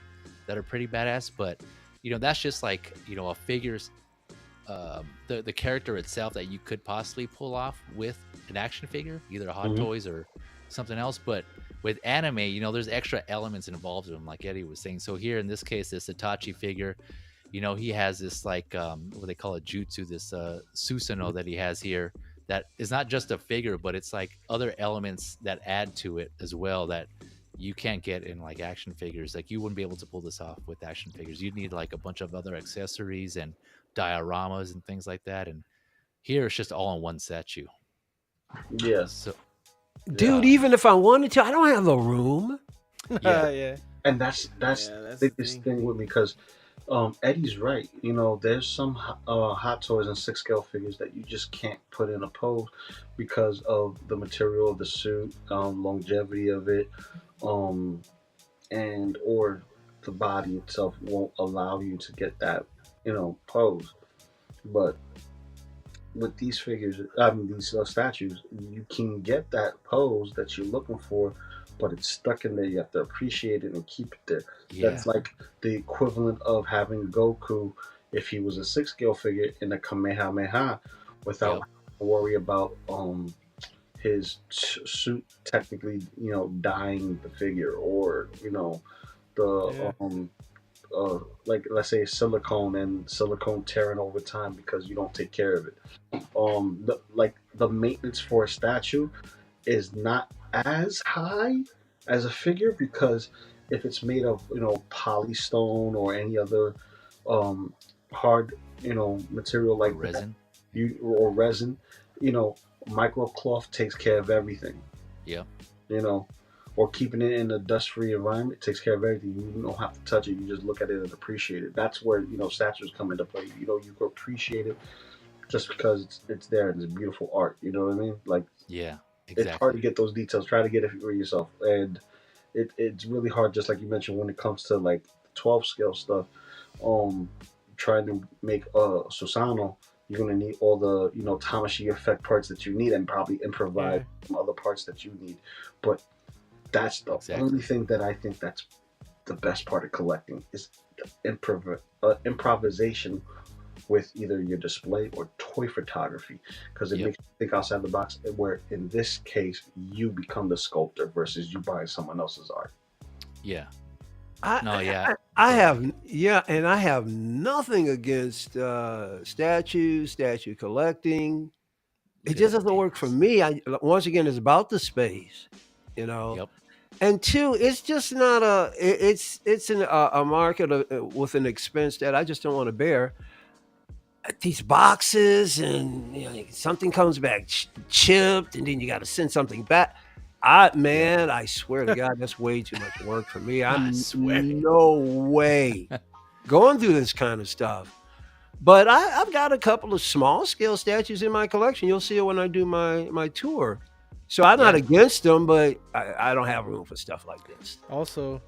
Speaker 1: that are pretty badass, but you know, that's just like, you know, a figure's the character itself that you could possibly pull off with an action figure, either a Hot Toys or something else. But with anime, you know, there's extra elements involved in them, like Eddie was saying. So here in this case, this Itachi figure, you know, he has this like what they call a jutsu, this Susanoo that he has here, that is not just a figure, but it's like other elements that add to it as well that you can't get in like action figures. Like you wouldn't be able to pull this off with action figures. You'd need like a bunch of other accessories and dioramas and things like that. And here it's just all in one statue.
Speaker 2: Yeah.
Speaker 1: So,
Speaker 4: Dude, even if I wanted to, I don't have the room.
Speaker 1: Yeah.
Speaker 3: Yeah.
Speaker 2: And that's
Speaker 3: the
Speaker 2: the biggest thing with me, because Eddie's right. You know, there's some Hot Toys and 6 scale figures that you just can't put in a pose because of the material of the suit, longevity of it, and or the body itself won't allow you to get that, you know, pose. But with these figures, I mean these statues, you can get that pose that you're looking for, but it's stuck in there. You have to appreciate it and keep it there.
Speaker 1: Yeah.
Speaker 2: That's like the equivalent of having Goku if he was a 6 scale figure in a Kamehameha without having to worry about his suit technically, you know, dying the figure, or you know, the like let's say silicone and silicone tearing over time because you don't take care of it. The maintenance for a statue is not as high as a figure, because if it's made of, you know, polystone or any other hard, you know, material like
Speaker 1: resin,
Speaker 2: or resin, you know, microcloth takes care of everything.
Speaker 1: Yeah.
Speaker 2: You know, or keeping it in a dust-free environment takes care of everything. You don't have to touch it. You just look at it and appreciate it. That's where, you know, statues come into play. You know, you can appreciate it just because it's there and it's beautiful art. You know what I mean? Like,
Speaker 1: yeah, exactly.
Speaker 2: It's hard to get those details. Try to get it for yourself, and it's really hard. Just like you mentioned, when it comes to like 12 scale stuff, trying to make Susanoo, you're gonna need all the, you know, Tamashi effect parts that you need, and probably improvise some other parts that you need. But that's the only thing that I think that's the best part of collecting is the improvisation with either your display or toy photography, because it makes you think outside the box, where in this case you become the sculptor versus you buying someone else's art.
Speaker 1: Yeah.
Speaker 4: I have nothing against statue collecting. It just doesn't work for me. Once again, it's about the space, you know.
Speaker 1: Yep.
Speaker 4: And two, it's just not it's a market with an expense that I just don't want to bear. These boxes, and you know, something comes back chipped, and then you got to send something back. I swear to God, that's way too much work for me. I'm no way going through this kind of stuff. But I've got a couple of small scale statues in my collection. You'll see it when I do my tour. So I'm not against them, but I don't have room for stuff like this.
Speaker 3: Also,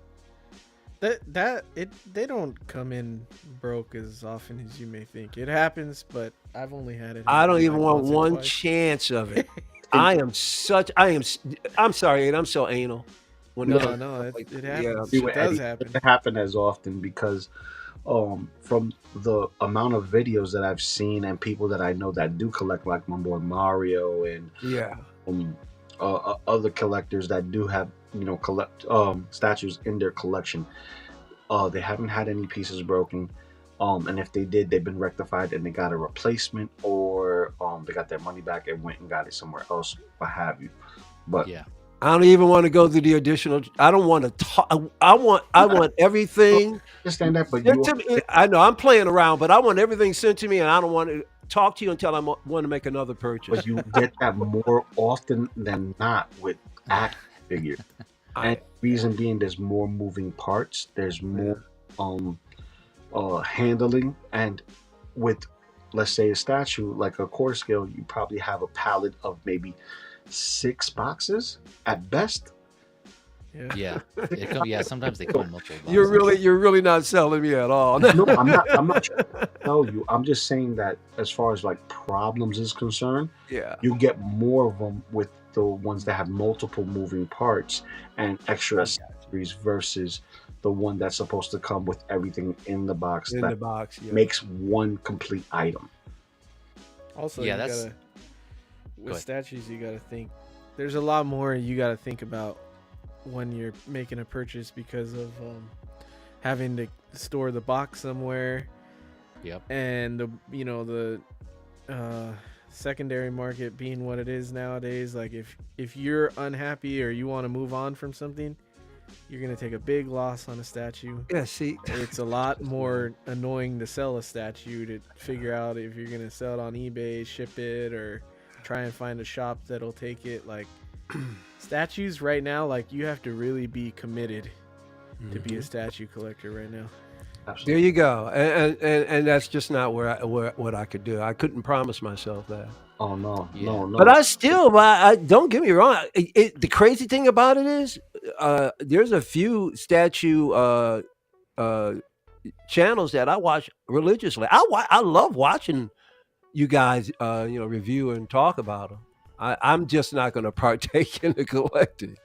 Speaker 3: they don't come in broke as often as you may think. It happens, but I've only had it.
Speaker 4: I don't even want one chance of it. I'm sorry, and I'm so anal.
Speaker 3: It happens. It does happen.
Speaker 2: It happen as often because from the amount of videos that I've seen and people that I know that do collect, like my boy Mario and other collectors that do have, you know, collect statues in their collection, they haven't had any pieces broken, and if they did, they've been rectified and they got a replacement, or they got their money back and went and got it somewhere else, what have you. But
Speaker 4: I don't even want to go through the additional. I don't want to talk. I want everything.
Speaker 2: Understand that, but
Speaker 4: I know I'm playing around, but I want everything sent to me, and I don't want to talk to you until I want to make another purchase.
Speaker 2: But you get that more often than not with action figures. And reason being, there's more moving parts. There's more handling, and with, let's say, a statue like a quarter scale, you probably have a pallet of maybe 6 boxes at best.
Speaker 1: Yeah, yeah. Sometimes they come in multiple boxes.
Speaker 4: You're really not selling me at all.
Speaker 2: No, I'm not trying to tell you. I'm just saying that as far as like problems is concerned,
Speaker 4: Yeah.
Speaker 2: you get more of them with the ones that have multiple moving parts and extra accessories versus the one that's supposed to come with everything in the box
Speaker 4: In
Speaker 2: that
Speaker 4: the box, yeah.
Speaker 2: makes one complete item.
Speaker 3: Also,
Speaker 1: Yeah,
Speaker 3: you
Speaker 1: that's-
Speaker 3: gotta,
Speaker 1: Go
Speaker 3: with
Speaker 1: ahead.
Speaker 3: statues, you gotta think. There's a lot more you gotta think about when you're making a purchase because of having to store the box somewhere,
Speaker 1: Yep.
Speaker 3: and the secondary market being what it is nowadays. Like if you're unhappy or you want to move on from something, you're gonna take a big loss on a statue.
Speaker 4: Yeah, see,
Speaker 3: It's a lot more annoying to sell a statue to figure out if you're gonna sell it on eBay, ship it, or try and find a shop that'll take it. Like statues right now, like you have to really be committed to be a statue collector right now.
Speaker 4: there
Speaker 2: Absolutely.
Speaker 4: you go. And that's just not what I could do. I couldn't promise myself that.
Speaker 2: Oh no,
Speaker 1: Yeah.
Speaker 2: no.
Speaker 4: But I still, I don't get me wrong. The crazy thing about it is, there's a few statue channels that I watch religiously. I love watching you guys, review and talk about them. I'm just not going to partake in the collecting,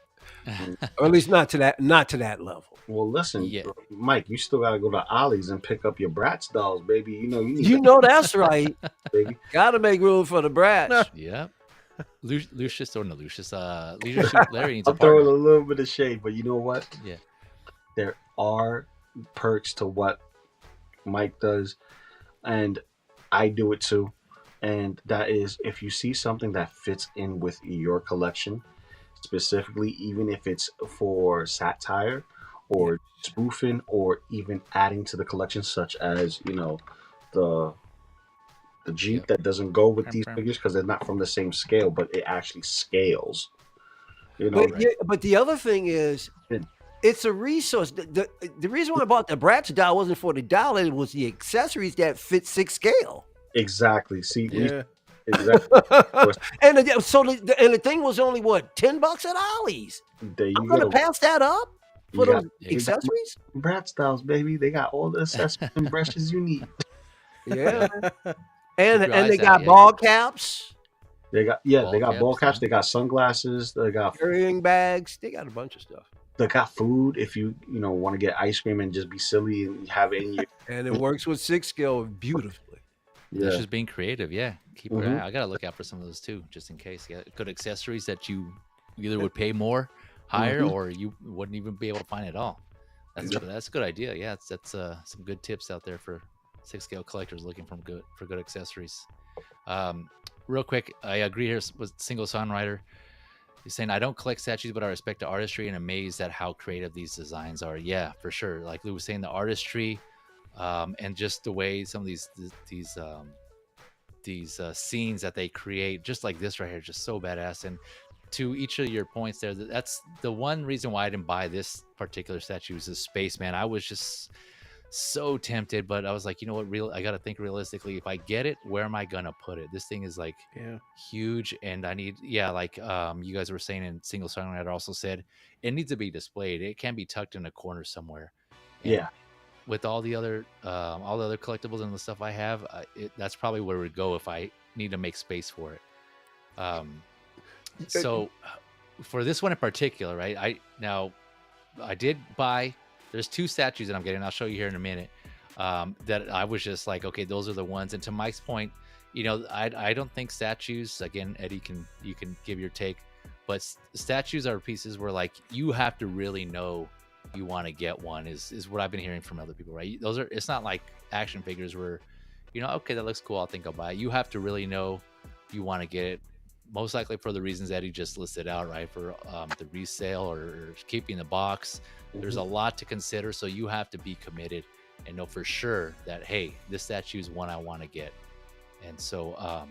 Speaker 4: or at least not to that level.
Speaker 2: Well, listen,
Speaker 1: Yeah.
Speaker 2: Mike, you still gotta go to Ollie's and pick up your Bratz dolls, baby. You need
Speaker 4: You know that's right.
Speaker 2: baby.
Speaker 4: Got to make room for the brats.
Speaker 1: Yep. Lucius or no Lucius, Leadership Larry needs a
Speaker 2: I'm throwing a
Speaker 1: partner.
Speaker 2: little bit of shade, but you know what?
Speaker 1: Yeah.
Speaker 2: There are perks to what Mike does, and I do it too. And that is if you see something that fits in with your collection, specifically, even if it's for satire or spoofing or even adding to the collection, such as the Jeep
Speaker 1: Yep.
Speaker 2: that doesn't go with
Speaker 1: Pam,
Speaker 2: these
Speaker 1: pam.
Speaker 2: figures because they're not from the same scale, but it actually scales.
Speaker 4: But,
Speaker 1: Right.
Speaker 4: but the other thing is,
Speaker 2: Good.
Speaker 4: it's a resource. The reason why I bought the Bratz doll wasn't for the doll; it was the accessories that fit 6 scale.
Speaker 2: Exactly. See,
Speaker 3: Yeah,
Speaker 2: exactly.
Speaker 4: and the thing was only what, $10 at Ollie's.
Speaker 2: There you
Speaker 4: I'm gonna
Speaker 2: go.
Speaker 4: pass that up for
Speaker 2: You
Speaker 4: those
Speaker 1: got-
Speaker 4: accessories.
Speaker 2: Brat styles, baby. They got all the accessories and brushes you need.
Speaker 4: Yeah,
Speaker 1: Keep
Speaker 4: and
Speaker 1: your
Speaker 4: they
Speaker 1: eyes
Speaker 4: got
Speaker 1: out,
Speaker 4: ball caps,
Speaker 2: They got
Speaker 1: Ball
Speaker 2: they got ball
Speaker 1: caps,
Speaker 2: caps. They got sunglasses. They got
Speaker 4: carrying bags. They got a bunch of stuff,
Speaker 2: food. If you want to get ice cream and just be silly and have it in your
Speaker 4: and it works with 6 scale beautifully.
Speaker 1: That's just being creative. Yeah. Keep your
Speaker 2: Mhm.
Speaker 1: eye. I gotta look out for some of those too, just in case. Yeah. Good accessories that you either would pay more, higher,
Speaker 2: Mhm.
Speaker 1: or you wouldn't even be able to find at all. That's a good idea. Yeah. That's some good tips out there for 6 scale collectors looking for good accessories. Real quick, I agree here with Single Songwriter. He's saying, I don't collect statues, but I respect the artistry and amazed at how creative these designs are. Yeah, for sure. Like Lou was saying, the artistry, and just the way some of these scenes that they create, just like this right here, just so badass. And to each of your points there, that's the one reason why I didn't buy this particular statue is the spaceman. I was just so tempted, but I was like, you know what, I gotta think realistically. If I get it, where am I gonna put it? This thing is like
Speaker 3: yeah.
Speaker 1: huge, and I need, like you guys were saying, and Single Songwriter also said it needs to be displayed. It can't be tucked in a corner somewhere. And
Speaker 2: Yeah.
Speaker 1: with all the other collectibles and the stuff I have, that's probably where we'd go if I need to make space for it. So for this one in particular, right? I did buy. There's 2 statues that I'm getting. I'll show you here in a minute. That I was just like, okay, those are the ones. And to Mike's point, I don't think statues. Again, Eddie, you can give your take, but statues are pieces where like you have to really know you want to get one. Is what I've been hearing from other people, right? It's not like action figures where, okay, that looks cool, I think I'll buy it. You have to really know you want to get it. Most likely for the reasons Eddie just listed out, right? For the resale or keeping the box. There's a lot to consider, so you have to be committed and know for sure that, hey, this statue is one I want to get. And so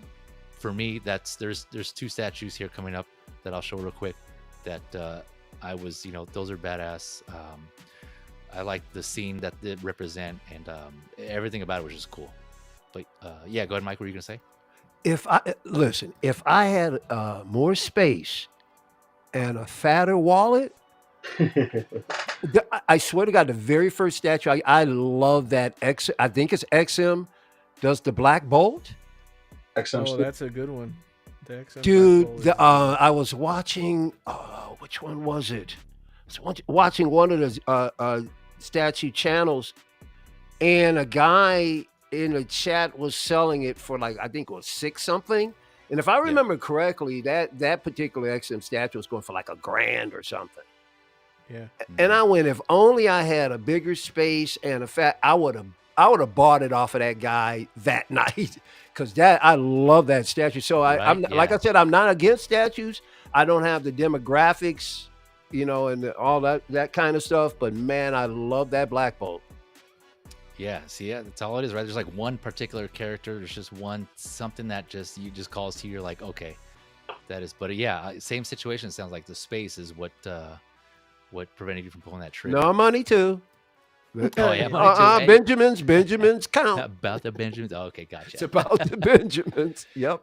Speaker 1: for me, there's 2 statues here coming up that I'll show real quick that I was, those are badass. I like the scene that they represent, and everything about it was just cool. But yeah, go ahead, Mike. What were you gonna say?
Speaker 4: If I had more space and a fatter wallet, I swear to God, the very first statue, I love that X. I think it's XM does the Black Bolt.
Speaker 2: XM
Speaker 3: Oh,
Speaker 2: Stick.
Speaker 3: that's a good one. The XM
Speaker 4: Dude,
Speaker 3: Black Bolt is-
Speaker 4: I was watching. Which one was it? I was watching one of the statue channels, and a guy in the chat was selling it for like I think it was $6 something. And if I remember correctly, that particular XM statue was going for like $1,000 or something.
Speaker 3: Yeah.
Speaker 4: And I went, if only I had a bigger space and a fat, I would have bought it off of that guy that night, because I love that statue. So I'm like I said, I'm not against statues. I don't have the demographics, and all that kind of stuff. But man, I love that Black Bolt.
Speaker 1: Yeah, see, yeah, that's all it is, right? There's like one particular character. There's just something that you just calls to you. You're like, okay, that is. But yeah, same situation. It sounds like the space is what prevented you from pulling that trigger.
Speaker 4: No, money too.
Speaker 1: Oh yeah, money too.
Speaker 4: Benjamins count.
Speaker 1: About the Benjamins. Oh, okay, gotcha.
Speaker 4: It's about the Benjamins. Yep.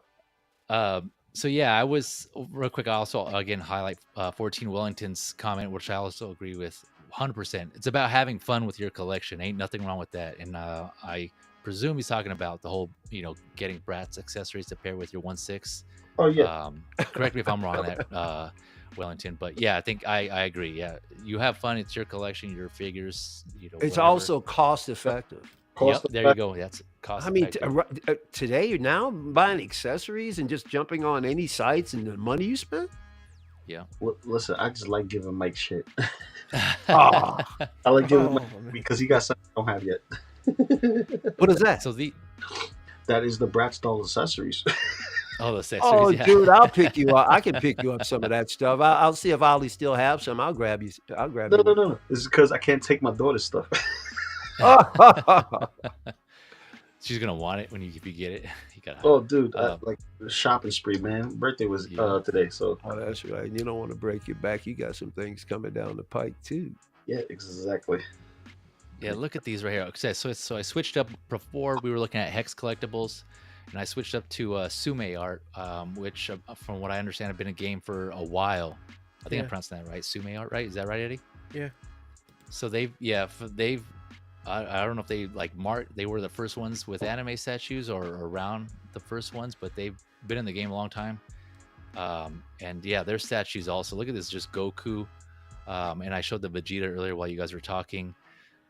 Speaker 1: So yeah, I was real quick. I also again highlight 14 Wellington's comment, which I also agree with 100%. It's about having fun with your collection. Ain't nothing wrong with that. And I presume he's talking about the whole, getting Bratz accessories to pair with your 1/6.
Speaker 2: Oh yeah.
Speaker 1: Correct me if I'm wrong on that, Wellington. But yeah, I think I agree. Yeah, you have fun. It's your collection, your figures.
Speaker 4: It's
Speaker 1: whatever.
Speaker 4: Also cost effective.
Speaker 1: Yep, there you go. That's cost.
Speaker 4: I mean,
Speaker 1: effective.
Speaker 4: Today you're now buying accessories and just jumping on any sites and the money you spend.
Speaker 1: Yeah.
Speaker 2: Well, listen, I just like giving Mike shit.
Speaker 4: Oh,
Speaker 2: I like giving Mike because he got something I don't have yet.
Speaker 4: what is that?
Speaker 1: So
Speaker 2: that is the Bratz doll accessories.
Speaker 1: Oh, the accessories.
Speaker 4: Oh,
Speaker 1: yeah.
Speaker 4: dude, I'll pick you up. I can pick you up some of that stuff. I'll see if Ollie still have some. I'll grab you.
Speaker 2: No. It's because I can't take my daughter's stuff.
Speaker 1: She's gonna want it if you get it. You gotta.
Speaker 2: Oh, dude, like the shopping spree, man. Birthday was today, so.
Speaker 4: Oh, that's right. You don't want to break your back. You got some things coming down the pike too.
Speaker 2: Yeah, exactly.
Speaker 1: Yeah, look at these right here. Okay, so I switched up. Before we were looking at Hex Collectibles, and I switched up to Tsume art, which, from what I understand, have been a game for a while. I think I pronounced that right. Tsume art, right? Is that right, Eddie?
Speaker 3: Yeah.
Speaker 1: So they've. I don't know if they they were the first ones with anime statues or around the first ones, but they've been in the game a long time. And yeah, their statues also. Look at this, just Goku. And I showed the Vegeta earlier while you guys were talking.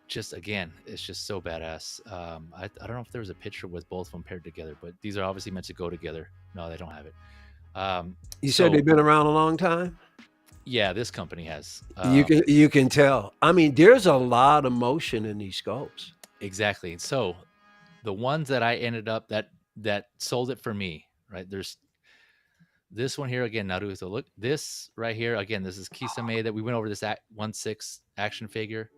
Speaker 1: Just again, it's just so badass. I don't know if there was a picture with both of them paired together, but these are obviously meant to go together. No, they don't have it.
Speaker 4: You said they've been around a long time?
Speaker 1: Yeah, this company has.
Speaker 4: You can tell. I mean, there's a lot of motion in these sculpts.
Speaker 1: Exactly. So the ones that I ended up that sold it for me, right? There's this one here again, Naruto. Look, this right here again. This is Kisame that we went over this 1/6 action figure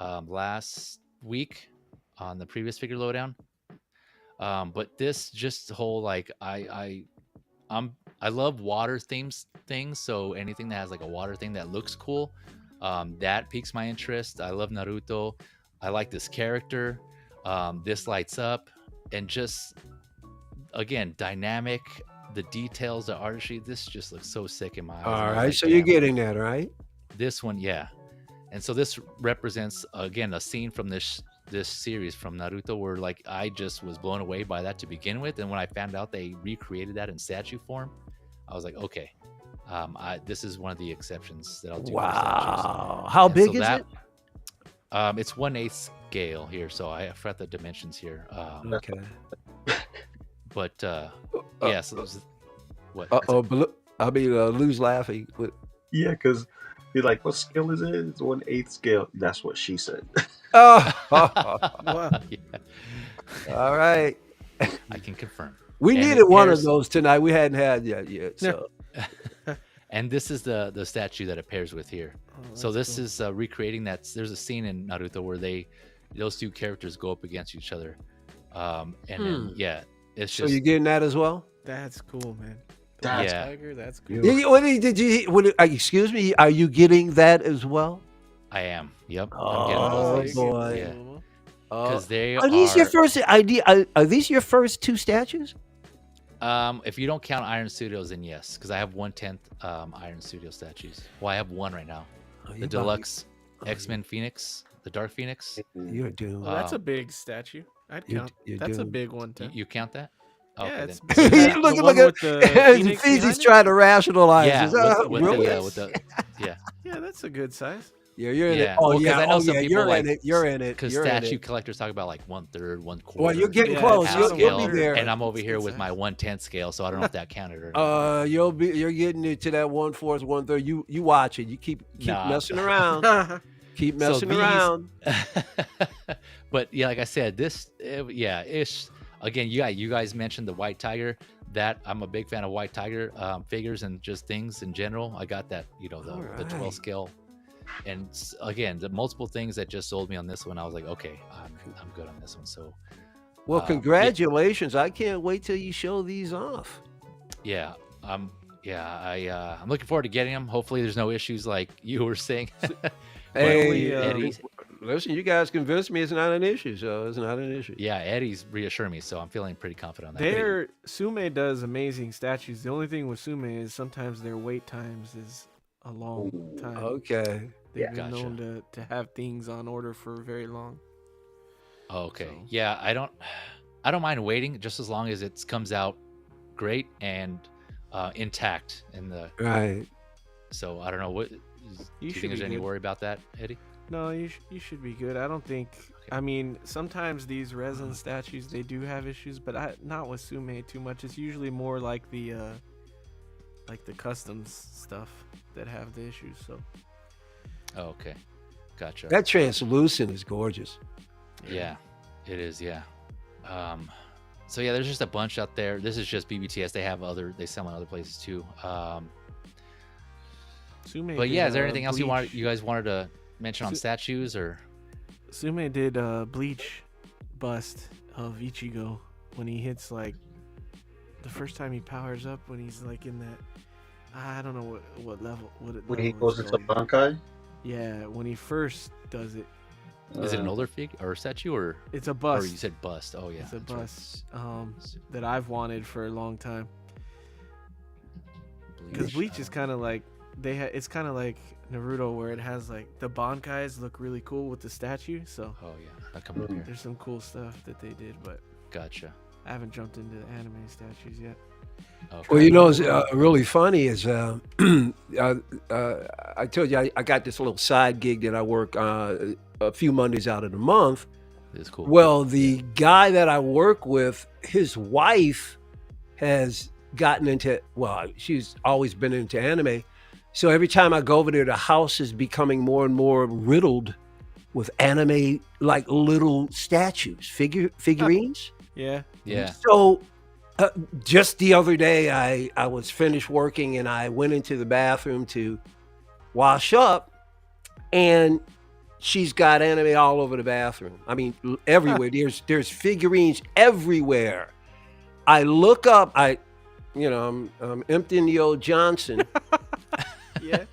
Speaker 1: last week on the previous figure lowdown. But this just the whole I love water things, so anything that has like a water thing that looks cool, that piques my interest. I love Naruto. I like this character. This lights up, and just again dynamic. The details, the artistry. This just looks so sick in my eyes.
Speaker 4: All right, so you're getting that, right?
Speaker 1: This one, yeah. And so this represents again a scene from this series from Naruto where I just was blown away by that to begin with, and when I found out they recreated that in statue form, I was like, okay, this is one of the exceptions that I'll do.
Speaker 4: Wow, how big is it?
Speaker 1: It's 1/8 scale here, so I forgot the dimensions here.
Speaker 4: Okay,
Speaker 1: but yeah, so those. What?
Speaker 4: I'll be Lou's laughing.
Speaker 2: Yeah, because you're like, what scale is it? It's 1/8 scale. That's what she said.
Speaker 4: Oh,
Speaker 1: Yeah.
Speaker 4: All right.
Speaker 1: I can confirm.
Speaker 4: We needed one of those tonight. We hadn't had that yet. So.
Speaker 1: And this is the statue that it pairs with here. So this is recreating that. There's a scene in Naruto where those two characters go up against each other. And then, yeah, it's just.
Speaker 4: So you're getting that as well?
Speaker 3: That's cool, man.
Speaker 1: Yeah.
Speaker 3: Tiger, that's cool.
Speaker 4: Excuse me, are you getting that as well?
Speaker 1: I am. Yep.
Speaker 4: Oh,
Speaker 1: I'm
Speaker 4: boy.
Speaker 1: Yeah. Because they
Speaker 4: are these your first idea? Are these your first two statues?
Speaker 1: If you don't count Iron Studios, then yes, because I have 1/10 Iron Studio statues. Well, I have one right now. the deluxe X-Men Phoenix, the Dark Phoenix.
Speaker 4: You're doomed.
Speaker 3: Well, that's a big statue. I'd count. That's a big one too.
Speaker 1: You count that?
Speaker 3: Yeah,
Speaker 1: Okay,
Speaker 3: it's
Speaker 1: then.
Speaker 3: big.
Speaker 4: Look
Speaker 3: The one
Speaker 4: at
Speaker 3: with the Phoenix behind
Speaker 4: Feezy's
Speaker 3: it?
Speaker 4: trying to rationalize
Speaker 1: Yeah,
Speaker 4: this.
Speaker 1: with
Speaker 4: Really?
Speaker 1: yeah.
Speaker 3: Yeah, that's a good size.
Speaker 4: Yeah, you're in it.
Speaker 1: Yeah.
Speaker 4: Oh,
Speaker 1: Well, 'cause
Speaker 4: yeah.
Speaker 1: I know
Speaker 4: Oh,
Speaker 1: some
Speaker 4: yeah.
Speaker 1: people
Speaker 4: You're
Speaker 1: like
Speaker 4: in it. You're in it.
Speaker 1: Because
Speaker 4: You're in
Speaker 1: statue
Speaker 4: it.
Speaker 1: collectors talk about like 1/3, 1/4.
Speaker 4: Well, you're getting
Speaker 3: Yeah,
Speaker 4: close.
Speaker 3: half
Speaker 4: You'll
Speaker 1: scale,
Speaker 4: be there.
Speaker 1: and I'm over
Speaker 3: It's
Speaker 1: here
Speaker 3: good
Speaker 1: with
Speaker 3: size.
Speaker 1: my 1/10 scale, so I don't know if that counted or not.
Speaker 4: You're getting it to that 1/4, 1/3. You watch it. You keep
Speaker 1: Nah.
Speaker 4: messing around. Keep
Speaker 1: So
Speaker 4: messing
Speaker 1: these-
Speaker 4: around.
Speaker 1: But yeah, like I said, ish. Again, you guys mentioned the White Tiger. That I'm a big fan of White Tiger figures and just things in general. I got that, the 12
Speaker 4: Alright.
Speaker 1: scale, and again, the multiple things that just sold me on this one. I was like, okay, I'm good on this one. So
Speaker 4: Well,
Speaker 1: yeah.
Speaker 4: congratulations. I can't wait till you show these off.
Speaker 1: yeah, I'm looking forward to getting them. Hopefully, there's no issues like you were saying.
Speaker 4: Hey,
Speaker 1: Eddie,
Speaker 4: listen, you guys convinced me it's not an issue, so it's not an issue.
Speaker 1: yeah, Eddie's reassuring me, so I'm feeling pretty confident on that.
Speaker 3: Tsume does amazing statues. The only thing with Tsume is sometimes their wait times is a long time.
Speaker 4: Okay.
Speaker 3: They've
Speaker 2: Yeah.
Speaker 3: been known to have things on order for very long.
Speaker 1: Okay.
Speaker 3: So-
Speaker 1: Yeah, I don't mind waiting just as long as it comes out great and intact in the.
Speaker 4: Right.
Speaker 1: So I don't know what. Do you
Speaker 3: should
Speaker 1: think there's
Speaker 3: be
Speaker 1: any
Speaker 3: good.
Speaker 1: worry about that, Eddie?
Speaker 3: No, you should be good. I don't think. I mean, sometimes these resin statues they do have issues, but not with Tsume too much. It's usually more like the customs stuff that have the issues. So
Speaker 1: Oh, okay, gotcha.
Speaker 4: That translucent is gorgeous.
Speaker 1: Yeah, it is. Yeah. So yeah, there's just a bunch out there. This is just BBTS. They sell in other places too.
Speaker 3: Tsume.
Speaker 1: But
Speaker 3: did,
Speaker 1: yeah, is there anything else you
Speaker 3: Bleach.
Speaker 1: guys wanted to mention on
Speaker 3: Su-
Speaker 1: statues or?
Speaker 3: Tsume did Bleach bust of Ichigo when he hits like the first time he powers up when he's like in that. I don't know what level.
Speaker 2: When he
Speaker 3: level
Speaker 2: goes
Speaker 3: it's
Speaker 2: into
Speaker 3: called.
Speaker 2: Bankai.
Speaker 3: Yeah, when he first does it,
Speaker 1: Is it an older figure or statue or?
Speaker 3: it's a
Speaker 1: Or
Speaker 3: bust.
Speaker 1: you said bust. Oh yeah.
Speaker 3: It's a
Speaker 1: that's right.
Speaker 3: bust that I've wanted for a long time. Because Bleach is kind of like it's kind of like Naruto where it has like the Bankais look really cool with the statue. So
Speaker 1: Oh yeah. I'll come up here.
Speaker 3: there's some cool stuff that they did, but
Speaker 1: Gotcha.
Speaker 3: I haven't jumped into the anime statues yet.
Speaker 1: Okay.
Speaker 4: Well, you know, it's really funny is I told you I got this little side gig that I work a few Mondays out of the month.
Speaker 1: It's cool.
Speaker 4: Well, the guy that I work with, his wife has gotten into, well, she's always been into anime. So every time I go over there, the house is becoming more and more riddled with anime, like little statues, figurines.
Speaker 3: Yeah.
Speaker 1: Yeah.
Speaker 4: So just the other day, I was finished working and I went into the bathroom to wash up, and she's got anime all over the bathroom. I mean, everywhere. There's figurines everywhere. I look up. I'm emptying the old Johnson.
Speaker 3: Yeah.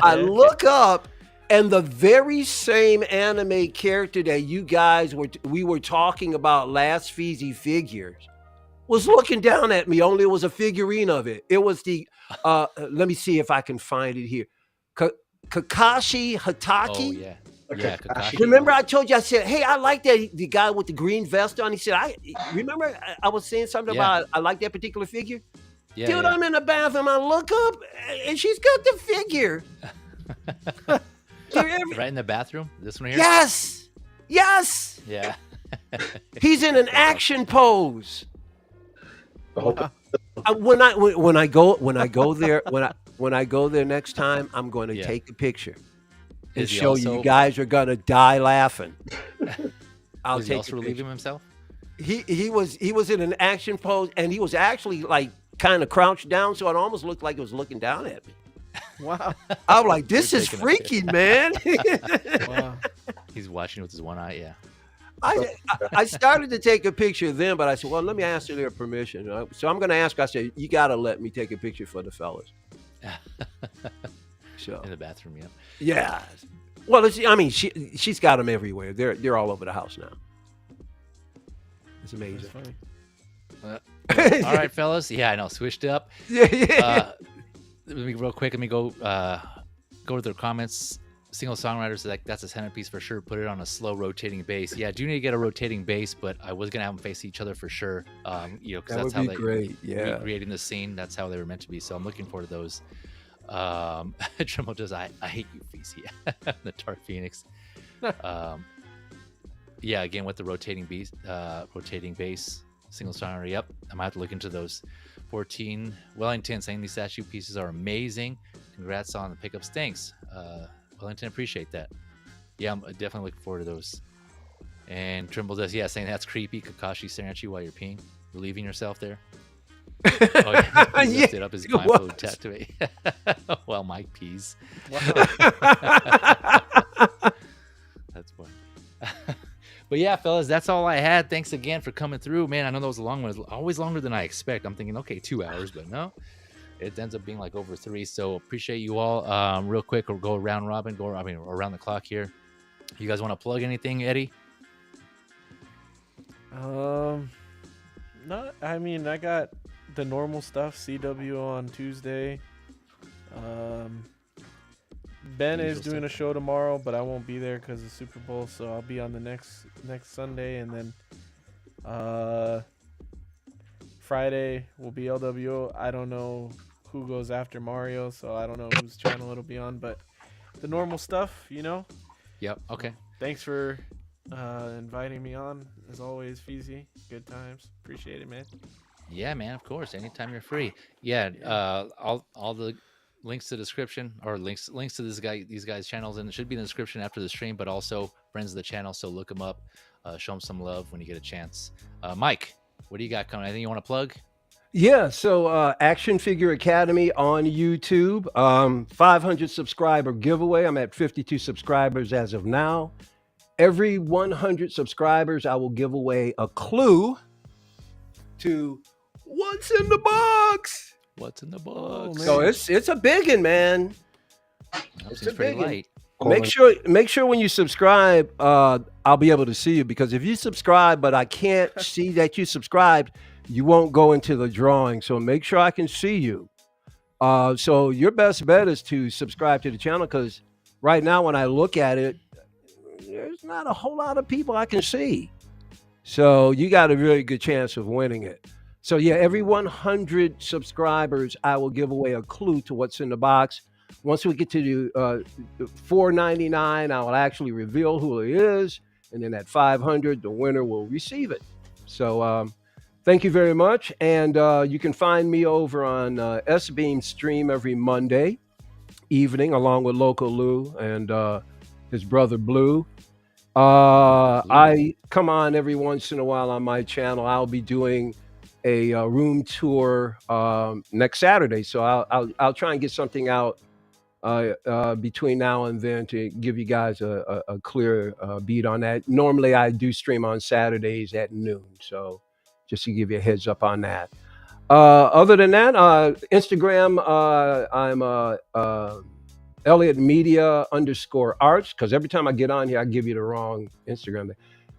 Speaker 4: I look up, and the very same anime character that you guys we were talking about last Feezy Figures was looking down at me, only it was a figurine of it. It was the, let me see if I can find it here. Kakashi Hataki.
Speaker 1: Oh yeah. Yeah. Kakashi.
Speaker 4: Remember I told you, I said, hey, I like that, the guy with the green vest on. He said, remember I was saying something about, I like that particular figure?
Speaker 1: Yeah.
Speaker 4: Dude,
Speaker 1: yeah.
Speaker 4: I'm in the bathroom, I look up, and she's got the figure.
Speaker 1: Right in the bathroom. This one here.
Speaker 4: Yes.
Speaker 1: Yeah.
Speaker 4: He's in an action pose.
Speaker 2: Oh,
Speaker 4: When I go there next time, I'm going to
Speaker 1: Yeah.
Speaker 4: take a picture and
Speaker 1: Is he
Speaker 4: show you.
Speaker 1: also-
Speaker 4: You guys are gonna die laughing. I'll
Speaker 1: Was he
Speaker 4: take
Speaker 1: also
Speaker 4: a
Speaker 1: relieving
Speaker 4: picture.
Speaker 1: himself?
Speaker 4: He was in an action pose, and he was actually like kind of crouched down, so it almost looked like it was looking down at me.
Speaker 3: Wow.
Speaker 4: I'm like, this
Speaker 1: You're
Speaker 4: is
Speaker 1: taking a pic.
Speaker 4: freaky, man.
Speaker 3: Wow.
Speaker 1: He's watching with his one eye. Yeah.
Speaker 4: I started to take a picture then, but I said, well, let me ask their permission. So I'm going to ask. I said, you got to let me take a picture for the fellas. So
Speaker 1: In the bathroom. Yeah.
Speaker 4: yeah. Well, she's got them everywhere. They're all over the house now. It's
Speaker 3: That's
Speaker 4: amazing.
Speaker 3: funny.
Speaker 1: All right, fellas. Yeah, I know. Switched up.
Speaker 4: Yeah.
Speaker 1: Let me real quick. Let me go go to their comments. Single songwriters, that's a centerpiece for sure. Put it on a slow rotating bass. Yeah, I do need to get a rotating bass, but I was gonna have them face each other for sure. You know, because that's how they
Speaker 4: great. Yeah,
Speaker 1: recreating the scene. That's how they were meant to be. So I'm looking forward to those. Trimble does. I hate you, Feezy. The Dark Phoenix. Yeah, again with the rotating bass, single songwriter. Yep, I might have to look into those. 14 Wellington saying these statue pieces are amazing. Congrats on the pickups. Thanks. Wellington, appreciate that. Yeah, I'm definitely looking forward to those. And Trimble does, yeah, saying that's creepy. Kakashi staring at you while you're peeing, relieving yourself there. Oh, yeah, he lifted up his blindfold tattoo. Well, Mike pees. Wow. That's funny. But yeah, fellas, that's all I had. Thanks again for coming through, man. I know that was a long one. It was always longer than I expect. I'm thinking, okay, 2 hours, but no. It ends up being like over 3. So appreciate you all. Real quick, we'll go around robin, around the clock here. You guys want to plug anything, Eddie?
Speaker 3: No, I mean, I got the normal stuff. CW on Tuesday. Ben is doing a show tomorrow, but I won't be there because of Super Bowl, so I'll be on the next Sunday, and then Friday will be LWO. I don't know who goes after Mario, so I don't know whose channel it'll be on, but the normal stuff, you know?
Speaker 1: Yep, okay.
Speaker 3: Thanks for inviting me on, as always, Feezy. Good times. Appreciate it, man.
Speaker 1: Yeah, man, of course. Anytime you're free. Yeah, all the links to the description, or links to these guys' channels, and it should be in the description after the stream, but also friends of the channel, so look them up. Show them some love when you get a chance. Mike, what do you got coming? Anything you want to plug?
Speaker 4: Yeah, so Action Figure Academy on YouTube, 500 subscriber giveaway. I'm at 52 subscribers as of now. Every 100 subscribers, I will give away a clue to what's in the box.
Speaker 1: What's in the box?
Speaker 4: So it's a biggin', man.
Speaker 1: It's a pretty light.
Speaker 4: Make sure when you subscribe, I'll be able to see you, because if you subscribe but I can't see that you subscribed, you won't go into the drawing. So make sure I can see you. So your best bet is to subscribe to the channel, because right now when I look at it, there's not a whole lot of people I can see. So you got a really good chance of winning it. So yeah, every 100 subscribers, I will give away a clue to what's in the box. Once we get to $4.99, I will actually reveal who it is. And then at 500, the winner will receive it. So thank you very much. And you can find me over on S-Beam stream every Monday evening, along with Local Lou and his brother Blue. I come on every once in a while on my channel. I'll be doing a room tour next Saturday, so I'll try and get something out between now and then to give you guys a clear beat on that. Normally I do stream on Saturdays at noon, so just to give you a heads up on that. Other than that, Instagram, I'm Elliott Media _arts, because every time I get on here I give you the wrong Instagram.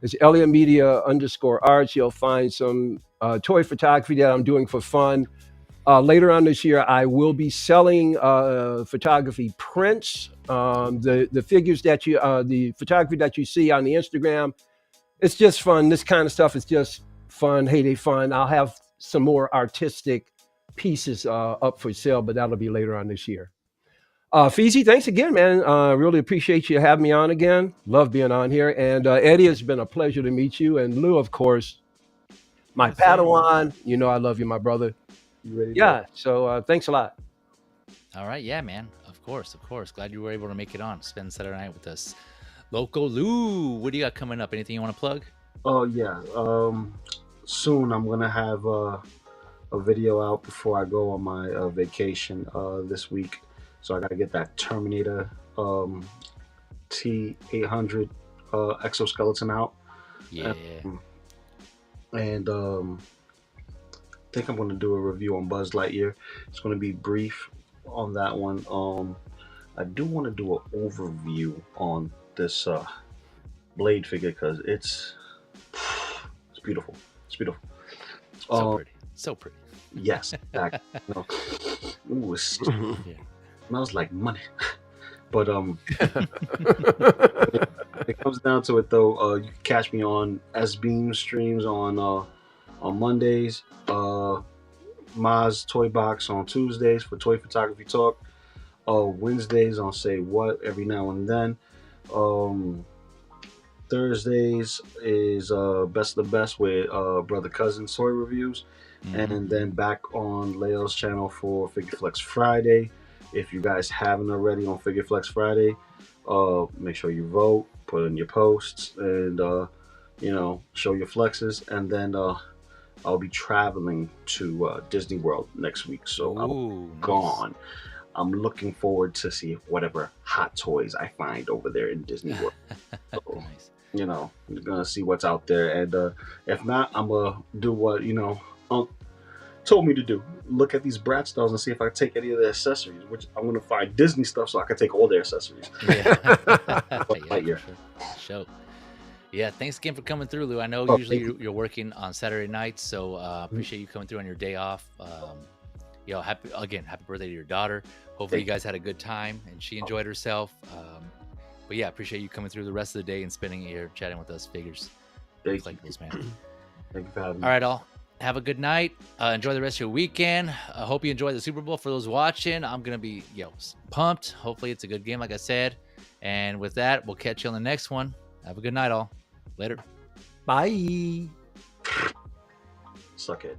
Speaker 4: It's Elliott Media _arts. You'll find some toy photography that I'm doing for fun. Later on this year, I will be selling photography prints. The figures that the photography that you see on the Instagram, it's just fun. This kind of stuff is just fun, heyday fun. I'll have some more artistic pieces up for sale, but that'll be later on this year. Feezy, thanks again, man. Really appreciate you having me on again. Love being on here. And Eddie, it's been a pleasure to meet you. And Lou, of course, my Padawan. You know I love you, my brother.
Speaker 2: You ready?
Speaker 4: Yeah, so thanks a lot.
Speaker 1: All right, yeah, man. Of course. Glad you were able to make it on. Spend Saturday night with us. Local Lou, what do you got coming up? Anything you want to plug?
Speaker 2: Oh, yeah. Soon I'm going to have a video out before I go on my vacation this week. So I got to get that Terminator T800 exoskeleton out.
Speaker 1: Yeah.
Speaker 2: And I think I'm going to do a review on Buzz Lightyear. It's going to be brief on that one. I do want to do an overview on this Blade figure, because it's beautiful. It's beautiful.
Speaker 1: So pretty.
Speaker 2: Yes. Ooh, it smells like money. But it comes down to it though. You can catch me on S-Beam streams on Mondays. Maz Toy Box on Tuesdays for Toy Photography Talk. Wednesdays on Say What every now and then. Thursdays is Best of the Best with Brother Cousin Toy Reviews. And then back on Leo's channel for Figure Flex Friday. If you guys haven't already on Figure Flex Friday, make sure you vote, put in your posts, and you know, show your flexes. And then I'll be traveling to Disney World next week, so I'm gone. I'm looking forward to see whatever hot toys I find over there in Disney World. So,
Speaker 1: Nice.
Speaker 2: you know, I'm gonna see what's out there, and if not, I'm gonna do what told me to do. Look at these Brat dolls and see if I can take any of the accessories. Which I'm gonna find Disney stuff so I can take all their accessories.
Speaker 1: Yeah, sure. Yeah, thanks again for coming through, Lou. I know usually you're working on Saturday nights, so appreciate you coming through on your day off. You know, happy birthday to your daughter. Hopefully you guys had a good time and she enjoyed herself. But yeah, appreciate you coming through the rest of the day and spending it here chatting with us figures. Collectibles, man.
Speaker 2: Thank you for having me.
Speaker 1: All right, all. Have a good night. Enjoy the rest of your weekend. I hope you enjoy the Super Bowl. For those watching, I'm gonna be pumped. Hopefully it's a good game, like I said. And with that, we'll catch you on the next one. Have a good night, all. Later.
Speaker 4: Bye.
Speaker 2: Suck it.